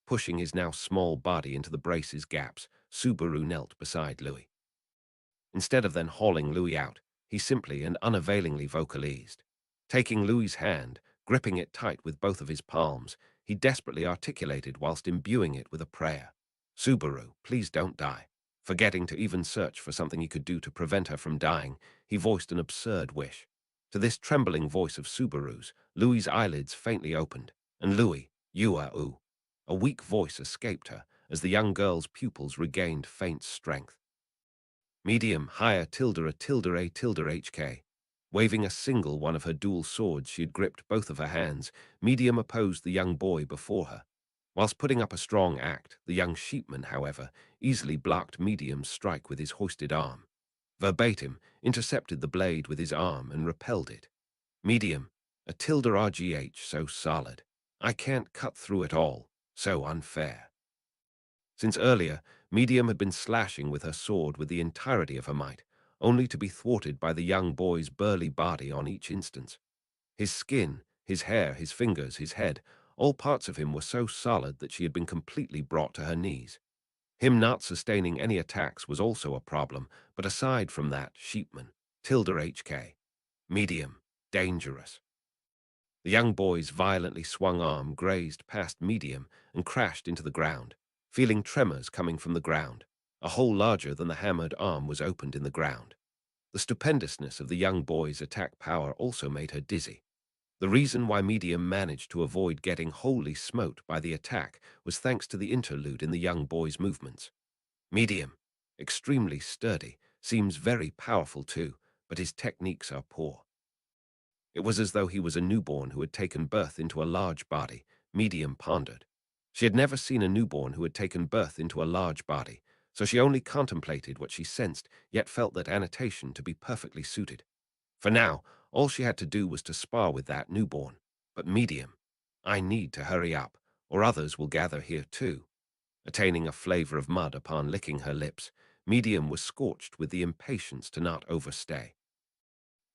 Pushing his now small body into the brace's gaps, Subaru knelt beside Louis. Instead of then hauling Louis out, he simply and unavailingly vocalized. Taking Louis's hand, gripping it tight with both of his palms, he desperately articulated whilst imbuing it with a prayer. Subaru, please don't die. Forgetting to even search for something he could do to prevent her from dying, he voiced an absurd wish. To this trembling voice of Subaru's, Louis's eyelids faintly opened, and Louis, you are ooh. A weak voice escaped her as the young girl's pupils regained faint strength. Medium, higher, tilde a tilde a tilde HK. Waving a single one of her dual swords she had gripped both of her hands, Medium opposed the young boy before her. Whilst putting up a strong act, the young sheepman, however, easily blocked Medium's strike with his hoisted arm. Verbatim, intercepted the blade with his arm and repelled it. Medium, a tilde RGH so solid. I can't cut through it all. So unfair. Since earlier, Medium had been slashing with her sword with the entirety of her might, only to be thwarted by the young boy's burly body on each instance. His skin, his hair, his fingers, his head, all parts of him were so solid that she had been completely brought to her knees. Him not sustaining any attacks was also a problem, but aside from that, sheepman, tilde HK, medium, dangerous. The young boy's violently swung arm grazed past Medium and crashed into the ground, feeling tremors coming from the ground. A hole larger than the hammered arm was opened in the ground. The stupendousness of the young boy's attack power also made her dizzy. The reason why Medium managed to avoid getting wholly smote by the attack was thanks to the interlude in the young boy's movements. Medium, extremely sturdy, seems very powerful too, but his techniques are poor. It was as though he was a newborn who had taken birth into a large body, Medium pondered. She had never seen a newborn who had taken birth into a large body, so she only contemplated what she sensed, yet felt that annotation to be perfectly suited. For now, all she had to do was to spar with that newborn. But Medium, I need to hurry up, or others will gather here too. Attaining a flavor of mud upon licking her lips, Medium was scorched with the impatience to not overstay.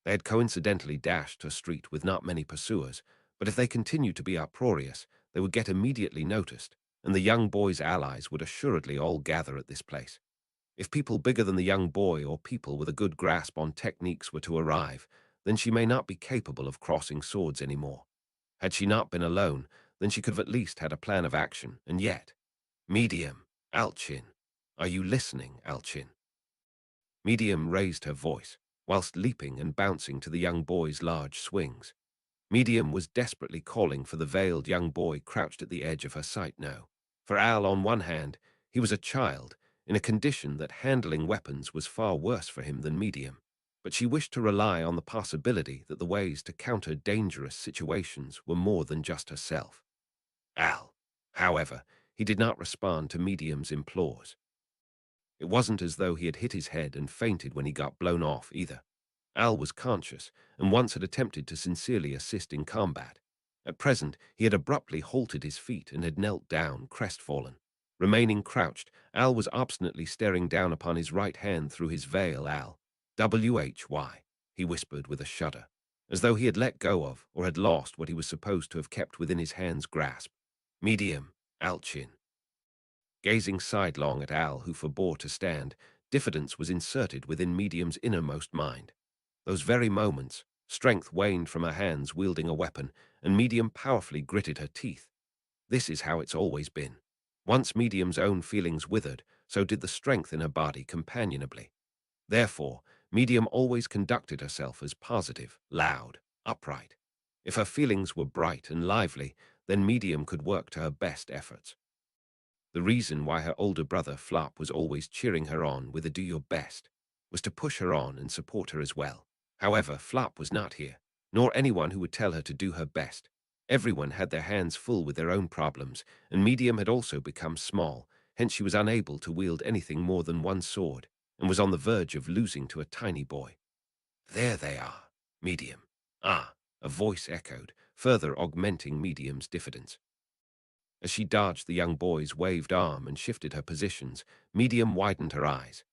They had coincidentally dashed a street with not many pursuers, but if they continued to be uproarious, they would get immediately noticed, and the young boy's allies would assuredly all gather at this place. If people bigger than the young boy or people with a good grasp on techniques were to arrive, then she may not be capable of crossing swords anymore. Had she not been alone, then she could have at least had a plan of action, and yet— Medium, Alchin. Are you listening, Alchin? Medium raised her voice, whilst leaping and bouncing to the young boy's large swings. Medium was desperately calling for the veiled young boy crouched at the edge of her sight now. For Al, on one hand, he was a child, in a condition that handling weapons was far worse for him than Medium, but she wished to rely on the possibility that the ways to counter dangerous situations were more than just herself. Al, however, he did not respond to Medium's implores. It wasn't as though he had hit his head and fainted when he got blown off, either. Al was conscious, and once had attempted to sincerely assist in combat. At present, he had abruptly halted his feet and had knelt down, crestfallen. Remaining crouched, Al was obstinately staring down upon his right hand through his veil. Al, WHY, he whispered with a shudder, as though he had let go of or had lost what he was supposed to have kept within his hand's grasp. Medium, Alchin. Gazing sidelong at Al, who forbore to stand, diffidence was inserted within Medium's innermost mind. Those very moments, strength waned from her hands wielding a weapon, and Medium powerfully gritted her teeth. This is how it's always been. Once Medium's own feelings withered, so did the strength in her body companionably. Therefore, Medium always conducted herself as positive, loud, upright. If her feelings were bright and lively, then Medium could work to her best efforts. The reason why her older brother Flop was always cheering her on with a "do your best" was to push her on and support her as well. However, Flop was not here, nor anyone who would tell her to do her best. Everyone had their hands full with their own problems, and Medium had also become small, hence she was unable to wield anything more than one sword, and was on the verge of losing to a tiny boy. "There they are, Medium." "Ah," a voice echoed, further augmenting Medium's diffidence. As she dodged the young boy's waved arm and shifted her positions, Medium widened her eyes.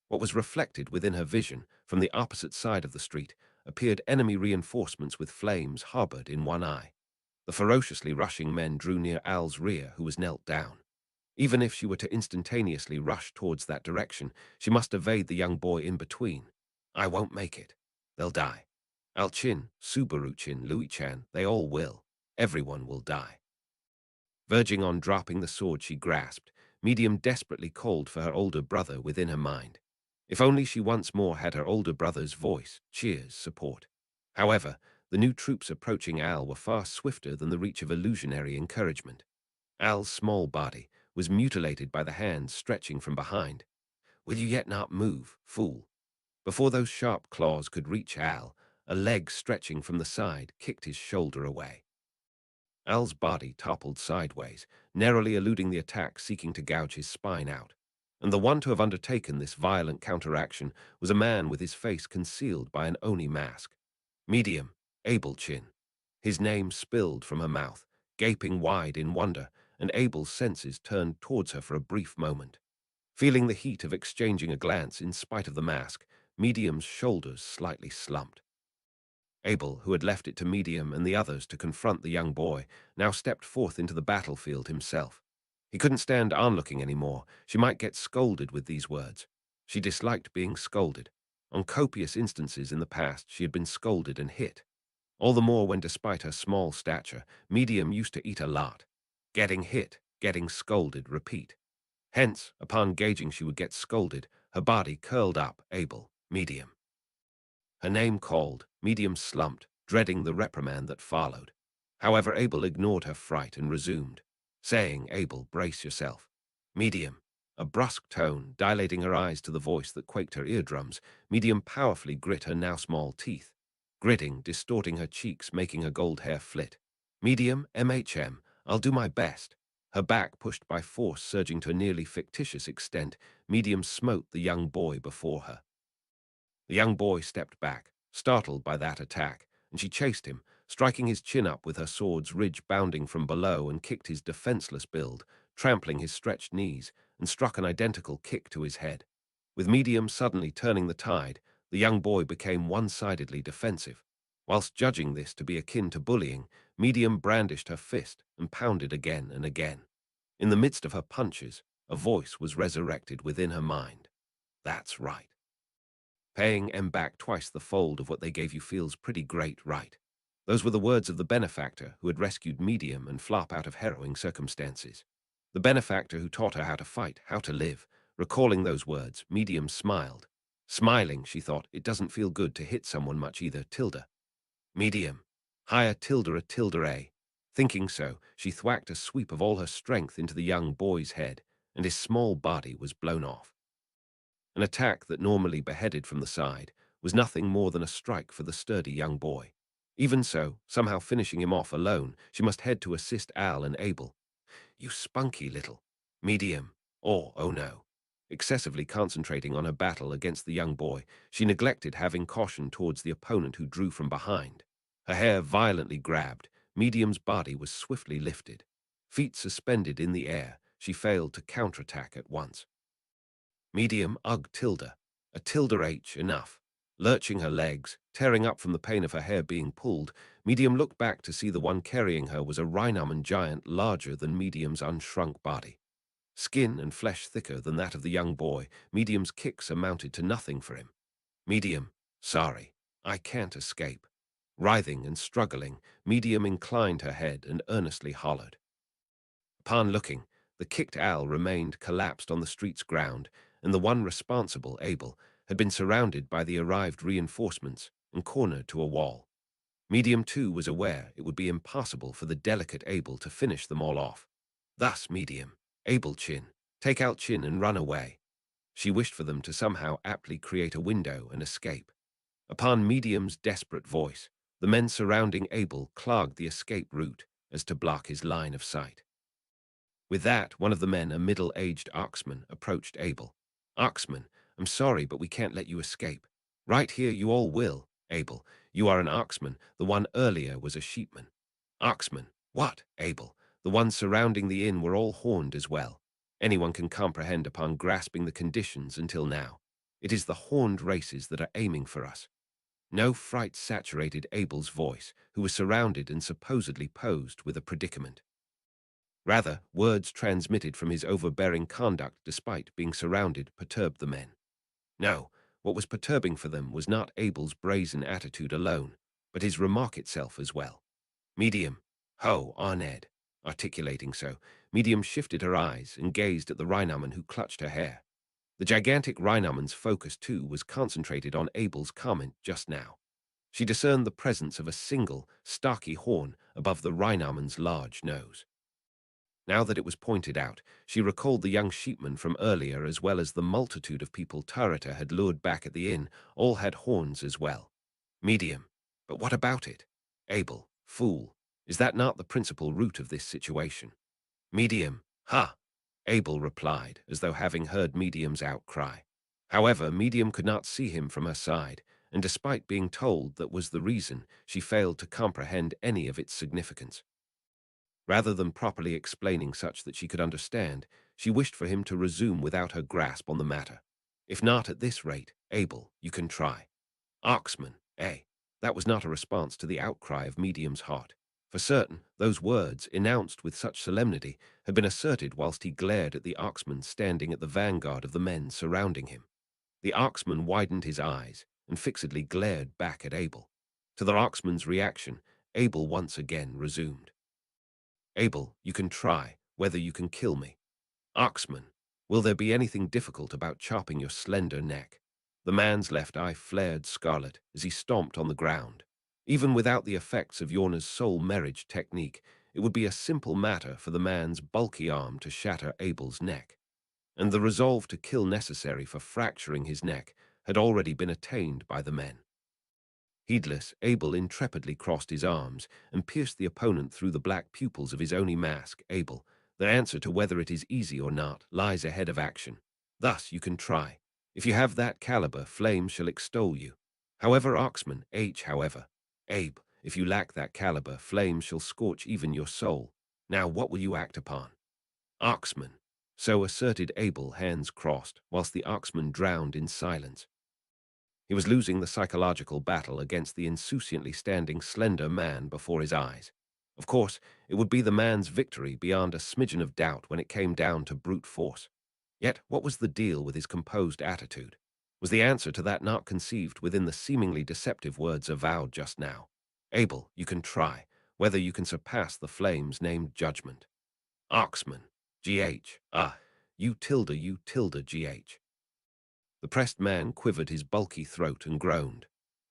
What was reflected within her vision, from the opposite side of the street, appeared enemy reinforcements with flames harbored in one eye. The ferociously rushing men drew near Al's rear, who was knelt down. Even if she were to instantaneously rush towards that direction, she must evade the young boy in between. "I won't make it. They'll die. Al-Chin, Subaru-chin, Louis-chan, they all will. Everyone will die." Verging on dropping the sword she grasped, Medium desperately called for her older brother within her mind. If only she once more had her older brother's voice, cheers, support. However, the new troops approaching Al were far swifter than the reach of illusionary encouragement. Al's small body was mutilated by the hands stretching from behind. "Will you yet not move, fool?" Before those sharp claws could reach Al, a leg stretching from the side kicked his shoulder away. Al's body toppled sideways, narrowly eluding the attack seeking to gouge his spine out. And the one to have undertaken this violent counteraction was a man with his face concealed by an Oni mask. Medium, Abel Chin. His name spilled from her mouth, gaping wide in wonder, and Abel's senses turned towards her for a brief moment. Feeling the heat of exchanging a glance in spite of the mask, Medium's shoulders slightly slumped. Abel, who had left it to Medium and the others to confront the young boy, now stepped forth into the battlefield himself. He couldn't stand onlooking anymore. She might get scolded with these words. She disliked being scolded. On copious instances in the past, she had been scolded and hit. All the more when, despite her small stature, Medium used to eat a lot. Getting hit, getting scolded, repeat. Hence, upon gauging she would get scolded, her body curled up, Abel, Medium. Her name called, Medium slumped, dreading the reprimand that followed. However, Abel ignored her fright and resumed, saying, "Abel, brace yourself." Medium, a brusque tone, dilating her eyes to the voice that quaked her eardrums, Medium powerfully grit her now small teeth, gritting, distorting her cheeks, making her gold hair flit. Medium, MHM, I'll do my best. Her back pushed by force surging to a nearly fictitious extent, Medium smote the young boy before her. The young boy stepped back, startled by that attack, and she chased him, striking his chin up with her sword's ridge bounding from below, and kicked his defenseless build, trampling his stretched knees, and struck an identical kick to his head. With Medium suddenly turning the tide, the young boy became one-sidedly defensive. Whilst judging this to be akin to bullying, Medium brandished her fist and pounded again and again. In the midst of her punches, a voice was resurrected within her mind. "That's right. Paying em back twice the fold of what they gave you feels pretty great, right?" Those were the words of the benefactor who had rescued Medium and Flop out of harrowing circumstances. The benefactor who taught her how to fight, how to live. Recalling those words, Medium smiled. Smiling, she thought, it doesn't feel good to hit someone much either, tilde. Medium. Higher tilde a tilde a. Thinking so, she thwacked a sweep of all her strength into the young boy's head, and his small body was blown off. An attack that normally beheaded from the side was nothing more than a strike for the sturdy young boy. Even so, somehow finishing him off alone, she must head to assist Al and Abel. "You spunky little." Medium. Or, oh no. Excessively concentrating on her battle against the young boy, she neglected having caution towards the opponent who drew from behind. Her hair violently grabbed, Medium's body was swiftly lifted. Feet suspended in the air, she failed to counterattack at once. Medium, ugh tilde. A tilde H, enough. Lurching her legs, tearing up from the pain of her hair being pulled, Medium looked back to see the one carrying her was a Rhinoman giant larger than Medium's unshrunk body. Skin and flesh thicker than that of the young boy, Medium's kicks amounted to nothing for him. Medium, sorry, I can't escape. Writhing and struggling, Medium inclined her head and earnestly hollered. Upon looking, the kicked Al remained collapsed on the street's ground, and the one responsible, Abel, had been surrounded by the arrived reinforcements and cornered to a wall. Medium 2 was aware it would be impossible for the delicate Abel to finish them all off. Thus, Medium, Abel Chin, take out Chin and run away. She wished for them to somehow aptly create a window and escape. Upon Medium's desperate voice, the men surrounding Abel clogged the escape route as to block his line of sight. With that, one of the men, a middle-aged Oxman, approached Abel. Oxman, I'm sorry, but we can't let you escape. Right here you all will, Abel. You are an Oxman. The one earlier was a sheepman. Oxman, what, Abel? The ones surrounding the inn were all horned as well. Anyone can comprehend upon grasping the conditions until now. It is the horned races that are aiming for us. No fright saturated Abel's voice, who was surrounded and supposedly posed with a predicament. Rather, words transmitted from his overbearing conduct despite being surrounded perturbed the men. No, what was perturbing for them was not Abel's brazen attitude alone, but his remark itself as well. Medium, ho, on Ed. Articulating so, Medium shifted her eyes and gazed at the Rhinoman who clutched her hair. The gigantic Rhinoman's focus, too, was concentrated on Abel's comment just now. She discerned the presence of a single, stocky horn above the Rhinoman's large nose. Now that it was pointed out, she recalled the young sheepman from earlier as well as the multitude of people Tarata had lured back at the inn, all had horns as well. Medium. But what about it? Abel. Fool. Is that not the principal root of this situation? Medium. Ha! Abel replied, as though having heard Medium's outcry. However, Medium could not see him from her side, and despite being told that was the reason, she failed to comprehend any of its significance. Rather than properly explaining such that she could understand, she wished for him to resume without her grasp on the matter. If not at this rate, Abel, you can try. Oxman, eh? That was not a response to the outcry of Medium's heart. For certain, those words, announced with such solemnity, had been asserted whilst he glared at the Oxman standing at the vanguard of the men surrounding him. The Oxman widened his eyes and fixedly glared back at Abel. To the Oxman's reaction, Abel once again resumed. Abel, you can try, whether you can kill me. Oxman, will there be anything difficult about chopping your slender neck? The man's left eye flared scarlet as he stomped on the ground. Even without the effects of Yorna's soul marriage technique, it would be a simple matter for the man's bulky arm to shatter Abel's neck. And the resolve to kill necessary for fracturing his neck had already been attained by the men. Heedless, Abel intrepidly crossed his arms and pierced the opponent through the black pupils of his only mask. Abel, the answer to whether it is easy or not lies ahead of action. Thus you can try. If you have that caliber, flame shall extol you. However, Oxman, however. Abe, if you lack that caliber, flame shall scorch even your soul. Now what will you act upon? Oxman. So asserted Abel, hands crossed, whilst the Oxman drowned in silence. He was losing the psychological battle against the insouciantly standing slender man before his eyes. Of course, it would be the man's victory beyond a smidgen of doubt when it came down to brute force. Yet, what was the deal with his composed attitude? Was the answer to that not conceived within the seemingly deceptive words avowed just now? Abel, you can try, whether you can surpass the flames named judgment. Oxman, G.H., you tilde, G.H. The pressed man quivered his bulky throat and groaned.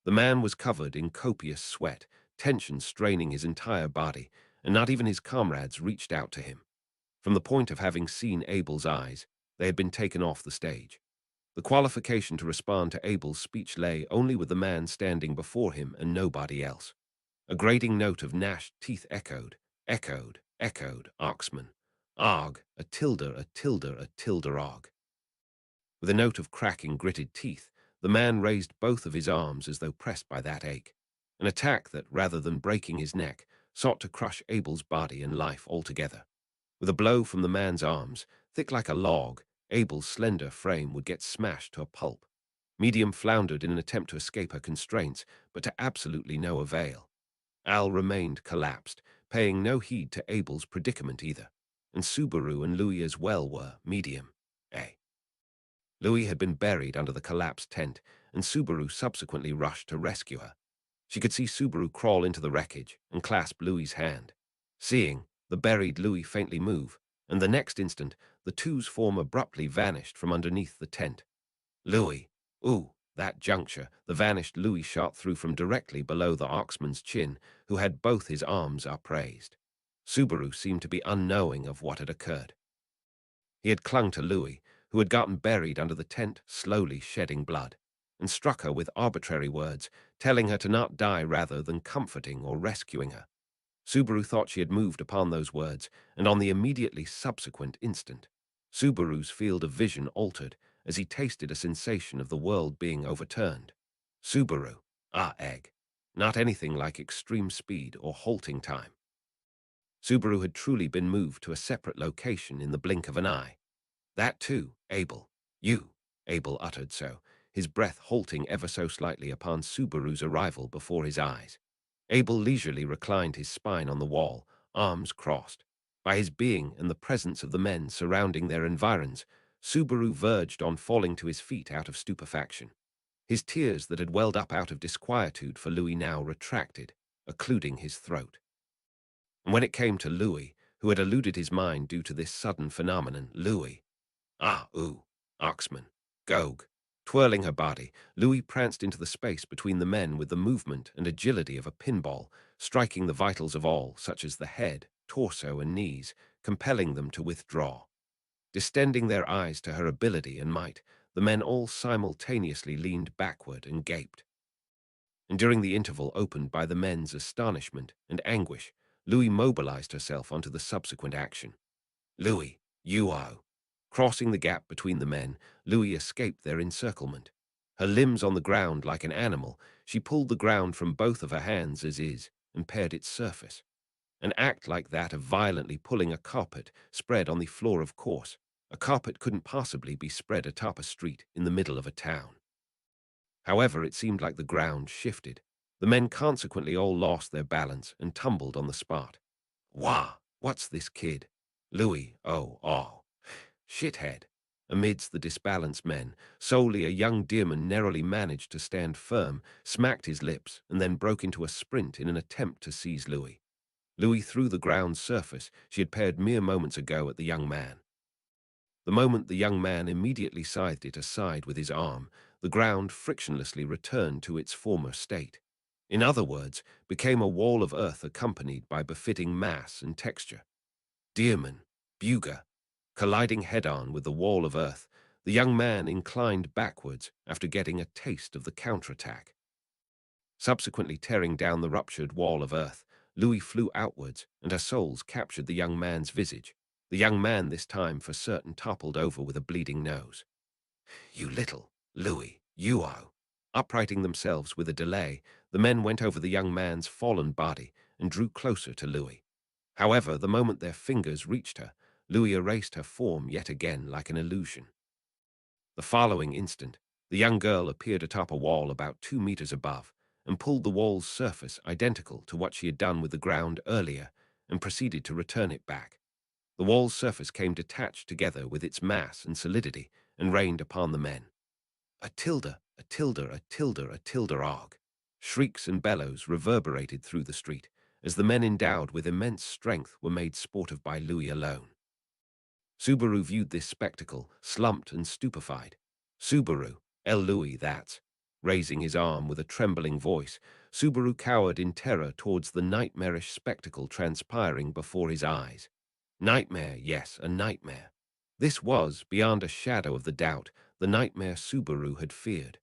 The man was covered in copious sweat, tension straining his entire body, and not even his comrades reached out to him. From the point of having seen Abel's eyes, they had been taken off the stage. The qualification to respond to Abel's speech lay only with the man standing before him and nobody else. A grating note of gnashed teeth echoed, Oxman. Og, a tilde og. With a note of cracking gritted teeth, the man raised both of his arms as though pressed by that ache. An attack that, rather than breaking his neck, sought to crush Abel's body and life altogether. With a blow from the man's arms, thick like a log, Abel's slender frame would get smashed to a pulp. Medium floundered in an attempt to escape her constraints, but to absolutely no avail. Al remained collapsed, paying no heed to Abel's predicament either, and Subaru and Louis as well were medium. Louis had been buried under the collapsed tent, and Subaru subsequently rushed to rescue her. She could see Subaru crawl into the wreckage and clasp Louis's hand. Seeing the buried Louis faintly move, and the next instant, the two's form abruptly vanished from underneath the tent. Louis. Ooh, that juncture, the vanished Louis shot through from directly below the oxman's chin, who had both his arms upraised. Subaru seemed to be unknowing of what had occurred. He had clung to Louis, who had gotten buried under the tent, slowly shedding blood, and struck her with arbitrary words, telling her to not die rather than comforting or rescuing her. Subaru thought she had moved upon those words, and on the immediately subsequent instant, Subaru's field of vision altered as he tasted a sensation of the world being overturned. Subaru. Ah, egg. Not anything like extreme speed or halting time. Subaru had truly been moved to a separate location in the blink of an eye. That too, Abel. You, Abel uttered so, his breath halting ever so slightly upon Subaru's arrival before his eyes. Abel leisurely reclined his spine on the wall, arms crossed. By his being and the presence of the men surrounding their environs, Subaru verged on falling to his feet out of stupefaction. His tears that had welled up out of disquietude for Louis now retracted, occluding his throat. And when it came to Louis, who had eluded his mind due to this sudden phenomenon, Louis. Ah, ooh, Oxman, Gog. Twirling her body, Louis pranced into the space between the men with the movement and agility of a pinball, striking the vitals of all, such as the head, torso, and knees, compelling them to withdraw. Distending their eyes to her ability and might, the men all simultaneously leaned backward and gaped. And during the interval opened by the men's astonishment and anguish, Louis mobilized herself onto the subsequent action. Louis, you are. Crossing the gap between the men, Louis escaped their encirclement. Her limbs on the ground like an animal, she pulled the ground from both of her hands as is, and pared its surface. An act like that of violently pulling a carpet spread on the floor, of course. A carpet couldn't possibly be spread atop a street in the middle of a town. However, it seemed like the ground shifted. The men consequently all lost their balance and tumbled on the spot. Wah! What's this kid? Louis, oh. Shithead. Amidst the disbalanced men, solely a young deerman narrowly managed to stand firm, smacked his lips, and then broke into a sprint in an attempt to seize Louis. Louis threw the ground's surface she had pared mere moments ago at the young man. The moment the young man immediately scythed it aside with his arm, the ground frictionlessly returned to its former state. In other words, became a wall of earth accompanied by befitting mass and texture. Deerman, Buga, colliding head-on with the wall of earth, the young man inclined backwards after getting a taste of the counterattack. Subsequently tearing down the ruptured wall of earth, Louis flew outwards, and her soles captured the young man's visage. The young man this time for certain toppled over with a bleeding nose. You little, Louis, you are. Uprighting themselves with a delay, the men went over the young man's fallen body and drew closer to Louis. However, the moment their fingers reached her, Louis erased her form yet again like an illusion. The following instant, the young girl appeared atop a wall about 2 meters above and pulled the wall's surface identical to what she had done with the ground earlier and proceeded to return it back. The wall's surface came detached together with its mass and solidity and rained upon the men. A tilde, a tilde, a tilde, a tilde og. Shrieks and bellows reverberated through the street as the men endowed with immense strength were made sport of by Louis alone. Subaru viewed this spectacle, slumped and stupefied. Subaru, El Louis, that's. Raising his arm with a trembling voice, Subaru cowered in terror towards the nightmarish spectacle transpiring before his eyes. Nightmare, yes, a nightmare. This was, beyond a shadow of the doubt, the nightmare Subaru had feared.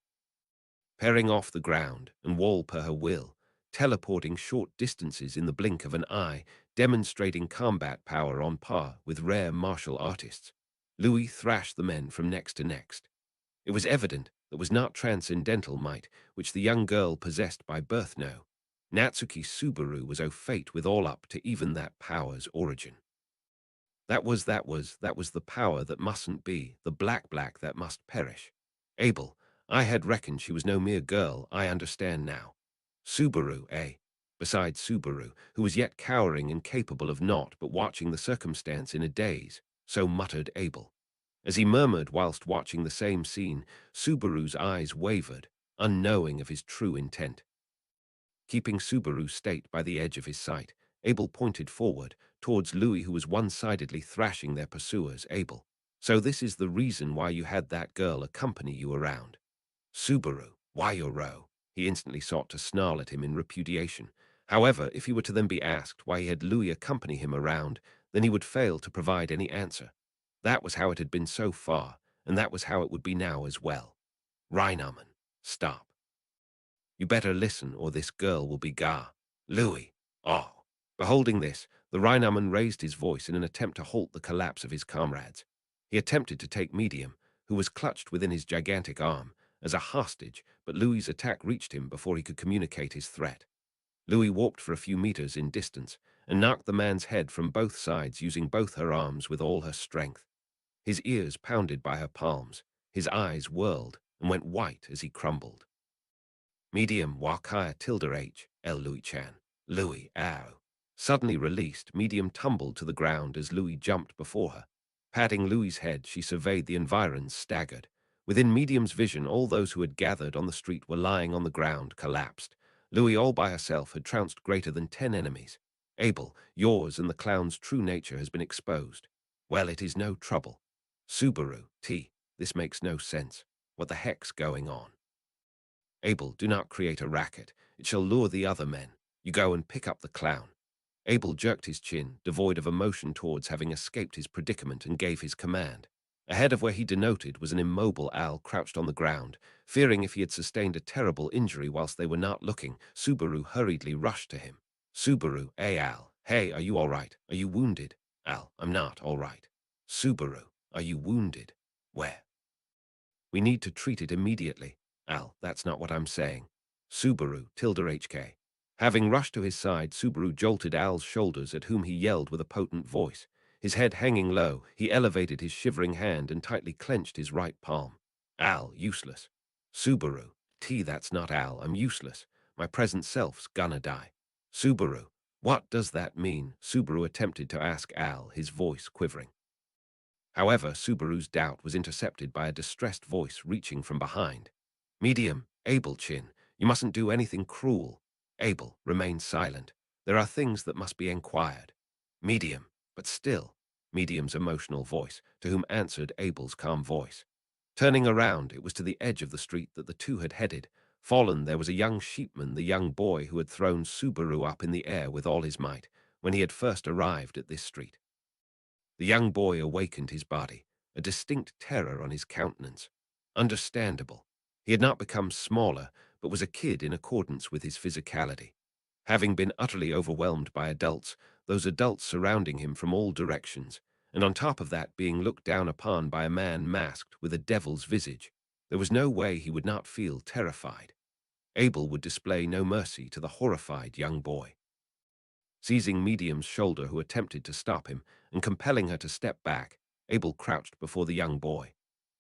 Paring off the ground and wall per her will, teleporting short distances in the blink of an eye, demonstrating combat power on par with rare martial artists, Louis thrashed the men from next to next. It was evident that was not transcendental might which the young girl possessed by birth, no. Natsuki Subaru was au fait with all up to even that power's origin. That was the power that mustn't be, the black that must perish. Abel, I had reckoned she was no mere girl, I understand now. Subaru, eh? Besides Subaru, who was yet cowering and capable of naught but watching the circumstance in a daze, so muttered Abel. As he murmured whilst watching the same scene, Subaru's eyes wavered, unknowing of his true intent. Keeping Subaru's state by the edge of his sight, Abel pointed forward, towards Louis, who was one-sidedly thrashing their pursuers. Abel, so this is the reason why you had that girl accompany you around. Subaru, why your row? He instantly sought to snarl at him in repudiation. However, if he were to then be asked why he had Louis accompany him around, then he would fail to provide any answer. That was how it had been so far, and that was how it would be now as well. Rheinarmen, stop. You better listen, or this girl will be gar. Louis, oh. Beholding this, the Rheinarmen raised his voice in an attempt to halt the collapse of his comrades. He attempted to take Medium, who was clutched within his gigantic arm, as a hostage, but Louis's attack reached him before he could communicate his threat. Louis warped for a few meters in distance and knocked the man's head from both sides using both her arms with all her strength. His ears pounded by her palms, his eyes whirled and went white as he crumbled. Medium Wakaya tilde H. L. Louis Chan. Louis, ow. Suddenly released, Medium tumbled to the ground as Louis jumped before her. Patting Louis's head, she surveyed the environs, staggered. Within Medium's vision, all those who had gathered on the street were lying on the ground, collapsed. Louis, all by herself, had trounced greater than 10 enemies. Abel, yours and the clown's true nature has been exposed. Well, it is no trouble. Subaru, this makes no sense. What the heck's going on? Abel, do not create a racket. It shall lure the other men. You go and pick up the clown. Abel jerked his chin, devoid of emotion towards having escaped his predicament, and gave his command. Ahead of where he denoted was an immobile Al crouched on the ground. Fearing if he had sustained a terrible injury whilst they were not looking, Subaru hurriedly rushed to him. Subaru, hey Al, hey, are you all right? Are you wounded? Al, I'm not all right. Subaru, are you wounded? Where? We need to treat it immediately. Al, that's not what I'm saying. Subaru, tilde HK. Having rushed to his side, Subaru jolted Al's shoulders, at whom he yelled with a potent voice. His head hanging low, he elevated his shivering hand and tightly clenched his right palm. Al, useless. Subaru, that's not Al, I'm useless. My present self's gonna die. Subaru, what does that mean? Subaru attempted to ask Al, his voice quivering. However, Subaru's doubt was intercepted by a distressed voice reaching from behind. Medium, Abel Chin, you mustn't do anything cruel. Abel, remain silent. There are things that must be enquired. Medium, but still. Medium's emotional voice, to whom answered Abel's calm voice. Turning around, it was to the edge of the street that the two had headed. Fallen, there was a young sheepman, the young boy who had thrown Subaru up in the air with all his might, when he had first arrived at this street. The young boy awakened his body, a distinct terror on his countenance. Understandable. He had not become smaller, but was a kid in accordance with his physicality. Having been utterly overwhelmed by adults, those adults surrounding him from all directions, and on top of that being looked down upon by a man masked with a devil's visage, there was no way he would not feel terrified. Abel would display no mercy to the horrified young boy. Seizing Medium's shoulder, who attempted to stop him, and compelling her to step back, Abel crouched before the young boy.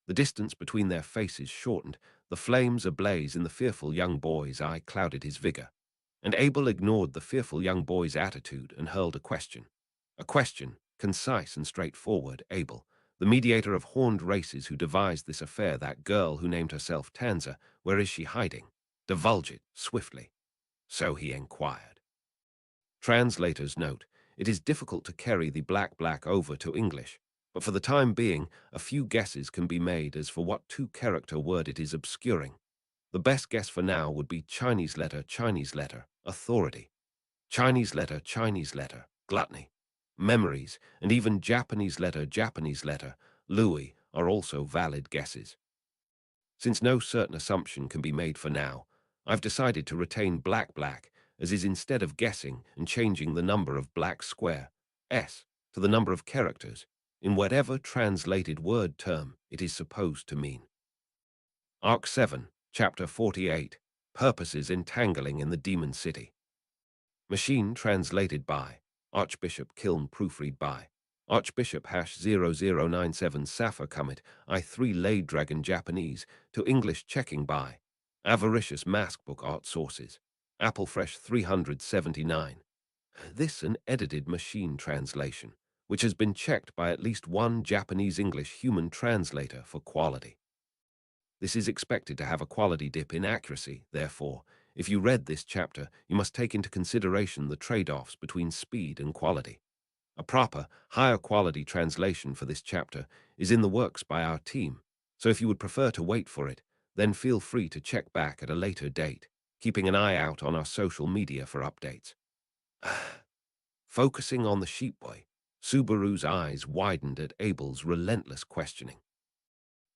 The distance between their faces shortened, the flames ablaze in the fearful young boy's eye clouded his vigor. And Abel ignored the fearful young boy's attitude and hurled a question. A question, concise and straightforward. Abel, the mediator of horned races who devised this affair, that girl who named herself Tanza, where is she hiding? Divulge it, swiftly. So he inquired. Translator's note: it is difficult to carry the black over to English, but for the time being, a few guesses can be made as for what two-character word it is obscuring. The best guess for now would be Chinese letter, authority. Chinese letter, gluttony. Memories, and even Japanese letter, Louis, are also valid guesses. Since no certain assumption can be made for now, I've decided to retain black, as is, instead of guessing and changing the number of black square, S, to the number of characters, in whatever translated word term it is supposed to mean. Arc 7, Chapter 48, Purposes Entangling in the Demon City. Machine translated by Archbishop Kiln, proofread by Archbishop #0097 Safa Comet I3 Laid Dragon Japanese to English checking by Avaricious Maskbook Art Sources Applefresh 379. This an edited machine translation, which has been checked by at least one Japanese-English human translator for quality. This is expected to have a quality dip in accuracy, therefore, if you read this chapter, you must take into consideration the trade-offs between speed and quality. A proper, higher quality translation for this chapter is in the works by our team, so if you would prefer to wait for it, then feel free to check back at a later date, keeping an eye out on our social media for updates. Focusing on the sheep boy, Subaru's eyes widened at Abel's relentless questioning.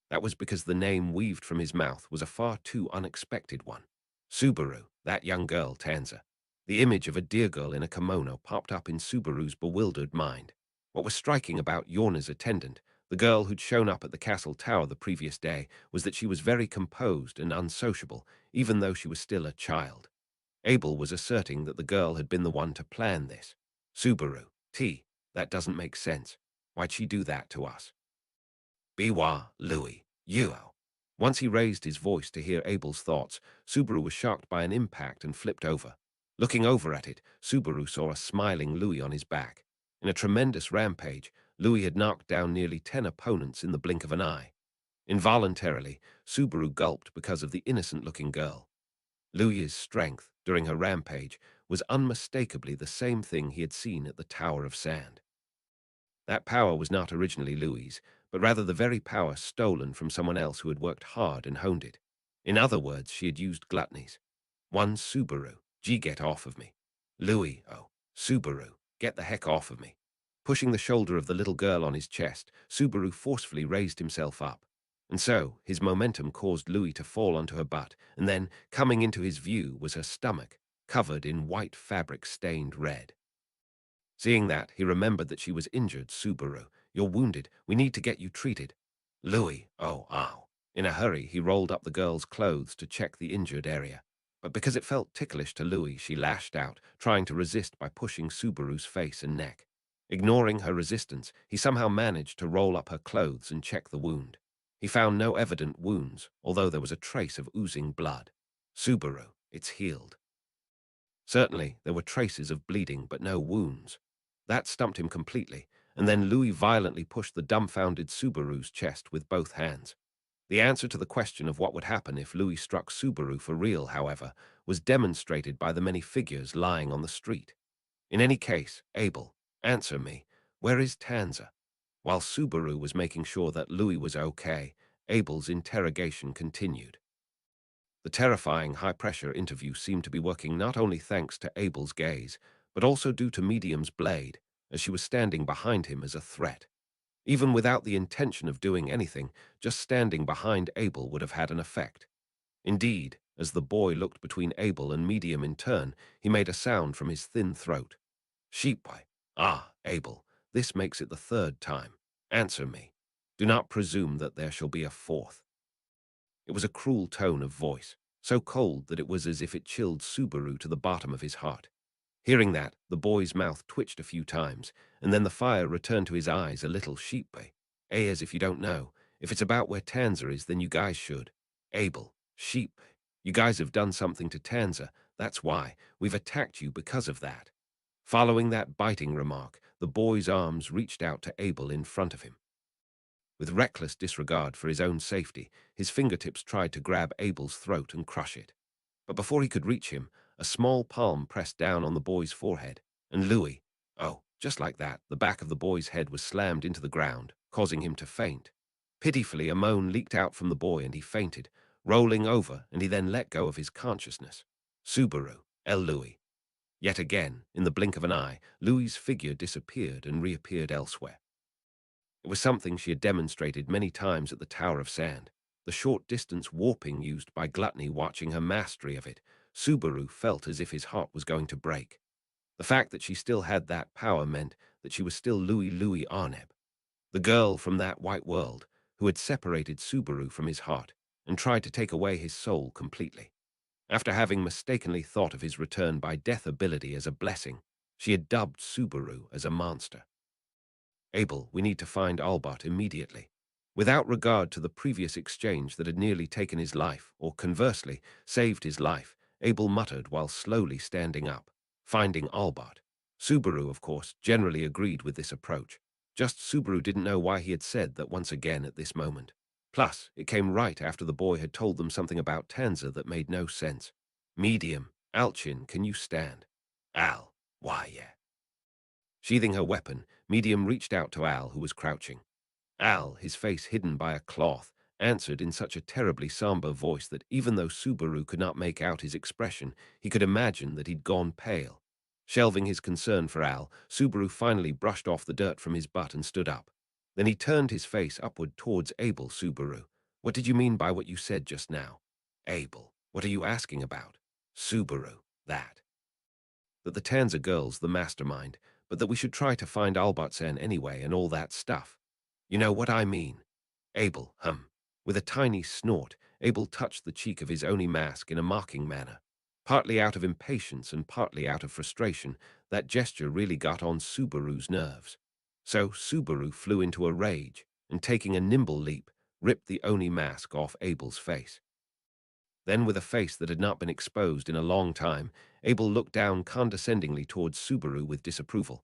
That was because the name weaved from his mouth was a far too unexpected one. Subaru, that young girl, Tanza. The image of a dear girl in a kimono popped up in Subaru's bewildered mind. What was striking about Yorna's attendant, the girl who'd shown up at the castle tower the previous day, was that she was very composed and unsociable, even though she was still a child. Abel was asserting that the girl had been the one to plan this. Subaru, that doesn't make sense. Why'd she do that to us? Biwa, Louis, Yuo. Once he raised his voice to hear Abel's thoughts, Subaru was shocked by an impact and flipped over. Looking over at it, Subaru saw a smiling Louis on his back. In a tremendous rampage, Louis had knocked down nearly 10 opponents in the blink of an eye. Involuntarily, Subaru gulped because of the innocent-looking girl. Louis's strength, during her rampage, was unmistakably the same thing he had seen at the Tower of Sand. That power was not originally Louis's, but rather the very power stolen from someone else who had worked hard and honed it. In other words, she had used gluttonies. One Subaru, get off of me. Louis, Subaru, get the heck off of me. Pushing the shoulder of the little girl on his chest, Subaru forcefully raised himself up. And so, his momentum caused Louis to fall onto her butt, and then, coming into his view, was her stomach, covered in white fabric stained red. Seeing that, he remembered that she was injured. Subaru, you're wounded. We need to get you treated. Louis, ow. In a hurry, he rolled up the girl's clothes to check the injured area. But because it felt ticklish to Louis, she lashed out, trying to resist by pushing Subaru's face and neck. Ignoring her resistance, he somehow managed to roll up her clothes and check the wound. He found no evident wounds, although there was a trace of oozing blood. Subaru, it's healed. Certainly, there were traces of bleeding, but no wounds. That stumped him completely, and then Louis violently pushed the dumbfounded Subaru's chest with both hands. The answer to the question of what would happen if Louis struck Subaru for real, however, was demonstrated by the many figures lying on the street. In any case, Abel, answer me, where is Tanza? While Subaru was making sure that Louis was okay, Abel's interrogation continued. The terrifying high-pressure interview seemed to be working not only thanks to Abel's gaze, but also due to Medium's blade, as she was standing behind him as a threat. Even without the intention of doing anything, just standing behind Abel would have had an effect. Indeed, as the boy looked between Abel and Medium in turn, he made a sound from his thin throat. Sheepboy. Abel, this makes it the third time. Answer me. Do not presume that there shall be a fourth. It was a cruel tone of voice, so cold that it was as if it chilled Subaru to the bottom of his heart. Hearing that, the boy's mouth twitched a few times, and then the fire returned to his eyes a little. Sheepboy. As if you don't know. If it's about where Tanza is, then you guys should. Abel. Sheep. You guys have done something to Tanza. That's why. We've attacked you because of that. Following that biting remark, the boy's arms reached out to Abel in front of him. With reckless disregard for his own safety, his fingertips tried to grab Abel's throat and crush it. But before he could reach him, a small palm pressed down on the boy's forehead, and Louis, just like that, the back of the boy's head was slammed into the ground, causing him to faint. Pitifully, a moan leaked out from the boy and he fainted, rolling over, and he then let go of his consciousness. Subaru, Louis. Yet again, in the blink of an eye, Louis's figure disappeared and reappeared elsewhere. It was something she had demonstrated many times at the Tower of Sand. The short-distance warping used by Gluttony. Watching her mastery of it, Subaru felt as if his heart was going to break. The fact that she still had that power meant that she was still Louis Arneb, the girl from that white world who had separated Subaru from his heart and tried to take away his soul completely. After having mistakenly thought of his return by death ability as a blessing, she had dubbed Subaru as a monster. Abel, we need to find Albert immediately. Without regard to the previous exchange that had nearly taken his life, or conversely, saved his life, Abel muttered while slowly standing up. Finding Albert. Subaru, of course, generally agreed with this approach. Just Subaru didn't know why he had said that once again at this moment. Plus, it came right after the boy had told them something about Tanza that made no sense. Medium. Alchin, can you stand? Al. Why, yeah. Sheathing her weapon, Medium reached out to Al, who was crouching. Al, his face hidden by a cloth, answered in such a terribly somber voice that even though Subaru could not make out his expression, he could imagine that he'd gone pale. Shelving his concern for Al, Subaru finally brushed off the dirt from his butt and stood up. Then he turned his face upward towards Abel. Subaru. What did you mean by what you said just now? Abel. What are you asking about? Subaru. That the Tanza girl's the mastermind, but that we should try to find Albertsen anyway and all that stuff. You know what I mean? Abel, With a tiny snort, Abel touched the cheek of his Oni mask in a mocking manner. Partly out of impatience and partly out of frustration, that gesture really got on Subaru's nerves. So Subaru flew into a rage, and taking a nimble leap, ripped the Oni mask off Abel's face. Then, with a face that had not been exposed in a long time, Abel looked down condescendingly towards Subaru with disapproval.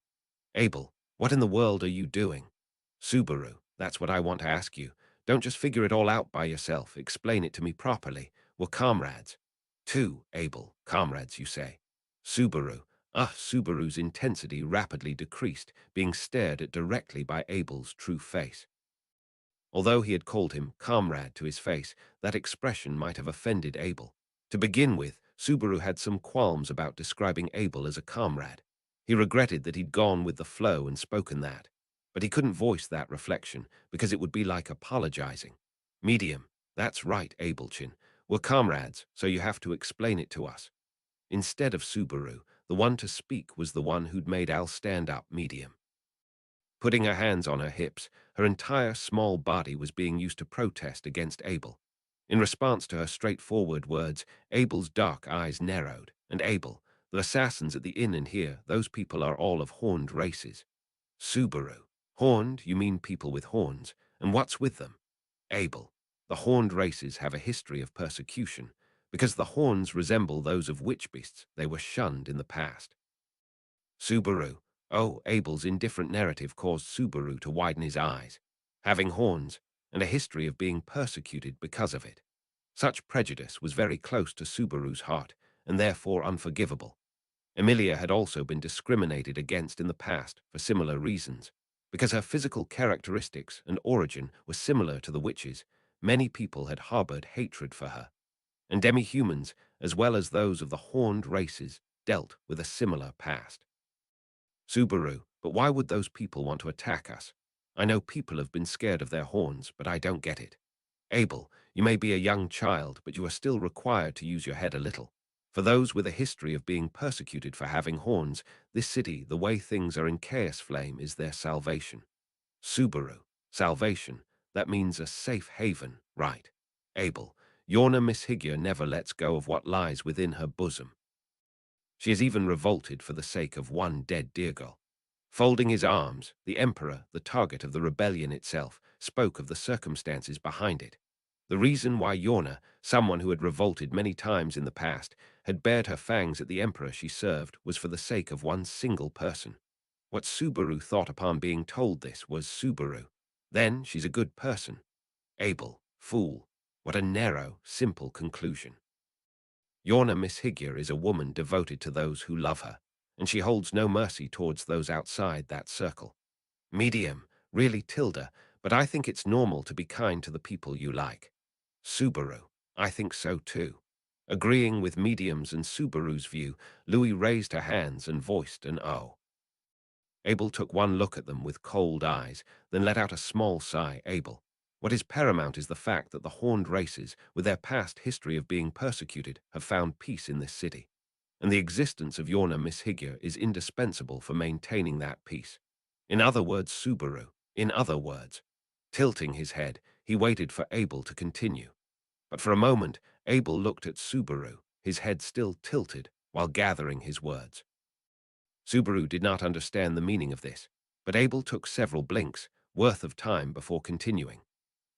Abel, what in the world are you doing? Subaru, that's what I want to ask you. Don't just figure it all out by yourself. Explain it to me properly. We're comrades. Two, Abel, comrades, you say. Subaru. Subaru's intensity rapidly decreased, being stared at directly by Abel's true face. Although he had called him comrade to his face, that expression might have offended Abel. To begin with, Subaru had some qualms about describing Abel as a comrade. He regretted that he'd gone with the flow and spoken that. But he couldn't voice that reflection, because it would be like apologizing. Medium. That's right, Abelchin. We're comrades, so you have to explain it to us. Instead of Subaru, the one to speak was the one who'd made Al stand up. Medium. Putting her hands on her hips, her entire small body was being used to protest against Abel. In response to her straightforward words, Abel's dark eyes narrowed. And Abel, the assassins at the inn and here, those people are all of horned races. Subaru. Horned, you mean people with horns. And what's with them? Abel. The horned races have a history of persecution. Because the horns resemble those of witch beasts, they were shunned in the past. Subaru. Oh, Abel's indifferent narrative caused Subaru to widen his eyes, having horns and a history of being persecuted because of it. Such prejudice was very close to Subaru's heart and therefore unforgivable. Emilia had also been discriminated against in the past for similar reasons. Because her physical characteristics and origin were similar to the witches, many people had harbored hatred for her. And demi-humans, as well as those of the horned races, dealt with a similar past. Subaru, but why would those people want to attack us? I know people have been scared of their horns, but I don't get it. Abel, you may be a young child, but you are still required to use your head a little. For those with a history of being persecuted for having horns, this city, the way things are in Chaos Flame, is their salvation. Subaru, salvation, that means a safe haven, right? Abel, Yorna Miss Higure never lets go of what lies within her bosom. She has even revolted for the sake of one dead dear girl. Folding his arms, the Emperor, the target of the rebellion itself, spoke of the circumstances behind it. The reason why Yorna, someone who had revolted many times in the past, had bared her fangs at the Emperor she served was for the sake of one single person. What Subaru thought upon being told this was Subaru. Then she's a good person. Abel, fool. What a narrow, simple conclusion. Yorna Miss Higure is a woman devoted to those who love her, and she holds no mercy towards those outside that circle. Medium, really Tilda, but I think it's normal to be kind to the people you like. Subaru, I think so too. Agreeing with Medium's and Subaru's view, Louis raised her hands and voiced an "oh." Abel took one look at them with cold eyes, then let out a small sigh. Abel, what is paramount is the fact that the horned races, with their past history of being persecuted, have found peace in this city. And the existence of Yorna Miss Higure is indispensable for maintaining that peace. In other words, Subaru, in other words. Tilting his head, he waited for Abel to continue. But for a moment, Abel looked at Subaru, his head still tilted, while gathering his words. Subaru did not understand the meaning of this, but Abel took several blinks, worth of time before continuing.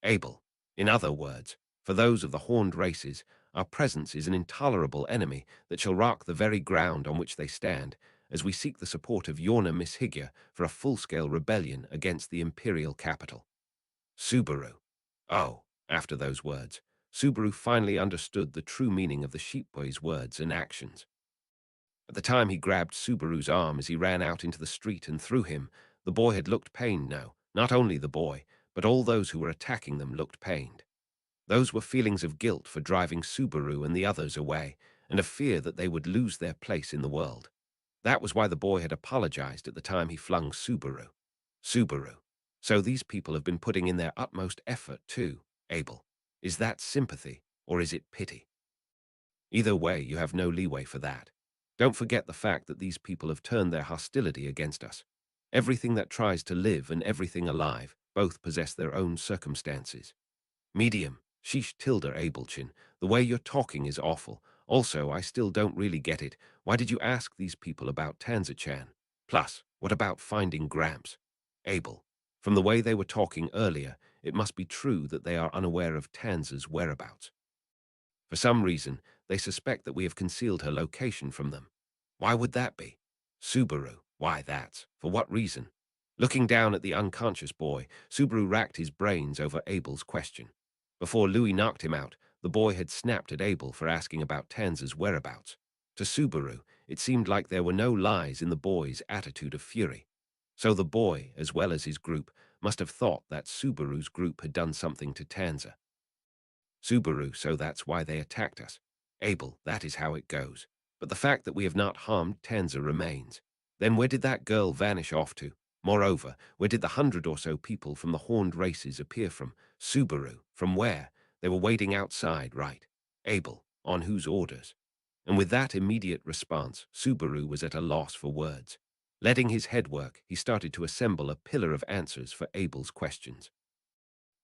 Abel, in other words, for those of the horned races, our presence is an intolerable enemy that shall rock the very ground on which they stand, as we seek the support of Yorna Miss Higure for a full-scale rebellion against the imperial capital. Subaru. Oh, after those words, Subaru finally understood the true meaning of the sheep boy's words and actions. At the time he grabbed Subaru's arm as he ran out into the street and threw him, the boy had looked pained now. Not only the boy, but all those who were attacking them looked pained. Those were feelings of guilt for driving Subaru and the others away, and of fear that they would lose their place in the world. That was why the boy had apologized at the time he flung Subaru. Subaru. So these people have been putting in their utmost effort too, Abel. Is that sympathy, or is it pity? Either way, you have no leeway for that. Don't forget the fact that these people have turned their hostility against us. Everything that tries to live and everything alive both possess their own circumstances. Medium, sheesh tilde Abelchin, the way you're talking is awful. Also, I still don't really get it. Why did you ask these people about Tanza-chan? Plus, what about finding Gramps? Abel, from the way they were talking earlier, it must be true that they are unaware of Tanza's whereabouts. For some reason, they suspect that we have concealed her location from them. Why would that be? Subaru, why that's? For what reason? Looking down at the unconscious boy, Subaru racked his brains over Abel's question. Before Louis knocked him out, the boy had snapped at Abel for asking about Tanza's whereabouts. To Subaru, it seemed like there were no lies in the boy's attitude of fury. So the boy, as well as his group, must have thought that Subaru's group had done something to Tanza. Subaru, so that's why they attacked us. Abel, that is how it goes. But the fact that we have not harmed Tanza remains. Then where did that girl vanish off to? Moreover, where did the 100 or so people from the horned races appear from? Subaru, from where? They were waiting outside, right? Abel, on whose orders? And with that immediate response, Subaru was at a loss for words. Letting his head work, he started to assemble a pillar of answers for Abel's questions.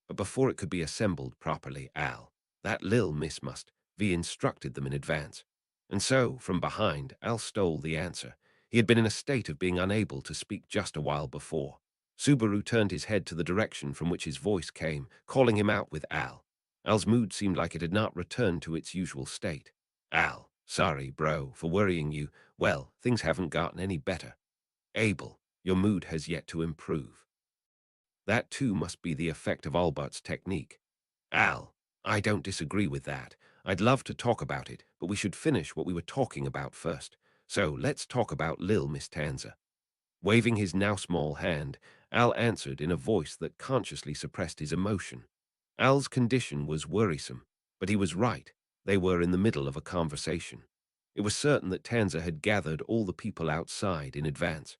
But before it could be assembled properly, that lil miss must, V instructed them in advance. And so, from behind, Al stole the answer. He had been in a state of being unable to speak just a while before. Subaru turned his head to the direction from which his voice came, calling him out with Al. Al's mood seemed like it had not returned to its usual state. Al, sorry, bro, for worrying you. Well, things haven't gotten any better. Abel, your mood has yet to improve. That too must be the effect of Albert's technique. Al, I don't disagree with that. I'd love to talk about it, but we should finish what we were talking about first. So let's talk about Lil Miss Tanza. Waving his now small hand, Al answered in a voice that consciously suppressed his emotion. Al's condition was worrisome, but he was right. They were in the middle of a conversation. It was certain that Tanza had gathered all the people outside in advance.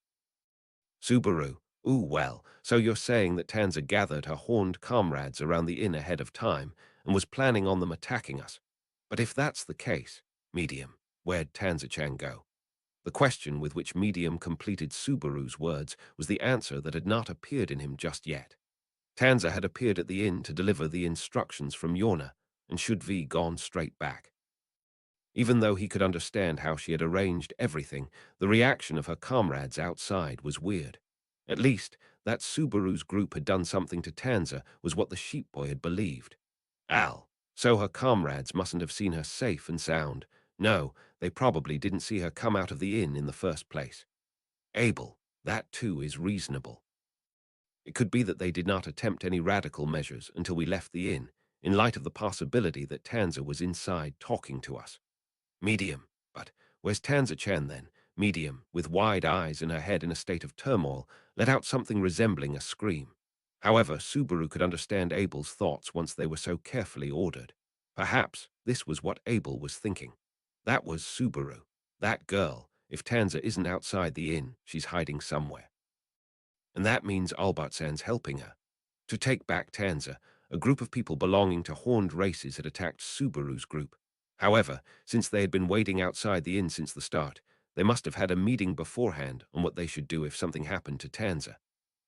Subaru, ooh well, so you're saying that Tanza gathered her horned comrades around the inn ahead of time and was planning on them attacking us. But if that's the case, Medium, where'd Tanza-chan go? The question with which Medium completed Subaru's words was the answer that had not appeared in him just yet. Tanza had appeared at the inn to deliver the instructions from Yorna, and should V gone straight back. Even though he could understand how she had arranged everything, the reaction of her comrades outside was weird. At least, that Subaru's group had done something to Tanza was what the sheep boy had believed. Al, so her comrades mustn't have seen her safe and sound. No, they probably didn't see her come out of the inn in the first place. Abel, that too is reasonable. It could be that they did not attempt any radical measures until we left the inn, in light of the possibility that Tanza was inside talking to us. Medium, but where's Tanza-chan then? Medium, with wide eyes and her head in a state of turmoil, let out something resembling a scream. However, Subaru could understand Abel's thoughts once they were so carefully ordered. Perhaps this was what Abel was thinking. That was Subaru. That girl. If Tanza isn't outside the inn, she's hiding somewhere. And that means Albertsan's helping her. To take back Tanza, a group of people belonging to horned races had attacked Subaru's group. However, since they had been waiting outside the inn since the start, they must have had a meeting beforehand on what they should do if something happened to Tanza.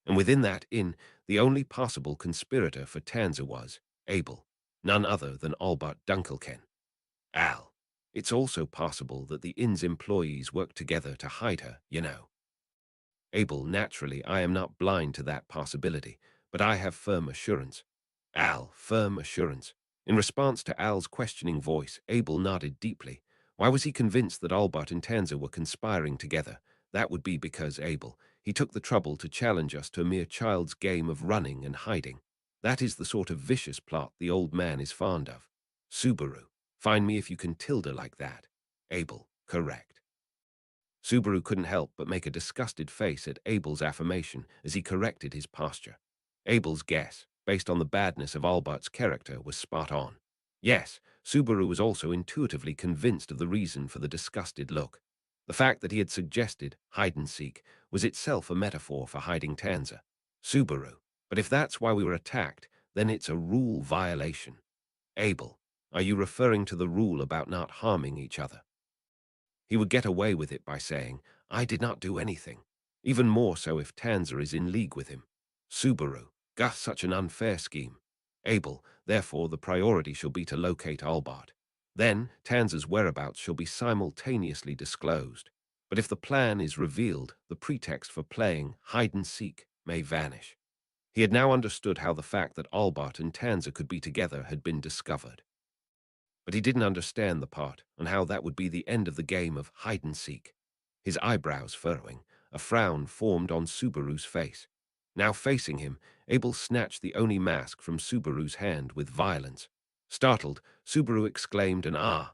And within that inn, the only possible conspirator for Tanza was Abel, none other than Albert Dunkelken. Al. It's also possible that the inn's employees worked together to hide her, you know. Abel, naturally, I am not blind to that possibility, but I have firm assurance. Al, firm assurance. In response to Al's questioning voice, Abel nodded deeply. Why was he convinced that Albert and Tanza were conspiring together? That would be because Abel, he took the trouble to challenge us to a mere child's game of running and hiding. That is the sort of vicious plot the old man is fond of. Subaru, find me if you can tilde like that. Abel, correct. Subaru couldn't help but make a disgusted face at Abel's affirmation as he corrected his posture. Abel's guess, based on the badness of Albert's character, was spot on. Yes, Subaru was also intuitively convinced of the reason for the disgusted look. The fact that he had suggested hide-and-seek was itself a metaphor for hiding Tanza. Subaru, but if that's why we were attacked, then it's a rule violation. Abel, are you referring to the rule about not harming each other? He would get away with it by saying, I did not do anything. Even more so if Tanza is in league with him. Subaru, Gus, such an unfair scheme. Abel, therefore the priority shall be to locate Albart. Then Tanza's whereabouts shall be simultaneously disclosed. But if the plan is revealed, the pretext for playing hide-and-seek may vanish. He had now understood how the fact that Albart and Tanza could be together had been discovered. But he didn't understand the part on how that would be the end of the game of hide-and-seek. His eyebrows furrowing, a frown formed on Subaru's face. Now facing him, Abel snatched the Oni mask from Subaru's hand with violence. Startled, Subaru exclaimed an ah.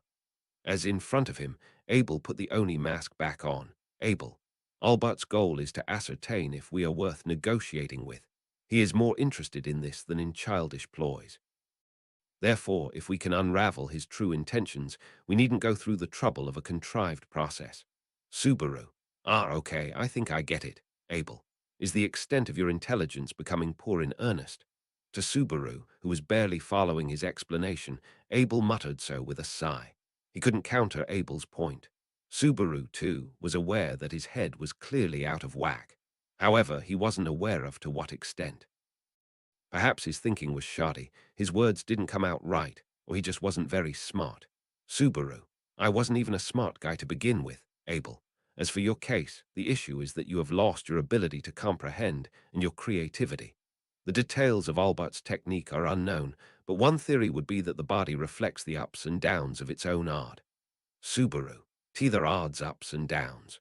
As in front of him, Abel put the Oni mask back on. Abel, Albert's goal is to ascertain if we are worth negotiating with. He is more interested in this than in childish ploys. Therefore, if we can unravel his true intentions, we needn't go through the trouble of a contrived process. Subaru. Okay, I think I get it. Abel. Is the extent of your intelligence becoming poor in earnest? To Subaru, who was barely following his explanation, Abel muttered so with a sigh. He couldn't counter Abel's point. Subaru, too, was aware that his head was clearly out of whack. However, he wasn't aware of to what extent. Perhaps his thinking was shoddy, his words didn't come out right, or he just wasn't very smart. Subaru, I wasn't even a smart guy to begin with, Abel. As for your case, the issue is that you have lost your ability to comprehend and your creativity. The details of Albert's technique are unknown, but one theory would be that the body reflects the ups and downs of its own art. Subaru, t'other odds ups and downs.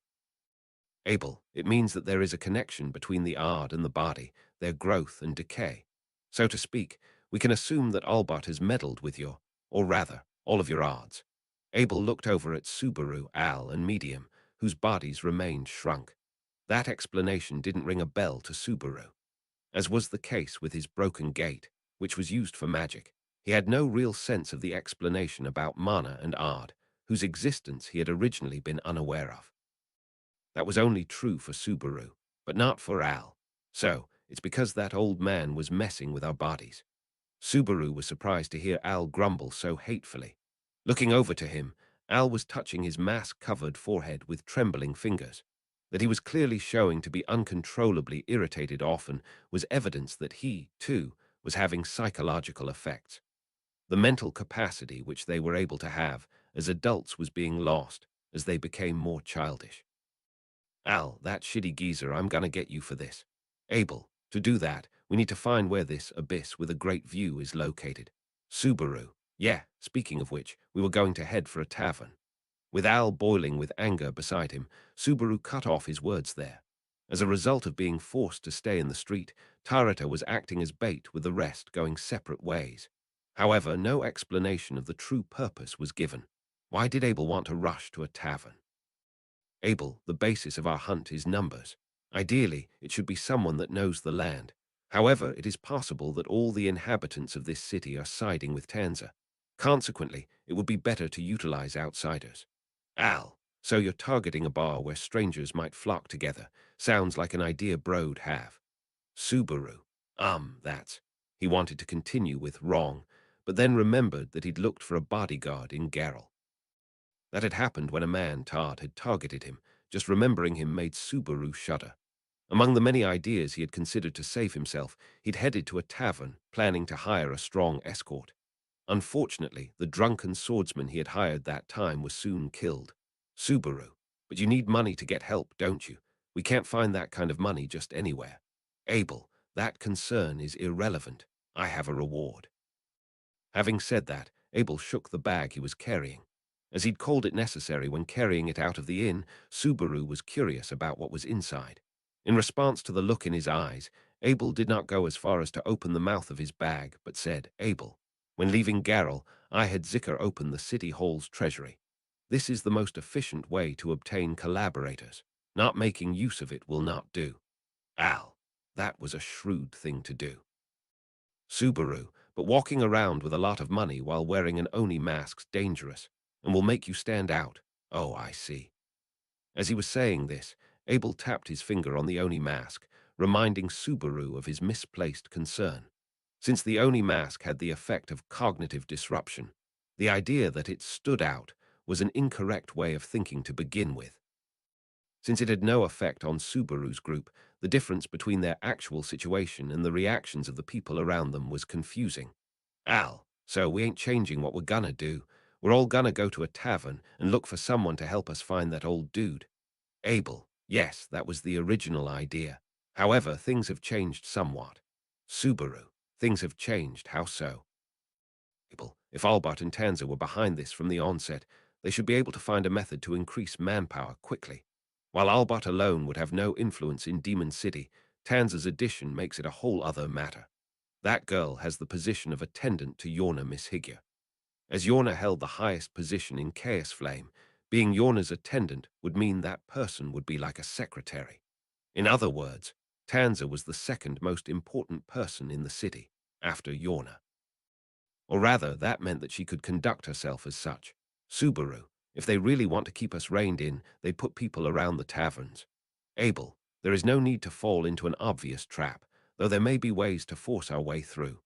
Abel, it means that there is a connection between the ard and the body, their growth and decay. So to speak, we can assume that Albart has meddled with your, or rather, all of your ards. Abel looked over at Subaru, Al, and Medium, whose bodies remained shrunk. That explanation didn't ring a bell to Subaru. As was the case with his broken gate, which was used for magic, he had no real sense of the explanation about mana and ard, whose existence he had originally been unaware of. That was only true for Subaru, but not for Al. So, it's because that old man was messing with our bodies. Subaru was surprised to hear Al grumble so hatefully. Looking over to him, Al was touching his mask-covered forehead with trembling fingers. That he was clearly showing to be uncontrollably irritated often was evidence that he, too, was having psychological effects. The mental capacity which they were able to have as adults was being lost as they became more childish. Al, that shitty geezer, I'm gonna get you for this. Abel, to do that, we need to find where this abyss with a great view is located. Subaru, yeah, speaking of which, we were going to head for a tavern. With Al boiling with anger beside him, Subaru cut off his words there. As a result of being forced to stay in the street, Tarata was acting as bait with the rest going separate ways. However, no explanation of the true purpose was given. Why did Abel want to rush to a tavern? Abel, the basis of our hunt is numbers. Ideally, it should be someone that knows the land. However, it is possible that all the inhabitants of this city are siding with Tanza. Consequently, it would be better to utilize outsiders. Al, so you're targeting a bar where strangers might flock together. Sounds like an idea bro'd have. Subaru. That's. He wanted to continue with wrong, but then remembered that he'd looked for a bodyguard in Garrel. That had happened when a man, Todd, had targeted him. Just remembering him made Subaru shudder. Among the many ideas he had considered to save himself, he'd headed to a tavern, planning to hire a strong escort. Unfortunately, the drunken swordsman he had hired that time was soon killed. Subaru, but you need money to get help, don't you? We can't find that kind of money just anywhere. Abel, that concern is irrelevant. I have a reward. Having said that, Abel shook the bag he was carrying. As he'd called it necessary when carrying it out of the inn, Subaru was curious about what was inside. In response to the look in his eyes, Abel did not go as far as to open the mouth of his bag, but said, Abel, when leaving Garrel, I had Zika open the city hall's treasury. This is the most efficient way to obtain collaborators. Not making use of it will not do. Al, that was a shrewd thing to do. Subaru, but walking around with a lot of money while wearing an Oni mask's dangerous and will make you stand out. Oh, I see. As he was saying this, Abel tapped his finger on the Oni mask, reminding Subaru of his misplaced concern. Since the Oni mask had the effect of cognitive disruption, the idea that it stood out was an incorrect way of thinking to begin with. Since it had no effect on Subaru's group, the difference between their actual situation and the reactions of the people around them was confusing. Al, so we ain't changing what we're gonna do. We're all gonna go to a tavern and look for someone to help us find that old dude. Abel, yes, that was the original idea. However, things have changed somewhat. Subaru, things have changed. How so? Abel, if Albert and Tanzer were behind this from the onset, they should be able to find a method to increase manpower quickly. While Albert alone would have no influence in Demon City, Tanzer's addition makes it a whole other matter. That girl has the position of attendant to Yorna Miss Higya. As Yorna held the highest position in Chaos Flame, being Yorna's attendant would mean that person would be like a secretary. In other words, Tanzer was the second most important person in the city, after Yorna. Or rather, that meant that she could conduct herself as such. Subaru, if they really want to keep us reined in, they put people around the taverns. Abel, there is no need to fall into an obvious trap, though there may be ways to force our way through.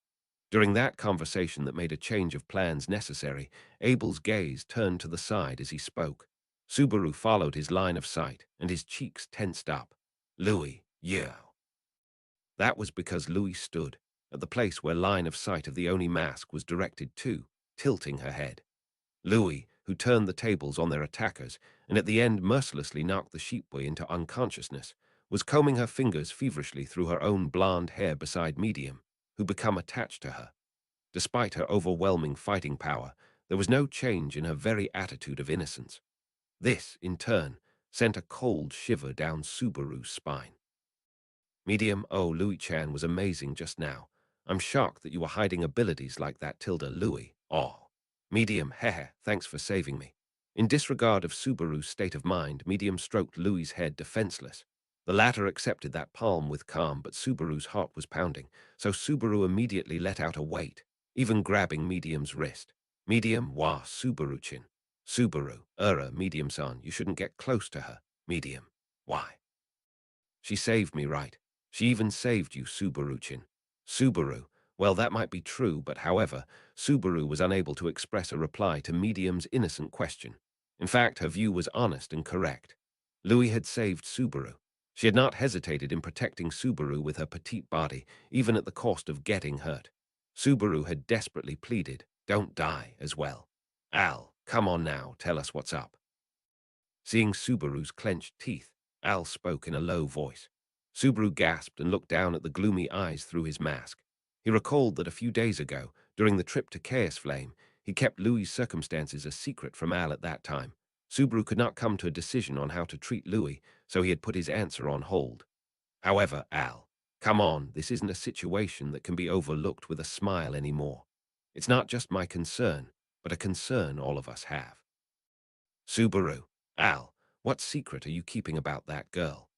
During that conversation that made a change of plans necessary, Abel's gaze turned to the side as he spoke. Subaru followed his line of sight, and his cheeks tensed up. Louis, yeah. That was because Louis stood at the place where line of sight of the Oni mask was directed to, tilting her head. Louis, who turned the tables on their attackers, and at the end mercilessly knocked the sheepboy into unconsciousness, was combing her fingers feverishly through her own blonde hair beside Medium, who become attached to her. Despite her overwhelming fighting power, there was no change in her very attitude of innocence. This, in turn, sent a cold shiver down Subaru's spine. Medium, oh, Louis-chan was amazing just now. I'm shocked that you were hiding abilities like that, Tilda. Louis. Oh. Medium, hehe, thanks for saving me. In disregard of Subaru's state of mind, Medium stroked Louis's head defenseless. The latter accepted that palm with calm, but Subaru's heart was pounding, so Subaru immediately let out a weight, even grabbing Medium's wrist. Medium, wah, Subaru-chin. Subaru, Medium-san, you shouldn't get close to her. Medium, why? She saved me, right? She even saved you, Subaru-chin. Subaru, well, that might be true, but however, Subaru was unable to express a reply to Medium's innocent question. In fact, her view was honest and correct. Louis had saved Subaru. She had not hesitated in protecting Subaru with her petite body, even at the cost of getting hurt. Subaru had desperately pleaded, don't die, as well. Al, come on now, tell us what's up. Seeing Subaru's clenched teeth, Al spoke in a low voice. Subaru gasped and looked down at the gloomy eyes through his mask. He recalled that a few days ago, during the trip to Chaos Flame, he kept Louis's circumstances a secret from Al at that time. Subaru could not come to a decision on how to treat Louis, so he had put his answer on hold. However, Al, come on, this isn't a situation that can be overlooked with a smile anymore. It's not just my concern, but a concern all of us have. Subaru, Al, what secret are you keeping about that girl?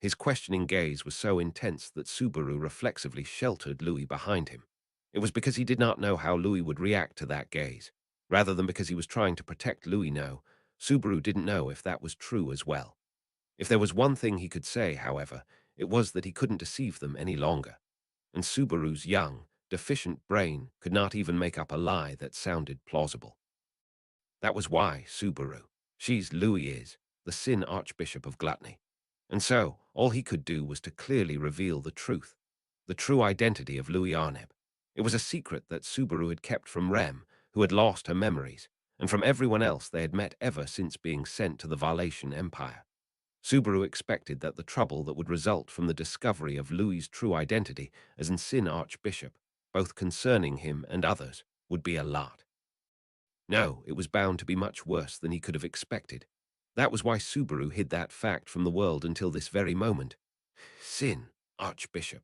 His questioning gaze was so intense that Subaru reflexively sheltered Louis behind him. It was because he did not know how Louis would react to that gaze. Rather than because he was trying to protect Louis, no, Subaru didn't know if that was true as well. If there was one thing he could say, however, it was that he couldn't deceive them any longer. And Subaru's young, deficient brain could not even make up a lie that sounded plausible. That was why, Subaru. She's Louis is, the Sin Archbishop of Gluttony. And so, all he could do was to clearly reveal the truth, the true identity of Louis Arneb. It was a secret that Subaru had kept from Rem, who had lost her memories, and from everyone else they had met ever since being sent to the Valetian Empire. Subaru expected that the trouble that would result from the discovery of Louis's true identity as an Sin Archbishop, both concerning him and others, would be a lot. No, it was bound to be much worse than he could have expected. That was why Subaru hid that fact from the world until this very moment. Sin, Archbishop.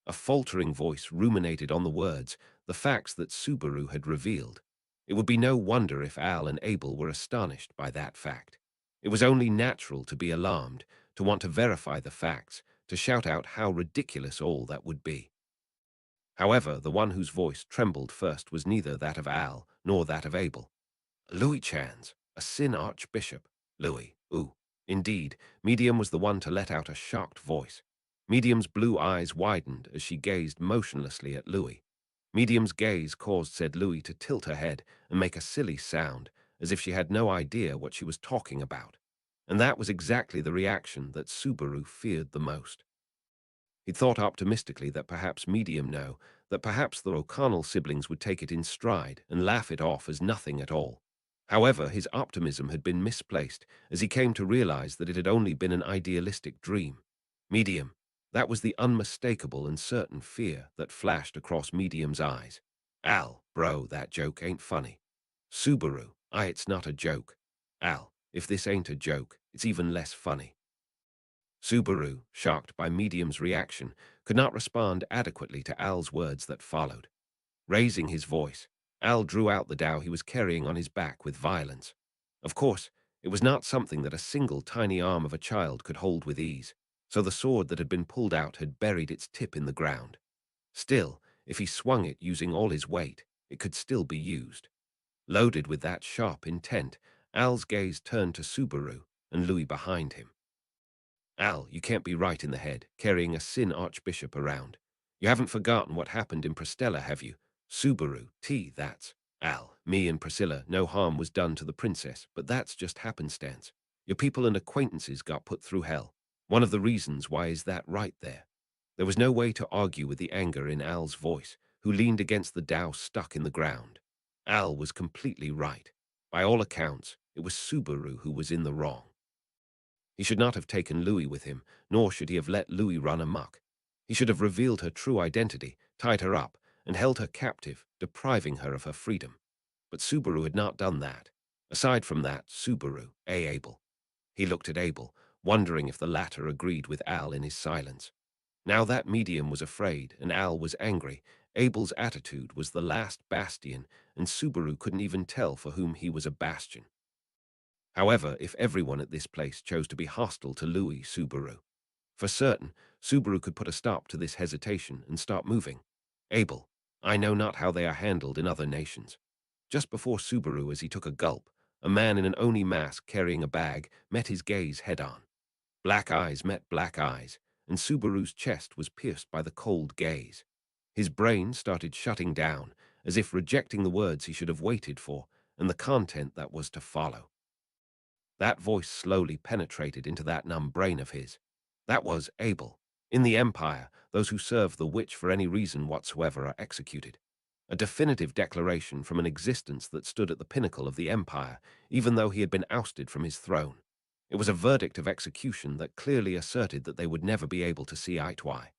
A faltering voice ruminated on the words, the facts that Subaru had revealed. It would be no wonder if Al and Abel were astonished by that fact. It was only natural to be alarmed, to want to verify the facts, to shout out how ridiculous all that would be. However, the one whose voice trembled first was neither that of Al nor that of Abel. Louis Chan's, a Sin Archbishop. Louis, ooh. Indeed, Medium was the one to let out a shocked voice. Medium's blue eyes widened as she gazed motionlessly at Louis. Medium's gaze caused said Louis to tilt her head and make a silly sound, as if she had no idea what she was talking about. And that was exactly the reaction that Subaru feared the most. He thought optimistically that perhaps Medium know, that perhaps the O'Connell siblings would take it in stride and laugh it off as nothing at all. However, his optimism had been misplaced as he came to realize that it had only been an idealistic dream. Medium, that was the unmistakable and certain fear that flashed across Medium's eyes. Al, bro, that joke ain't funny. Subaru, it's not a joke. Al, if this ain't a joke, it's even less funny. Subaru, shocked by Medium's reaction, could not respond adequately to Al's words that followed. Raising his voice, Al drew out the dao he was carrying on his back with violence. Of course, it was not something that a single tiny arm of a child could hold with ease, so the sword that had been pulled out had buried its tip in the ground. Still, if he swung it using all his weight, it could still be used. Loaded with that sharp intent, Al's gaze turned to Subaru and Louis behind him. Al, you can't be right in the head, carrying a Sin Archbishop around. You haven't forgotten what happened in Prestella, have you? Subaru, that's. Al, me and Priscilla, no harm was done to the princess, but that's just happenstance. Your people and acquaintances got put through hell. One of the reasons why is that right there. There was no way to argue with the anger in Al's voice, who leaned against the dao stuck in the ground. Al was completely right. By all accounts, it was Subaru who was in the wrong. He should not have taken Louis with him, nor should he have let Louis run amok. He should have revealed her true identity, tied her up, and held her captive, depriving her of her freedom. But Subaru had not done that. Aside from that, Subaru, Abel. He looked at Abel, wondering if the latter agreed with Al in his silence. Now that Medium was afraid and Al was angry, Abel's attitude was the last bastion, and Subaru couldn't even tell for whom he was a bastion. However, if everyone at this place chose to be hostile to Louis Subaru, for certain, Subaru could put a stop to this hesitation and start moving. Abel, I know not how they are handled in other nations. Just before Subaru, as he took a gulp, a man in an Oni mask carrying a bag met his gaze head-on. Black eyes met black eyes, and Subaru's chest was pierced by the cold gaze. His brain started shutting down, as if rejecting the words he should have waited for and the content that was to follow. That voice slowly penetrated into that numb brain of his. That was Abel. In the Empire, those who serve the witch for any reason whatsoever are executed. A definitive declaration from an existence that stood at the pinnacle of the Empire, even though he had been ousted from his throne. It was a verdict of execution that clearly asserted that they would never be able to see eye to eye.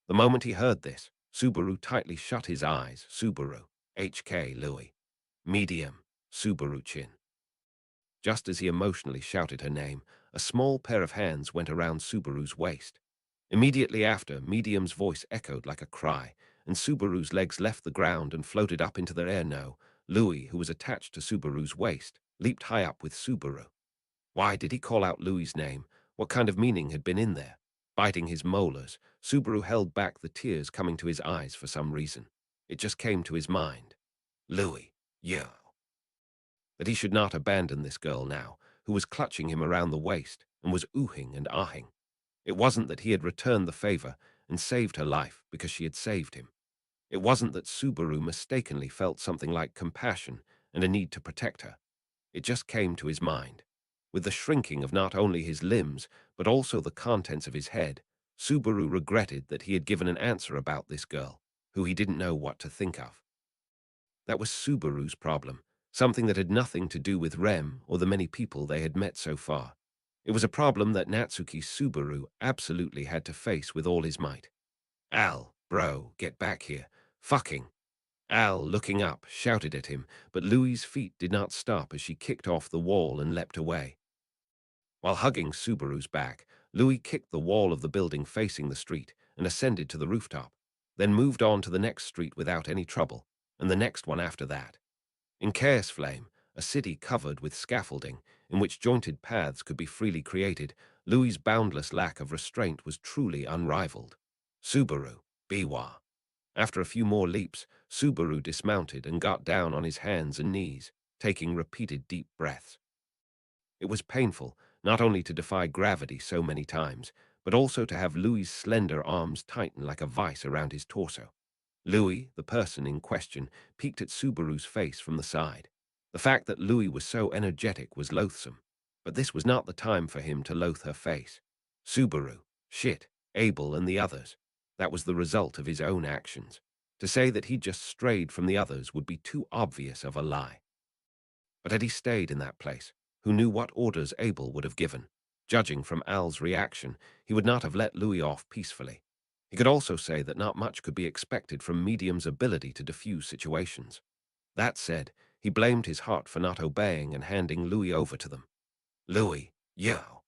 The moment he heard this, Subaru tightly shut his eyes. Subaru, HK Louis. Medium, Subaru Chin. Just as he emotionally shouted her name, a small pair of hands went around Subaru's waist. Immediately after, Medium's voice echoed like a cry, and Subaru's legs left the ground and floated up into the air. No, Louis, who was attached to Subaru's waist, leaped high up with Subaru. Why did he call out Louis's name? What kind of meaning had been in there? Biting his molars, Subaru held back the tears coming to his eyes for some reason. It just came to his mind. Louis, yeah. That he should not abandon this girl now, who was clutching him around the waist and was oohing and ahing. It wasn't that he had returned the favor and saved her life because she had saved him. It wasn't that Subaru mistakenly felt something like compassion and a need to protect her. It just came to his mind. With the shrinking of not only his limbs, but also the contents of his head, Subaru regretted that he had given an answer about this girl, who he didn't know what to think of. That was Subaru's problem, something that had nothing to do with Rem or the many people they had met so far. It was a problem that Natsuki Subaru absolutely had to face with all his might. Al, bro, get back here. Fucking. Al, looking up, shouted at him, but Louis's feet did not stop as she kicked off the wall and leapt away. While hugging Subaru's back, Louis kicked the wall of the building facing the street and ascended to the rooftop, then moved on to the next street without any trouble, and the next one after that. In Chaos Flame, a city covered with scaffolding, in which jointed paths could be freely created, Louis's boundless lack of restraint was truly unrivaled. Subaru, Biwa. After a few more leaps, Subaru dismounted and got down on his hands and knees, taking repeated deep breaths. It was painful, not only to defy gravity so many times, but also to have Louis's slender arms tighten like a vice around his torso. Louis, the person in question, peeked at Subaru's face from the side. The fact that Louis was so energetic was loathsome, but this was not the time for him to loathe her face. Subaru, shit, Abel and the others. That was the result of his own actions. To say that he'd just strayed from the others would be too obvious of a lie. But had he stayed in that place, who knew what orders Abel would have given? Judging from Al's reaction, he would not have let Louis off peacefully. He could also say that not much could be expected from Medium's ability to diffuse situations. That said, he blamed his heart for not obeying and handing Louis over to them. Louis, yo!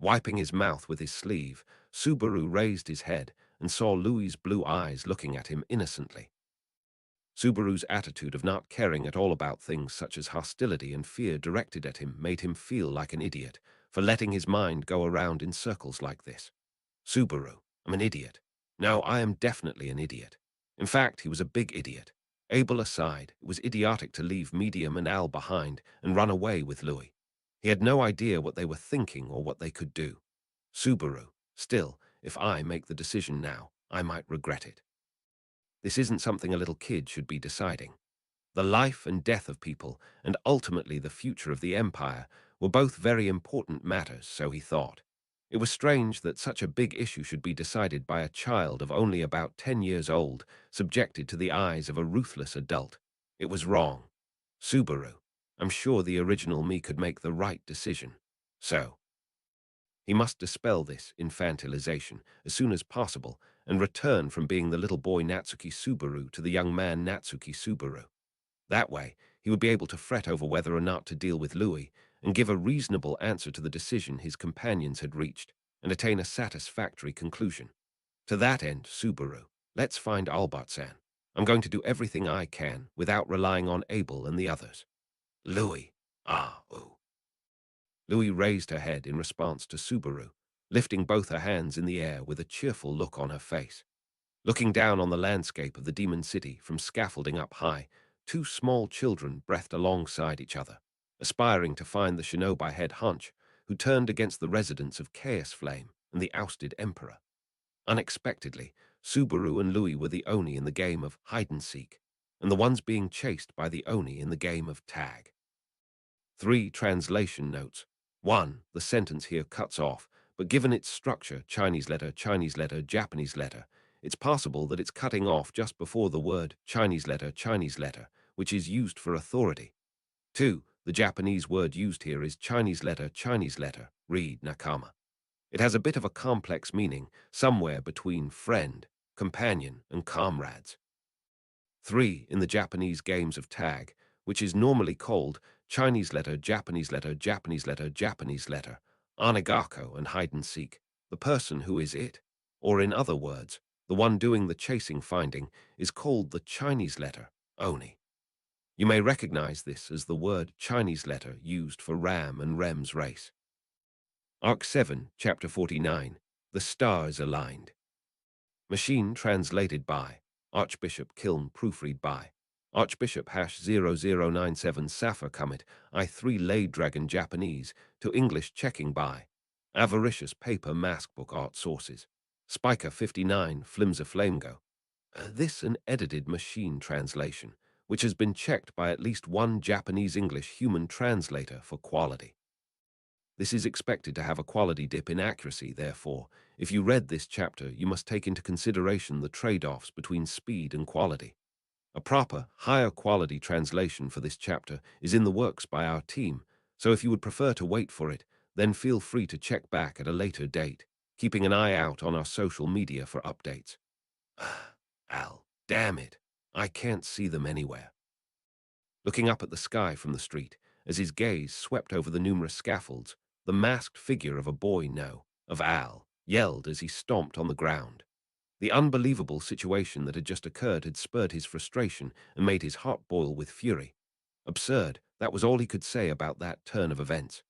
Wiping his mouth with his sleeve, Subaru raised his head and saw Louis's blue eyes looking at him innocently. Subaru's attitude of not caring at all about things such as hostility and fear directed at him made him feel like an idiot for letting his mind go around in circles like this. Subaru, I'm an idiot. No, I am definitely an idiot. In fact, he was a big idiot. Abel aside, it was idiotic to leave Medium and Al behind and run away with Louis. He had no idea what they were thinking or what they could do. Subaru, still, if I make the decision now, I might regret it. This isn't something a little kid should be deciding. The life and death of people, and ultimately the future of the Empire, were both very important matters, so he thought. It was strange that such a big issue should be decided by a child of only about 10 years old, subjected to the eyes of a ruthless adult. It was wrong. Subaru, I'm sure the original me could make the right decision. So, he must dispel this infantilization as soon as possible and return from being the little boy Natsuki Subaru to the young man Natsuki Subaru. That way, he would be able to fret over whether or not to deal with Louis and give a reasonable answer to the decision his companions had reached and attain a satisfactory conclusion. To that end, Subaru, let's find Albert-san. I'm going to do everything I can without relying on Abel and the others. Louis. Oh. Louis raised her head in response to Subaru, lifting both her hands in the air with a cheerful look on her face. Looking down on the landscape of the demon city from scaffolding up high, two small children breathed alongside each other, aspiring to find the shinobi head hunch who turned against the residents of Chaos Flame and the ousted emperor. Unexpectedly, Subaru and Louis were the Oni in the game of hide-and-seek, and the ones being chased by the Oni in the game of tag. 3 translation notes. 1. The sentence here cuts off, but given its structure, Chinese letter, Japanese letter, it's possible that it's cutting off just before the word Chinese letter, which is used for authority. 2. The Japanese word used here is Chinese letter, read nakama. It has a bit of a complex meaning, somewhere between friend, companion, and comrades. 3. In the Japanese games of tag, which is normally called Chinese letter, Japanese letter, onigako, and hide-and-seek, the person who is it, or in other words, the one doing the chasing finding, is called the Chinese letter, Oni. You may recognize this as the word Chinese letter used for Ram and Rem's race. Arc 7, Chapter 49, The Stars Aligned. Machine translated by Archbishop Kiln, proofread by Archbishop #0097 Safa Comet I3 Lay Dragon Japanese to English checking by Avaricious Paper Maskbook Art Sources Spiker 59 Flimsa Flamego. This an edited machine translation, which has been checked by at least one Japanese-English human translator for quality. This is expected to have a quality dip in accuracy, therefore, if you read this chapter, you must take into consideration the trade-offs between speed and quality. A proper, higher quality translation for this chapter is in the works by our team, so if you would prefer to wait for it, then feel free to check back at a later date, keeping an eye out on our social media for updates. Al, damn it, I can't see them anywhere. Looking up at the sky from the street, as his gaze swept over the numerous scaffolds, the masked figure of a boy, no, of Al, yelled as he stomped on the ground. The unbelievable situation that had just occurred had spurred his frustration and made his heart boil with fury. Absurd, that was all he could say about that turn of events.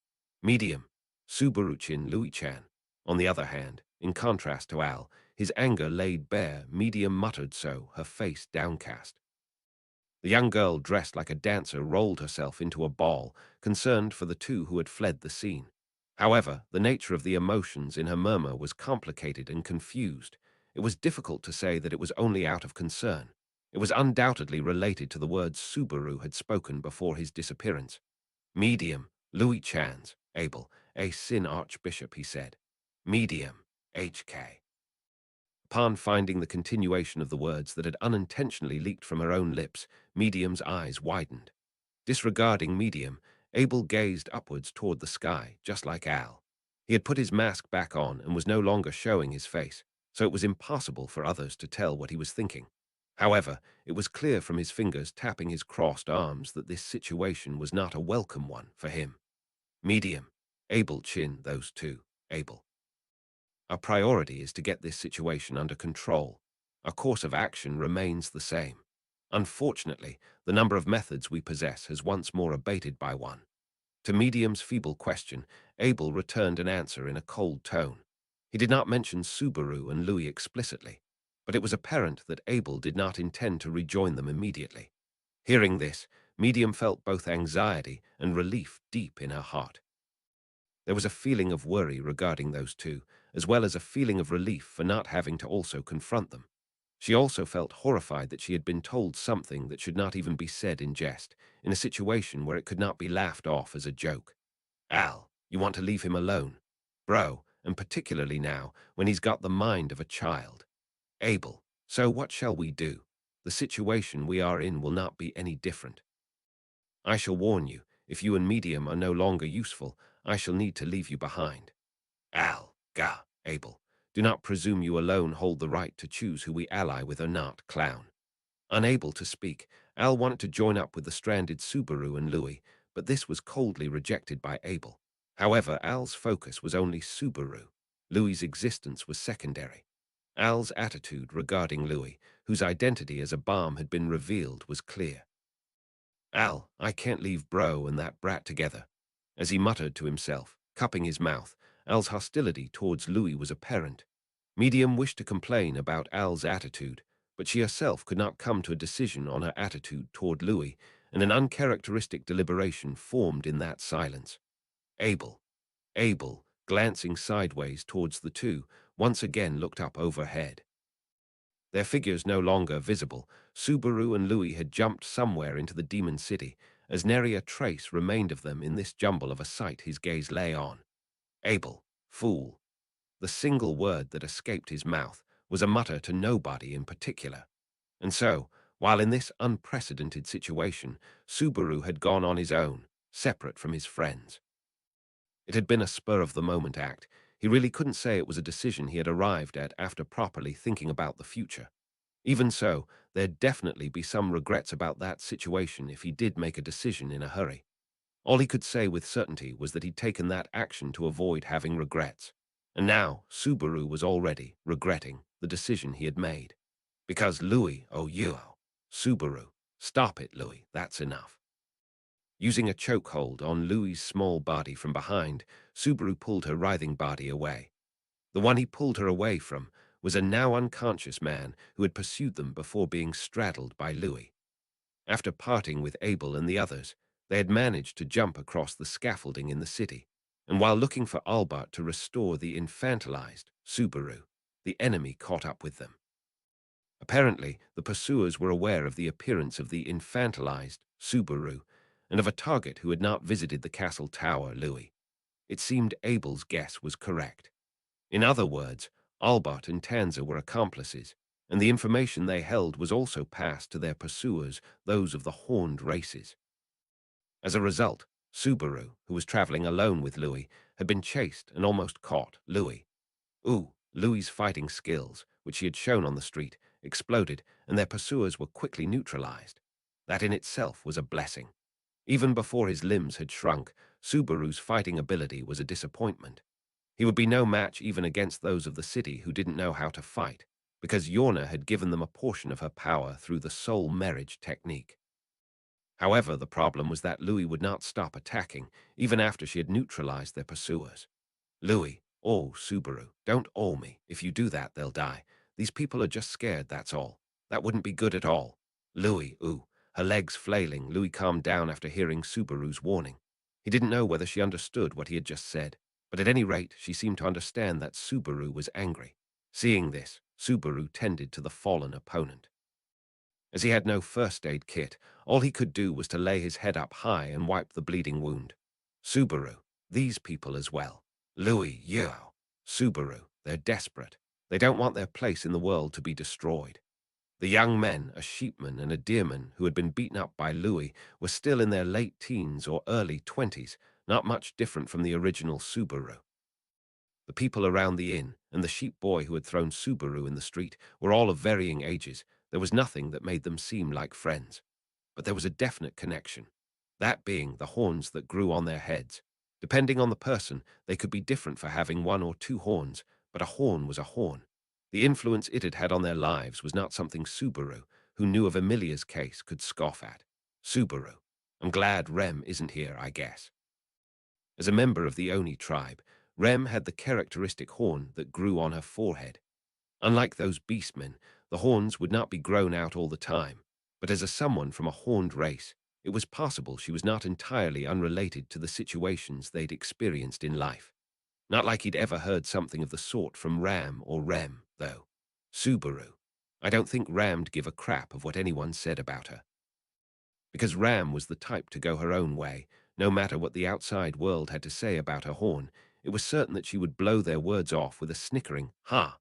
Medium, Subaruchin Louis-chan. On the other hand, in contrast to Al, his anger laid bare. Medium muttered so, her face downcast. The young girl, dressed like a dancer, rolled herself into a ball, concerned for the two who had fled the scene. However, the nature of the emotions in her murmur was complicated and confused. It was difficult to say that it was only out of concern. It was undoubtedly related to the words Subaru had spoken before his disappearance. Medium, Louis Chan's, Abel, a Sin Archbishop, he said. Medium, HK. Upon finding the continuation of the words that had unintentionally leaked from her own lips, Medium's eyes widened. Disregarding Medium, Abel gazed upwards toward the sky, just like Al. He had put his mask back on and was no longer showing his face, so it was impossible for others to tell what he was thinking. However, it was clear from his fingers tapping his crossed arms that this situation was not a welcome one for him. Medium, Abel chin those two, Abel. Our priority is to get this situation under control. Our course of action remains the same. Unfortunately, the number of methods we possess has once more abated by one. To Medium's feeble question, Abel returned an answer in a cold tone. He did not mention Subaru and Louis explicitly, but it was apparent that Abel did not intend to rejoin them immediately. Hearing this, Medium felt both anxiety and relief deep in her heart. There was a feeling of worry regarding those two, as well as a feeling of relief for not having to also confront them. She also felt horrified that she had been told something that should not even be said in jest, in a situation where it could not be laughed off as a joke. Al, you want to leave him alone? Bro, and particularly now, when he's got the mind of a child. Abel, so what shall we do? The situation we are in will not be any different. I shall warn you, if you and Medium are no longer useful, I shall need to leave you behind. Al, Ga, Abel, do not presume you alone hold the right to choose who we ally with or not, clown. Unable to speak, Al wanted to join up with the stranded Subaru and Louis, but this was coldly rejected by Abel. However, Al's focus was only Subaru. Louis's existence was secondary. Al's attitude regarding Louis, whose identity as a bomb had been revealed, was clear. Al, I can't leave bro and that brat together. As he muttered to himself, cupping his mouth, Al's hostility towards Louis was apparent. Medium wished to complain about Al's attitude, but she herself could not come to a decision on her attitude toward Louis, and an uncharacteristic deliberation formed in that silence. Abel, glancing sideways towards the two, once again looked up overhead. Their figures no longer visible, Subaru and Louis had jumped somewhere into the demon city, as nary a trace remained of them in this jumble of a sight his gaze lay on. Abel, fool. The single word that escaped his mouth was a mutter to nobody in particular. And so, while in this unprecedented situation, Subaru had gone on his own, separate from his friends. It had been a spur-of-the-moment act. He really couldn't say it was a decision he had arrived at after properly thinking about the future. Even so, there'd definitely be some regrets about that situation if he did make a decision in a hurry. All he could say with certainty was that he'd taken that action to avoid having regrets. And now, Subaru was already regretting the decision he had made. Because Louis, oh you, Subaru, stop it, Louis, that's enough. Using a chokehold on Louis's small body from behind, Subaru pulled her writhing body away. The one he pulled her away from was a now unconscious man who had pursued them before being straddled by Louis. After parting with Abel and the others, they had managed to jump across the scaffolding in the city, and while looking for Albert to restore the infantilized Subaru, the enemy caught up with them. Apparently, the pursuers were aware of the appearance of the infantilized Subaru and of a target who had not visited the castle tower, Louis. It seemed Abel's guess was correct. In other words, Albert and Tanzer were accomplices, and the information they held was also passed to their pursuers, those of the horned races. As a result, Subaru, who was traveling alone with Louis, had been chased and almost caught Louis. Louis's fighting skills, which he had shown on the street, exploded, and their pursuers were quickly neutralized. That in itself was a blessing. Even before his limbs had shrunk, Subaru's fighting ability was a disappointment. He would be no match even against those of the city who didn't know how to fight, because Yorna had given them a portion of her power through the soul marriage technique. However, the problem was that Louis would not stop attacking, even after she had neutralized their pursuers. Louis, oh, Subaru, don't awe me. If you do that, they'll die. These people are just scared, that's all. That wouldn't be good at all. Louis, ooh, her legs flailing, Louis calmed down after hearing Subaru's warning. He didn't know whether she understood what he had just said, but at any rate, she seemed to understand that Subaru was angry. Seeing this, Subaru tended to the fallen opponent. As he had no first aid kit, all he could do was to lay his head up high and wipe the bleeding wound. Subaru, these people as well. Louis, Yao. Subaru, they're desperate. They don't want their place in the world to be destroyed. The young men, a sheepman and a deerman who had been beaten up by Louis, were still in their late teens or early 20s, not much different from the original Subaru. The people around the inn and the sheep boy who had thrown Subaru in the street were all of varying ages. There was nothing that made them seem like friends. But there was a definite connection, that being the horns that grew on their heads. Depending on the person, they could be different for having one or two horns, but a horn was a horn. The influence it had had on their lives was not something Subaru, who knew of Emilia's case, could scoff at. Subaru, I'm glad Rem isn't here, I guess. As a member of the Oni tribe, Rem had the characteristic horn that grew on her forehead. Unlike those beastmen, the horns would not be grown out all the time, but as someone from a horned race, it was possible she was not entirely unrelated to the situations they'd experienced in life. Not like he'd ever heard something of the sort from Ram or Rem, though. Subaru. I don't think Ram'd give a crap of what anyone said about her. Because Ram was the type to go her own way, no matter what the outside world had to say about her horn, it was certain that she would blow their words off with a snickering, ha!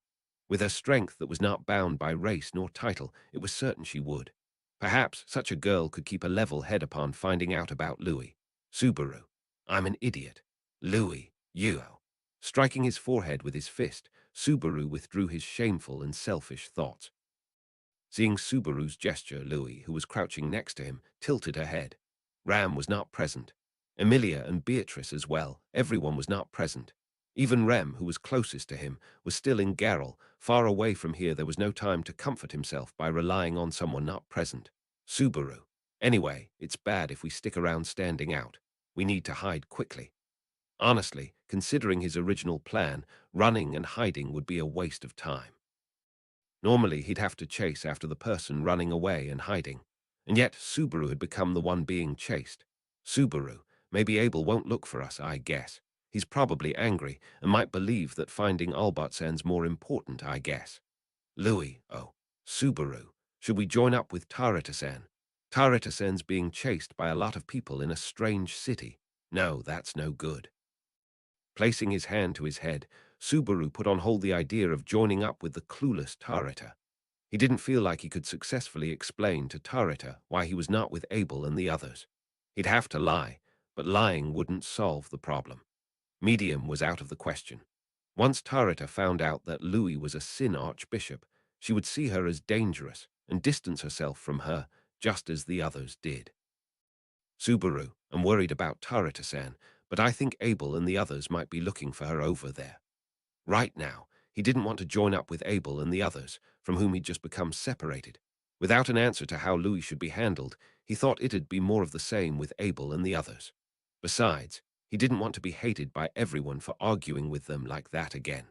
With her strength that was not bound by race nor title, it was certain she would. Perhaps such a girl could keep a level head upon finding out about Louis. Subaru. I'm an idiot. Louis. You. Striking his forehead with his fist, Subaru withdrew his shameful and selfish thoughts. Seeing Subaru's gesture, Louis, who was crouching next to him, tilted her head. Ram was not present. Emilia and Beatrice as well. Everyone was not present. Even Rem, who was closest to him, was still in Garrel. Far away from here, there was no time to comfort himself by relying on someone not present. Subaru. Anyway, it's bad if we stick around standing out. We need to hide quickly. Honestly, considering his original plan, running and hiding would be a waste of time. Normally, he'd have to chase after the person running away and hiding. And yet, Subaru had become the one being chased. Subaru, maybe Abel won't look for us, I guess. He's probably angry and might believe that finding Albertsen's more important, I guess. Louis, oh, Subaru, should we join up with Tarita-san? Tarita-san's being chased by a lot of people in a strange city. No, that's no good. Placing his hand to his head, Subaru put on hold the idea of joining up with the clueless Tarita. He didn't feel like he could successfully explain to Tarita why he was not with Abel and the others. He'd have to lie, but lying wouldn't solve the problem. Medium was out of the question. Once Tarita found out that Louis was a Sin archbishop, she would see her as dangerous and distance herself from her, just as the others did. Subaru, I'm worried about Tarita-san, but I think Abel and the others might be looking for her over there. Right now, he didn't want to join up with Abel and the others, from whom he'd just become separated. Without an answer to how Louis should be handled, he thought it'd be more of the same with Abel and the others. Besides, he didn't want to be hated by everyone for arguing with them like that again.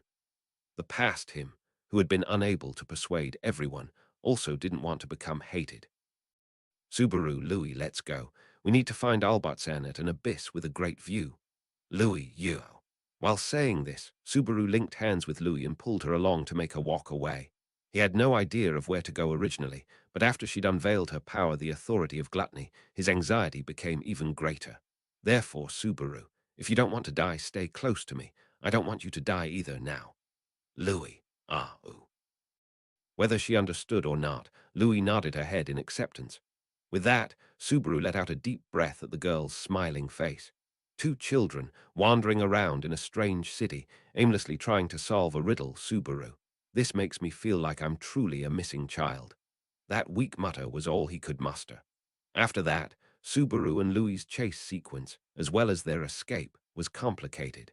The past him, who had been unable to persuade everyone, also didn't want to become hated. Subaru, Louis, let's go. We need to find Albertsen at an abyss with a great view. Louis, you. While saying this, Subaru linked hands with Louis and pulled her along to make her walk away. He had no idea of where to go originally, but after she'd unveiled her power, the authority of gluttony, his anxiety became even greater. Therefore, Subaru, if you don't want to die, stay close to me. I don't want you to die either now. Louis, ooh. Whether she understood or not, Louis nodded her head in acceptance. With that, Subaru let out a deep breath at the girl's smiling face. Two children, wandering around in a strange city, aimlessly trying to solve a riddle, Subaru. This makes me feel like I'm truly a missing child. That weak mutter was all he could muster. After that, Subaru and Louis's chase sequence, as well as their escape, was complicated.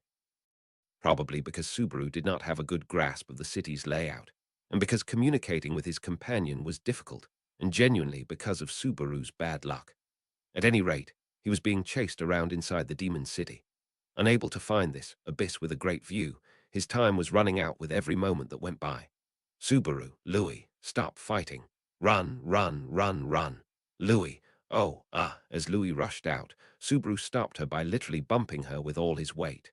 Probably because Subaru did not have a good grasp of the city's layout, and because communicating with his companion was difficult, and genuinely because of Subaru's bad luck. At any rate, he was being chased around inside the demon city. Unable to find this abyss with a great view, his time was running out with every moment that went by. Subaru, Louis, stop fighting. Run, run, run, run. Louis, oh, ah, as Louis rushed out, Subaru stopped her by literally bumping her with all his weight.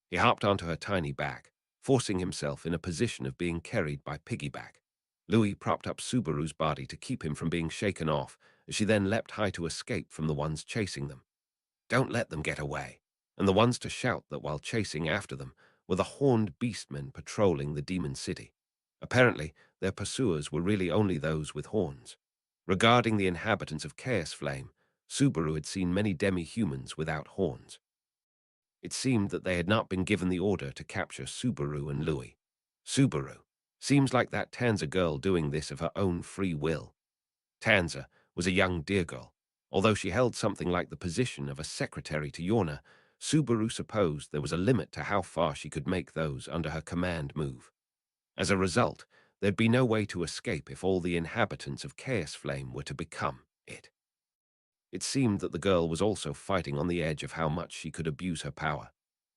He hopped onto her tiny back, forcing himself in a position of being carried by piggyback. Louis propped up Subaru's body to keep him from being shaken off, as she then leapt high to escape from the ones chasing them. Don't let them get away. And the ones to shout that while chasing after them were the horned beastmen patrolling the demon city. Apparently, their pursuers were really only those with horns. Regarding the inhabitants of Chaos Flame, Subaru had seen many demi-humans without horns. It seemed that they had not been given the order to capture Subaru and Louis. Subaru. Seems like that Tanza girl doing this of her own free will. Tanza was a young deer girl. Although she held something like the position of a secretary to Yorna, Subaru supposed there was a limit to how far she could make those under her command move. As a result, there'd be no way to escape if all the inhabitants of Chaos Flame were to become it. It seemed that the girl was also fighting on the edge of how much she could abuse her power.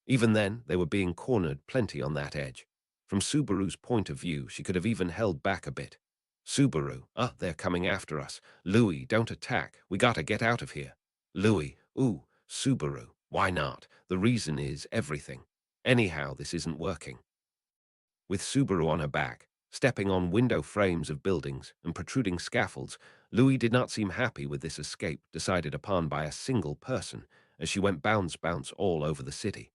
Even then, they were being cornered plenty on that edge. From Subaru's point of view, she could have even held back a bit. Subaru, they're coming after us. Louis, don't attack. We gotta get out of here. Louis, ooh, Subaru, why not? The reason is everything. Anyhow, this isn't working. With Subaru on her back, stepping on window frames of buildings and protruding scaffolds, Louis did not seem happy with this escape decided upon by a single person as she went bounce all over the city.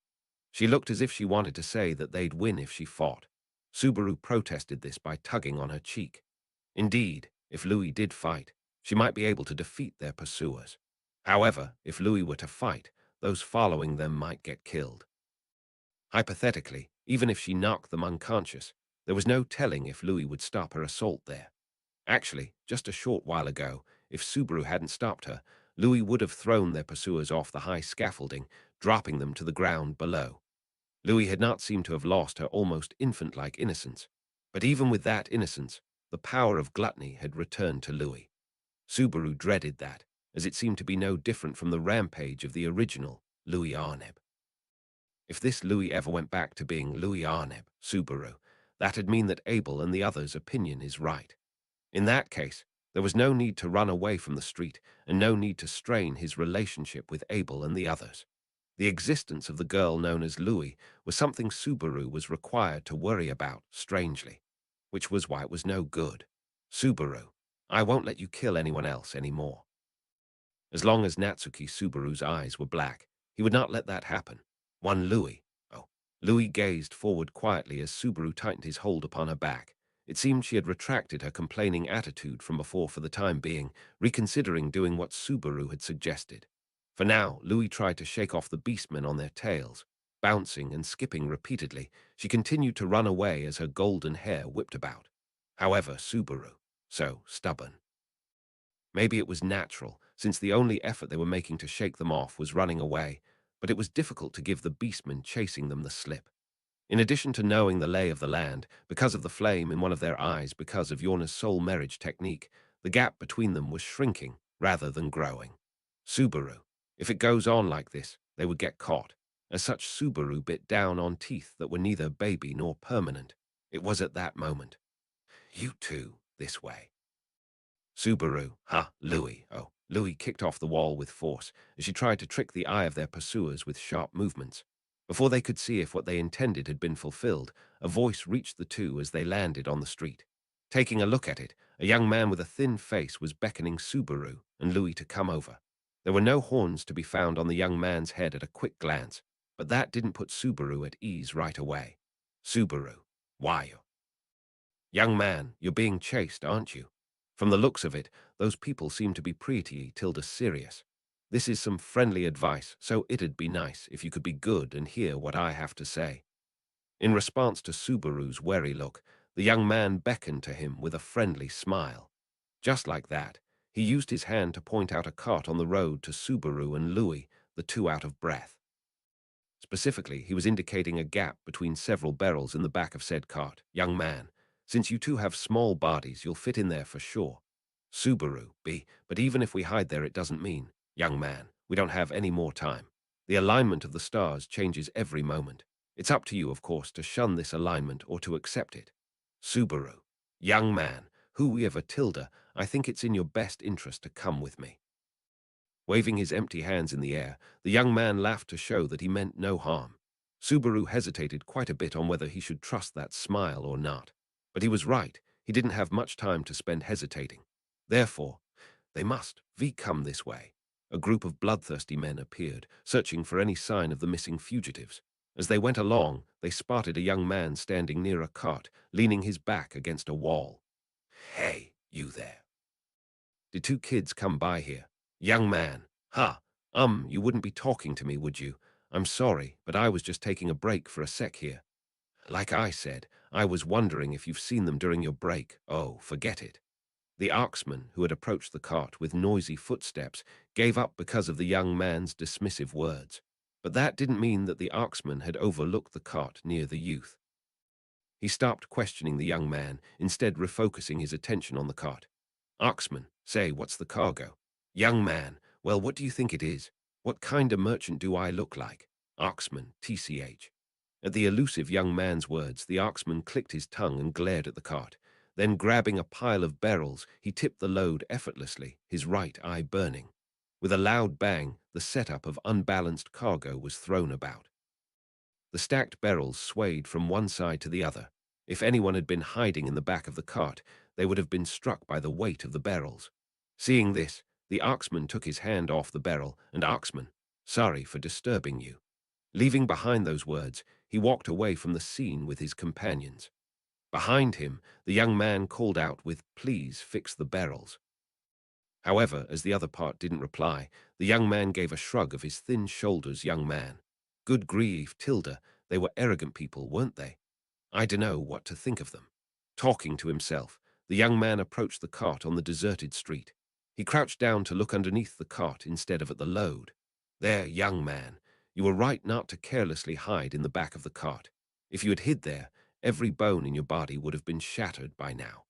She looked as if she wanted to say that they'd win if she fought. Subaru protested this by tugging on her cheek. Indeed, if Louis did fight, she might be able to defeat their pursuers. However, if Louis were to fight, those following them might get killed. Hypothetically, even if she knocked them unconscious, there was no telling if Louis would stop her assault there. Actually, just a short while ago, if Subaru hadn't stopped her, Louis would have thrown their pursuers off the high scaffolding, dropping them to the ground below. Louis had not seemed to have lost her almost infant-like innocence, but even with that innocence, the power of gluttony had returned to Louis. Subaru dreaded that, as it seemed to be no different from the rampage of the original Louis Arneb. If this Louis ever went back to being Louis Arneb, Subaru, that'd mean that Abel and the others' opinion is right. In that case, there was no need to run away from the street and no need to strain his relationship with Abel and the others. The existence of the girl known as Louis was something Subaru was required to worry about, strangely, which was why it was no good. Subaru, I won't let you kill anyone else anymore. As long as Natsuki Subaru's eyes were black, he would not let that happen. One Louis. Oh, Louis gazed forward quietly as Subaru tightened his hold upon her back. It seemed she had retracted her complaining attitude from before for the time being, reconsidering doing what Subaru had suggested. For now, Louis tried to shake off the beastmen on their tails. Bouncing and skipping repeatedly, she continued to run away as her golden hair whipped about. However, Subaru, so stubborn. Maybe it was natural, since the only effort they were making to shake them off was running away, but it was difficult to give the beastmen chasing them the slip. In addition to knowing the lay of the land, because of the flame in one of their eyes because of Yorna's soul marriage technique, the gap between them was shrinking rather than growing. Subaru. If it goes on like this, they would get caught. As such, Subaru bit down on teeth that were neither baby nor permanent. It was at that moment. You two, this way. Subaru, Louis. Oh, Louis kicked off the wall with force as she tried to trick the eye of their pursuers with sharp movements. Before they could see if what they intended had been fulfilled, a voice reached the two as they landed on the street. Taking a look at it, a young man with a thin face was beckoning Subaru and Louis to come over. There were no horns to be found on the young man's head at a quick glance, but that didn't put Subaru at ease right away. Subaru, why? Young man, you're being chased, aren't you? From the looks of it, those people seem to be pretty tilde serious. This is some friendly advice, so it'd be nice if you could be good and hear what I have to say. In response to Subaru's wary look, the young man beckoned to him with a friendly smile. Just like that, he used his hand to point out a cart on the road to Subaru and Louis, the two out of breath. Specifically, he was indicating a gap between several barrels in the back of said cart. Young man, since you two have small bodies, you'll fit in there for sure. Subaru, B. But even if we hide there, it doesn't mean, young man, we don't have any more time. The alignment of the stars changes every moment. It's up to you, of course, to shun this alignment or to accept it. Subaru, young man, whoever Tilda, I think it's in your best interest to come with me. Waving his empty hands in the air, the young man laughed to show that he meant no harm. Subaru hesitated quite a bit on whether he should trust that smile or not. But he was right. He didn't have much time to spend hesitating. Therefore, they must come this way. A group of bloodthirsty men appeared, searching for any sign of the missing fugitives. As they went along, they spotted a young man standing near a cart, leaning his back against a wall. Hey, you there. Did two kids come by here? Young man. Ha! You wouldn't be talking to me, would you? I'm sorry, but I was just taking a break for a sec here. Like I said, I was wondering if you've seen them during your break. Oh, forget it. The oxman, who had approached the cart with noisy footsteps, gave up because of the young man's dismissive words. But that didn't mean that the oxman had overlooked the cart near the youth. He stopped questioning the young man, instead refocusing his attention on the cart. Oxman, say, what's the cargo? Young man, well, what do you think it is? What kind of merchant do I look like? Oxman, TCH. At the elusive young man's words, the oxman clicked his tongue and glared at the cart. Then, grabbing a pile of barrels, he tipped the load effortlessly, his right eye burning. With a loud bang, the setup of unbalanced cargo was thrown about. The stacked barrels swayed from one side to the other. If anyone had been hiding in the back of the cart, they would have been struck by the weight of the barrels. Seeing this, the oxman took his hand off the barrel, and oxman, sorry for disturbing you. Leaving behind those words, he walked away from the scene with his companions. Behind him, the young man called out with, please fix the barrels. However, as the other part didn't reply, the young man gave a shrug of his thin shoulders. Young man. Good grief, Tilda, they were arrogant people, weren't they? I dunno what to think of them. Talking to himself, the young man approached the cart on the deserted street. He crouched down to look underneath the cart instead of at the load. There, young man, you were right not to carelessly hide in the back of the cart. If you had hid there, every bone in your body would have been shattered by now.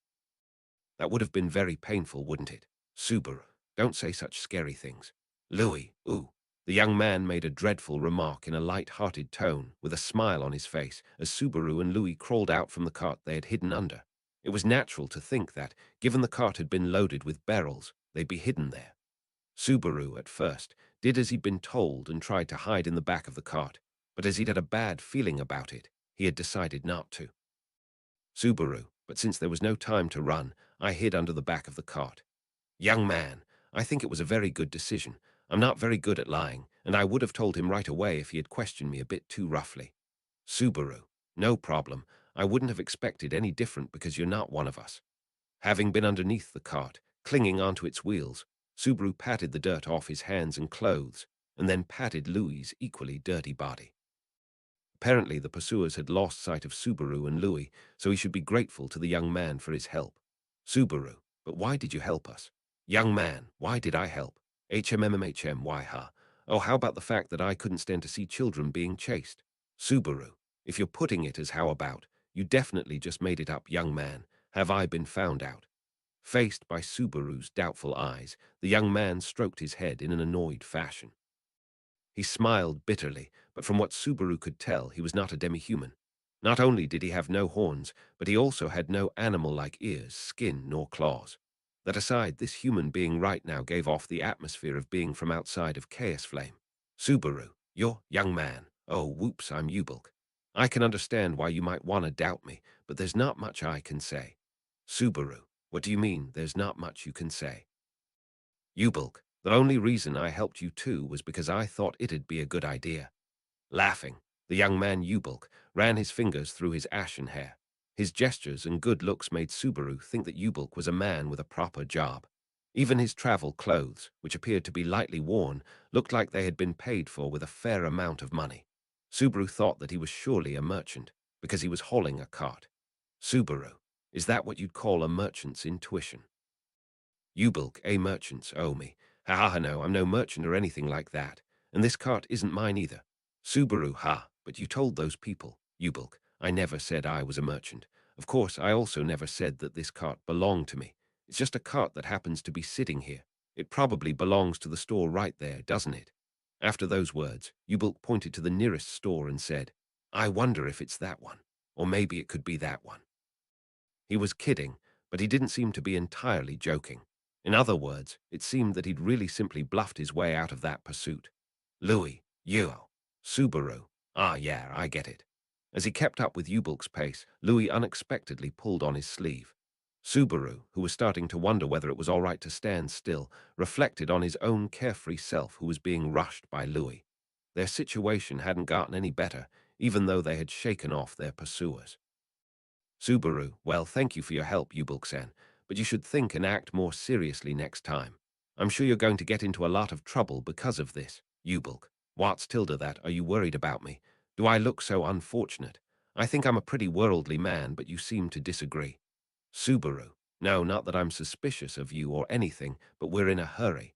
That would have been very painful, wouldn't it? Subaru, don't say such scary things. Louis, ooh. The young man made a dreadful remark in a light-hearted tone, with a smile on his face, as Subaru and Louis crawled out from the cart they had hidden under. It was natural to think that, given the cart had been loaded with barrels, they'd be hidden there. Subaru, at first, did as he'd been told and tried to hide in the back of the cart, but as he'd had a bad feeling about it, he had decided not to. Subaru, but since there was no time to run, I hid under the back of the cart. Young man, I think it was a very good decision. I'm not very good at lying, and I would have told him right away if he had questioned me a bit too roughly. Subaru, no problem. I wouldn't have expected any different because you're not one of us. Having been underneath the cart, clinging onto its wheels, Subaru patted the dirt off his hands and clothes, and then patted Louis's equally dirty body. Apparently, the pursuers had lost sight of Subaru and Louis, so he should be grateful to the young man for his help. Subaru, but why did you help us? Young man, why did I help? Why, ha? Oh, how about the fact that I couldn't stand to see children being chased? Subaru, if you're putting it as how about, you definitely just made it up, young man. Have I been found out? Faced by Subaru's doubtful eyes, the young man stroked his head in an annoyed fashion. He smiled bitterly, but from what Subaru could tell, he was not a demi-human. Not only did he have no horns, but he also had no animal-like ears, skin, nor claws. That aside, this human being right now gave off the atmosphere of being from outside of Chaos Flame. Subaru, you're young man. Oh, whoops, I'm Ubulk. I can understand why you might want to doubt me, but there's not much I can say. Subaru, what do you mean, there's not much you can say? Ubulk, the only reason I helped you too was because I thought it'd be a good idea. Laughing, the young man Ubulk ran his fingers through his ashen hair. His gestures and good looks made Subaru think that Ubulk was a man with a proper job. Even his travel clothes, which appeared to be lightly worn, looked like they had been paid for with a fair amount of money. Subaru thought that he was surely a merchant, because he was hauling a cart. Subaru, is that what you'd call a merchant's intuition? Ubulk, a merchant's, oh me. Ha, no, I'm no merchant or anything like that. And this cart isn't mine either. Subaru, ha, but you told those people. Ubulk, I never said I was a merchant. Of course, I also never said that this cart belonged to me. It's just a cart that happens to be sitting here. It probably belongs to the store right there, doesn't it?" After those words, Yubulk pointed to the nearest store and said, "I wonder if it's that one, or maybe it could be that one." He was kidding, but he didn't seem to be entirely joking. In other words, it seemed that he'd really simply bluffed his way out of that pursuit. "Louis, Yuo, Subaru. Ah, yeah, I get it." As he kept up with Yubulk's pace, Louis unexpectedly pulled on his sleeve. Subaru, who was starting to wonder whether it was all right to stand still, reflected on his own carefree self who was being rushed by Louis. Their situation hadn't gotten any better, even though they had shaken off their pursuers. "Subaru, well, thank you for your help, Yubulk-san, but you should think and act more seriously next time. I'm sure you're going to get into a lot of trouble because of this." "Yubulk, what's Tilda that? Are you worried about me? Do I look so unfortunate? I think I'm a pretty worldly man, but you seem to disagree." "Subaru, no, not that I'm suspicious of you or anything, but we're in a hurry."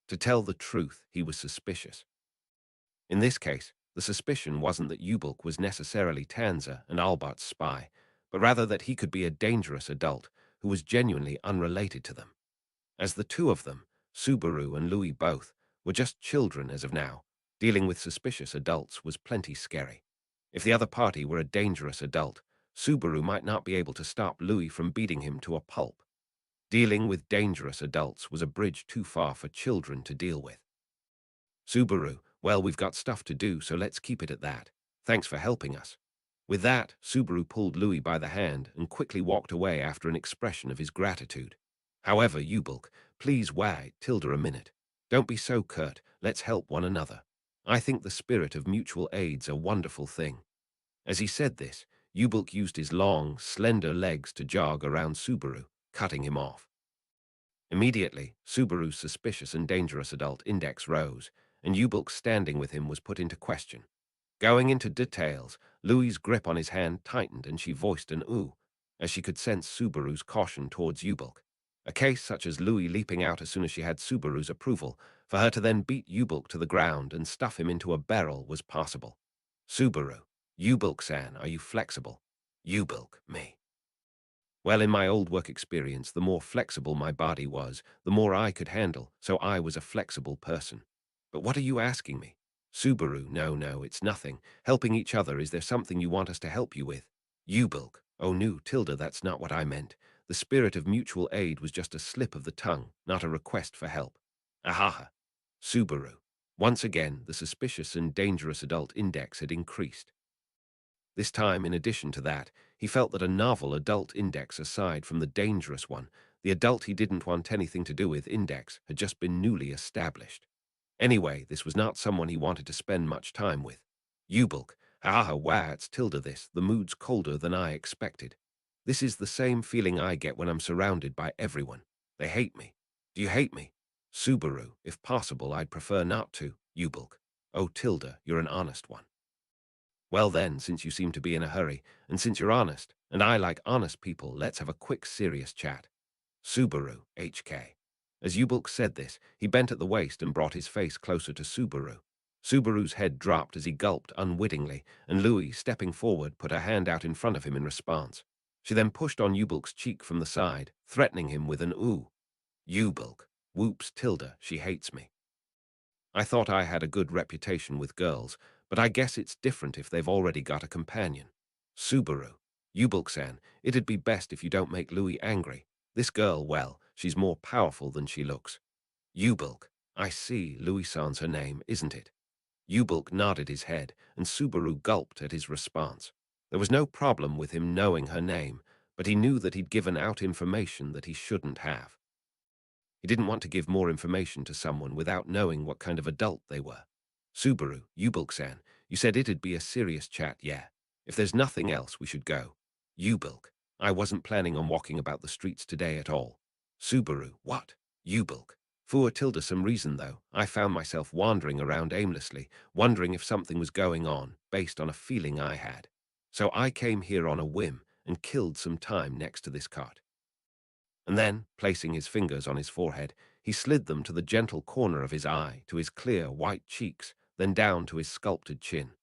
To tell the truth, he was suspicious. In this case, the suspicion wasn't that Yubulk was necessarily Tanza and Albert's spy, but rather that he could be a dangerous adult who was genuinely unrelated to them. As the two of them, Subaru and Louis both, were just children as of now, dealing with suspicious adults was plenty scary. If the other party were a dangerous adult, Subaru might not be able to stop Louis from beating him to a pulp. Dealing with dangerous adults was a bridge too far for children to deal with. "Subaru, well, we've got stuff to do, so let's keep it at that. Thanks for helping us." With that, Subaru pulled Louis by the hand and quickly walked away after an expression of his gratitude. "However, Yubulk, please wait Tilda a minute. Don't be so curt. Let's help one another. I think the spirit of mutual aid's a wonderful thing." As he said this, Yubulk used his long, slender legs to jog around Subaru, cutting him off. Immediately, Subaru's suspicious and dangerous adult index rose, and Yubulk standing with him was put into question. Going into details, Louis's grip on his hand tightened and she voiced an ooh, as she could sense Subaru's caution towards Yubulk. A case such as Louis leaping out as soon as she had Subaru's approval, for her to then beat Yubulk to the ground and stuff him into a barrel was possible. "Subaru, Yubulk-san, are you flexible?" "Yubulk, me. Well, in my old work experience, the more flexible my body was, the more I could handle, so I was a flexible person." "But what are you asking me?" "Subaru, no, it's nothing. Helping each other, is there something you want us to help you with?" "Yubulk, oh no, Tilda, that's not what I meant. The spirit of mutual aid was just a slip of the tongue, not a request for help." "Ahaha." Subaru. Once again, the suspicious and dangerous adult index had increased. This time, in addition to that, he felt that a novel adult index aside from the dangerous one, the adult he didn't want anything to do with index, had just been newly established. Anyway, this was not someone he wanted to spend much time with. "Yubulk, wow, it's Tilda this, the mood's colder than I expected. This is the same feeling I get when I'm surrounded by everyone. They hate me. Do you hate me?" "Subaru, if possible, I'd prefer not to." "Yubulk, oh Tilda, you're an honest one." "Well then, since you seem to be in a hurry, and since you're honest, and I like honest people, let's have a quick serious chat." "Subaru, HK." As Yubulk said this, he bent at the waist and brought his face closer to Subaru. Subaru's head dropped as he gulped unwittingly, and Louis, stepping forward, put her hand out in front of him in response. She then pushed on Yubulk's cheek from the side, threatening him with an ooh. "Yubulk, whoops Tilda, she hates me. I thought I had a good reputation with girls, but I guess it's different if they've already got a companion." "Subaru, Yubulk-san, it'd be best if you don't make Louis angry. This girl, well, she's more powerful than she looks." "Yubulk, I see, Louis-san's her name, isn't it?" Yubulk nodded his head, and Subaru gulped at his response. There was no problem with him knowing her name, but he knew that he'd given out information that he shouldn't have. He didn't want to give more information to someone without knowing what kind of adult they were. "Subaru, Yubulk-san, you said it'd be a serious chat, yeah. If there's nothing else, we should go." "Yubulk, I wasn't planning on walking about the streets today at all." "Subaru, what?" "Yubulk, for Tilda some reason though, I found myself wandering around aimlessly, wondering if something was going on, based on a feeling I had. So I came here on a whim and killed some time next to this cart." And then, placing his fingers on his forehead, he slid them to the gentle corner of his eye, to his clear, white cheeks, then down to his sculpted chin.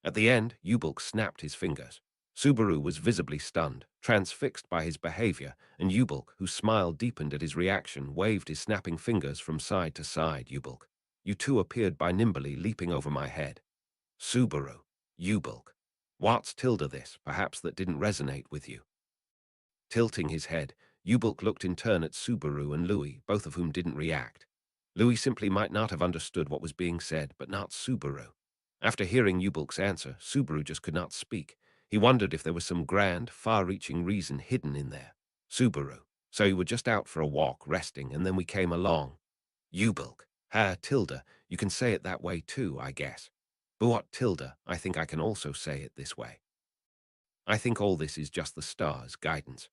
At the end, Yubulk snapped his fingers. Subaru was visibly stunned, transfixed by his behavior, and Yubulk, whose smile deepened at his reaction, waved his snapping fingers from side to side. Yubulk, you two appeared by nimbly leaping over my head. Subaru, Yubulk. What's tilde this, perhaps that didn't resonate with you? Tilting his head, Yubulk looked in turn at Subaru and Louis, both of whom didn't react. Louis simply might not have understood what was being said, but not Subaru. After hearing Yubulk's answer, Subaru just could not speak. He wondered if there was some grand, far-reaching reason hidden in there. Subaru, so you were just out for a walk, resting, and then we came along. Yubulk, tilde, you can say it that way too, I guess. But what tilde, I think I can also say it this way. I think all this is just the stars' guidance.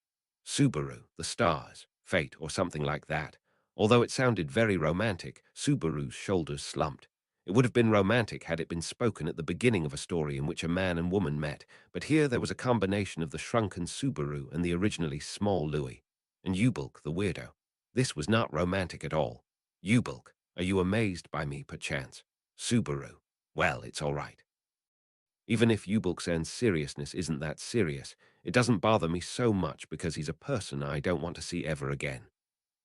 Subaru, the stars, fate, or something like that. Although it sounded very romantic, Subaru's shoulders slumped. It would have been romantic had it been spoken at the beginning of a story in which a man and woman met, but here there was a combination of the shrunken Subaru and the originally small Louis. And Yubulk, the weirdo. This was not romantic at all. Yubulk, are you amazed by me, perchance? Subaru, well, it's all right. Even if Yubulk's seriousness isn't that serious, it doesn't bother me so much because he's a person I don't want to see ever again.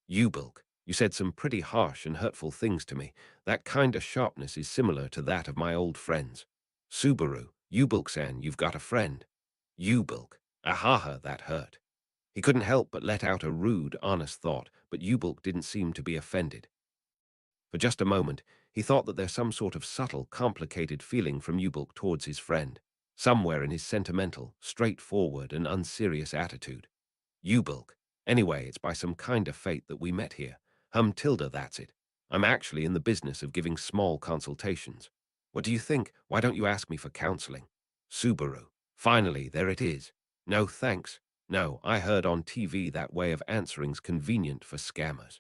Yubulk, you said some pretty harsh and hurtful things to me. That kind of sharpness is similar to that of my old friends. Subaru, Yubulk-san, you've got a friend. Yubulk, ahaha, that hurt. He couldn't help but let out a rude, honest thought, but Yubulk didn't seem to be offended. For just a moment, he thought that there's some sort of subtle, complicated feeling from Yubulk towards his friend, somewhere in his sentimental, straightforward, and unserious attitude. Yubulk, anyway, it's by some kind of fate that we met here. Tilde, that's it. I'm actually in the business of giving small consultations. What do you think? Why don't you ask me for counseling? Subaru, finally, there it is. No, thanks. No, I heard on TV that way of answering's convenient for scammers.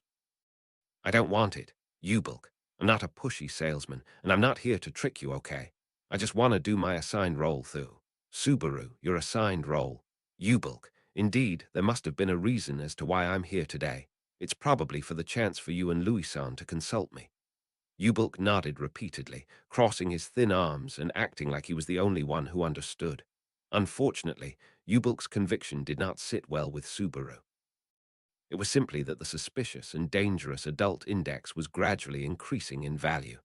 I don't want it. Yubulk, I'm not a pushy salesman, and I'm not here to trick you, okay? I just want to do my assigned role through. Subaru, your assigned role. Yubulk, indeed, there must have been a reason as to why I'm here today. It's probably for the chance for you and Louis-san to consult me. Yubulk nodded repeatedly, crossing his thin arms and acting like he was the only one who understood. Unfortunately, Yubulk's conviction did not sit well with Subaru. It was simply that the suspicious and dangerous adult index was gradually increasing in value.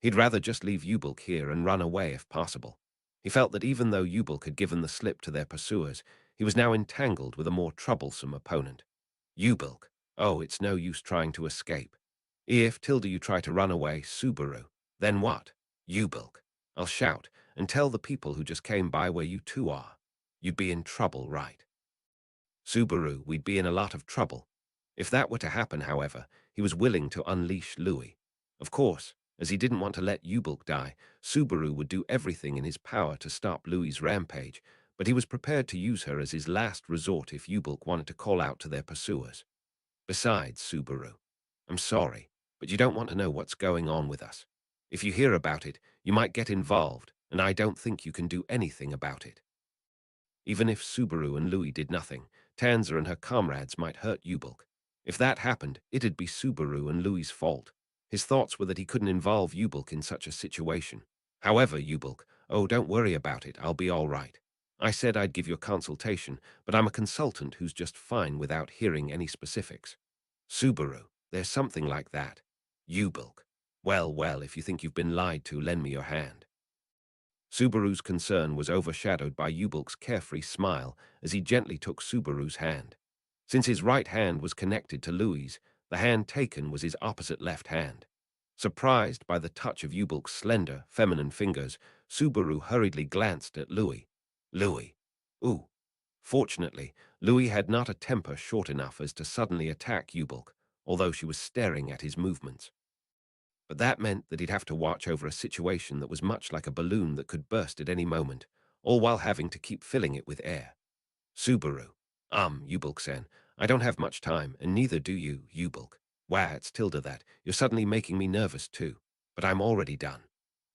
He'd rather just leave Yubulk here and run away if possible. He felt that even though Yubulk had given the slip to their pursuers, he was now entangled with a more troublesome opponent. Yubulk, oh, it's no use trying to escape. If tilde you try to run away, Subaru, then what? Yubulk, I'll shout and tell the people who just came by where you two are. You'd be in trouble, right? Subaru, we'd be in a lot of trouble. If that were to happen, however, he was willing to unleash Louis. Of course, as he didn't want to let Yubulk die, Subaru would do everything in his power to stop Louis's rampage, but he was prepared to use her as his last resort if Yubulk wanted to call out to their pursuers. Besides, Subaru, I'm sorry, but you don't want to know what's going on with us. If you hear about it, you might get involved, and I don't think you can do anything about it. Even if Subaru and Louis did nothing, Tanza and her comrades might hurt Yubulk. If that happened, it'd be Subaru and Louis's fault. His thoughts were that he couldn't involve Yubulk in such a situation. However, Yubulk, oh, don't worry about it, I'll be all right. I said I'd give you a consultation, but I'm a consultant who's just fine without hearing any specifics. Subaru, there's something like that. Yubulk, well, if you think you've been lied to, lend me your hand. Subaru's concern was overshadowed by Yubulk's carefree smile as he gently took Subaru's hand. Since his right hand was connected to Louis's, the hand taken was his opposite left hand. Surprised by the touch of Yubulk's slender, feminine fingers, Subaru hurriedly glanced at Louis. Louis. Ooh. Fortunately, Louis had not a temper short enough as to suddenly attack Yubulk, although she was staring at his movements. But that meant that he'd have to watch over a situation that was much like a balloon that could burst at any moment, all while having to keep filling it with air. Subaru. Yubulk-san, I don't have much time, and neither do you, Yubulk. Wah, it's tilde that. You're suddenly making me nervous too. But I'm already done.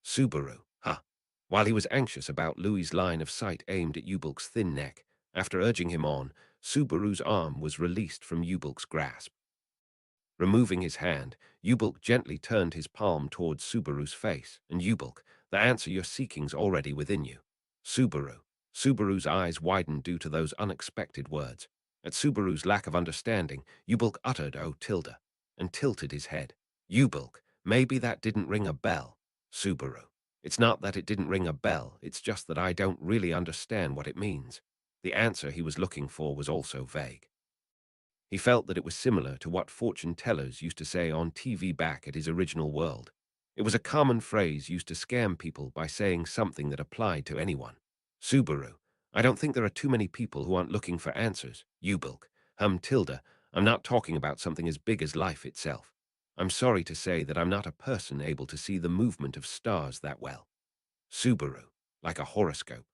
Subaru. Huh. While he was anxious about Louis's line of sight aimed at Yubulk's thin neck, after urging him on, Subaru's arm was released from Yubulk's grasp. Removing his hand, Yubulk gently turned his palm towards Subaru's face, and Yubulk, the answer you're seeking's already within you. Subaru. Subaru's eyes widened due to those unexpected words. At Subaru's lack of understanding, Yubulk uttered "Oh, Tilda," and tilted his head. Yubulk, maybe that didn't ring a bell. Subaru, it's not that it didn't ring a bell, it's just that I don't really understand what it means. The answer he was looking for was also vague. He felt that it was similar to what fortune tellers used to say on TV back at his original world. It was a common phrase used to scam people by saying something that applied to anyone. Subaru, I don't think there are too many people who aren't looking for answers. Yubulk, Tilda, I'm not talking about something as big as life itself. I'm sorry to say that I'm not a person able to see the movement of stars that well. Subaru, like a horoscope.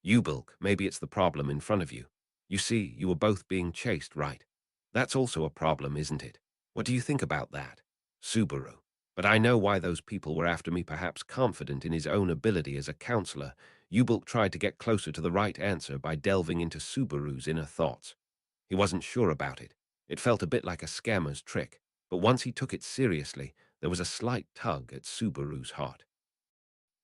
Yubulk, maybe it's the problem in front of you. You see, you were both being chased, right? That's also a problem, isn't it? What do you think about that? Subaru. But I know why those people were after me. Perhaps confident in his own ability as a counselor, Yubulk tried to get closer to the right answer by delving into Subaru's inner thoughts. He wasn't sure about it. It felt a bit like a scammer's trick, but once he took it seriously, there was a slight tug at Subaru's heart.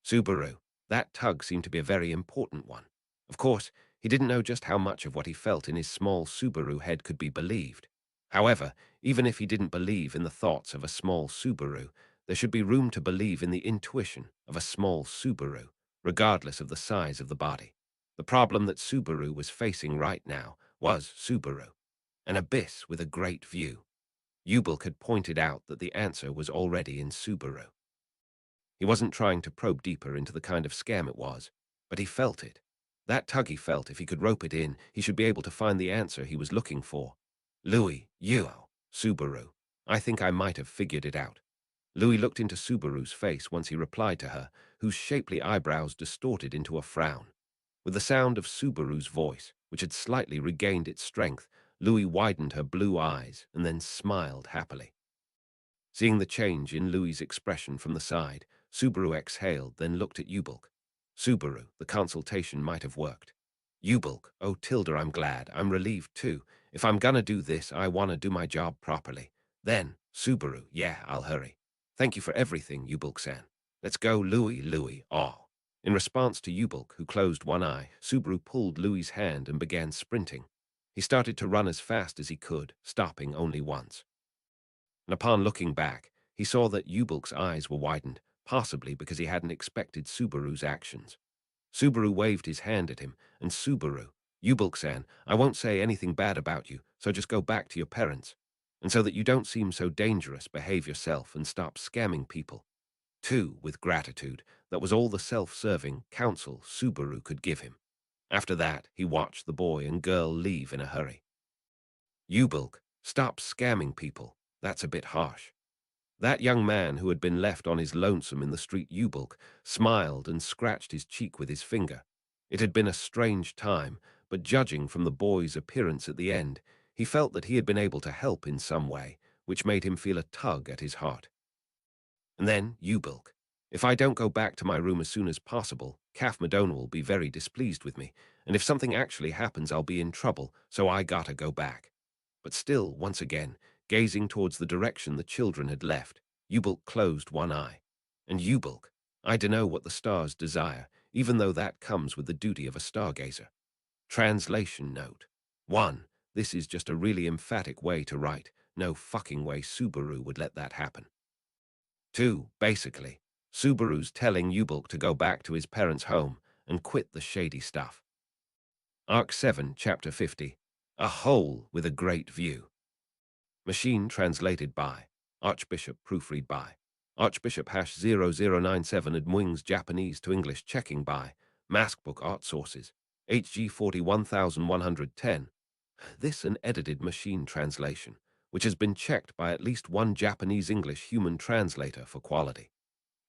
Subaru, that tug seemed to be a very important one. Of course, he didn't know just how much of what he felt in his small Subaru head could be believed. However, even if he didn't believe in the thoughts of a small Subaru, there should be room to believe in the intuition of a small Subaru, regardless of the size of the body. The problem that Subaru was facing right now was Subaru, an abyss with a great view. Yubulk had pointed out that the answer was already in Subaru. He wasn't trying to probe deeper into the kind of scam it was, but he felt it. That tug he felt, if he could rope it in, he should be able to find the answer he was looking for. Louis, Subaru. I think I might have figured it out. Louis looked into Subaru's face once he replied to her, whose shapely eyebrows distorted into a frown. With the sound of Subaru's voice, which had slightly regained its strength, Louis widened her blue eyes and then smiled happily. Seeing the change in Louis's expression from the side, Subaru exhaled, then looked at Yubulk. Subaru, the consultation might have worked. Yubulk, oh Tilda, I'm glad. I'm relieved too. If I'm gonna do this, I wanna do my job properly. Then, Subaru, yeah, I'll hurry. Thank you for everything, Yubulk-san. Let's go, Louis, oh. In response to Yubulk, who closed one eye, Subaru pulled Louis's hand and began sprinting. He started to run as fast as he could, stopping only once. And upon looking back, he saw that Yubulk's eyes were widened, possibly because he hadn't expected Subaru's actions. Subaru waved his hand at him, and Subaru, Yubulk-san, I won't say anything bad about you, so just go back to your parents. And so that you don't seem so dangerous, behave yourself and stop scamming people. Too, with gratitude, that was all the self-serving counsel Subaru could give him. After that, he watched the boy and girl leave in a hurry. Yubulk, stop scamming people. That's a bit harsh. That young man who had been left on his lonesome in the street Yubulk smiled and scratched his cheek with his finger. It had been a strange time, but judging from the boy's appearance at the end, he felt that he had been able to help in some way, which made him feel a tug at his heart. And then, Yubulk, if I don't go back to my room as soon as possible, Calf Madonna will be very displeased with me, and if something actually happens I'll be in trouble, so I gotta go back. But still, once again, gazing towards the direction the children had left, Yubulk closed one eye. And Yubulk, I dunno what the stars desire, even though that comes with the duty of a stargazer. Translation note. 1. This is just a really emphatic way to write. No fucking way Subaru would let that happen. 2. Basically, Subaru's telling Yubulk to go back to his parents' home and quit the shady stuff. Arc 7, Chapter 50. A hole with a great view. Machine translated by Archbishop, proofread by Archbishop #0097 Admwings Japanese to English checking by Maskbook Art Sources HG 41110. This an edited machine translation, which has been checked by at least one Japanese-English human translator for quality.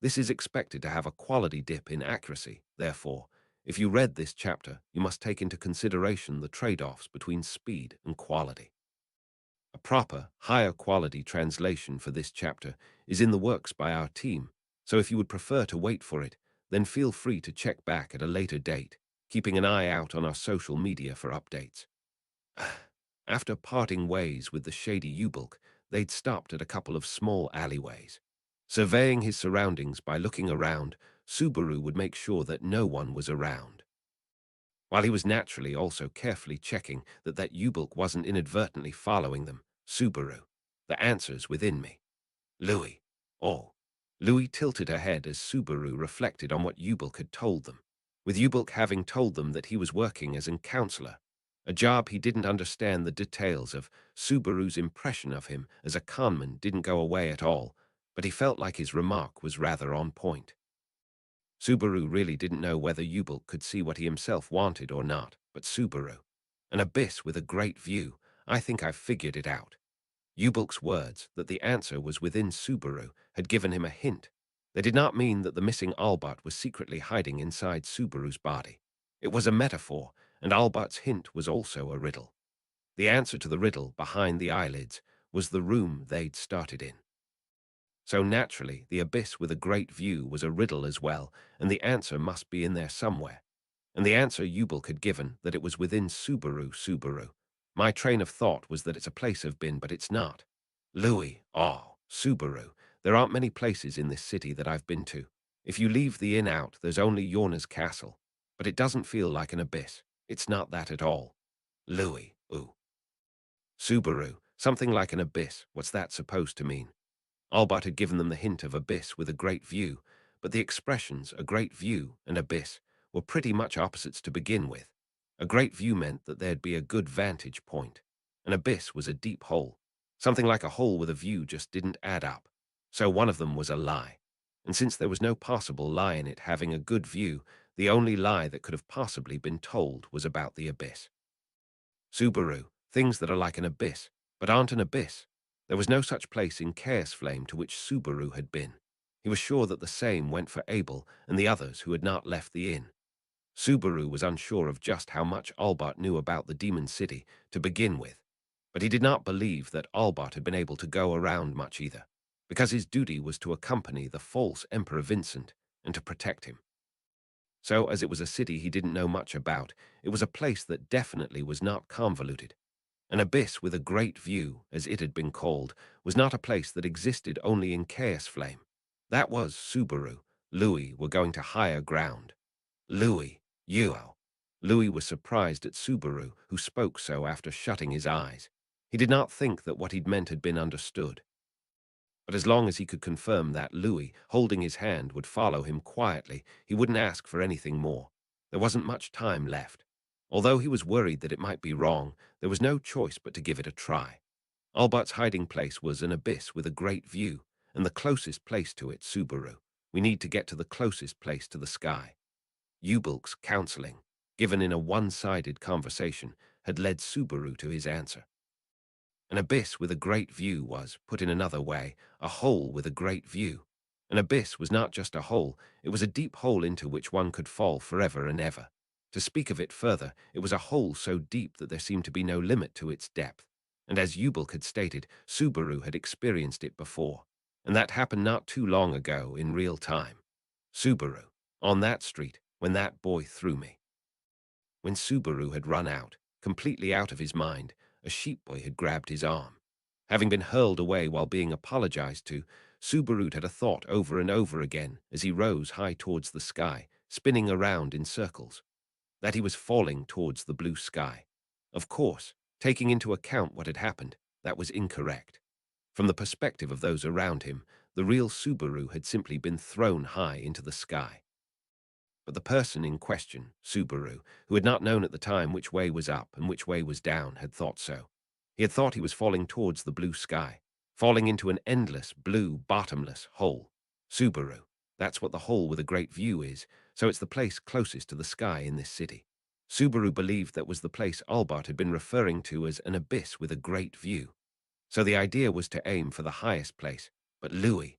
This is expected to have a quality dip in accuracy, therefore, if you read this chapter, you must take into consideration the trade-offs between speed and quality. A proper, higher quality translation for this chapter is in the works by our team, so if you would prefer to wait for it, then feel free to check back at a later date, keeping an eye out on our social media for updates. After parting ways with the shady Yubulk, they'd stopped at a couple of small alleyways. Surveying his surroundings by looking around, Subaru would make sure that no one was around. while he was naturally also carefully checking that U-book wasn't inadvertently following them. Subaru. The answer's within me. Louis. Oh. Louis tilted her head as Subaru reflected on what U-book had told them. With U-book having told them that he was working as a counselor, a job he didn't understand the details of, Subaru's impression of him as a conman didn't go away at all, but he felt like his remark was rather on point. Subaru really didn't know whether U-book could see what he himself wanted or not, but Subaru. An abyss with a great view. I think I've figured it out. U-book's words, that the answer was within Subaru, had given him a hint. They did not mean that the missing Albert was secretly hiding inside Subaru's body. It was a metaphor, and Albert's hint was also a riddle. The answer to the riddle, behind the eyelids, was the room they'd started in. So naturally, the abyss with a great view was a riddle as well, and the answer must be in there somewhere. And the answer U-book had given, that it was within Subaru. My train of thought was that it's a place I've been, but it's not. Louis. Oh, Subaru. There aren't many places in this city that I've been to. If you leave the inn out, there's only Yorna's castle. But it doesn't feel like an abyss. It's not that at all. Louis. Ooh. Subaru. Something like an abyss. What's that supposed to mean? Albert had given them the hint of abyss with a great view, but the expressions a great view and abyss were pretty much opposites to begin with. A great view meant that there'd be a good vantage point. An abyss was a deep hole. Something like a hole with a view just didn't add up. So one of them was a lie. And since there was no possible lie in it having a good view, the only lie that could have possibly been told was about the abyss. Subaru, things that are like an abyss, but aren't an abyss. There was no such place in Chaos Flame to which Subaru had been. He was sure that the same went for Abel and the others who had not left the inn. Subaru was unsure of just how much Albert knew about the Demon City to begin with, but he did not believe that Albert had been able to go around much either, because his duty was to accompany the false Emperor Vincent and to protect him. So, as it was a city he didn't know much about, it was a place that definitely was not convoluted. An abyss with a great view, as it had been called, was not a place that existed only in Chaos Flame. That was Subaru. Louis were going to higher ground. Louis, you. Louis was surprised at Subaru, who spoke so after shutting his eyes. He did not think that what he'd meant had been understood. But as long as he could confirm that Louis, holding his hand, would follow him quietly, he wouldn't ask for anything more. There wasn't much time left. Although he was worried that it might be wrong, there was no choice but to give it a try. Albert's hiding place was an abyss with a great view, and the closest place to it, Subaru. We need to get to the closest place to the sky. U-book's counseling, given in a one-sided conversation, had led Subaru to his answer. An abyss with a great view was, put in another way, a hole with a great view. An abyss was not just a hole, it was a deep hole into which one could fall forever and ever. To speak of it further, it was a hole so deep that there seemed to be no limit to its depth. And as U-book had stated, Subaru had experienced it before. And that happened not too long ago in real time. Subaru, on that street, when that boy threw me. When Subaru had run out, completely out of his mind, a sheep boy had grabbed his arm. Having been hurled away while being apologized to, Subaru had a thought over and over again as he rose high towards the sky, spinning around in circles, that he was falling towards the blue sky. Of course, taking into account what had happened, that was incorrect. From the perspective of those around him, the real Subaru had simply been thrown high into the sky. But the person in question, Subaru, who had not known at the time which way was up and which way was down, had thought so. He had thought he was falling towards the blue sky, falling into an endless, blue, bottomless hole. Subaru, that's what the hole with a great view is, so it's the place closest to the sky in this city. Subaru believed that was the place Albert had been referring to as an abyss with a great view. So the idea was to aim for the highest place, but Louis,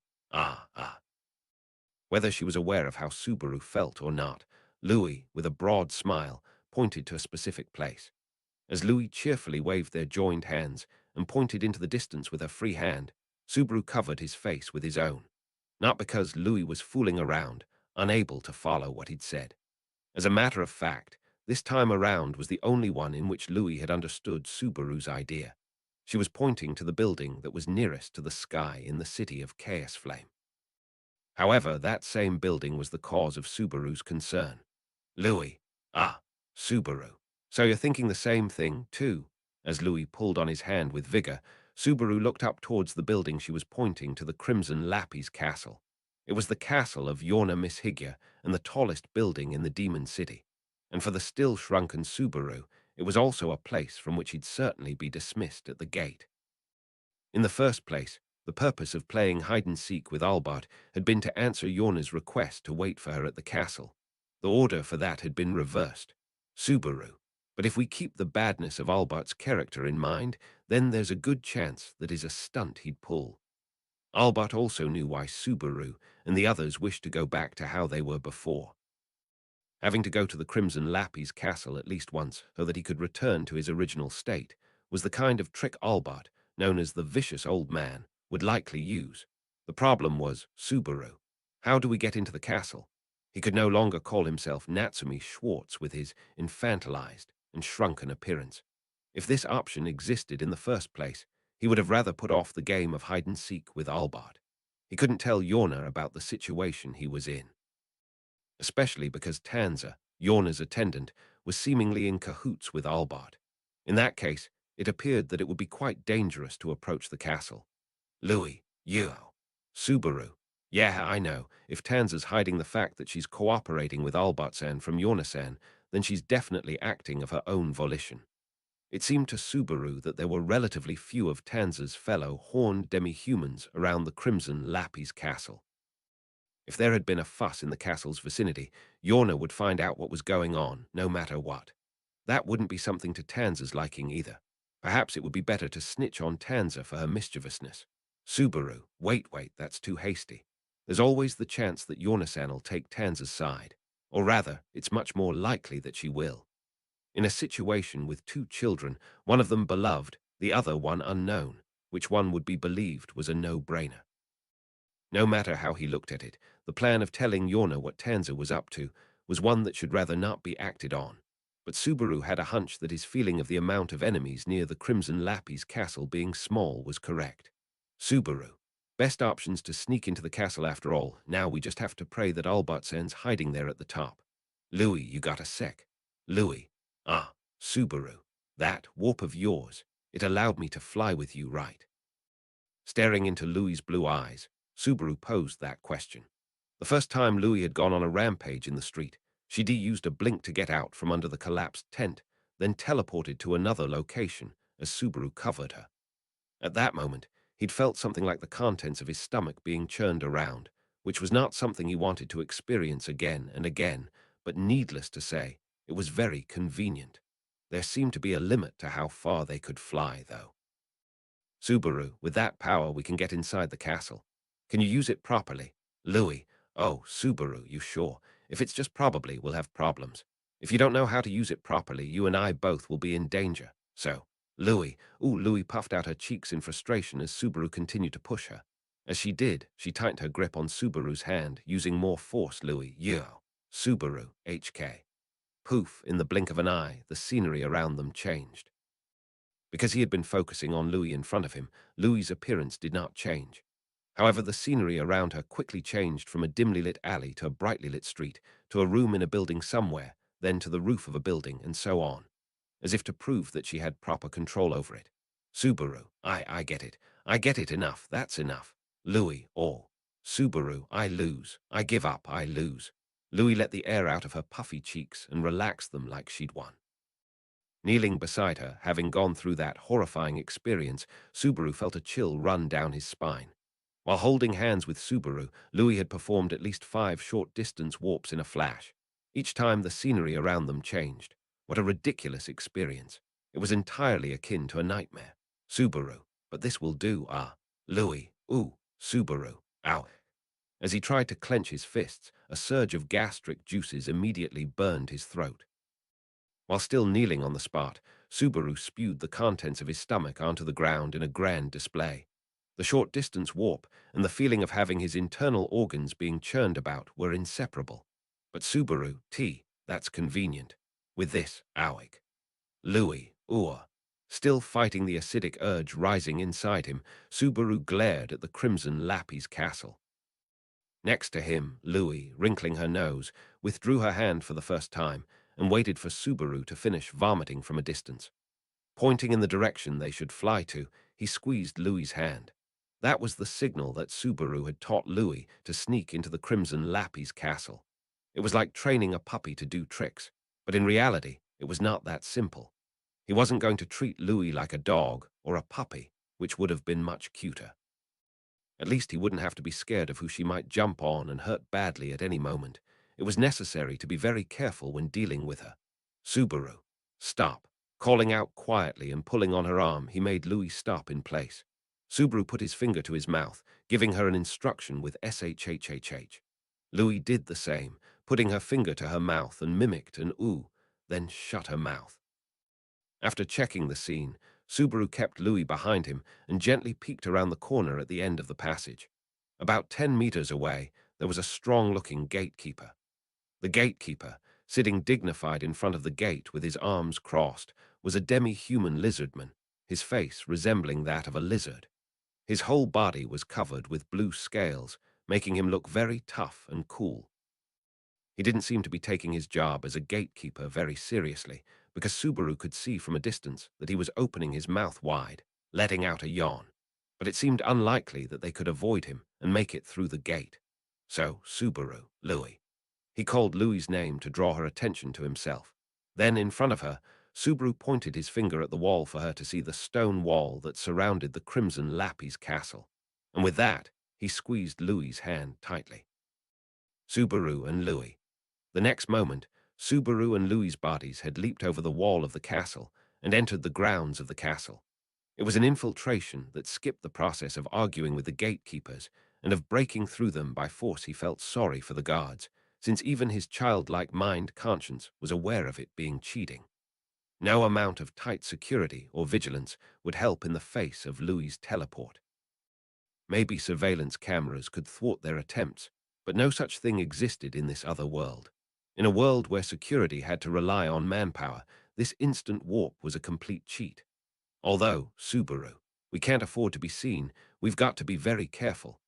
Whether she was aware of how Subaru felt or not, Louis, with a broad smile, pointed to a specific place. As Louis cheerfully waved their joined hands and pointed into the distance with her free hand, Subaru covered his face with his own. Not because Louis was fooling around, unable to follow what he'd said. As a matter of fact, this time around was the only one in which Louis had understood Subaru's idea. She was pointing to the building that was nearest to the sky in the city of Chaos Flame. However, that same building was the cause of Subaru's concern. Louis, Subaru. So you're thinking the same thing, too? As Louis pulled on his hand with vigor, Subaru looked up towards the building she was pointing to, the Crimson Lappy's castle. It was the castle of Yorna Mishigya and the tallest building in the Demon City. And for the still shrunken Subaru, it was also a place from which he'd certainly be dismissed at the gate. In the first place, the purpose of playing hide-and-seek with Albert had been to answer Yorna's request to wait for her at the castle. The order for that had been reversed. Subaru. But if we keep the badness of Albert's character in mind, then there's a good chance that is a stunt he'd pull. Albert also knew why Subaru and the others wished to go back to how they were before. Having to go to the Crimson Lappy's castle at least once so that he could return to his original state was the kind of trick Albert, known as the vicious old man, would likely use. The problem was Subaru. How do we get into the castle? He could no longer call himself Natsumi Schwartz with his infantilized and shrunken appearance. If this option existed in the first place, he would have rather put off the game of hide-and-seek with Albert. He couldn't tell Yorna about the situation he was in, especially because Tanza, Yorna's attendant, was seemingly in cahoots with Albert. In that case, it appeared that it would be quite dangerous to approach the castle. Louis, you. Subaru. Yeah, I know. If Tanza's hiding the fact that she's cooperating with Albert-san from Yorna-san, then she's definitely acting of her own volition. It seemed to Subaru that there were relatively few of Tanza's fellow horned demi-humans around the Crimson Lappy's castle. If there had been a fuss in the castle's vicinity, Yorna would find out what was going on, no matter what. That wouldn't be something to Tanza's liking either. Perhaps it would be better to snitch on Tanza for her mischievousness. Subaru, wait, that's too hasty. There's always the chance that Yorna-san will take Tanza's side. Or rather, it's much more likely that she will. In a situation with two children, one of them beloved, the other one unknown, which one would be believed was a no-brainer. No matter how he looked at it, the plan of telling Yorna what Tanza was up to was one that should rather not be acted on. But Subaru had a hunch that his feeling of the amount of enemies near the Crimson Lappy's castle being small was correct. Subaru. Best options to sneak into the castle after all. Now we just have to pray that Albert-san's hiding there at the top. Louis, you got a sec? Louis. Ah, Subaru. That warp of yours. It allowed me to fly with you, right? Staring into Louis's blue eyes, Subaru posed that question. The first time Louis had gone on a rampage in the street, Shidi used a blink to get out from under the collapsed tent, then teleported to another location as Subaru covered her. At that moment, he'd felt something like the contents of his stomach being churned around, which was not something he wanted to experience again and again, but needless to say, it was very convenient. There seemed to be a limit to how far they could fly, though. Subaru, with that power we can get inside the castle. Can you use it properly? Louis. Oh, Subaru, you sure? If it's just probably, we'll have problems. If you don't know how to use it properly, you and I both will be in danger. So, Louis. Ooh, Louis puffed out her cheeks in frustration as Subaru continued to push her. As she did, she tightened her grip on Subaru's hand, using more force. Louis. Yo. Subaru. HK. Poof, in the blink of an eye, the scenery around them changed. Because he had been focusing on Louis in front of him, Louis's appearance did not change. However, the scenery around her quickly changed from a dimly lit alley to a brightly lit street, to a room in a building somewhere, then to the roof of a building, and so on, as if to prove that she had proper control over it. Subaru, I get it. I get it. Enough. That's enough. Louis, all. Subaru, I lose. I give up. I lose. Louis let the air out of her puffy cheeks and relaxed them like she'd won. Kneeling beside her, having gone through that horrifying experience, Subaru felt a chill run down his spine. While holding hands with Subaru, Louis had performed at least 5 short-distance warps in a flash. Each time the scenery around them changed. What a ridiculous experience. It was entirely akin to a nightmare. Subaru, but this will do, Louis, ooh, Subaru, ow. As he tried to clench his fists, a surge of gastric juices immediately burned his throat. While still kneeling on the spot, Subaru spewed the contents of his stomach onto the ground in a grand display. The short-distance warp and the feeling of having his internal organs being churned about were inseparable. But Subaru, that's convenient. With this, Awig. Louis, still fighting the acidic urge rising inside him, Subaru glared at the Crimson Lappy's castle. Next to him, Louis, wrinkling her nose, withdrew her hand for the first time, and waited for Subaru to finish vomiting from a distance. Pointing in the direction they should fly to, he squeezed Louis's hand. That was the signal that Subaru had taught Louis to sneak into the Crimson Lappy's castle. It was like training a puppy to do tricks, but in reality, it was not that simple. He wasn't going to treat Louis like a dog or a puppy, which would have been much cuter. At least he wouldn't have to be scared of who she might jump on and hurt badly at any moment. It was necessary to be very careful when dealing with her. Subaru, stop. Calling out quietly and pulling on her arm, he made Louis stop in place. Subaru put his finger to his mouth, giving her an instruction with shhhh. Louis did the same, putting her finger to her mouth and mimicked an ooh, then shut her mouth. After checking the scene, Subaru kept Louis behind him and gently peeked around the corner at the end of the passage. About 10 meters away, there was a strong-looking gatekeeper. The gatekeeper, sitting dignified in front of the gate with his arms crossed, was a demi-human lizardman, his face resembling that of a lizard. His whole body was covered with blue scales, making him look very tough and cool. He didn't seem to be taking his job as a gatekeeper very seriously, because Subaru could see from a distance that he was opening his mouth wide, letting out a yawn. But it seemed unlikely that they could avoid him and make it through the gate. So, Subaru, Louis. He called Louis's name to draw her attention to himself. Then, in front of her, Subaru pointed his finger at the wall for her to see the stone wall that surrounded the Crimson Lappy's castle. And with that, he squeezed Louis's hand tightly. Subaru and Louis. The next moment, Subaru and Louis's bodies had leaped over the wall of the castle and entered the grounds of the castle. It was an infiltration that skipped the process of arguing with the gatekeepers and of breaking through them by force. He felt sorry for the guards, since even his childlike mind conscience was aware of it being cheating. No amount of tight security or vigilance would help in the face of Louis's teleport. Maybe surveillance cameras could thwart their attempts, but no such thing existed in this other world. In a world where security had to rely on manpower, this instant warp was a complete cheat. Although, Subaru, we can't afford to be seen, we've got to be very careful.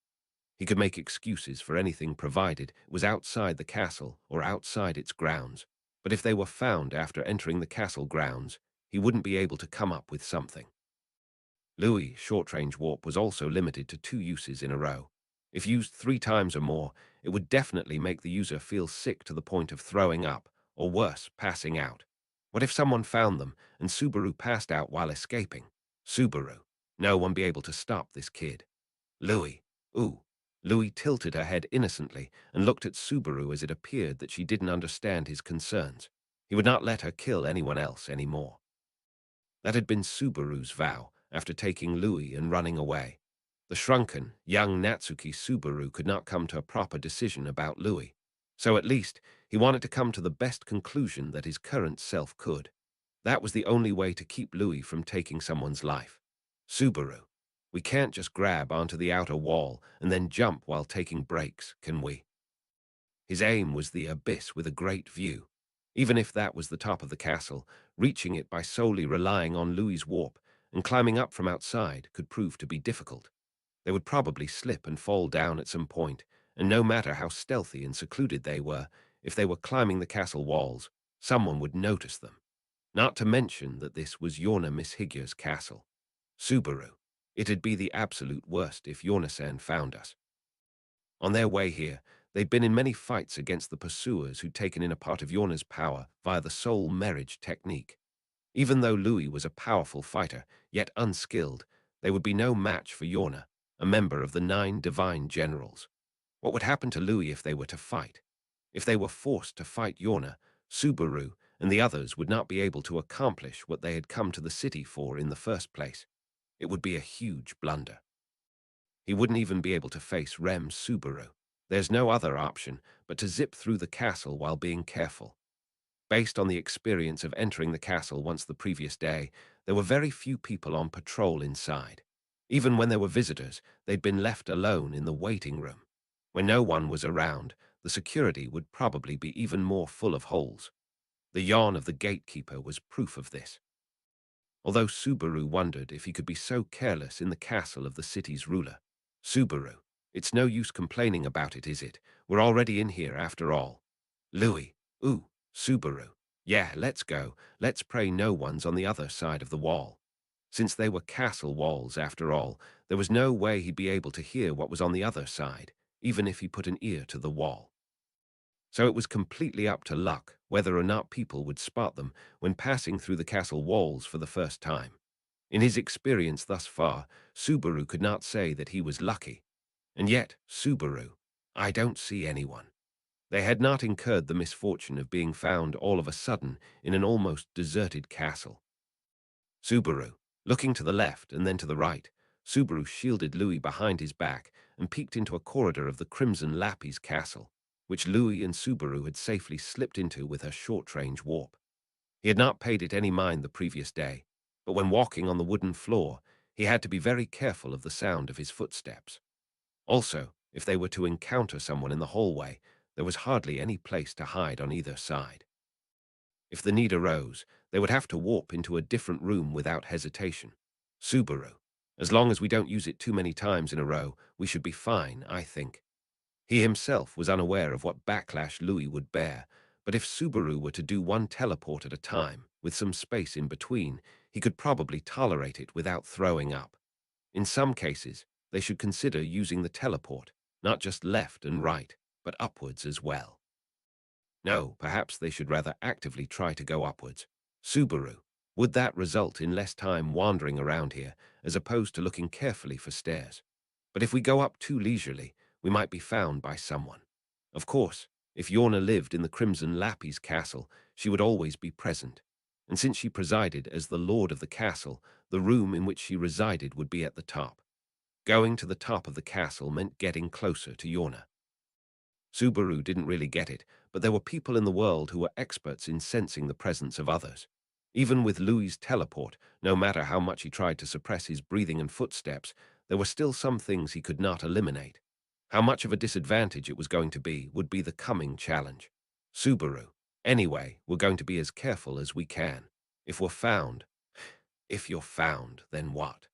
He could make excuses for anything provided it was outside the castle or outside its grounds, but if they were found after entering the castle grounds, he wouldn't be able to come up with something. Louis' short-range warp was also limited to 2 uses in a row. If used 3 times or more, it would definitely make the user feel sick to the point of throwing up, or worse, passing out. What if someone found them and Subaru passed out while escaping? Subaru. No one be able to stop this kid. Louis. Ooh. Louis tilted her head innocently and looked at Subaru as it appeared that she didn't understand his concerns. He would not let her kill anyone else anymore. That had been Subaru's vow after taking Louis and running away. The shrunken, young Natsuki Subaru could not come to a proper decision about Louis. So at least, he wanted to come to the best conclusion that his current self could. That was the only way to keep Louis from taking someone's life. Subaru, we can't just grab onto the outer wall and then jump while taking breaks, can we? His aim was the abyss with a great view. Even if that was the top of the castle, reaching it by solely relying on Louis's warp and climbing up from outside could prove to be difficult. They would probably slip and fall down at some point, and no matter how stealthy and secluded they were, if they were climbing the castle walls, someone would notice them. Not to mention that this was Yorna Miss Higya's castle. Subaru, it'd be the absolute worst if Yorna-san found us. On their way here, they'd been in many fights against the pursuers who'd taken in a part of Yorna's power via the soul marriage technique. Even though Louis was a powerful fighter, yet unskilled, they would be no match for Yorna, a member of the 9 divine generals. What would happen to Louis if they were to fight? If they were forced to fight Yorna, Subaru and the others would not be able to accomplish what they had come to the city for in the first place. It would be a huge blunder. He wouldn't even be able to face Rem Subaru. There's no other option but to zip through the castle while being careful. Based on the experience of entering the castle once the previous day, there were very few people on patrol inside. Even when there were visitors, they'd been left alone in the waiting room. When no one was around, the security would probably be even more full of holes. The yawn of the gatekeeper was proof of this. Although Subaru wondered if he could be so careless in the castle of the city's ruler. Subaru, it's no use complaining about it, is it? We're already in here after all. Louis, ooh, Subaru. Yeah, let's go. Let's pray no one's on the other side of the wall. Since they were castle walls, after all, there was no way he'd be able to hear what was on the other side, even if he put an ear to the wall. So it was completely up to luck whether or not people would spot them when passing through the castle walls for the first time. In his experience thus far, Subaru could not say that he was lucky. And yet, Subaru, I don't see anyone. They had not incurred the misfortune of being found all of a sudden in an almost deserted castle. Subaru, looking to the left and then to the right, Subaru shielded Louis behind his back and peeked into a corridor of the Crimson Lappy's castle, which Louis and Subaru had safely slipped into with her short-range warp. He had not paid it any mind the previous day, but when walking on the wooden floor, he had to be very careful of the sound of his footsteps. Also, if they were to encounter someone in the hallway, there was hardly any place to hide on either side. If the need arose, they would have to warp into a different room without hesitation. Subaru. As long as we don't use it too many times in a row, we should be fine, I think. He himself was unaware of what backlash Louis would bear, but if Subaru were to do one teleport at a time, with some space in between, he could probably tolerate it without throwing up. In some cases, they should consider using the teleport, not just left and right, but upwards as well. No, perhaps they should rather actively try to go upwards. Subaru. Would that result in less time wandering around here, as opposed to looking carefully for stairs? But if we go up too leisurely, we might be found by someone. Of course, if Yorna lived in the Crimson Lappy's castle, she would always be present. And since she presided as the lord of the castle, the room in which she resided would be at the top. Going to the top of the castle meant getting closer to Yorna. Subaru didn't really get it, but there were people in the world who were experts in sensing the presence of others. Even with Louis's teleport, no matter how much he tried to suppress his breathing and footsteps, there were still some things he could not eliminate. How much of a disadvantage it was going to be would be the coming challenge. Subaru. Anyway, we're going to be as careful as we can. If we're found. If you're found, then what?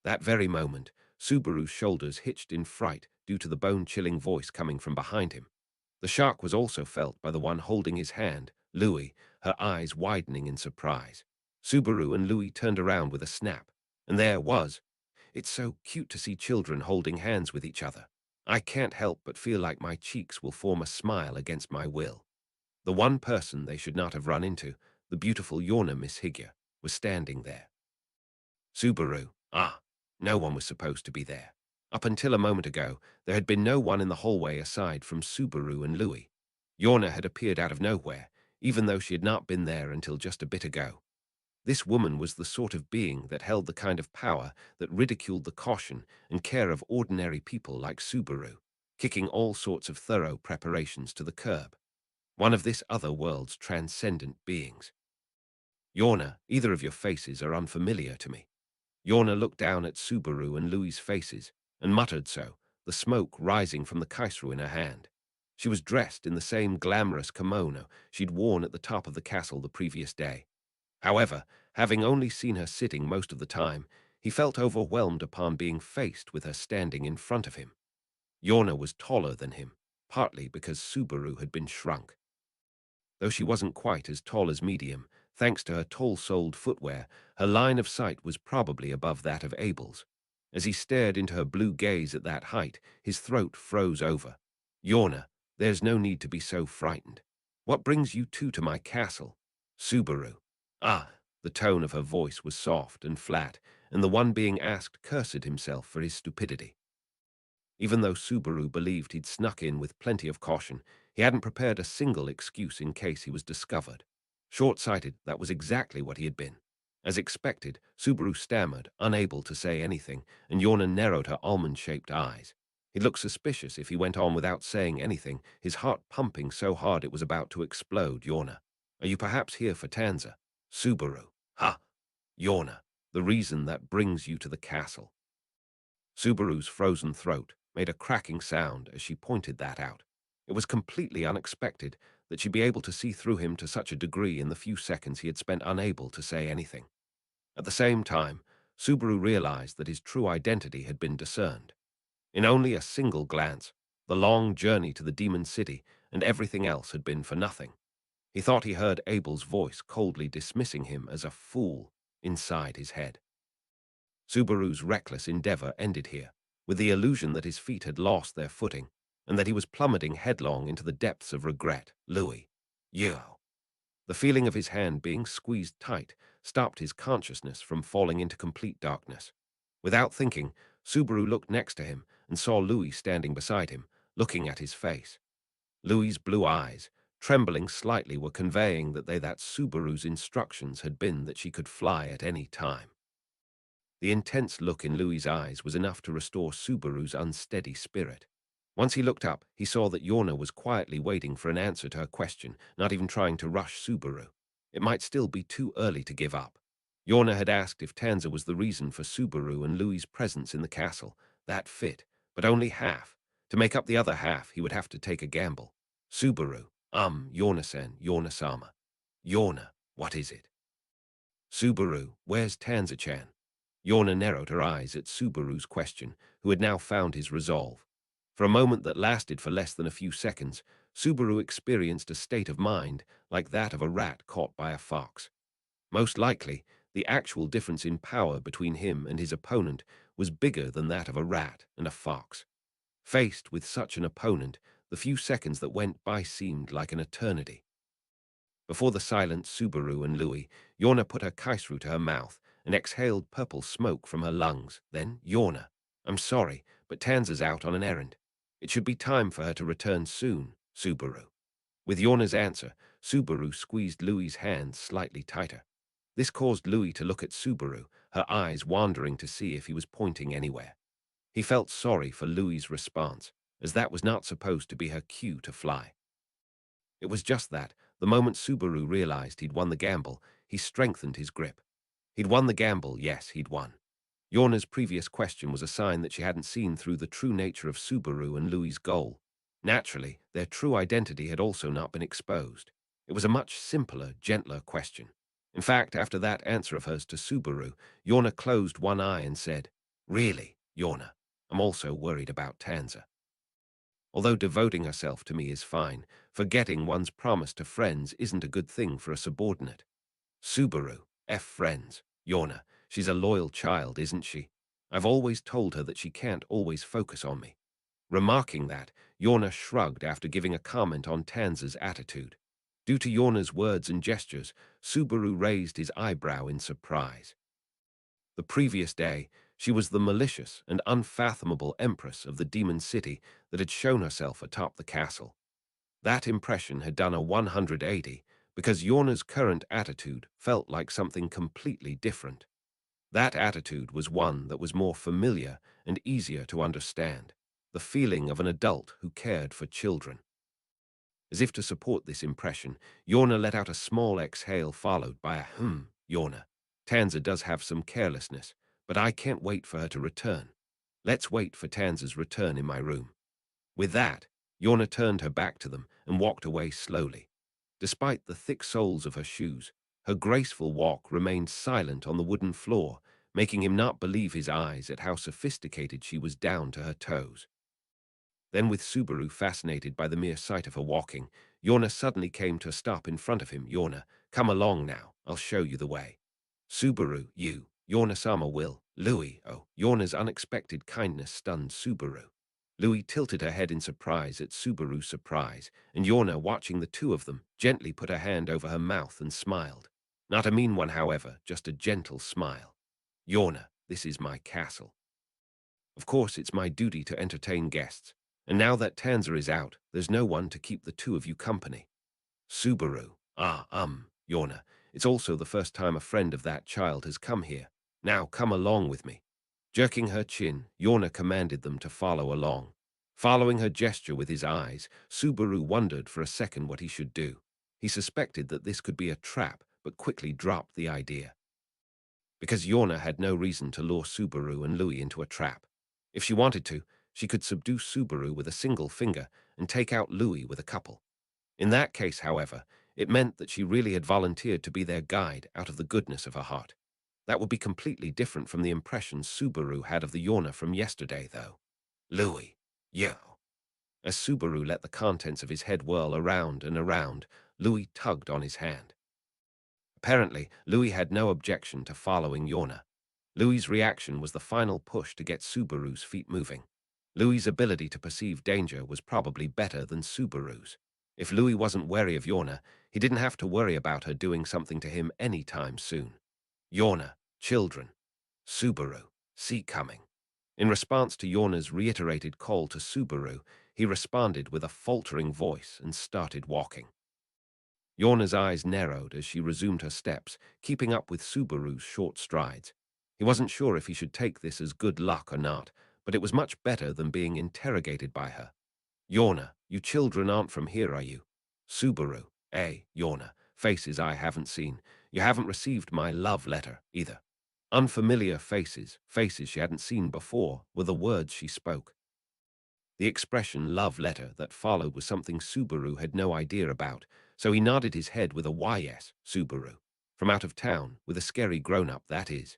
That very moment, Subaru's shoulders hitched in fright due to the bone-chilling voice coming from behind him. The shock was also felt by the one holding his hand, Louis, her eyes widening in surprise. Subaru and Louis turned around with a snap, and there was. It's so cute to see children holding hands with each other. I can't help but feel like my cheeks will form a smile against my will. The one person they should not have run into, the beautiful Yorna Miss Higya, was standing there. Subaru. Ah, no one was supposed to be there. Up until a moment ago, there had been no one in the hallway aside from Subaru and Louis. Yorna had appeared out of nowhere, even though she had not been there until just a bit ago. This woman was the sort of being that held the kind of power that ridiculed the caution and care of ordinary people like Subaru, kicking all sorts of thorough preparations to the curb. One of this other world's transcendent beings. Yorna, either of your faces are unfamiliar to me. Yorna looked down at Subaru and Louis's faces and muttered so, the smoke rising from the kaisru in her hand. She was dressed in the same glamorous kimono she'd worn at the top of the castle the previous day. However, having only seen her sitting most of the time, he felt overwhelmed upon being faced with her standing in front of him. Yorna was taller than him, partly because Subaru had been shrunk. Though she wasn't quite as tall as medium, thanks to her tall-soled footwear, her line of sight was probably above that of Abel's. As he stared into her blue gaze at that height, his throat froze over. Yorna, there's no need to be so frightened. What brings you two to my castle? Subaru. Ah, the tone of her voice was soft and flat, and the one being asked cursed himself for his stupidity. Even though Subaru believed he'd snuck in with plenty of caution, he hadn't prepared a single excuse in case he was discovered. Short-sighted, that was exactly what he had been. As expected, Subaru stammered, unable to say anything, and Yorna narrowed her almond-shaped eyes. He looked suspicious if he went on without saying anything, his heart pumping so hard it was about to explode. Yorna, are you perhaps here for Tanza? Subaru. Ha! Yorna, the reason that brings you to the castle. Subaru's frozen throat made a cracking sound as she pointed that out. It was completely unexpected that she'd be able to see through him to such a degree in the few seconds he had spent unable to say anything. At the same time, Subaru realized that his true identity had been discerned. In only a single glance, the long journey to the Demon City and everything else had been for nothing. He thought he heard Abel's voice coldly dismissing him as a fool inside his head. Subaru's reckless endeavor ended here, with the illusion that his feet had lost their footing and that he was plummeting headlong into the depths of regret. Louis. You. The feeling of his hand being squeezed tight stopped his consciousness from falling into complete darkness. Without thinking, Subaru looked next to him and saw Louis standing beside him, looking at his face. Louis's blue eyes, trembling slightly, were conveying that Subaru's instructions had been that she could fly at any time. The intense look in Louis's eyes was enough to restore Subaru's unsteady spirit. Once he looked up, he saw that Yorna was quietly waiting for an answer to her question, not even trying to rush Subaru. It might still be too early to give up. Yorna had asked if Tanza was the reason for Subaru and Louis's presence in the castle. That fit, but only half. To make up the other half, he would have to take a gamble. Subaru, Yorna-san, Yorna-sama. Yorna, what is it? Subaru, where's Tanza-chan? Yorna narrowed her eyes at Subaru's question, who had now found his resolve. For a moment that lasted for less than a few seconds, Subaru experienced a state of mind like that of a rat caught by a fox. Most likely, the actual difference in power between him and his opponent was bigger than that of a rat and a fox. Faced with such an opponent, the few seconds that went by seemed like an eternity. Before the silent Subaru and Louis, Yorna put her kaisru to her mouth and exhaled purple smoke from her lungs. Then, Yorna, I'm sorry, but Tanza's out on an errand. It should be time for her to return soon, Subaru. With Yorna's answer, Subaru squeezed Louis's hand slightly tighter. This caused Louis to look at Subaru, her eyes wandering to see if he was pointing anywhere. He felt sorry for Louis's response, as that was not supposed to be her cue to fly. It was just that, the moment Subaru realized he'd won the gamble, he strengthened his grip. He'd won the gamble, yes, he'd won. Yorna's previous question was a sign that she hadn't seen through the true nature of Subaru and Louis's goal. Naturally, their true identity had also not been exposed. It was a much simpler, gentler question. In fact, after that answer of hers to Subaru, Yorna closed one eye and said, Really, Yorna, I'm also worried about Tanza. Although devoting herself to me is fine, forgetting one's promise to friends isn't a good thing for a subordinate. Subaru, F friends. Yorna, she's a loyal child, isn't she? I've always told her that she can't always focus on me. Remarking that, Yorna shrugged after giving a comment on Tanza's attitude. Due to Yorna's words and gestures, Subaru raised his eyebrow in surprise. The previous day, she was the malicious and unfathomable empress of the demon city that had shown herself atop the castle. That impression had done a 180 because Yorna's current attitude felt like something completely different. That attitude was one that was more familiar and easier to understand, the feeling of an adult who cared for children. As if to support this impression, Yorna let out a small exhale followed by a Yorna. Tanza does have some carelessness, but I can't wait for her to return. Let's wait for Tanza's return in my room. With that, Yorna turned her back to them and walked away slowly. Despite the thick soles of her shoes, her graceful walk remained silent on the wooden floor, making him not believe his eyes at how sophisticated she was down to her toes. Then, with Subaru fascinated by the mere sight of her walking, Yorna suddenly came to a stop in front of him. Yorna, come along now, I'll show you the way. Subaru, you, Yorna-sama will. Louis, oh, Yorna's unexpected kindness stunned Subaru. Louis tilted her head in surprise at Subaru's surprise, and Yorna, watching the two of them, gently put her hand over her mouth and smiled. Not a mean one, however, just a gentle smile. Yorna, this is my castle. Of course, it's my duty to entertain guests, and now that Tanza is out, there's no one to keep the two of you company. Subaru, Yorna, it's also the first time a friend of that child has come here. Now come along with me. Jerking her chin, Yorna commanded them to follow along. Following her gesture with his eyes, Subaru wondered for a second what he should do. He suspected that this could be a trap, but quickly dropped the idea. Because Yorna had no reason to lure Subaru and Louis into a trap. If she wanted to, she could subdue Subaru with a single finger and take out Louis with a couple. In that case, however, it meant that she really had volunteered to be their guide out of the goodness of her heart. That would be completely different from the impression Subaru had of the Yorna from yesterday, though. Louis, yo. As Subaru let the contents of his head whirl around and around, Louis tugged on his hand. Apparently, Louis had no objection to following Yorna. Louis's reaction was the final push to get Subaru's feet moving. Louis's ability to perceive danger was probably better than Subaru's. If Louis wasn't wary of Yorna, he didn't have to worry about her doing something to him any time soon. Yorna, children. Subaru, see coming. In response to Yorna's reiterated call to Subaru, he responded with a faltering voice and started walking. Yorna's eyes narrowed as she resumed her steps, keeping up with Subaru's short strides. He wasn't sure if he should take this as good luck or not, but it was much better than being interrogated by her. Yorna, you children aren't from here, are you? Subaru, Yorna, faces I haven't seen. You haven't received my love letter, either. Unfamiliar faces, faces she hadn't seen before, were the words she spoke. The expression love letter that followed was something Subaru had no idea about, so he nodded his head with a "Why yes, Subaru. From out of town, with a scary grown-up, that is.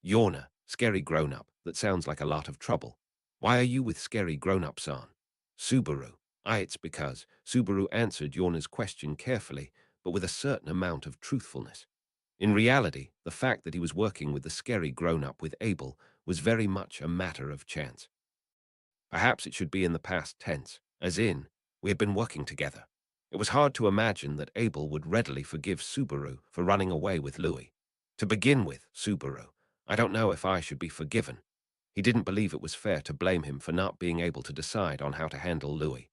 Yorna, scary grown-up, that sounds like a lot of trouble. Why are you with scary grown-ups on? Subaru, it's because, Subaru answered Yorna's question carefully, but with a certain amount of truthfulness. In reality, the fact that he was working with the scary grown-up with Abel was very much a matter of chance. Perhaps it should be in the past tense, as in, we had been working together. It was hard to imagine that Abel would readily forgive Subaru for running away with Louis. To begin with, Subaru, I don't know if I should be forgiven. He didn't believe it was fair to blame him for not being able to decide on how to handle Louis.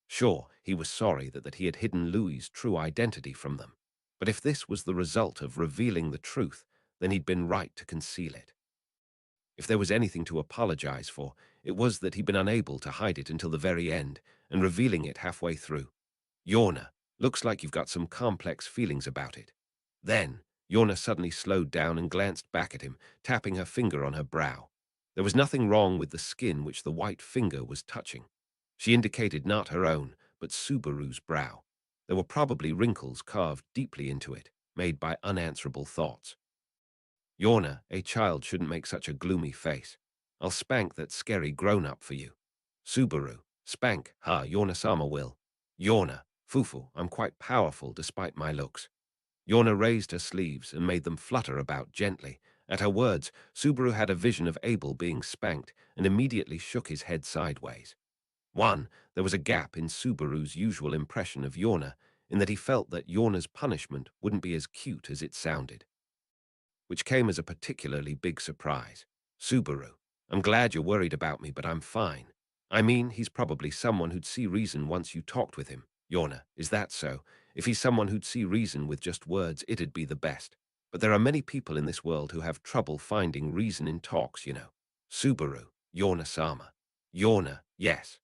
Sure, he was sorry that he had hidden Louis's true identity from them. But if this was the result of revealing the truth, then he'd been right to conceal it. If there was anything to apologize for, it was that he'd been unable to hide it until the very end, and revealing it halfway through. Yorna, looks like you've got some complex feelings about it. Then, Yorna suddenly slowed down and glanced back at him, tapping her finger on her brow. There was nothing wrong with the skin which the white finger was touching. She indicated not her own, but Subaru's brow. There were probably wrinkles carved deeply into it, made by unanswerable thoughts. Yorna, a child shouldn't make such a gloomy face. I'll spank that scary grown-up for you. Subaru, spank, Yorna-sama will. Yorna, Fufu, I'm quite powerful despite my looks. Yorna raised her sleeves and made them flutter about gently. At her words, Subaru had a vision of Abel being spanked and immediately shook his head sideways. There was a gap in Subaru's usual impression of Yorna, in that he felt that Yorna's punishment wouldn't be as cute as it sounded, which came as a particularly big surprise. Subaru, I'm glad you're worried about me, but I'm fine. I mean, he's probably someone who'd see reason once you talked with him. Yorna, is that so? If he's someone who'd see reason with just words, it'd be the best. But there are many people in this world who have trouble finding reason in talks, you know. Subaru, Yorna-sama. Yorna, yes.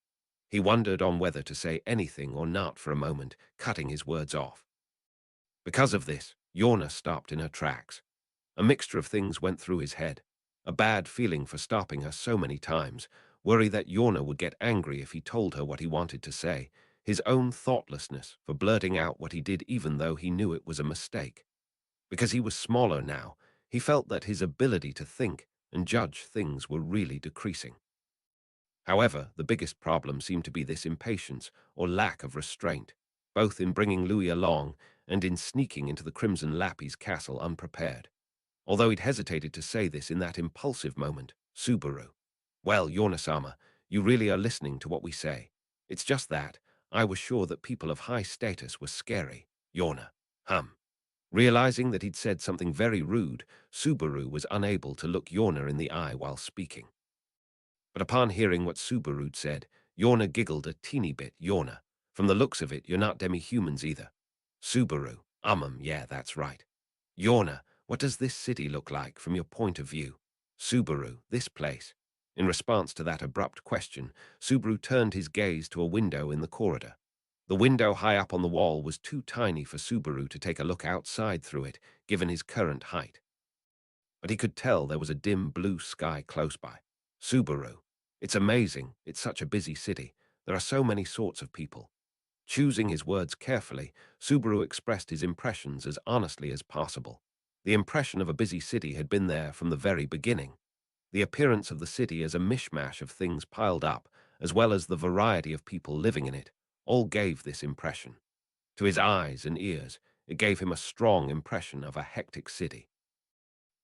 He wondered on whether to say anything or not for a moment, cutting his words off. Because of this, Yorna stopped in her tracks. A mixture of things went through his head. A bad feeling for stopping her so many times, worry that Yorna would get angry if he told her what he wanted to say, his own thoughtlessness for blurting out what he did even though he knew it was a mistake. Because he was smaller now, he felt that his ability to think and judge things were really decreasing. However, the biggest problem seemed to be this impatience or lack of restraint, both in bringing Louis along and in sneaking into the Crimson Lappy's castle unprepared. Although he'd hesitated to say this in that impulsive moment, Subaru. Well, Yorna-sama, you really are listening to what we say. It's just that, I was sure that people of high status were scary. Yorna. Realizing that he'd said something very rude, Subaru was unable to look Yorna in the eye while speaking. But upon hearing what Subaru said, Yorna giggled a teeny bit. Yorna, from the looks of it, you're not demi-humans either. Subaru, yeah, that's right. Yorna, what does this city look like from your point of view? Subaru, this place. In response to that abrupt question, Subaru turned his gaze to a window in the corridor. The window high up on the wall was too tiny for Subaru to take a look outside through it, given his current height. But he could tell there was a dim blue sky close by. Subaru, it's amazing, it's such a busy city. There are so many sorts of people. Choosing his words carefully, Subaru expressed his impressions as honestly as possible. The impression of a busy city had been there from the very beginning. The appearance of the city as a mishmash of things piled up, as well as the variety of people living in it, all gave this impression. To his eyes and ears, it gave him a strong impression of a hectic city.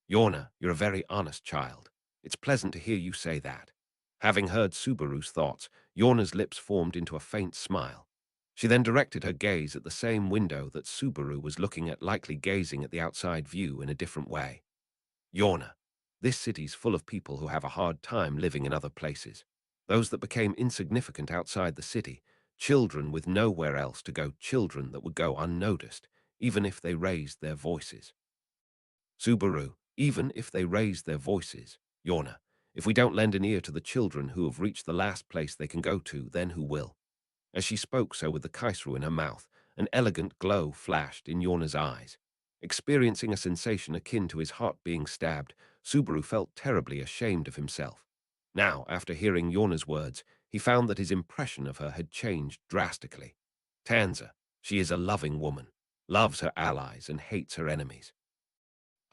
Yorna, you're a very honest child. It's pleasant to hear you say that. Having heard Subaru's thoughts, Yorna's lips formed into a faint smile. She then directed her gaze at the same window that Subaru was looking at, likely gazing at the outside view in a different way. Yorna, this city's full of people who have a hard time living in other places. Those that became insignificant outside the city, children with nowhere else to go, children that would go unnoticed, even if they raised their voices. Subaru, even if they raised their voices. Yorna, if we don't lend an ear to the children who have reached the last place they can go to, then who will? As she spoke so with the kaisru in her mouth, an elegant glow flashed in Yorna's eyes. Experiencing a sensation akin to his heart being stabbed, Subaru felt terribly ashamed of himself. Now, after hearing Yorna's words, he found that his impression of her had changed drastically. Tanza, she is a loving woman, loves her allies and hates her enemies.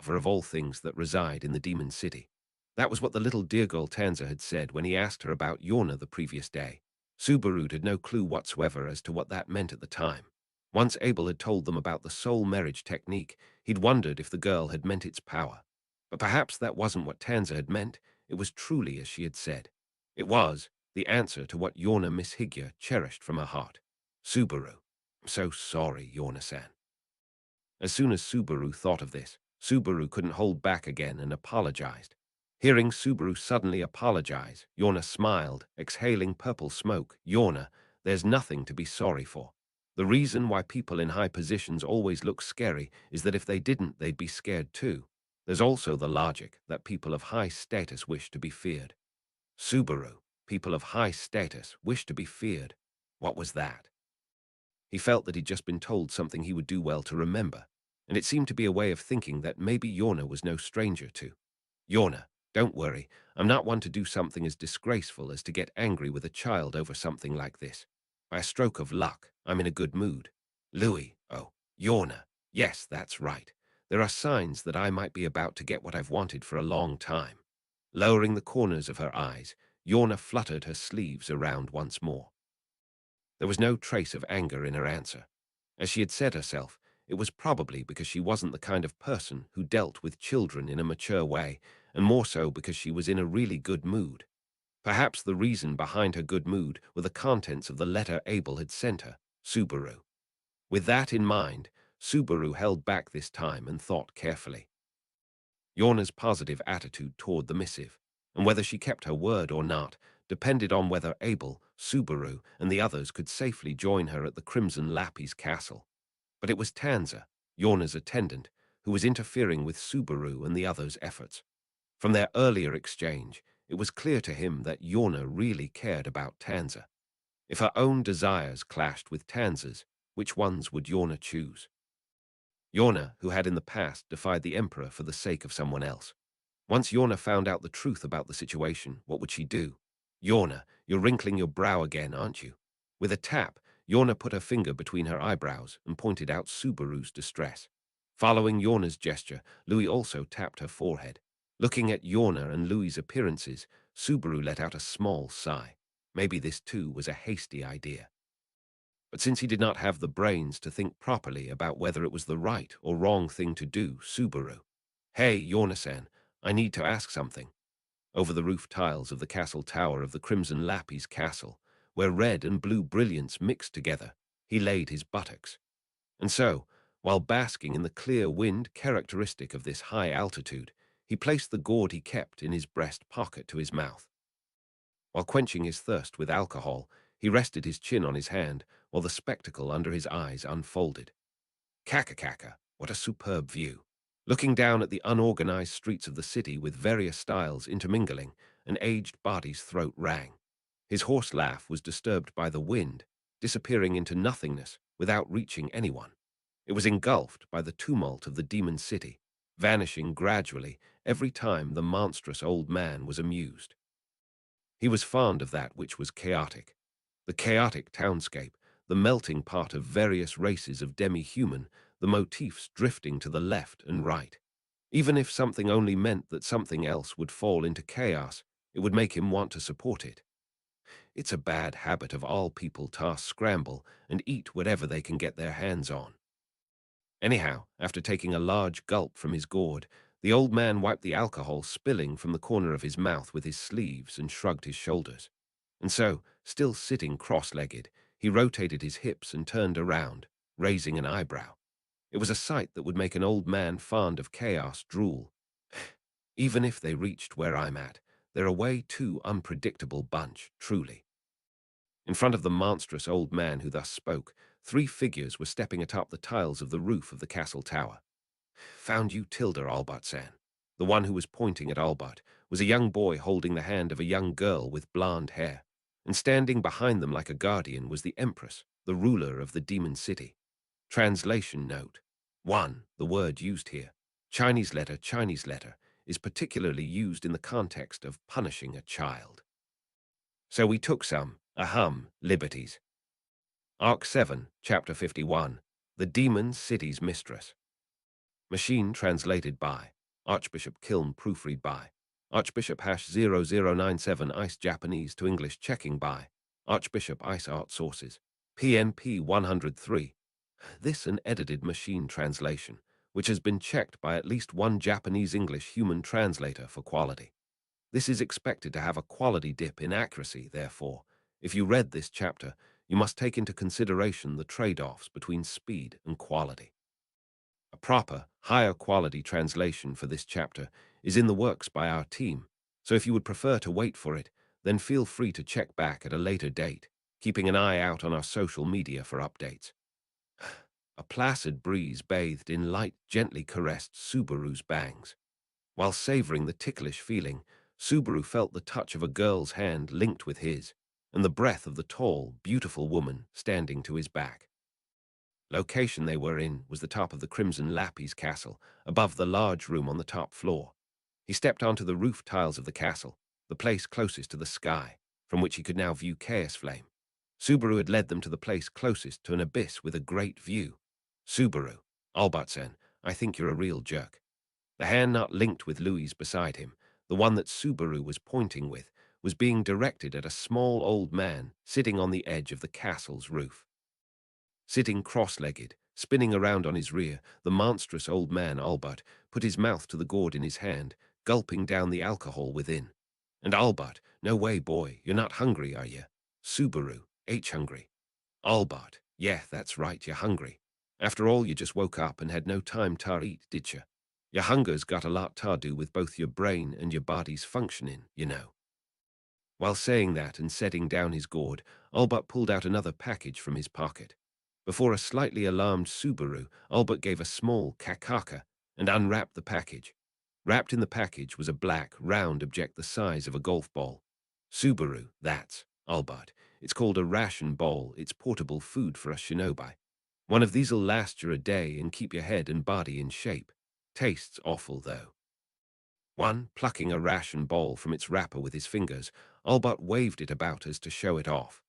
Of all things that reside in the demon city. That was what the little dear girl Tanza had said when he asked her about Yorna the previous day. Subaru had no clue whatsoever as to what that meant at the time. Once Abel had told them about the soul marriage technique, he'd wondered if the girl had meant its power. But perhaps that wasn't what Tanza had meant. It was truly as she had said. It was the answer to what Yorna Miss Higya cherished from her heart. Subaru. I'm so sorry, Yorna-san. As soon as Subaru thought of this, Subaru couldn't hold back again and apologized. Hearing Subaru suddenly apologize, Yorna smiled, exhaling purple smoke. Yorna, there's nothing to be sorry for. The reason why people in high positions always look scary is that if they didn't, they'd be scared too. There's also the logic that people of high status wish to be feared. Subaru, people of high status wish to be feared. What was that? He felt that he'd just been told something he would do well to remember, and it seemed to be a way of thinking that maybe Yorna was no stranger to. Yorna, don't worry, I'm not one to do something as disgraceful as to get angry with a child over something like this. By a stroke of luck, I'm in a good mood. Louis, oh, Yorna, yes, that's right. There are signs that I might be about to get what I've wanted for a long time. Lowering the corners of her eyes, Yorna fluttered her sleeves around once more. There was no trace of anger in her answer. As she had said herself, it was probably because she wasn't the kind of person who dealt with children in a mature way, and more so because she was in a really good mood. Perhaps the reason behind her good mood were the contents of the letter Abel had sent her, Subaru. With that in mind, Subaru held back this time and thought carefully. Yorna's positive attitude toward the missive, and whether she kept her word or not, depended on whether Abel, Subaru, and the others could safely join her at the Crimson Lappy's castle. But it was Tanza, Yorna's attendant, who was interfering with Subaru and the others' efforts. From their earlier exchange, it was clear to him that Yorna really cared about Tanza. If her own desires clashed with Tanza's, which ones would Yorna choose? Yorna, who had in the past defied the Emperor for the sake of someone else. Once Yorna found out the truth about the situation, what would she do? Yorna, you're wrinkling your brow again, aren't you? With a tap, Yorna put her finger between her eyebrows and pointed out Subaru's distress. Following Yorna's gesture, Louis also tapped her forehead. Looking at Yorna and Louis's appearances, Subaru let out a small sigh. Maybe this too was a hasty idea. But since he did not have the brains to think properly about whether it was the right or wrong thing to do, Subaru. Hey, Yorna-san, I need to ask something. Over the roof tiles of the castle tower of the Crimson Lappy's castle, where red and blue brilliance mixed together, he laid his buttocks. And so, while basking in the clear wind characteristic of this high altitude, he placed the gourd he kept in his breast pocket to his mouth. While quenching his thirst with alcohol, he rested his chin on his hand, while the spectacle under his eyes unfolded. Kaka, what a superb view! Looking down at the unorganized streets of the city with various styles intermingling, an aged body's throat rang. His hoarse laugh was disturbed by the wind, disappearing into nothingness without reaching anyone. It was engulfed by the tumult of the demon city, vanishing gradually every time the monstrous old man was amused. He was fond of that which was chaotic. The chaotic townscape, the melting pot of various races of demi-human, the motifs drifting to the left and right. Even if something only meant that something else would fall into chaos, it would make him want to support it. It's a bad habit of all people to scramble and eat whatever they can get their hands on. Anyhow, after taking a large gulp from his gourd, the old man wiped the alcohol spilling from the corner of his mouth with his sleeves and shrugged his shoulders. And so, still sitting cross-legged, he rotated his hips and turned around, raising an eyebrow. It was a sight that would make an old man fond of chaos drool. Even if they reached where I'm at, they're a way too unpredictable bunch, truly. In front of the monstrous old man who thus spoke, 3 figures were stepping atop the tiles of the roof of the castle tower. Found you Tilda, Albert-san. The one who was pointing at Albert was a young boy holding the hand of a young girl with blonde hair, and standing behind them like a guardian was the Empress, the ruler of the Demon City. Translation note. 1. The word used here, Chinese letter, is particularly used in the context of punishing a child. So we took some, liberties. Arc 7, Chapter 51, The Demon City's Mistress. Machine translated by Archbishop Kiln, proofread by Archbishop #0097 Ice Japanese to English checking by Archbishop Ice Art Sources, PNP 103. This an edited machine translation, which has been checked by at least one Japanese-English human translator for quality. This is expected to have a quality dip in accuracy, therefore, if you read this chapter, you must take into consideration the trade-offs between speed and quality. A proper, higher quality translation for this chapter is in the works by our team, so if you would prefer to wait for it, then feel free to check back at a later date, keeping an eye out on our social media for updates. A placid breeze bathed in light gently caressed Subaru's bangs. While savoring the ticklish feeling, Subaru felt the touch of a girl's hand linked with his, and the breath of the tall, beautiful woman standing to his back. Location they were in was the top of the Crimson Lappy's castle, above the large room on the top floor. He stepped onto the roof tiles of the castle, the place closest to the sky, from which he could now view Chaos Flame. Subaru had led them to the place closest to an abyss with a great view. Subaru, Albertsen, I think you're a real jerk. The hand not linked with Louis beside him, the one that Subaru was pointing with, was being directed at a small old man sitting on the edge of the castle's roof. Sitting cross-legged, spinning around on his rear, the monstrous old man, Albert, put his mouth to the gourd in his hand, gulping down the alcohol within. And Albert, no way, boy, you're not hungry, are you? Subaru, hungry. Albert, yeah, that's right, you're hungry. After all, you just woke up and had no time to eat, did you? Your hunger's got a lot to do with both your brain and your body's functioning, you know. While saying that and setting down his gourd, Albert pulled out another package from his pocket. Before a slightly alarmed Subaru, Albert gave a small kakaka and unwrapped the package. Wrapped in the package was a black, round object the size of a golf ball. Subaru, that's, Albert. It's called a ration bowl. It's portable food for a shinobi. One of these'll last you a day and keep your head and body in shape. Tastes awful, though. Plucking a ration bowl from its wrapper with his fingers, Albert waved it about as to show it off.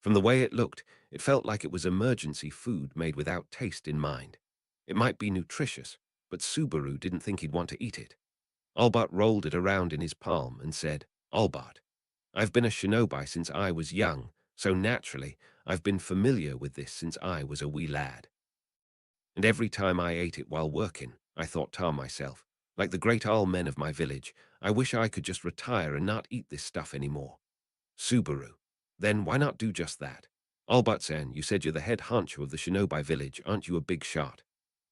From the way it looked, it felt like it was emergency food made without taste in mind. It might be nutritious, but Subaru didn't think he'd want to eat it. Albert rolled it around in his palm and said, Albert, I've been a shinobi since I was young, so naturally, I've been familiar with this since I was a wee lad. And every time I ate it while working, I thought to myself, like the great old men of my village, I wish I could just retire and not eat this stuff anymore. Subaru, then why not do just that? Albert-san, you said you're the head honcho of the shinobi village, aren't you a big shot?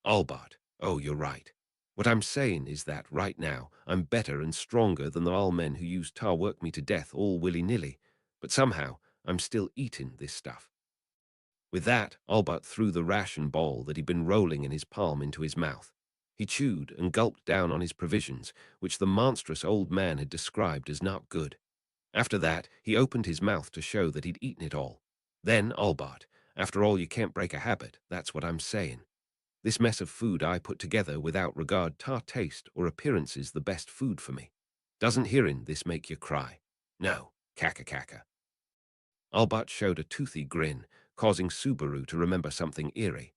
Albert, oh, you're right. What I'm saying is that, right now, I'm better and stronger than the all men who used to work me to death all willy-nilly, but somehow I'm still eating this stuff. With that, Albert threw the ration bowl that he'd been rolling in his palm into his mouth. He chewed and gulped down on his provisions, which the monstrous old man had described as not good. After that, he opened his mouth to show that he'd eaten it all. Then, Albert, after all, you can't break a habit, that's what I'm saying. This mess of food I put together without regard to taste or appearance is the best food for me. Doesn't hearing this make you cry? No, kaka. Albert showed a toothy grin, causing Subaru to remember something eerie.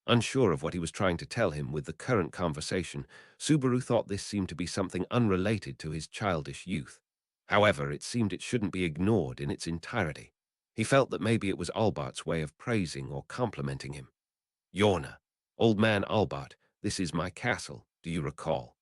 Unsure of what he was trying to tell him with the current conversation, Subaru thought this seemed to be something unrelated to his childish youth. However, it seemed it shouldn't be ignored in its entirety. He felt that maybe it was Albert's way of praising or complimenting him. Yorna, old man Albert, this is my castle, do you recall?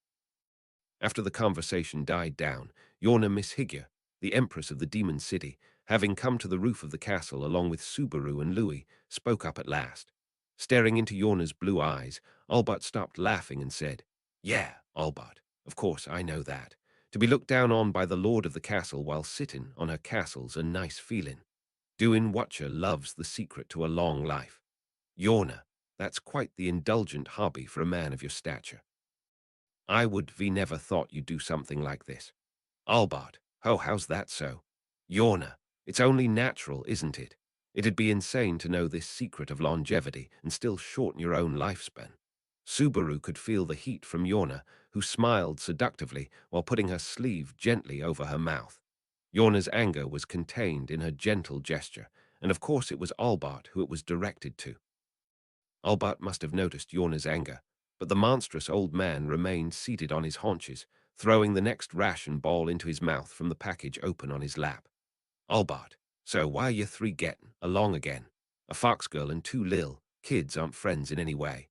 After the conversation died down, Yorna Miss Higya, the empress of the demon city, having come to the roof of the castle along with Subaru and Louis, spoke up at last. Staring into Yorna's blue eyes, Albert stopped laughing and said, "Yeah, Albert, of course I know that. To be looked down on by the lord of the castle while sittin' on her castle's a nice feelin'. Doin' whatcha loves the secret to a long life. Yorna, that's quite the indulgent hobby for a man of your stature. I would ve never thought you'd do something like this. Albert, oh, how's that so? Yorna, it's only natural, isn't it? It'd be insane to know this secret of longevity and still shorten your own lifespan." Subaru could feel the heat from Yorna, who smiled seductively while putting her sleeve gently over her mouth. Yorna's anger was contained in her gentle gesture, and of course it was Albert who it was directed to. Albert must have noticed Yorna's anger, but the monstrous old man remained seated on his haunches, throwing the next ration ball into his mouth from the package open on his lap. "Albert, so why you three gettin' along again? A fox girl and two lil kids aren't friends in any way."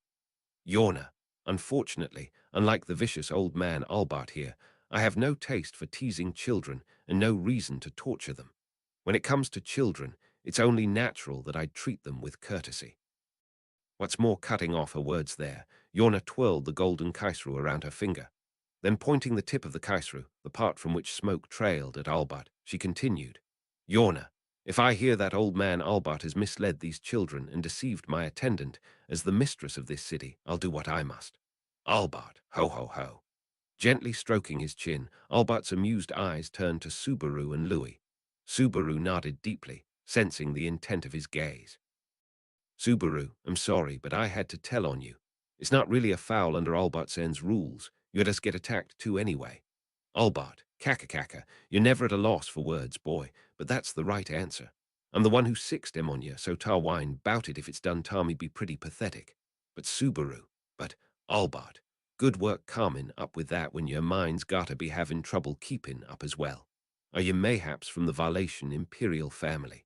Yorna, unfortunately, unlike the vicious old man Albert here, I have no taste for teasing children and no reason to torture them. When it comes to children, it's only natural that I treat them with courtesy. What's more, cutting off her words there, Yorna twirled the golden kaisru around her finger. Then pointing the tip of the kaisru, the part from which smoke trailed at Albert, she continued, "Yorna, if I hear that old man Albert has misled these children and deceived my attendant as the mistress of this city, I'll do what I must." Albert, ho ho ho. Gently stroking his chin, Albert's amused eyes turned to Subaru and Louis. Subaru nodded deeply, sensing the intent of his gaze. "Subaru, I'm sorry, but I had to tell on you. It's not really a foul under Albert's rules. You had us get attacked too anyway." "Albert, kaka, you're never at a loss for words, boy, but that's the right answer. I'm the one who sixed him on you, so tar wine bout it if it's done Tommy be pretty pathetic. But Subaru, but Albert, good work comin' up with that when your mind's gotta be having trouble keepin' up as well. Are you mayhaps from the Valetian imperial family?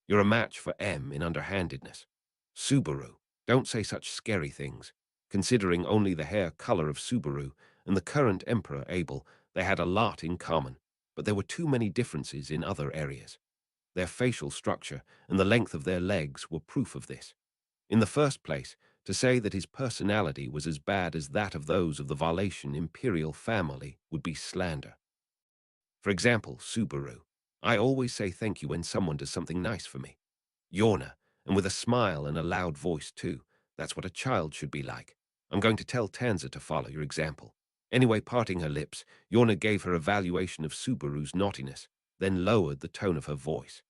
You're a match for M in underhandedness. Subaru, don't say such scary things. Considering only the hair color of Subaru and the current emperor Abel, they had a lot in common, but there were too many differences in other areas. Their facial structure and the length of their legs were proof of this. In the first place, to say that his personality was as bad as that of those of the Valetian imperial family would be slander. For example, Subaru. I always say thank you when someone does something nice for me. Yorna, and with a smile and a loud voice too. That's what a child should be like. I'm going to tell Tanza to follow your example. Anyway, parting her lips, Yorna gave her evaluation of Subaru's naughtiness, then lowered the tone of her voice.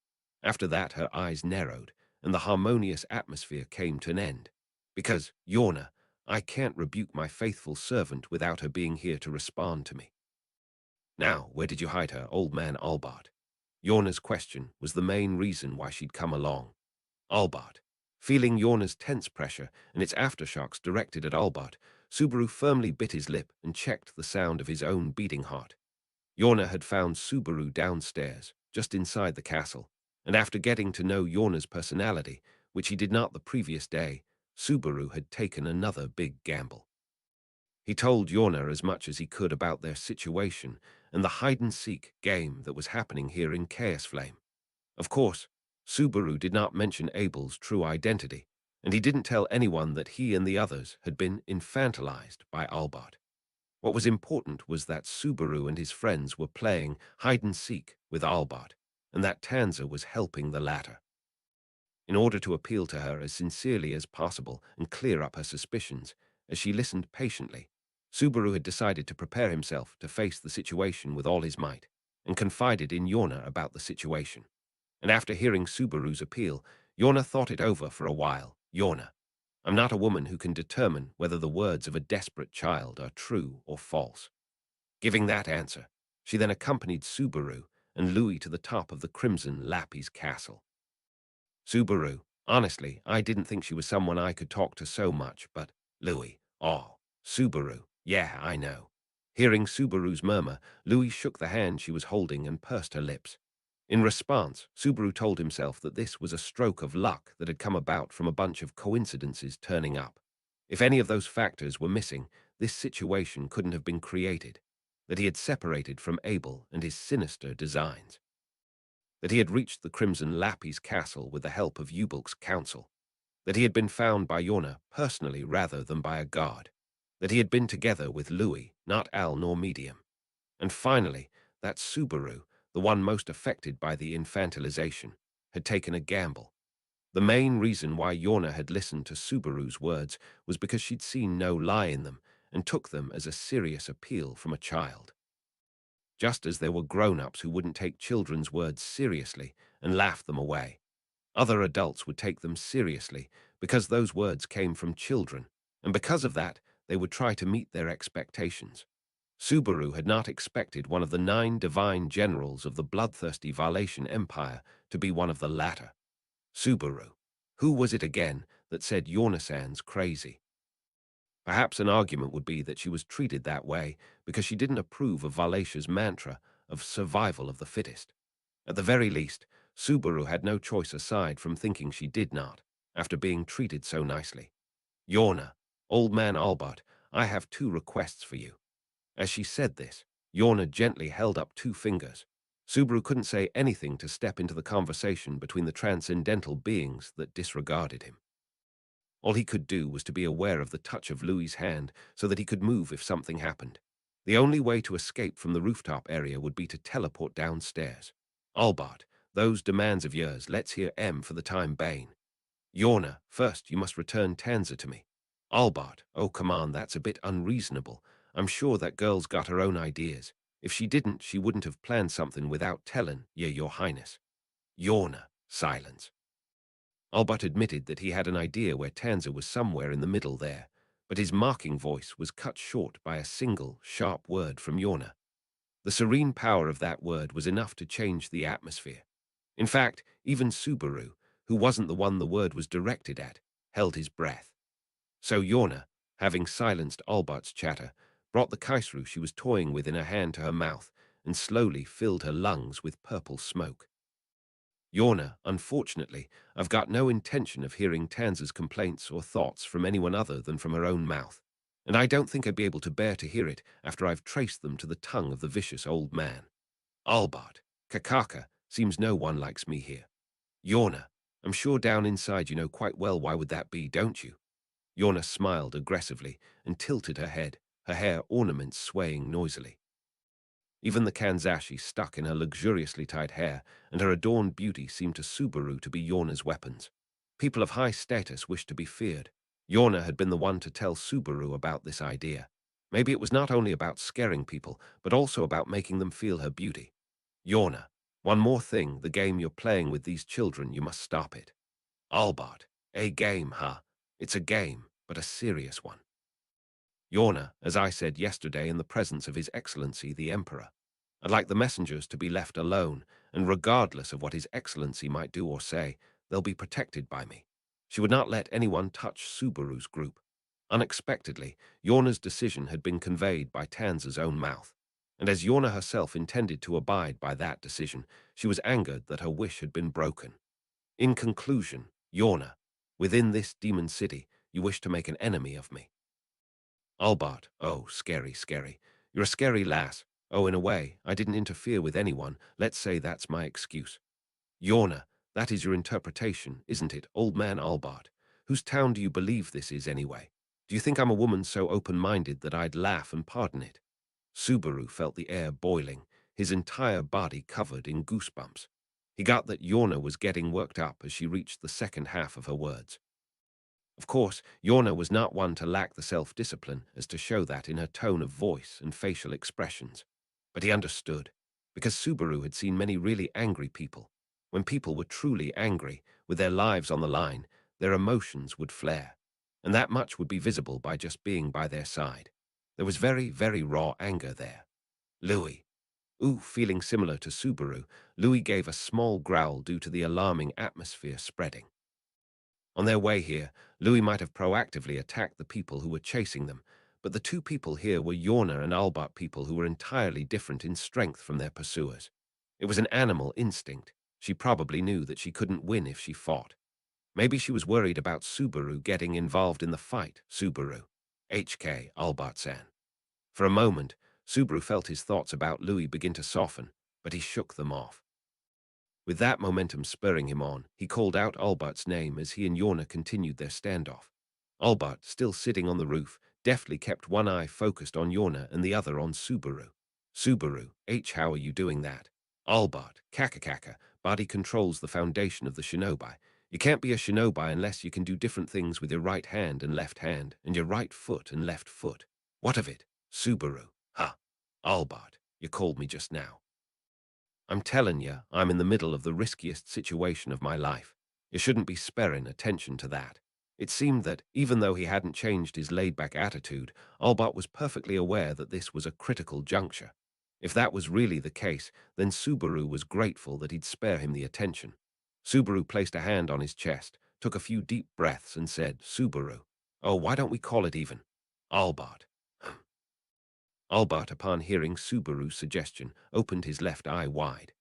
After that, her eyes narrowed, and the harmonious atmosphere came to an end. Because, Yorna, I can't rebuke my faithful servant without her being here to respond to me. Now, where did you hide her, old man Albert? Yorna's question was the main reason why she'd come along. Albert. Feeling Yorna's tense pressure and its aftershocks directed at Albert, Subaru firmly bit his lip and checked the sound of his own beating heart. Yorna had found Subaru downstairs, just inside the castle, and after getting to know Yorna's personality, which he did not the previous day, Subaru had taken another big gamble. He told Yorna as much as he could about their situation and the hide-and-seek game that was happening here in Chaos Flame. Of course, Subaru did not mention Abel's true identity, and he didn't tell anyone that he and the others had been infantilized by Albert. What was important was that Subaru and his friends were playing hide-and-seek with Albert, and that Tanza was helping the latter. In order to appeal to her as sincerely as possible and clear up her suspicions, as she listened patiently, Subaru had decided to prepare himself to face the situation with all his might, and confided in Yorna about the situation. And after hearing Subaru's appeal, Yorna thought it over for a while. Yorna, I'm not a woman who can determine whether the words of a desperate child are true or false. Giving that answer, she then accompanied Subaru and Louis to the top of the Crimson Lappy's castle. Subaru, honestly, I didn't think she was someone I could talk to so much, but Louis, oh, Subaru, yeah, I know. Hearing Subaru's murmur, Louis shook the hand she was holding and pursed her lips. In response, Subaru told himself that this was a stroke of luck that had come about from a bunch of coincidences turning up. If any of those factors were missing, this situation couldn't have been created. That he had separated from Abel and his sinister designs. That he had reached the Crimson Lappy's castle with the help of Ubulk's council. That he had been found by Yorna personally rather than by a guard. That he had been together with Louis, not Al nor Medium. And finally, that Subaru, the one most affected by the infantilization, had taken a gamble. The main reason why Yorna had listened to Subaru's words was because she'd seen no lie in them and took them as a serious appeal from a child. Just as there were grown-ups who wouldn't take children's words seriously and laugh them away, other adults would take them seriously because those words came from children, and because of that, they would try to meet their expectations. Subaru had not expected one of the 9 divine generals of the bloodthirsty Valatian Empire to be one of the latter. Subaru. Who was it again that said Yorna-san's crazy? Perhaps an argument would be that she was treated that way because she didn't approve of Valatia's mantra of survival of the fittest. At the very least, Subaru had no choice aside from thinking she did not, after being treated so nicely. Yorna, old man Albert, I have 2 requests for you. As she said this, Yorna gently held up 2 fingers. Subaru couldn't say anything to step into the conversation between the transcendental beings that disregarded him. All he could do was to be aware of the touch of Louis's hand so that he could move if something happened. The only way to escape from the rooftop area would be to teleport downstairs. Albert, those demands of yours, let's hear M for the time Bane. Yorna, first you must return Tanza to me. Albert, oh come on, that's a bit unreasonable. I'm sure that girl's got her own ideas. If she didn't, she wouldn't have planned something without telling, your highness. Yorna, silence. Albert admitted that he had an idea where Tanza was somewhere in the middle there, but his mocking voice was cut short by a single, sharp word from Yorna. The serene power of that word was enough to change the atmosphere. In fact, even Subaru, who wasn't the one the word was directed at, held his breath. So Yorna, having silenced Albert's chatter, brought the kaisru she was toying with in her hand to her mouth and slowly filled her lungs with purple smoke. Yorna, unfortunately, I've got no intention of hearing Tanza's complaints or thoughts from anyone other than from her own mouth, and I don't think I'd be able to bear to hear it after I've traced them to the tongue of the vicious old man. Albert, Kakaka, seems no one likes me here. Yorna, I'm sure down inside you know quite well why would that be, don't you? Yorna smiled aggressively and tilted her head, her hair ornaments swaying noisily. Even the kanzashi stuck in her luxuriously tied hair and her adorned beauty seemed to Subaru to be Yorna's weapons. People of high status wished to be feared. Yorna had been the one to tell Subaru about this idea. Maybe it was not only about scaring people, but also about making them feel her beauty. Yorna, one more thing, the game you're playing with these children, you must stop it. Albert, a game, huh? It's a game, but a serious one. Yorna, as I said yesterday in the presence of His Excellency the Emperor, I'd like the messengers to be left alone, and regardless of what His Excellency might do or say, they'll be protected by me. She would not let anyone touch Subaru's group. Unexpectedly, Yorna's decision had been conveyed by Tanza's own mouth, and as Yorna herself intended to abide by that decision, she was angered that her wish had been broken. In conclusion, Yorna, within this demon city, you wish to make an enemy of me. Albert, oh, scary, scary. You're a scary lass. Oh, in a way, I didn't interfere with anyone. Let's say that's my excuse. Yorna, that is your interpretation, isn't it, old man Albert? Whose town do you believe this is, anyway? Do you think I'm a woman so open-minded that I'd laugh and pardon it? Subaru felt the air boiling, his entire body covered in goosebumps. He got that Yorna was getting worked up as she reached the second half of her words. Of course, Yorna was not one to lack the self-discipline as to show that in her tone of voice and facial expressions. But he understood, because Subaru had seen many really angry people. When people were truly angry, with their lives on the line, their emotions would flare, and that much would be visible by just being by their side. There was very, very raw anger there. Louis. Ooh, feeling similar to Subaru, Louis gave a small growl due to the alarming atmosphere spreading. On their way here, Louis might have proactively attacked the people who were chasing them, But the two people here were Yorna and Albart, people who were entirely different in strength from their pursuers. It was an animal instinct. She probably knew that she couldn't win if she fought. Maybe she was worried about Subaru getting involved in the fight. Subaru. HK, Albart-san. For a moment, Subaru felt his thoughts about Louis begin to soften, but he shook them off. With that momentum spurring him on, he called out Albert's name as he and Yorna continued their standoff. Albert, still sitting on the roof, deftly kept one eye focused on Yorna and the other on Subaru. Subaru, how are you doing that? Albert, kaka, body controls the foundation of the shinobi. You can't be a shinobi unless you can do different things with your right hand and your right foot and left foot. What of it? Subaru. Ha. Albert, you called me just now. I'm telling you, I'm in the middle of the riskiest situation of my life. You shouldn't be sparing attention to that. It seemed that, even though he hadn't changed his laid-back attitude, Albert was perfectly aware that this was a critical juncture. If that was really the case, then Subaru was grateful that he'd spare him the attention. Subaru placed a hand on his chest, took a few deep breaths, and said, Subaru, oh, why don't we call it even? Albert. Albert, upon hearing Subaru's suggestion, opened his left eye wide.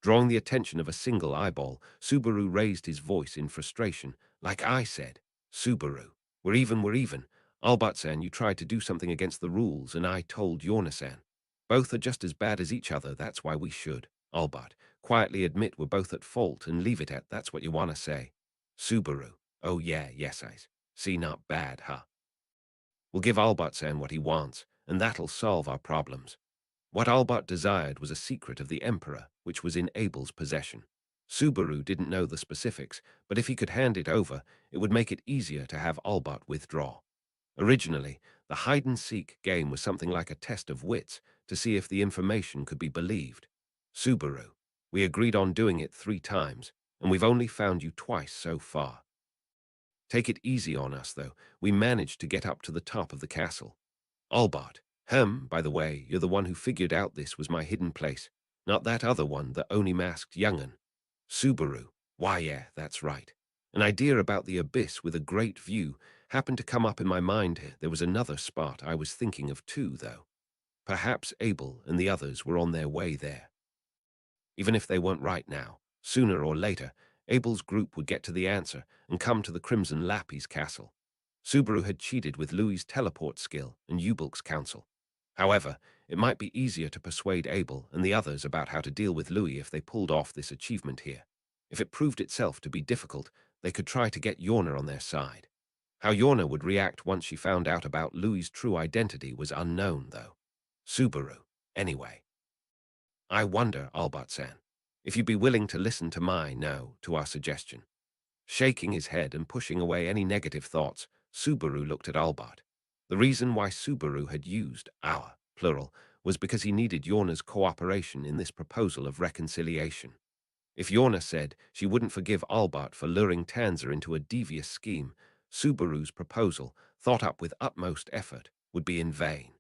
Drawing the attention of a single eyeball, Subaru raised his voice in frustration. Like I said, Subaru, we're even. Albert-san, you tried to do something against the rules, and I told Yorna-san. Both are just as bad as each other, that's why we should. Albert, quietly admit we're both at fault and leave it at that's what you want to say. Subaru, oh yeah, yes, I see, not bad, huh? We'll give Albert-san what he wants, and that'll solve our problems. What Albert desired was a secret of the Emperor, which was in Abel's possession. Subaru didn't know the specifics, but if he could hand it over, it would make it easier to have Albert withdraw. Originally, the hide-and-seek game was something like a test of wits to see if the information could be believed. Subaru, we agreed on doing it 3 times, and we've only found you twice so far. Take it easy on us, though. We managed to get up to the top of the castle. Albert, by the way, you're the one who figured out this was my hidden place, not that other one, the oni-masked young'un. Subaru, why yeah, that's right. An idea about the abyss with a great view happened to come up in my mind. There was another spot I was thinking of too, though. Perhaps Abel and the others were on their way there. Even if they weren't right now, sooner or later, Abel's group would get to the answer and come to the Crimson Lappy's castle. Subaru had cheated with Louis's teleport skill and Ubulk's counsel. However, it might be easier to persuade Abel and the others about how to deal with Louis if they pulled off this achievement here. If it proved itself to be difficult, they could try to get Yorna on their side. How Yorna would react once she found out about Louis's true identity was unknown, though. Subaru, anyway. I wonder, Albert-san, if you'd be willing to listen to to our suggestion. Shaking his head and pushing away any negative thoughts, Subaru looked at Albert. The reason why Subaru had used our, plural, was because he needed Yorna's cooperation in this proposal of reconciliation. If Yorna said she wouldn't forgive Albert for luring Tanzer into a devious scheme, Subaru's proposal, thought up with utmost effort, would be in vain.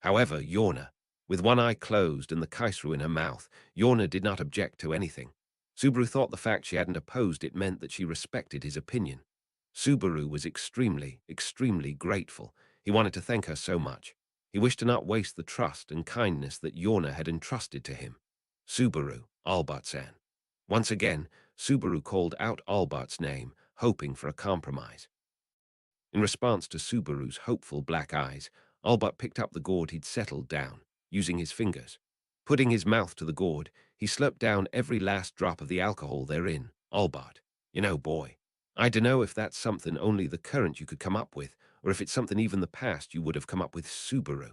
However, Yorna, with one eye closed and the kaisru in her mouth, Yorna did not object to anything. Subaru thought the fact she hadn't opposed it meant that she respected his opinion. Subaru was extremely grateful. He wanted to thank her so much. He wished to not waste the trust and kindness that Yorna had entrusted to him. Subaru, Albert-san. Once again, Subaru called out Albert's name, hoping for a compromise. In response to Subaru's hopeful black eyes, Albert picked up the gourd he'd settled down, using his fingers. Putting his mouth to the gourd, he slurped down every last drop of the alcohol therein. Albert, you know, boy, I dunno if that's something only the current you could come up with, or if it's something even the past you would have come up with, Subaru.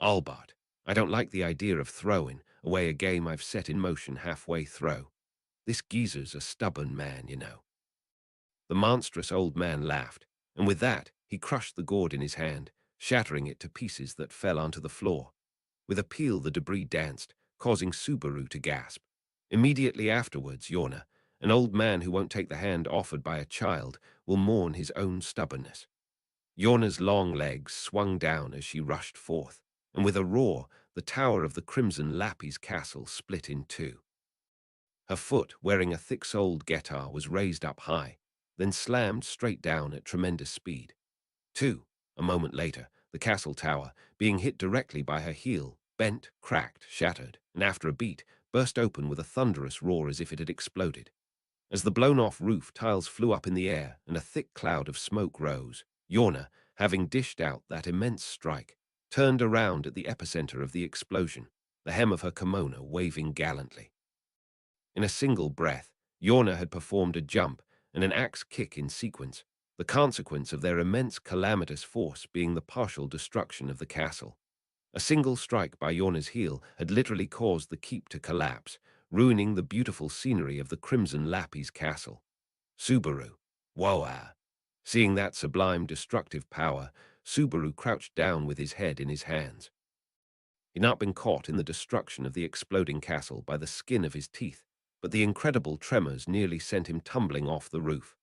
Albert, I don't like the idea of throwing away a game I've set in motion halfway through. This geezer's a stubborn man, you know. The monstrous old man laughed, and with that, he crushed the gourd in his hand, shattering it to pieces that fell onto the floor. With a peal, the debris danced, causing Subaru to gasp. Immediately afterwards, Yorna, an old man who won't take the hand offered by a child, will mourn his own stubbornness. Yorna's long legs swung down as she rushed forth, and with a roar, the tower of the Crimson Lappy's castle split in two. Her foot, wearing a thick-soled guitar, was raised up high, then slammed straight down at tremendous speed. A moment later, the castle tower, being hit directly by her heel, bent, cracked, shattered, and after a beat, burst open with a thunderous roar as if it had exploded. As the blown-off roof tiles flew up in the air and a thick cloud of smoke rose, Yorna, having dished out that immense strike, turned around at the epicenter of the explosion, the hem of her kimono waving gallantly. In a single breath, Yorna had performed a jump and an axe kick in sequence, the consequence of their immense calamitous force being the partial destruction of the castle. A single strike by Yorna's heel had literally caused the keep to collapse, ruining the beautiful scenery of the Crimson Lappy's castle. Subaru. Woah! Seeing that sublime destructive power, Subaru crouched down with his head in his hands. He'd not been caught in the destruction of the exploding castle by the skin of his teeth, but the incredible tremors nearly sent him tumbling off the roof.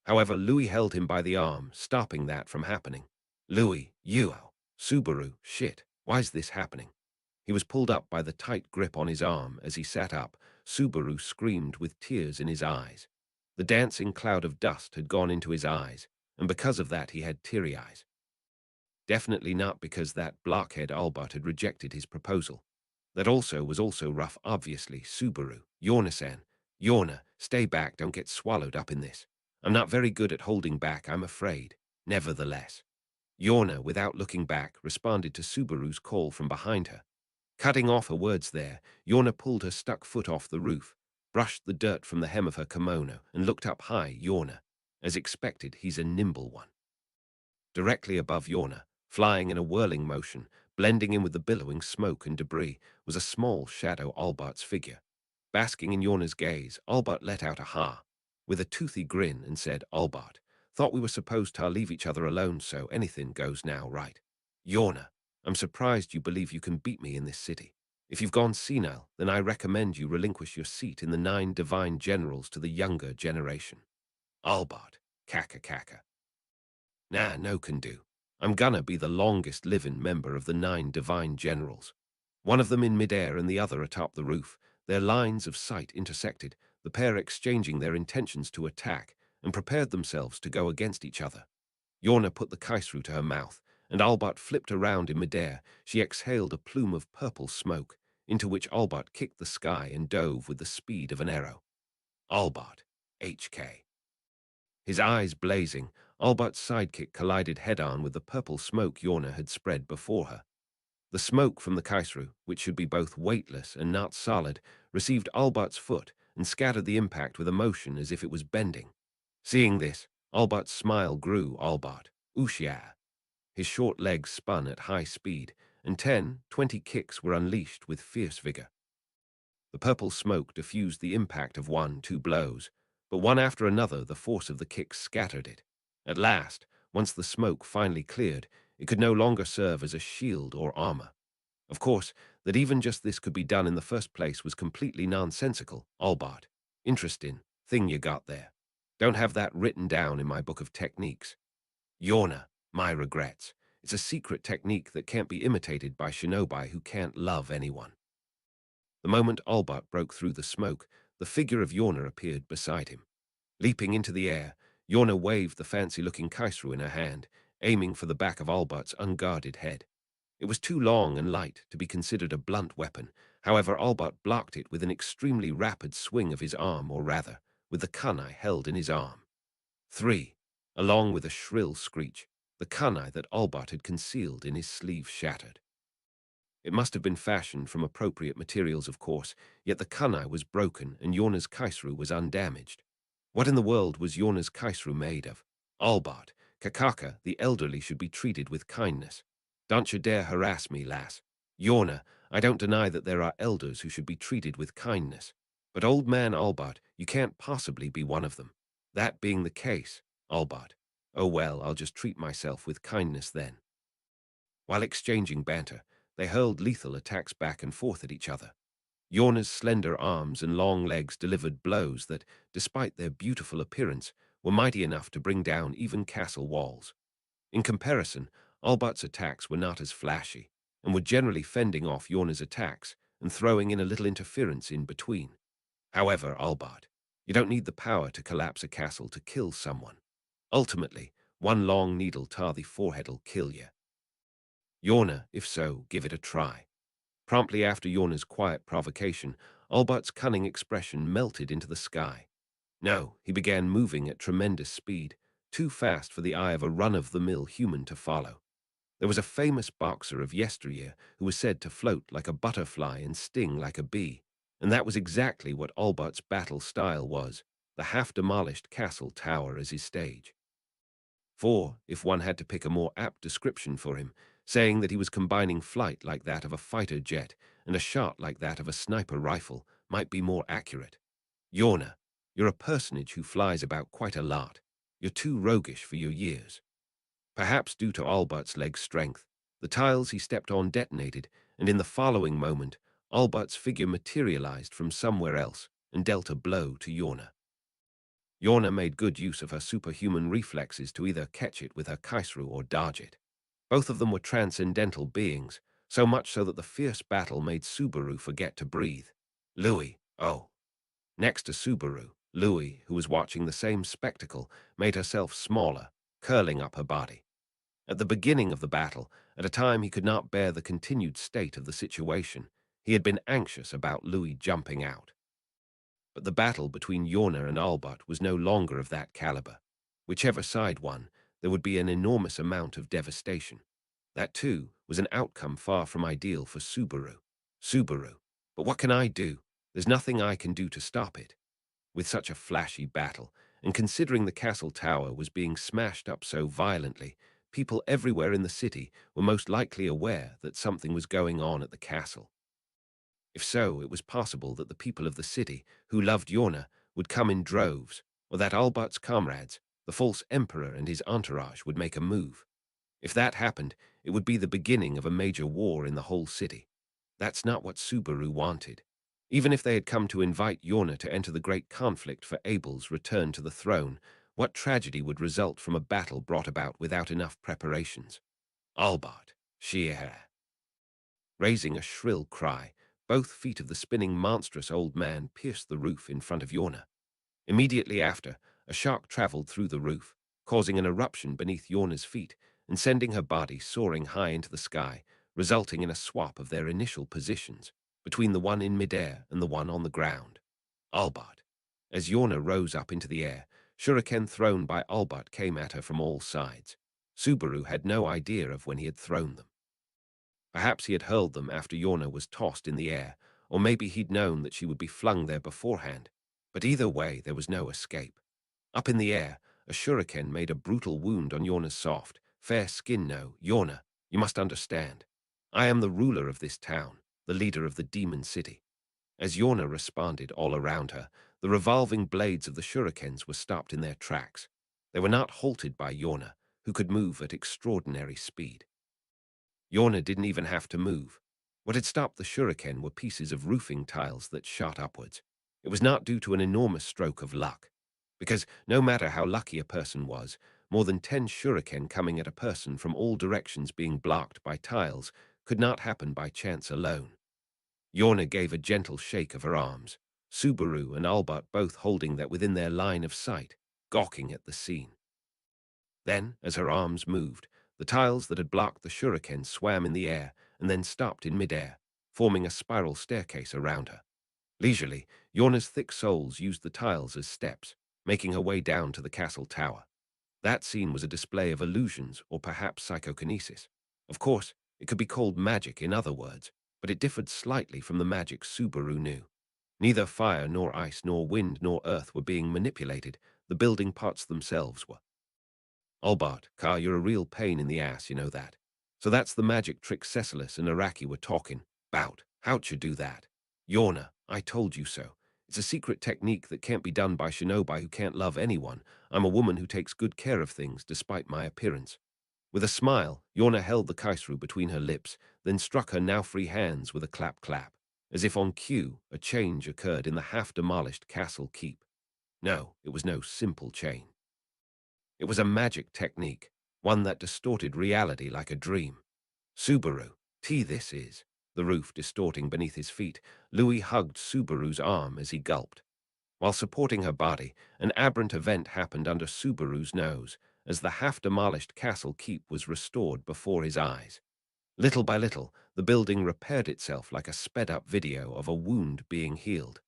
However, Louis held him by the arm, stopping that from happening. Louis, you, Subaru, shit, why's this happening? He was pulled up by the tight grip on his arm. As he sat up, Subaru screamed with tears in his eyes. The dancing cloud of dust had gone into his eyes, and because of that he had teary eyes. Definitely not because that blockhead Albert had rejected his proposal. That also was also rough, obviously. Subaru, Yorna-san. Yorna, stay back, don't get swallowed up in this. I'm not very good at holding back, I'm afraid. Nevertheless. Yorna, without looking back, responded to Subaru's call from behind her. Cutting off her words there, Yorna pulled her stuck foot off the roof, brushed the dirt from the hem of her kimono, and looked up high. Yorna. As expected, he's a nimble one. Directly above Yorna, flying in a whirling motion, blending in with the billowing smoke and debris, was a small shadow Albert's figure. Basking in Yorna's gaze, Albert let out a ha, with a toothy grin, and said, Albert, thought we were supposed to leave each other alone, so anything goes now, right? Yorna, I'm surprised you believe you can beat me in this city. If you've gone senile, then I recommend you relinquish your seat in the 9 divine generals to the younger generation. Albert, kaka. Nah, no can do. I'm gonna be the longest living member of the 9 divine generals. One of them in midair and the other atop the roof, their lines of sight intersected, the pair exchanging their intentions to attack, and prepared themselves to go against each other. Yorna put the kaisru to her mouth, and Albert flipped around in midair. She exhaled a plume of purple smoke, into which Albert kicked the sky and dove with the speed of an arrow. Albert, HK. His eyes blazing, Albert's sidekick collided head-on with the purple smoke Yorna had spread before her. The smoke from the kaisru, which should be both weightless and not solid, received Albert's foot and scattered the impact with a motion as if it was bending. Seeing this, Albert's smile grew. Albert, Ushia. His short legs spun at high speed, and 10-20 kicks were unleashed with fierce vigor. The purple smoke diffused the impact of 1-2 blows, but one after another the force of the kicks scattered it. At last, once the smoke finally cleared, it could no longer serve as a shield or armor. Of course, that even just this could be done in the first place was completely nonsensical. Albert, interesting thing you got there. Don't have that written down in my book of techniques. Yorna, my regrets. It's a secret technique that can't be imitated by shinobi who can't love anyone. The moment Albert broke through the smoke, the figure of Yorna appeared beside him. Leaping into the air, Yorna waved the fancy-looking kaisru in her hand, aiming for the back of Albert's unguarded head. It was too long and light to be considered a blunt weapon. However, Albert blocked it with an extremely rapid swing of his arm, or rather, with the kunai held in his arm. 3. Along with a shrill screech, the kunai that Albert had concealed in his sleeve shattered. It must have been fashioned from appropriate materials, of course, yet the kunai was broken and Yorna's kaisru was undamaged. What in the world was Yorna's kaisru made of? Albert, Kakaka, the elderly should be treated with kindness. Don't you dare harass me, lass. Yorna, I don't deny that there are elders who should be treated with kindness. But old man Albert, you can't possibly be one of them. That being the case, Albert, oh well, I'll just treat myself with kindness then. While exchanging banter, they hurled lethal attacks back and forth at each other. Yorna's slender arms and long legs delivered blows that, despite their beautiful appearance, were mighty enough to bring down even castle walls. In comparison, Albert's attacks were not as flashy, and were generally fending off Yorna's attacks and throwing in a little interference in between. However, Albert, you don't need the power to collapse a castle to kill someone. Ultimately, one long needle tar the forehead'll kill you. Yorna, if so, give it a try. Promptly after Yorna's quiet provocation, Albert's cunning expression melted into the sky. No, he began moving at tremendous speed, too fast for the eye of a run-of-the-mill human to follow. There was a famous boxer of yesteryear who was said to float like a butterfly and sting like a bee, and that was exactly what Albert's battle style was, the half-demolished castle tower as his stage. For, if one had to pick a more apt description for him, saying that he was combining flight like that of a fighter jet and a shot like that of a sniper rifle might be more accurate. Yorna, you're a personage who flies about quite a lot. You're too roguish for your years. Perhaps due to Albert's leg strength, the tiles he stepped on detonated, and in the following moment, Albert's figure materialized from somewhere else and dealt a blow to Yorna. Yorna made good use of her superhuman reflexes to either catch it with her kaisru or dodge it. Both of them were transcendental beings, so much so that the fierce battle made Subaru forget to breathe. Louis, oh. Next to Subaru, Louis, who was watching the same spectacle, made herself smaller, curling up her body. At the beginning of the battle, at a time he could not bear the continued state of the situation, he had been anxious about Louis jumping out. But the battle between Yorna and Albert was no longer of that caliber. Whichever side won, there would be an enormous amount of devastation. That, too, was an outcome far from ideal for Subaru. Subaru. But what can I do? There's nothing I can do to stop it. With such a flashy battle, and considering the castle tower was being smashed up so violently, people everywhere in the city were most likely aware that something was going on at the castle. If so, it was possible that the people of the city, who loved Yorna, would come in droves, or that Albert's comrades, the false emperor and his entourage, would make a move. If that happened, it would be the beginning of a major war in the whole city. That's not what Subaru wanted. Even if they had come to invite Yorna to enter the great conflict for Abel's return to the throne, what tragedy would result from a battle brought about without enough preparations? Albert, Sheer. Raising a shrill cry, both feet of the spinning monstrous old man pierced the roof in front of Yorna. Immediately after, a shock traveled through the roof, causing an eruption beneath Yorna's feet and sending her body soaring high into the sky, resulting in a swap of their initial positions between the one in midair and the one on the ground. Albert. As Yorna rose up into the air, shuriken thrown by Albert came at her from all sides. Subaru had no idea of when he had thrown them. Perhaps he had hurled them after Yorna was tossed in the air, or maybe he'd known that she would be flung there beforehand. But either way, there was no escape. Up in the air, a shuriken made a brutal wound on Yorna's soft, fair skin. No, Yorna, you must understand. I am the ruler of this town, the leader of the demon city. As Yorna responded all around her, the revolving blades of the shurikens were stopped in their tracks. They were not halted by Yorna, who could move at extraordinary speed. Yorna didn't even have to move. What had stopped the shuriken were pieces of roofing tiles that shot upwards. It was not due to an enormous stroke of luck, because no matter how lucky a person was, more than 10 shuriken coming at a person from all directions being blocked by tiles could not happen by chance alone. Yorna gave a gentle shake of her arms, Subaru and Albert both holding that within their line of sight, gawking at the scene. Then, as her arms moved, the tiles that had blocked the shuriken swam in the air and then stopped in midair, forming a spiral staircase around her. Leisurely, Yorna's thick soles used the tiles as steps, making her way down to the castle tower. That scene was a display of illusions or perhaps psychokinesis. Of course, it could be called magic in other words, but it differed slightly from the magic Subaru knew. Neither fire nor ice nor wind nor earth were being manipulated, the building parts themselves were. Albert, Car, you're a real pain in the ass, you know that. So that's the magic trick Cecilis and Araki were talking about. How'd you do that? Yorna, I told you so. It's a secret technique that can't be done by shinobi who can't love anyone. I'm a woman who takes good care of things despite my appearance. With a smile, Yorna held the kaisru between her lips, then struck her now free hands with a clap-clap. As if on cue, a change occurred in the half-demolished castle keep. No, it was no simple chain. It was a magic technique, one that distorted reality like a dream. Subaru, this is. The roof distorting beneath his feet, Louis hugged Subaru's arm as he gulped. While supporting her body, an aberrant event happened under Subaru's nose as the half-demolished castle keep was restored before his eyes. Little by little, the building repaired itself like a sped-up video of a wound being healed.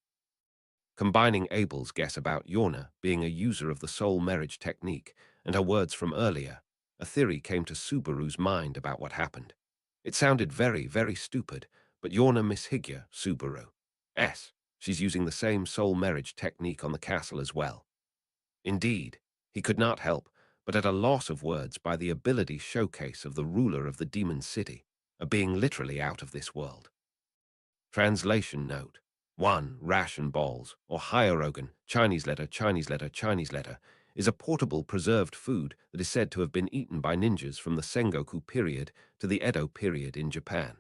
Combining Abel's guess about Yorna being a user of the soul marriage technique and her words from earlier, a theory came to Subaru's mind about what happened. It sounded very, very stupid, but Yorna mishigia Subaru. She's using the same soul marriage technique on the castle as well. Indeed, he could not help, but at a loss of words by the ability showcase of the ruler of the demon city, a being literally out of this world. Translation note. 1. Ration balls, or hierogan, Chinese letter, is a portable preserved food that is said to have been eaten by ninjas from the Sengoku period to the Edo period in Japan.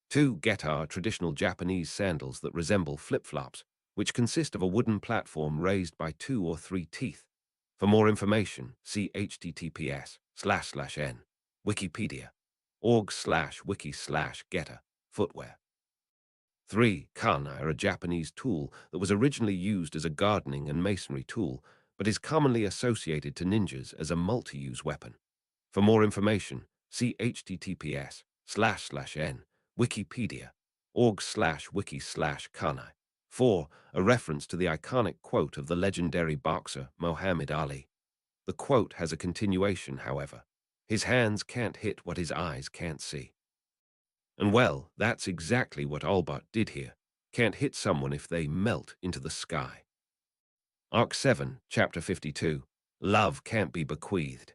2. Getar, traditional Japanese sandals that resemble flip-flops, which consist of a wooden platform raised by 2 or 3 teeth. For more information, see https://n Wikipedia org/wiki/getar footwear. 3. Kanai are a Japanese tool that was originally used as a gardening and masonry tool, but is commonly associated to ninjas as a multi-use weapon. For more information, see https://n Wikipedia org/wiki/kanai. 4. A reference to the iconic quote of the legendary boxer Muhammad Ali. The quote has a continuation, however. His hands can't hit what his eyes can't see. And well, that's exactly what Albert did here. Can't hit someone if they melt into the sky. Arc 7, Chapter 52. Love Can't Be Bequeathed.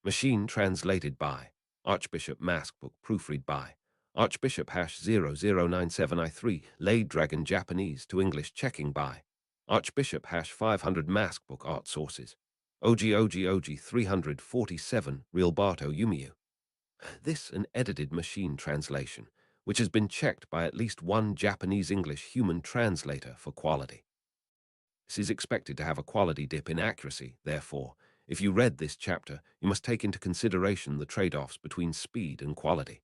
Machine translated by Archbishop Maskbook proofread by Archbishop #0097I3 Laid Dragon Japanese to English checking by Archbishop #500 Maskbook art sources OG 347 Realbarto Yumiu. This an edited machine translation, which has been checked by at least one Japanese-English human translator for quality. This is expected to have a quality dip in accuracy, therefore, if you read this chapter, you must take into consideration the trade-offs between speed and quality.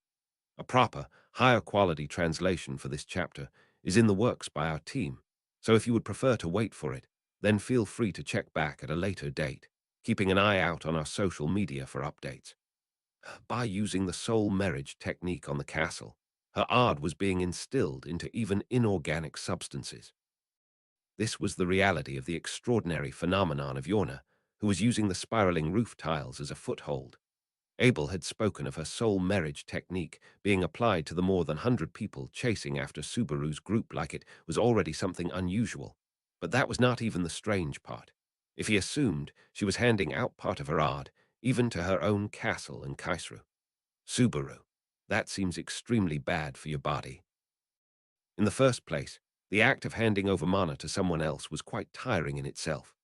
A proper, higher quality translation for this chapter is in the works by our team, so if you would prefer to wait for it, then feel free to check back at a later date, keeping an eye out on our social media for updates. By using the soul marriage technique on the castle, her ard was being instilled into even inorganic substances. This was the reality of the extraordinary phenomenon of Yorna, who was using the spiraling roof tiles as a foothold. Abel had spoken of her soul marriage technique being applied to the more than 100 people chasing after Subaru's group like it was already something unusual. But that was not even the strange part. If he assumed she was handing out part of her ard, even to her own castle and Kaisru. Subaru, that seems extremely bad for your body. In the first place, the act of handing over mana to someone else was quite tiring in itself.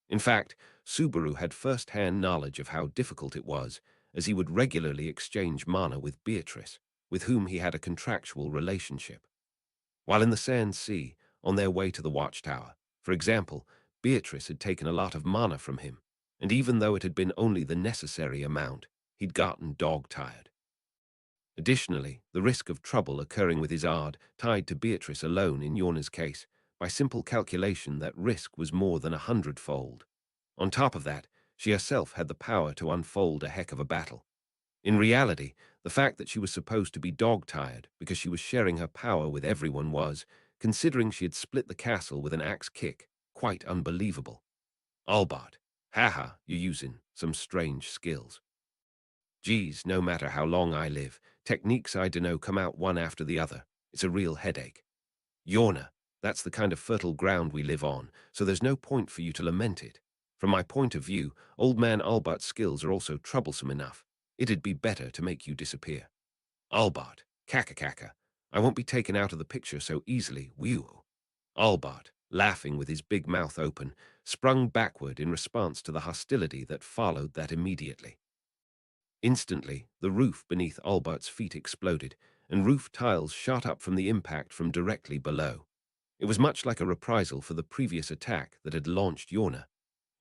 In fact, Subaru had first-hand knowledge of how difficult it was, as he would regularly exchange mana with Beatrice, with whom he had a contractual relationship. While in the Sand Sea, on their way to the watchtower, for example, Beatrice had taken a lot of mana from him, and even though it had been only the necessary amount, he'd gotten dog-tired. Additionally, the risk of trouble occurring with his ard tied to Beatrice alone in Yorna's case, by simple calculation that risk was more than 100-fold. On top of that, she herself had the power to unfold a heck of a battle. In reality, the fact that she was supposed to be dog-tired because she was sharing her power with everyone was, considering she had split the castle with an axe kick, quite unbelievable. Albert, haha, you're using some strange skills. Geez, no matter how long I live, techniques I dunno come out one after the other. It's a real headache. Yorna, that's the kind of fertile ground we live on, so there's no point for you to lament it. From my point of view, old man Albert's skills are also troublesome enough. It'd be better to make you disappear. Albert, kaka, I won't be taken out of the picture so easily, whew. Albert, laughing with his big mouth open, sprung backward in response to the hostility that followed that immediately. Instantly, the roof beneath Albert's feet exploded, and roof tiles shot up from the impact from directly below. It was much like a reprisal for the previous attack that had launched Yorna.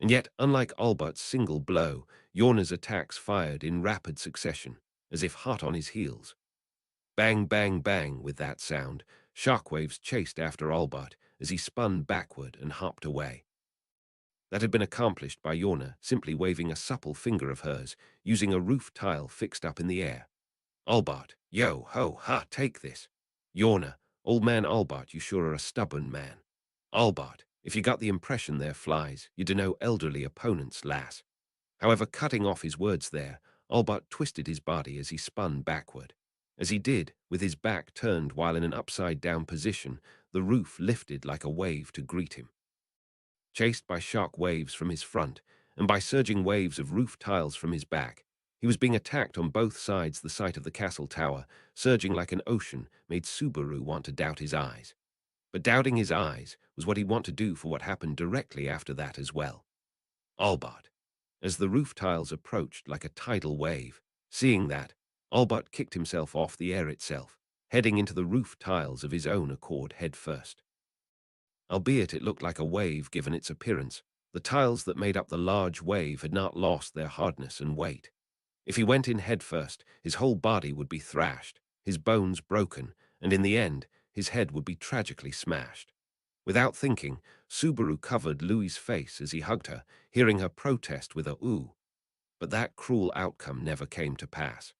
And yet, unlike Albert's single blow, Yorna's attacks fired in rapid succession, as if hot on his heels. Bang, bang, bang, with that sound, shockwaves chased after Albert as he spun backward and hopped away. That had been accomplished by Yorna simply waving a supple finger of hers, using a roof tile fixed up in the air. Albert, yo, ho, ha, take this. Yorna, old man Albert, you sure are a stubborn man. Albert, if you got the impression there, flies, you dunno elderly opponents, lass. However, cutting off his words there, Albert twisted his body as he spun backward. As he did, with his back turned while in an upside-down position, the roof lifted like a wave to greet him. Chased by shock waves from his front and by surging waves of roof tiles from his back, he was being attacked on both sides. The sight of the castle tower, surging like an ocean, made Subaru want to doubt his eyes. But doubting his eyes was what he'd want to do for what happened directly after that as well. Albert. As the roof tiles approached like a tidal wave, seeing that, Albert kicked himself off the air itself, heading into the roof tiles of his own accord head first. Albeit it looked like a wave given its appearance, the tiles that made up the large wave had not lost their hardness and weight. If he went in head first, his whole body would be thrashed, his bones broken, and in the end, his head would be tragically smashed. Without thinking, Subaru covered Louie's face as he hugged her, hearing her protest with a ooh. But that cruel outcome never came to pass.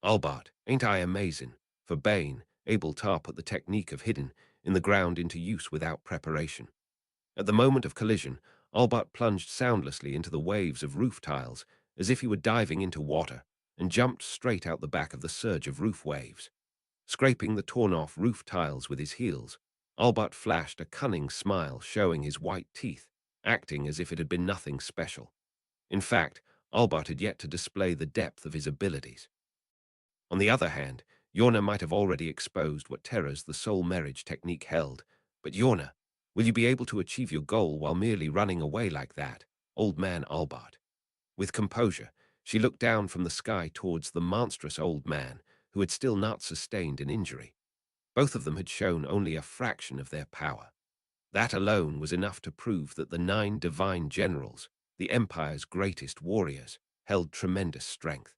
Albert, ain't I amazing? For Bain, able tar put the technique of hidden in the ground into use without preparation. At the moment of collision, Albert plunged soundlessly into the waves of roof tiles as if he were diving into water and jumped straight out the back of the surge of roof waves. Scraping the torn-off roof tiles with his heels, Albert flashed a cunning smile showing his white teeth, acting as if it had been nothing special. In fact, Albert had yet to display the depth of his abilities. On the other hand, Yorna might have already exposed what terrors the soul marriage technique held. But Yorna, will you be able to achieve your goal while merely running away like that, old man Albert? With composure, she looked down from the sky towards the monstrous old man who had still not sustained an injury. Both of them had shown only a fraction of their power. That alone was enough to prove that the 9 divine generals, the Empire's greatest warriors, held tremendous strength.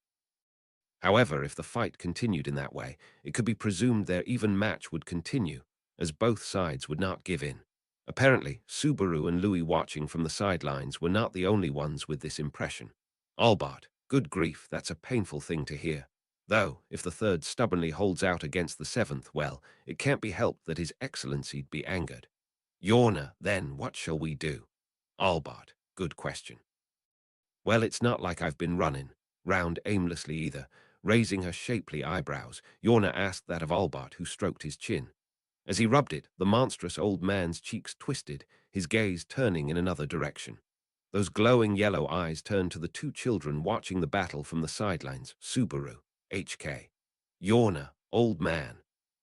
However, if the fight continued in that way, it could be presumed their even match would continue, as both sides would not give in. Apparently, Subaru and Louis, watching from the sidelines, were not the only ones with this impression. Albert, good grief, that's a painful thing to hear. Though, if the third stubbornly holds out against the seventh, well, it can't be helped that His Excellency'd be angered. Yorna, then, what shall we do? Albert, good question. Well, it's not like I've been running round aimlessly either. Raising her shapely eyebrows, Yorna asked that of Albert, who stroked his chin. As he rubbed it, the monstrous old man's cheeks twisted, his gaze turning in another direction. Those glowing yellow eyes turned to the 2 children watching the battle from the sidelines, Subaru, HK. Yorna, old man.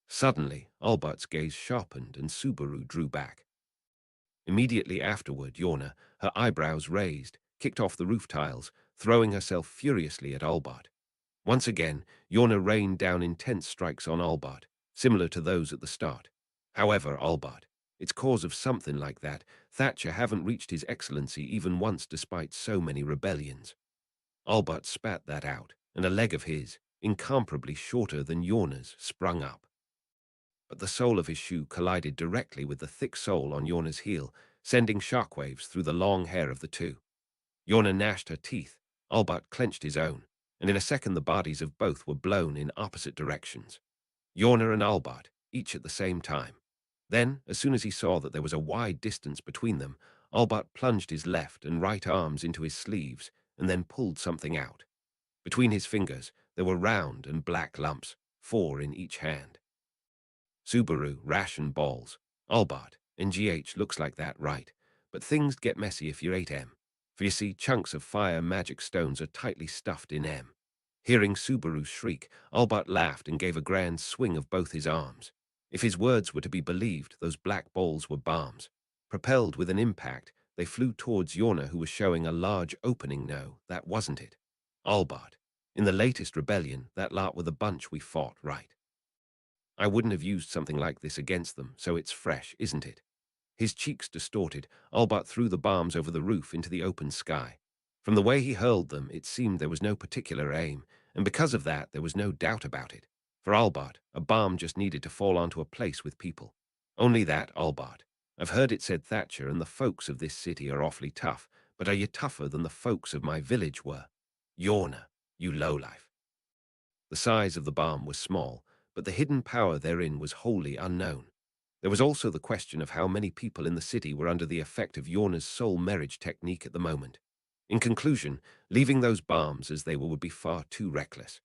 Suddenly, Albert's gaze sharpened and Subaru drew back. Immediately afterward, Yorna, her eyebrows raised, kicked off the roof tiles, throwing herself furiously at Albert. Once again, Yorna rained down intense strikes on Albert, similar to those at the start. However, Albert, it's cause of something like that. Thatcher haven't reached His Excellency even once despite so many rebellions. Albert spat that out, and a leg of his, incomparably shorter than Yorna's, sprung up. But the sole of his shoe collided directly with the thick sole on Yorna's heel, sending shockwaves through the long hair of the two. Yorna gnashed her teeth, Albert clenched his own, and in a second the bodies of both were blown in opposite directions. Yorna and Albert, each at the same time. Then, as soon as he saw that there was a wide distance between them, Albert plunged his left and right arms into his sleeves and then pulled something out. Between his fingers, there were round and black lumps, 4 in each hand. Subaru, ration balls. Albert, NGH looks like that, right? But things get messy if you're 8M. For you see, chunks of fire magic stones are tightly stuffed in M. Hearing Subaru's shriek, Albert laughed and gave a grand swing of both his arms. If his words were to be believed, those black balls were bombs. Propelled with an impact, they flew towards Yorna, who was showing a large opening. No, that wasn't it. Albert, in the latest rebellion, that lot were the bunch we fought, right? I wouldn't have used something like this against them, so it's fresh, isn't it? His cheeks distorted, Albert threw the bombs over the roof into the open sky. From the way he hurled them, it seemed there was no particular aim, and because of that, there was no doubt about it. For Albert, a bomb just needed to fall onto a place with people. Only that, Albert. I've heard it said Thatcher and the folks of this city are awfully tough, but are you tougher than the folks of my village were? Yorna, you lowlife. The size of the bomb was small, but the hidden power therein was wholly unknown. There was also the question of how many people in the city were under the effect of Yorna's soul marriage technique at the moment. In conclusion, leaving those bombs as they were would be far too reckless.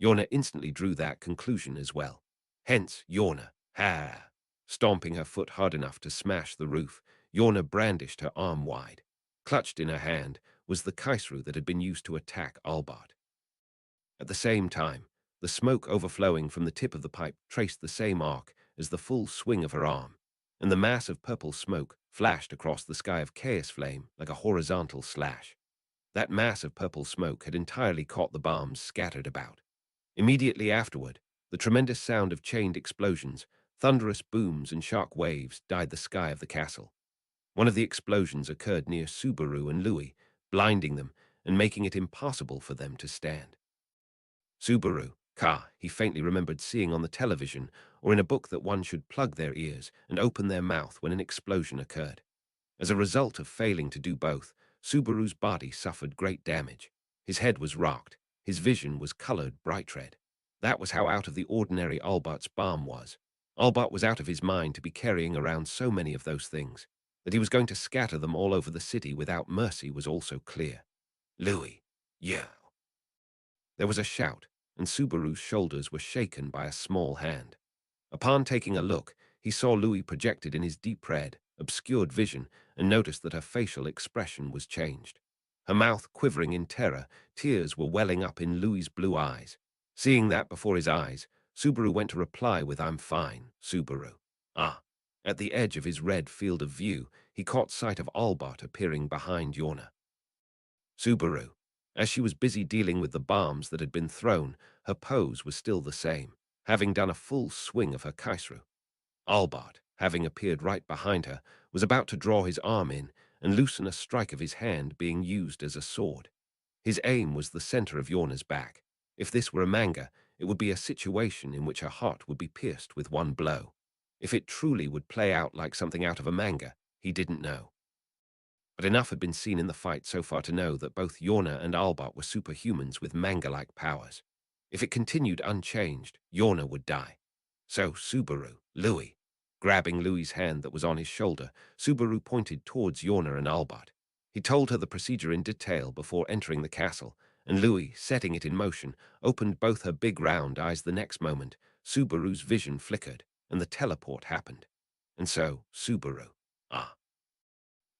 Yorna instantly drew that conclusion as well. Hence, Yorna, ha! Stomping her foot hard enough to smash the roof, Yorna brandished her arm wide. Clutched in her hand was the kaisru that had been used to attack Albart. At the same time, the smoke overflowing from the tip of the pipe traced the same arc as the full swing of her arm, and the mass of purple smoke flashed across the sky of chaos flame like a horizontal slash. That mass of purple smoke had entirely caught the bombs scattered about. Immediately afterward, the tremendous sound of chained explosions, thunderous booms and sharp waves dyed the sky of the castle. One of the explosions occurred near Subaru and Louis, blinding them and making it impossible for them to stand. Subaru, he faintly remembered seeing on the television or in a book that one should plug their ears and open their mouth when an explosion occurred. As a result of failing to do both, Subaru's body suffered great damage. His head was rocked, his vision was colored bright red. That was how out of the ordinary Albert's bomb was. Albert was out of his mind to be carrying around so many of those things. That he was going to scatter them all over the city without mercy was also clear. Louis, yeah. There was a shout, and Subaru's shoulders were shaken by a small hand. Upon taking a look, he saw Louis projected in his deep red, obscured vision and noticed that her facial expression was changed. Her mouth quivering in terror, tears were welling up in Louis's blue eyes. Seeing that before his eyes, Subaru went to reply with, "I'm fine, Subaru." Ah. At the edge of his red field of view, he caught sight of Albert appearing behind Yorna. Subaru. As she was busy dealing with the bombs that had been thrown, her pose was still the same, having done a full swing of her kaisru. Albart, having appeared right behind her, was about to draw his arm in and loosen a strike of his hand being used as a sword. His aim was the center of Yorna's back. If this were a manga, it would be a situation in which her heart would be pierced with one blow. If it truly would play out like something out of a manga, he didn't know. But enough had been seen in the fight so far to know that both Yorna and Albart were superhumans with manga-like powers. If it continued unchanged, Yorna would die. So Subaru, Louis. Grabbing Louis's hand that was on his shoulder, Subaru pointed towards Yorna and Albart. He told her the procedure in detail before entering the castle, and Louis, setting it in motion, opened both her big round eyes. The next moment, Subaru's vision flickered, and the teleport happened. And so, Subaru.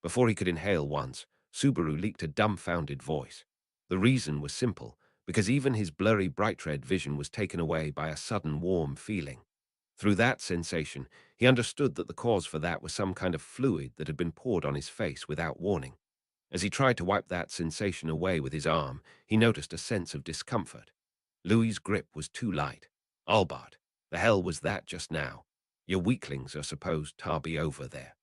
Before he could inhale once, Subaru leaked a dumbfounded voice. The reason was simple, because even his blurry bright red vision was taken away by a sudden warm feeling. Through that sensation, he understood that the cause for that was some kind of fluid that had been poured on his face without warning. As he tried to wipe that sensation away with his arm, he noticed a sense of discomfort. Louis's grip was too light. Albart, the hell was that just now? Your weaklings are supposed to be over there.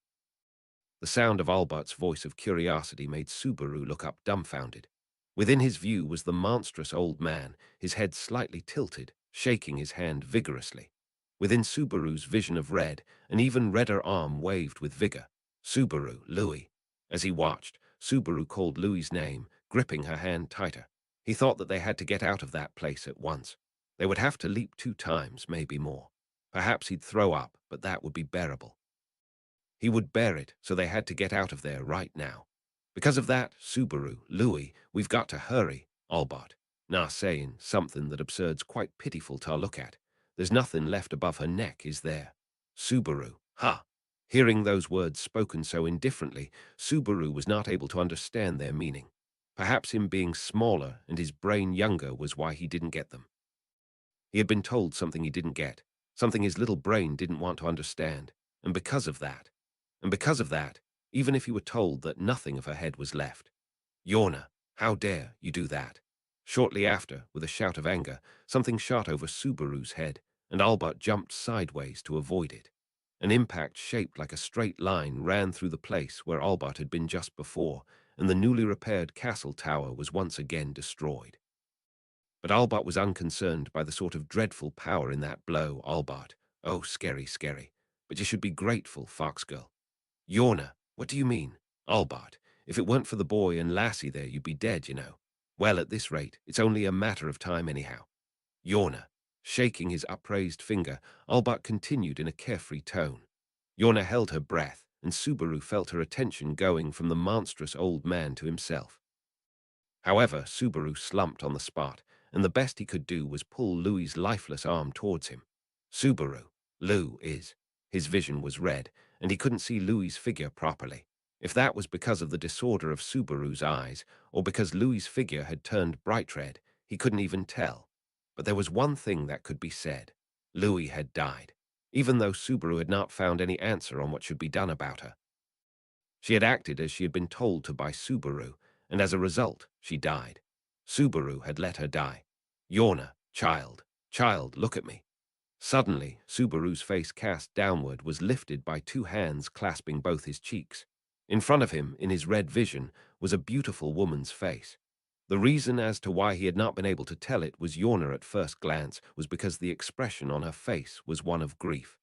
The sound of Albert's voice of curiosity made Subaru look up dumbfounded. Within his view was the monstrous old man, his head slightly tilted, shaking his hand vigorously. Within Subaru's vision of red, an even redder arm waved with vigor. Subaru, Louis. As he watched, Subaru called Louis's name, gripping her hand tighter. He thought that they had to get out of that place at once. They would have to leap 2 times, maybe more. Perhaps he'd throw up, but that would be bearable. He would bear it, so they had to get out of there right now. Because of that, Subaru, Louis, we've got to hurry, Albart. Nah, saying something that absurd's quite pitiful to look at. There's nothing left above her neck, is there? Subaru, Hearing those words spoken so indifferently, Subaru was not able to understand their meaning. Perhaps him being smaller and his brain younger was why he didn't get them. He had been told something he didn't get, something his little brain didn't want to understand, and because of that, even if he were told that nothing of her head was left. Yorna, how dare you do that? Shortly after, with a shout of anger, something shot over Subaru's head, and Albert jumped sideways to avoid it. An impact shaped like a straight line ran through the place where Albert had been just before, and the newly repaired castle tower was once again destroyed. But Albert was unconcerned by the sort of dreadful power in that blow. Albert, oh, scary, scary. But you should be grateful, Foxgirl. Yorna, what do you mean? Albart, if it weren't for the boy and lassie there, you'd be dead, you know. Well, at this rate, it's only a matter of time anyhow. Yorna. Shaking his upraised finger, Albert continued in a carefree tone. Yorna held her breath, and Subaru felt her attention going from the monstrous old man to himself. However, Subaru slumped on the spot, and the best he could do was pull Louis's lifeless arm towards him. Subaru. Lou is. His vision was red, and he couldn't see Louis's figure properly. If that was because of the disorder of Subaru's eyes, or because Louis's figure had turned bright red, he couldn't even tell. But there was one thing that could be said. Louis had died, even though Subaru had not found any answer on what should be done about her. She had acted as she had been told to by Subaru, and as a result, she died. Subaru had let her die. Yorna, child, look at me. Suddenly, Subaru's face cast downward was lifted by two hands clasping both his cheeks. In front of him, in his red vision, was a beautiful woman's face. The reason as to why he had not been able to tell it was Yorna at first glance was because the expression on her face was one of grief.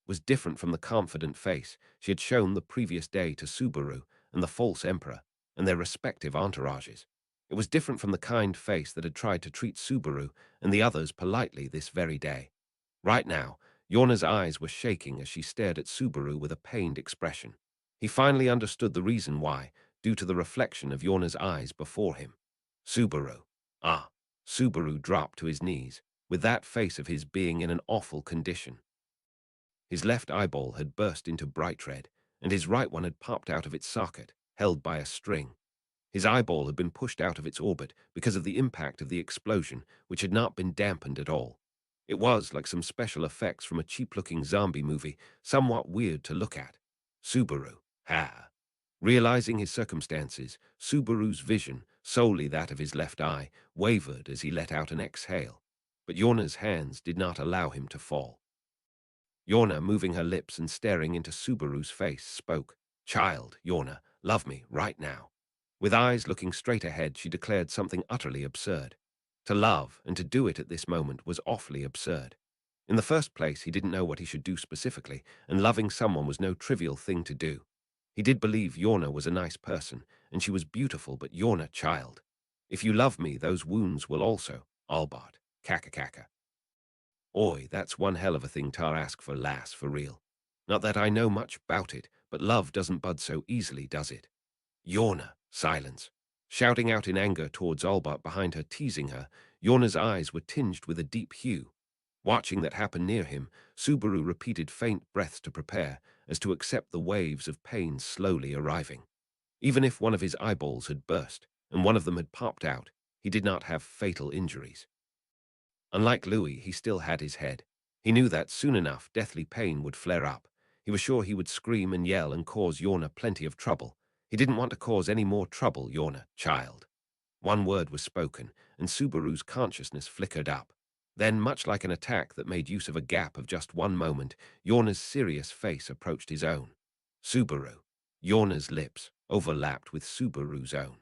Was different from the confident face she had shown the previous day to Subaru and the false emperor and their respective entourages. It was different from the kind face that had tried to treat Subaru and the others politely this very day. Right now, Yorna's eyes were shaking as she stared at Subaru with a pained expression. He finally understood the reason why, due to the reflection of Yorna's eyes before him. Subaru. Ah. Subaru dropped to his knees, with that face of his being in an awful condition. His left eyeball had burst into bright red, and his right one had popped out of its socket, held by a string. His eyeball had been pushed out of its orbit because of the impact of the explosion, which had not been dampened at all. It was like some special effects from a cheap-looking zombie movie, somewhat weird to look at. Subaru. Ha. Realizing his circumstances, Subaru's vision, solely that of his left eye, wavered as he let out an exhale. But Yorna's hands did not allow him to fall. Yorna, moving her lips and staring into Subaru's face, spoke. Child, Yorna, love me right now. With eyes looking straight ahead, she declared something utterly absurd. To love and to do it at this moment was awfully absurd. In the first place, he didn't know what he should do specifically, and loving someone was no trivial thing to do. He did believe Yorna was a nice person, and she was beautiful, but Yorna, child. If you love me, those wounds will also. Albert. Kaka. Oi, that's one hell of a thing to ask for, lass, for real. Not that I know much about it, but love doesn't bud so easily, does it? Yorna, silence. Shouting out in anger towards Albert behind her, teasing her, Yorna's eyes were tinged with a deep hue. Watching that happen near him, Subaru repeated faint breaths to prepare, as to accept the waves of pain slowly arriving. Even if one of his eyeballs had burst, and one of them had popped out, he did not have fatal injuries. Unlike Louis, he still had his head. He knew that soon enough deathly pain would flare up. He was sure he would scream and yell and cause Yorna plenty of trouble. He didn't want to cause any more trouble, Yorna, child. One word was spoken, and Subaru's consciousness flickered up. Then, much like an attack that made use of a gap of just one moment, Yorna's serious face approached his own. Subaru. Yorna's lips overlapped with Subaru's own.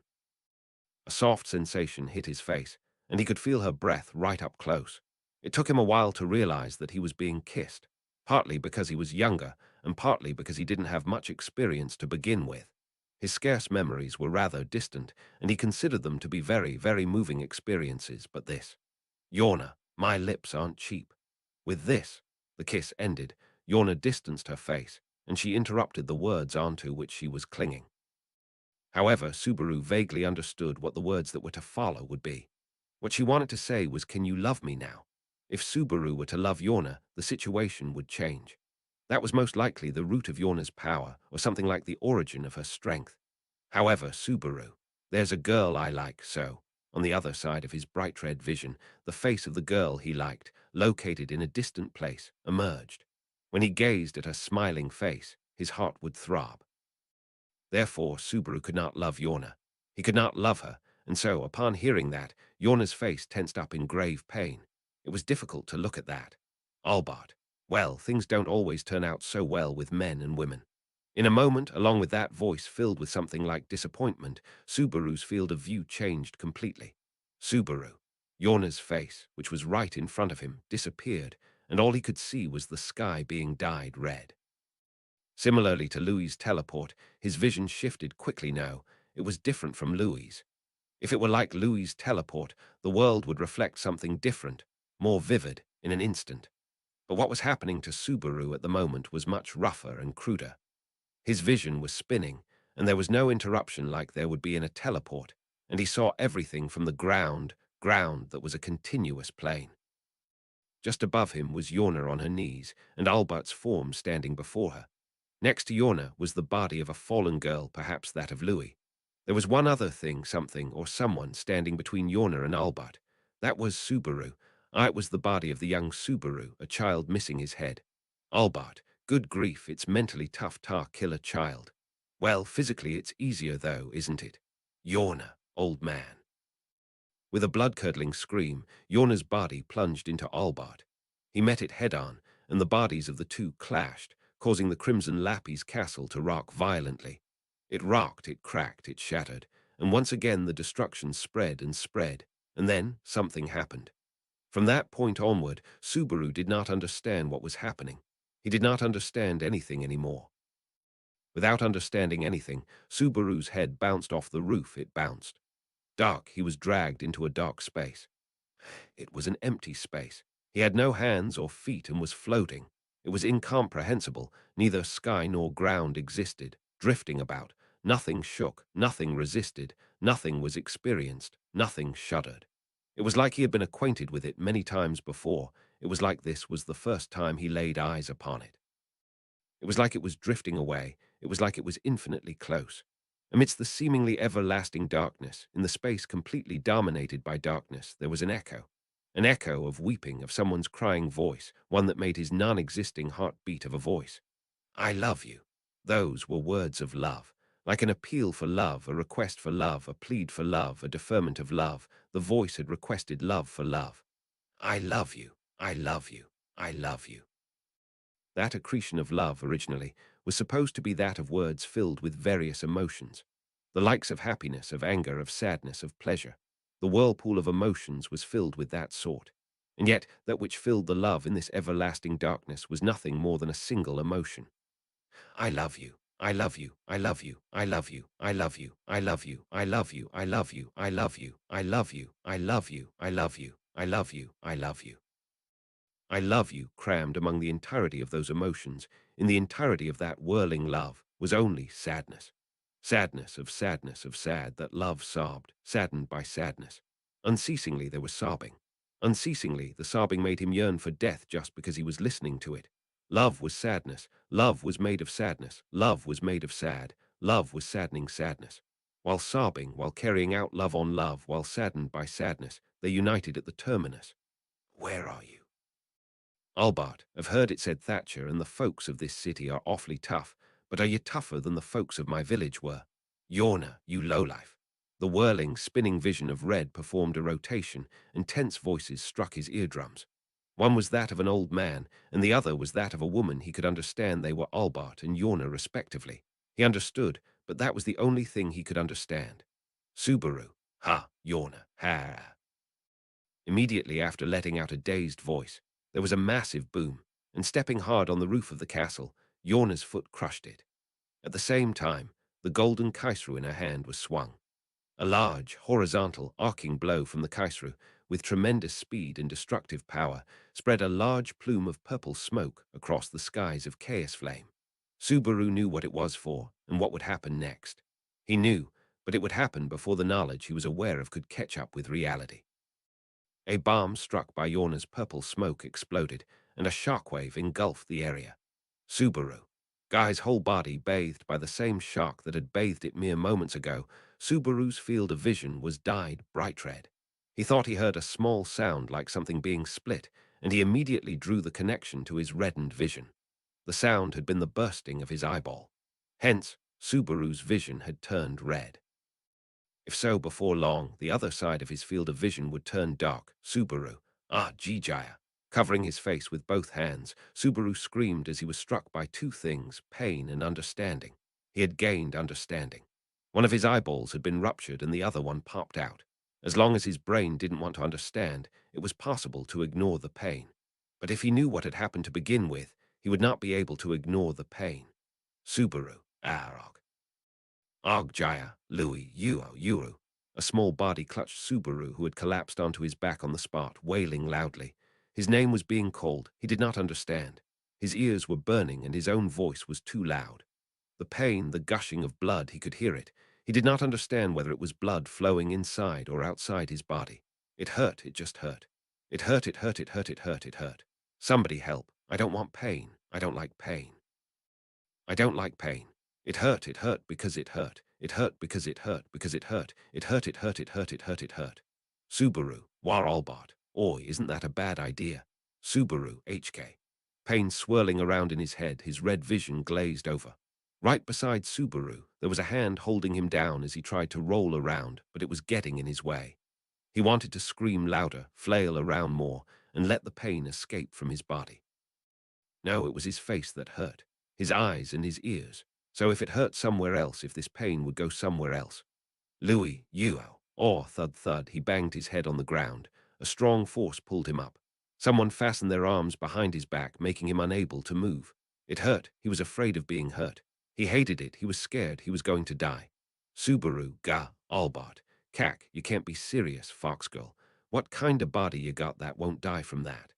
A soft sensation hit his face, and he could feel her breath right up close. It took him a while to realize that he was being kissed, partly because he was younger, and partly because he didn't have much experience to begin with. His scarce memories were rather distant, and he considered them to be very, very moving experiences, but this. Yorna, my lips aren't cheap. With this, the kiss ended. Yorna distanced her face, and she interrupted the words onto which she was clinging. However, Subaru vaguely understood what the words that were to follow would be. What she wanted to say was, can you love me now? If Subaru were to love Yorna, the situation would change. That was most likely the root of Yorna's power, or something like the origin of her strength. However, Subaru, there's a girl I like, so, on the other side of his bright red vision, the face of the girl he liked, located in a distant place, emerged. When he gazed at her smiling face, his heart would throb. Therefore, Subaru could not love Yorna. He could not love her, and so, upon hearing that, Yorna's face tensed up in grave pain. It was difficult to look at that. Albert. Well, things don't always turn out so well with men and women. In a moment, along with that voice filled with something like disappointment, Subaru's field of view changed completely. Subaru. Yorna's face, which was right in front of him, disappeared, and all he could see was the sky being dyed red. Similarly to Louis's teleport, his vision shifted quickly now. It was different from Louis's. If it were like Louis's teleport, the world would reflect something different, more vivid, in an instant. But what was happening to Subaru at the moment was much rougher and cruder. His vision was spinning, and there was no interruption like there would be in a teleport, and he saw everything from the ground that was a continuous plane. Just above him was Yorna on her knees, and Albert's form standing before her. Next to Yorna was the body of a fallen girl, perhaps that of Louis. There was one other thing, something, or someone standing between Yorna and Albert. That was Subaru. It was the body of the young Subaru, a child missing his head. Albert, good grief, it's mentally tough to kill a child. Well, physically it's easier though, isn't it? Yorna, old man. With a blood-curdling scream, Yorna's body plunged into Albert. He met it head-on, and the bodies of the two clashed, causing the Crimson Lappy's castle to rock violently. It rocked, it cracked, it shattered, and once again the destruction spread, and then something happened. From that point onward, Subaru did not understand what was happening. He did not understand anything anymore. Without understanding anything, Subaru's head bounced off the roof, it bounced. Dark, he was dragged into a dark space. It was an empty space. He had no hands or feet and was floating. It was incomprehensible. Neither sky nor ground existed, drifting about. Nothing shook, nothing resisted, nothing was experienced, nothing shuddered. It was like he had been acquainted with it many times before. It was like this was the first time he laid eyes upon it. It was like it was drifting away. It was like it was infinitely close. Amidst the seemingly everlasting darkness, in the space completely dominated by darkness, there was an echo of weeping, of someone's crying voice, one that made his non-existing heart beat of a voice. I love you. Those were words of love, like an appeal for love, a request for love, a plead for love, a deferment of love. The voice had requested love for love. I love you. I love you. I love you. That accretion of love, originally, was supposed to be that of words filled with various emotions, the likes of happiness, of anger, of sadness, of pleasure. The whirlpool of emotions was filled with that sort, and yet that which filled the love in this everlasting darkness was nothing more than a single emotion. I love you. I love you. I love you. I love you. I love you. I love you. I love you. I love you. I love you. I love you. I love you. I love you. I love you. I love you. I love you, crammed among the entirety of those emotions, in the entirety of that whirling love, was only sadness. Sadness of sadness of sad, that love sobbed, saddened by sadness. Unceasingly there was sobbing. Unceasingly the sobbing made him yearn for death just because he was listening to it. Love was sadness. Love was made of sadness. Love was made of sad. Love was saddening sadness. While sobbing, while carrying out love on love, while saddened by sadness, they united at the terminus. Where are you? Albert, I've heard it said Thatcher and the folks of this city are awfully tough, but are you tougher than the folks of my village were? Yorna, you lowlife. The whirling, spinning vision of red performed a rotation, and tense voices struck his eardrums. One was that of an old man, and the other was that of a woman. He could understand they were Albert and Yorna respectively. He understood, but that was the only thing he could understand. Subaru, ha, Yorna, ha. Immediately after letting out a dazed voice, there was a massive boom, and stepping hard on the roof of the castle, Yorna's foot crushed it. At the same time, the golden kaisru in her hand was swung. A large, horizontal, arcing blow from the kaisru, with tremendous speed and destructive power, spread a large plume of purple smoke across the skies of chaos flame. Subaru knew what it was for, and what would happen next. He knew, but it would happen before the knowledge he was aware of could catch up with reality. A bomb struck by Yorna's purple smoke exploded, and a shockwave engulfed the area. Subaru. Guy's whole body bathed by the same shock that had bathed it mere moments ago. Subaru's field of vision was dyed bright red. He thought he heard a small sound like something being split, and he immediately drew the connection to his reddened vision. The sound had been the bursting of his eyeball. Hence, Subaru's vision had turned red. If so, before long, the other side of his field of vision would turn dark. Subaru. Ah, Jijaya. Covering his face with both hands, Subaru screamed as he was struck by two things, pain and understanding. He had gained understanding. One of his eyeballs had been ruptured and the other one popped out. As long as his brain didn't want to understand, it was possible to ignore the pain. But if he knew what had happened to begin with, he would not be able to ignore the pain. Subaru. Arog. Og Jaya, Louis, Yuo, Yuru. A small body clutched Subaru, who had collapsed onto his back on the spot, wailing loudly. His name was being called. He did not understand. His ears were burning, and his own voice was too loud. The pain, the gushing of blood, he could hear it. He did not understand whether it was blood flowing inside or outside his body. It hurt, it just hurt. It hurt, it hurt, it hurt, it hurt, it hurt. Somebody help. I don't want pain. I don't like pain. I don't like pain. It hurt because it hurt. It hurt because it hurt, because it hurt. It hurt, it hurt, it hurt, it hurt, it hurt. Subaru, war Albert. Oi, isn't that a bad idea? Subaru, HK. Pain swirling around in his head, his red vision glazed over. Right beside Subaru, there was a hand holding him down as he tried to roll around, but it was getting in his way. He wanted to scream louder, flail around more, and let the pain escape from his body. No, it was his face that hurt, his eyes and his ears. So if it hurt somewhere else, if this pain would go somewhere else. Louis, you, oh, thud, thud, he banged his head on the ground. A strong force pulled him up. Someone fastened their arms behind his back, making him unable to move. It hurt. He was afraid of being hurt. He hated it. He was scared. He was going to die. Subaru, ga, Albert. Cack, you can't be serious, Foxgirl. What kind of body you got that won't die from that?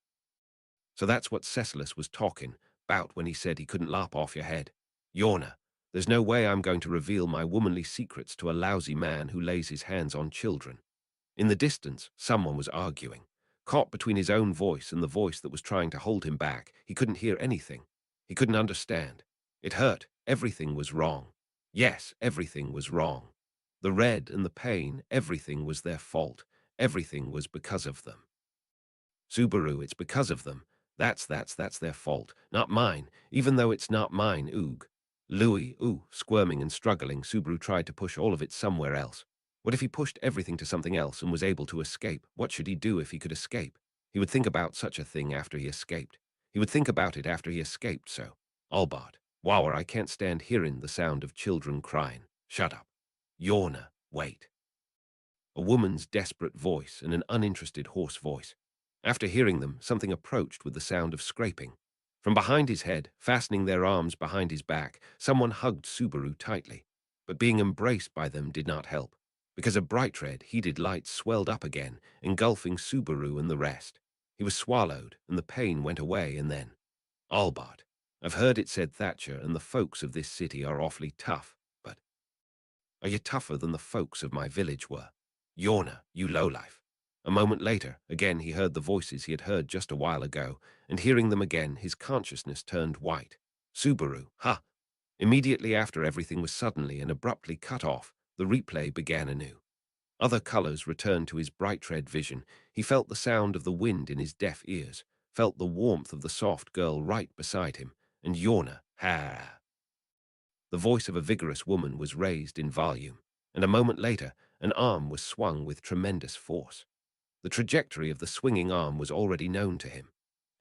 So that's what Cecilus was talking about when he said he couldn't lop off your head. Yorna, there's no way I'm going to reveal my womanly secrets to a lousy man who lays his hands on children. In the distance, someone was arguing. Caught between his own voice and the voice that was trying to hold him back, he couldn't hear anything. He couldn't understand. It hurt. Everything was wrong. Yes, everything was wrong. The red and the pain, everything was their fault. Everything was because of them. Subaru, it's because of them. That's their fault, not mine, even though it's not mine, oog. Louis, ooh, squirming and struggling, Subaru tried to push all of it somewhere else. What if he pushed everything to something else and was able to escape? What should he do if he could escape? He would think about such a thing after he escaped. He would think about it after he escaped, so. Albert, wower, I can't stand hearing the sound of children crying. Shut up. Yorna, wait. A woman's desperate voice and an uninterested hoarse voice. After hearing them, something approached with the sound of scraping. From behind his head, fastening their arms behind his back, someone hugged Subaru tightly. But being embraced by them did not help, because a bright red, heated light swelled up again, engulfing Subaru and the rest. He was swallowed, and the pain went away, and then. Albert, I've heard it said Thatcher and the folks of this city are awfully tough, but are you tougher than the folks of my village were? Yorna, you lowlife. A moment later, again he heard the voices he had heard just a while ago, and hearing them again, his consciousness turned white. Subaru, ha! Immediately after everything was suddenly and abruptly cut off, the replay began anew. Other colors returned to his bright red vision. He felt the sound of the wind in his deaf ears, felt the warmth of the soft girl right beside him, and Yorna, ha! The voice of a vigorous woman was raised in volume, and a moment later, an arm was swung with tremendous force. The trajectory of the swinging arm was already known to him.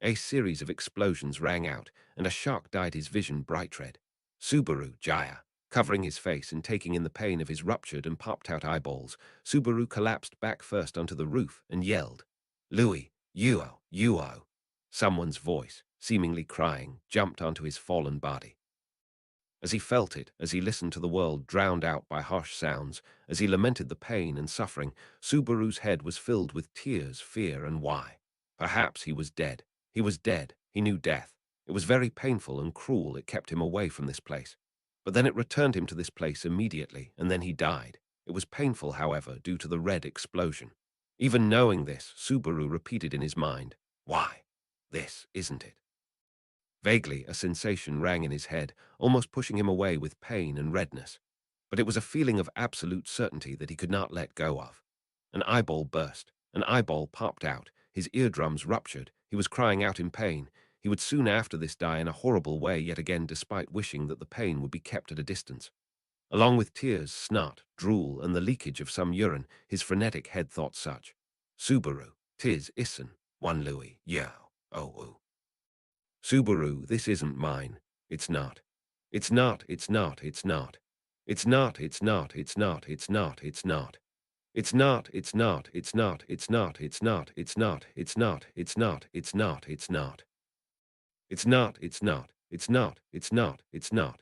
A series of explosions rang out, and a shock dyed his vision bright red. Subaru, Jaya, covering his face and taking in the pain of his ruptured and popped-out eyeballs, Subaru collapsed back first onto the roof and yelled, Louis, you-o. Someone's voice, seemingly crying, jumped onto his fallen body. As he felt it, as he listened to the world drowned out by harsh sounds, as he lamented the pain and suffering, Subaru's head was filled with tears, fear, and why. Perhaps he was dead. He was dead. He knew death. It was very painful and cruel. It kept him away from this place. But then it returned him to this place immediately, and then he died. It was painful, however, due to the red explosion. Even knowing this, Subaru repeated in his mind, why? This, isn't it? Vaguely, a sensation rang in his head, almost pushing him away with pain and redness. But it was a feeling of absolute certainty that he could not let go of. An eyeball burst. An eyeball popped out. His eardrums ruptured. He was crying out in pain. He would soon after this die in a horrible way yet again, despite wishing that the pain would be kept at a distance. Along with tears, snot, drool, and the leakage of some urine, his frenetic head thought such. Subaru, 'tis issen, one Louis, yow, oh, ooh. Subaru, this isn't mine. It's not. It's not, it's not, it's not. It's not, it's not, it's not, it's not, it's not. It's not, it's not, it's not, it's not, it's not, it's not, it's not, it's not, it's not, it's not. It's not, it's not, it's not, it's not, it's not,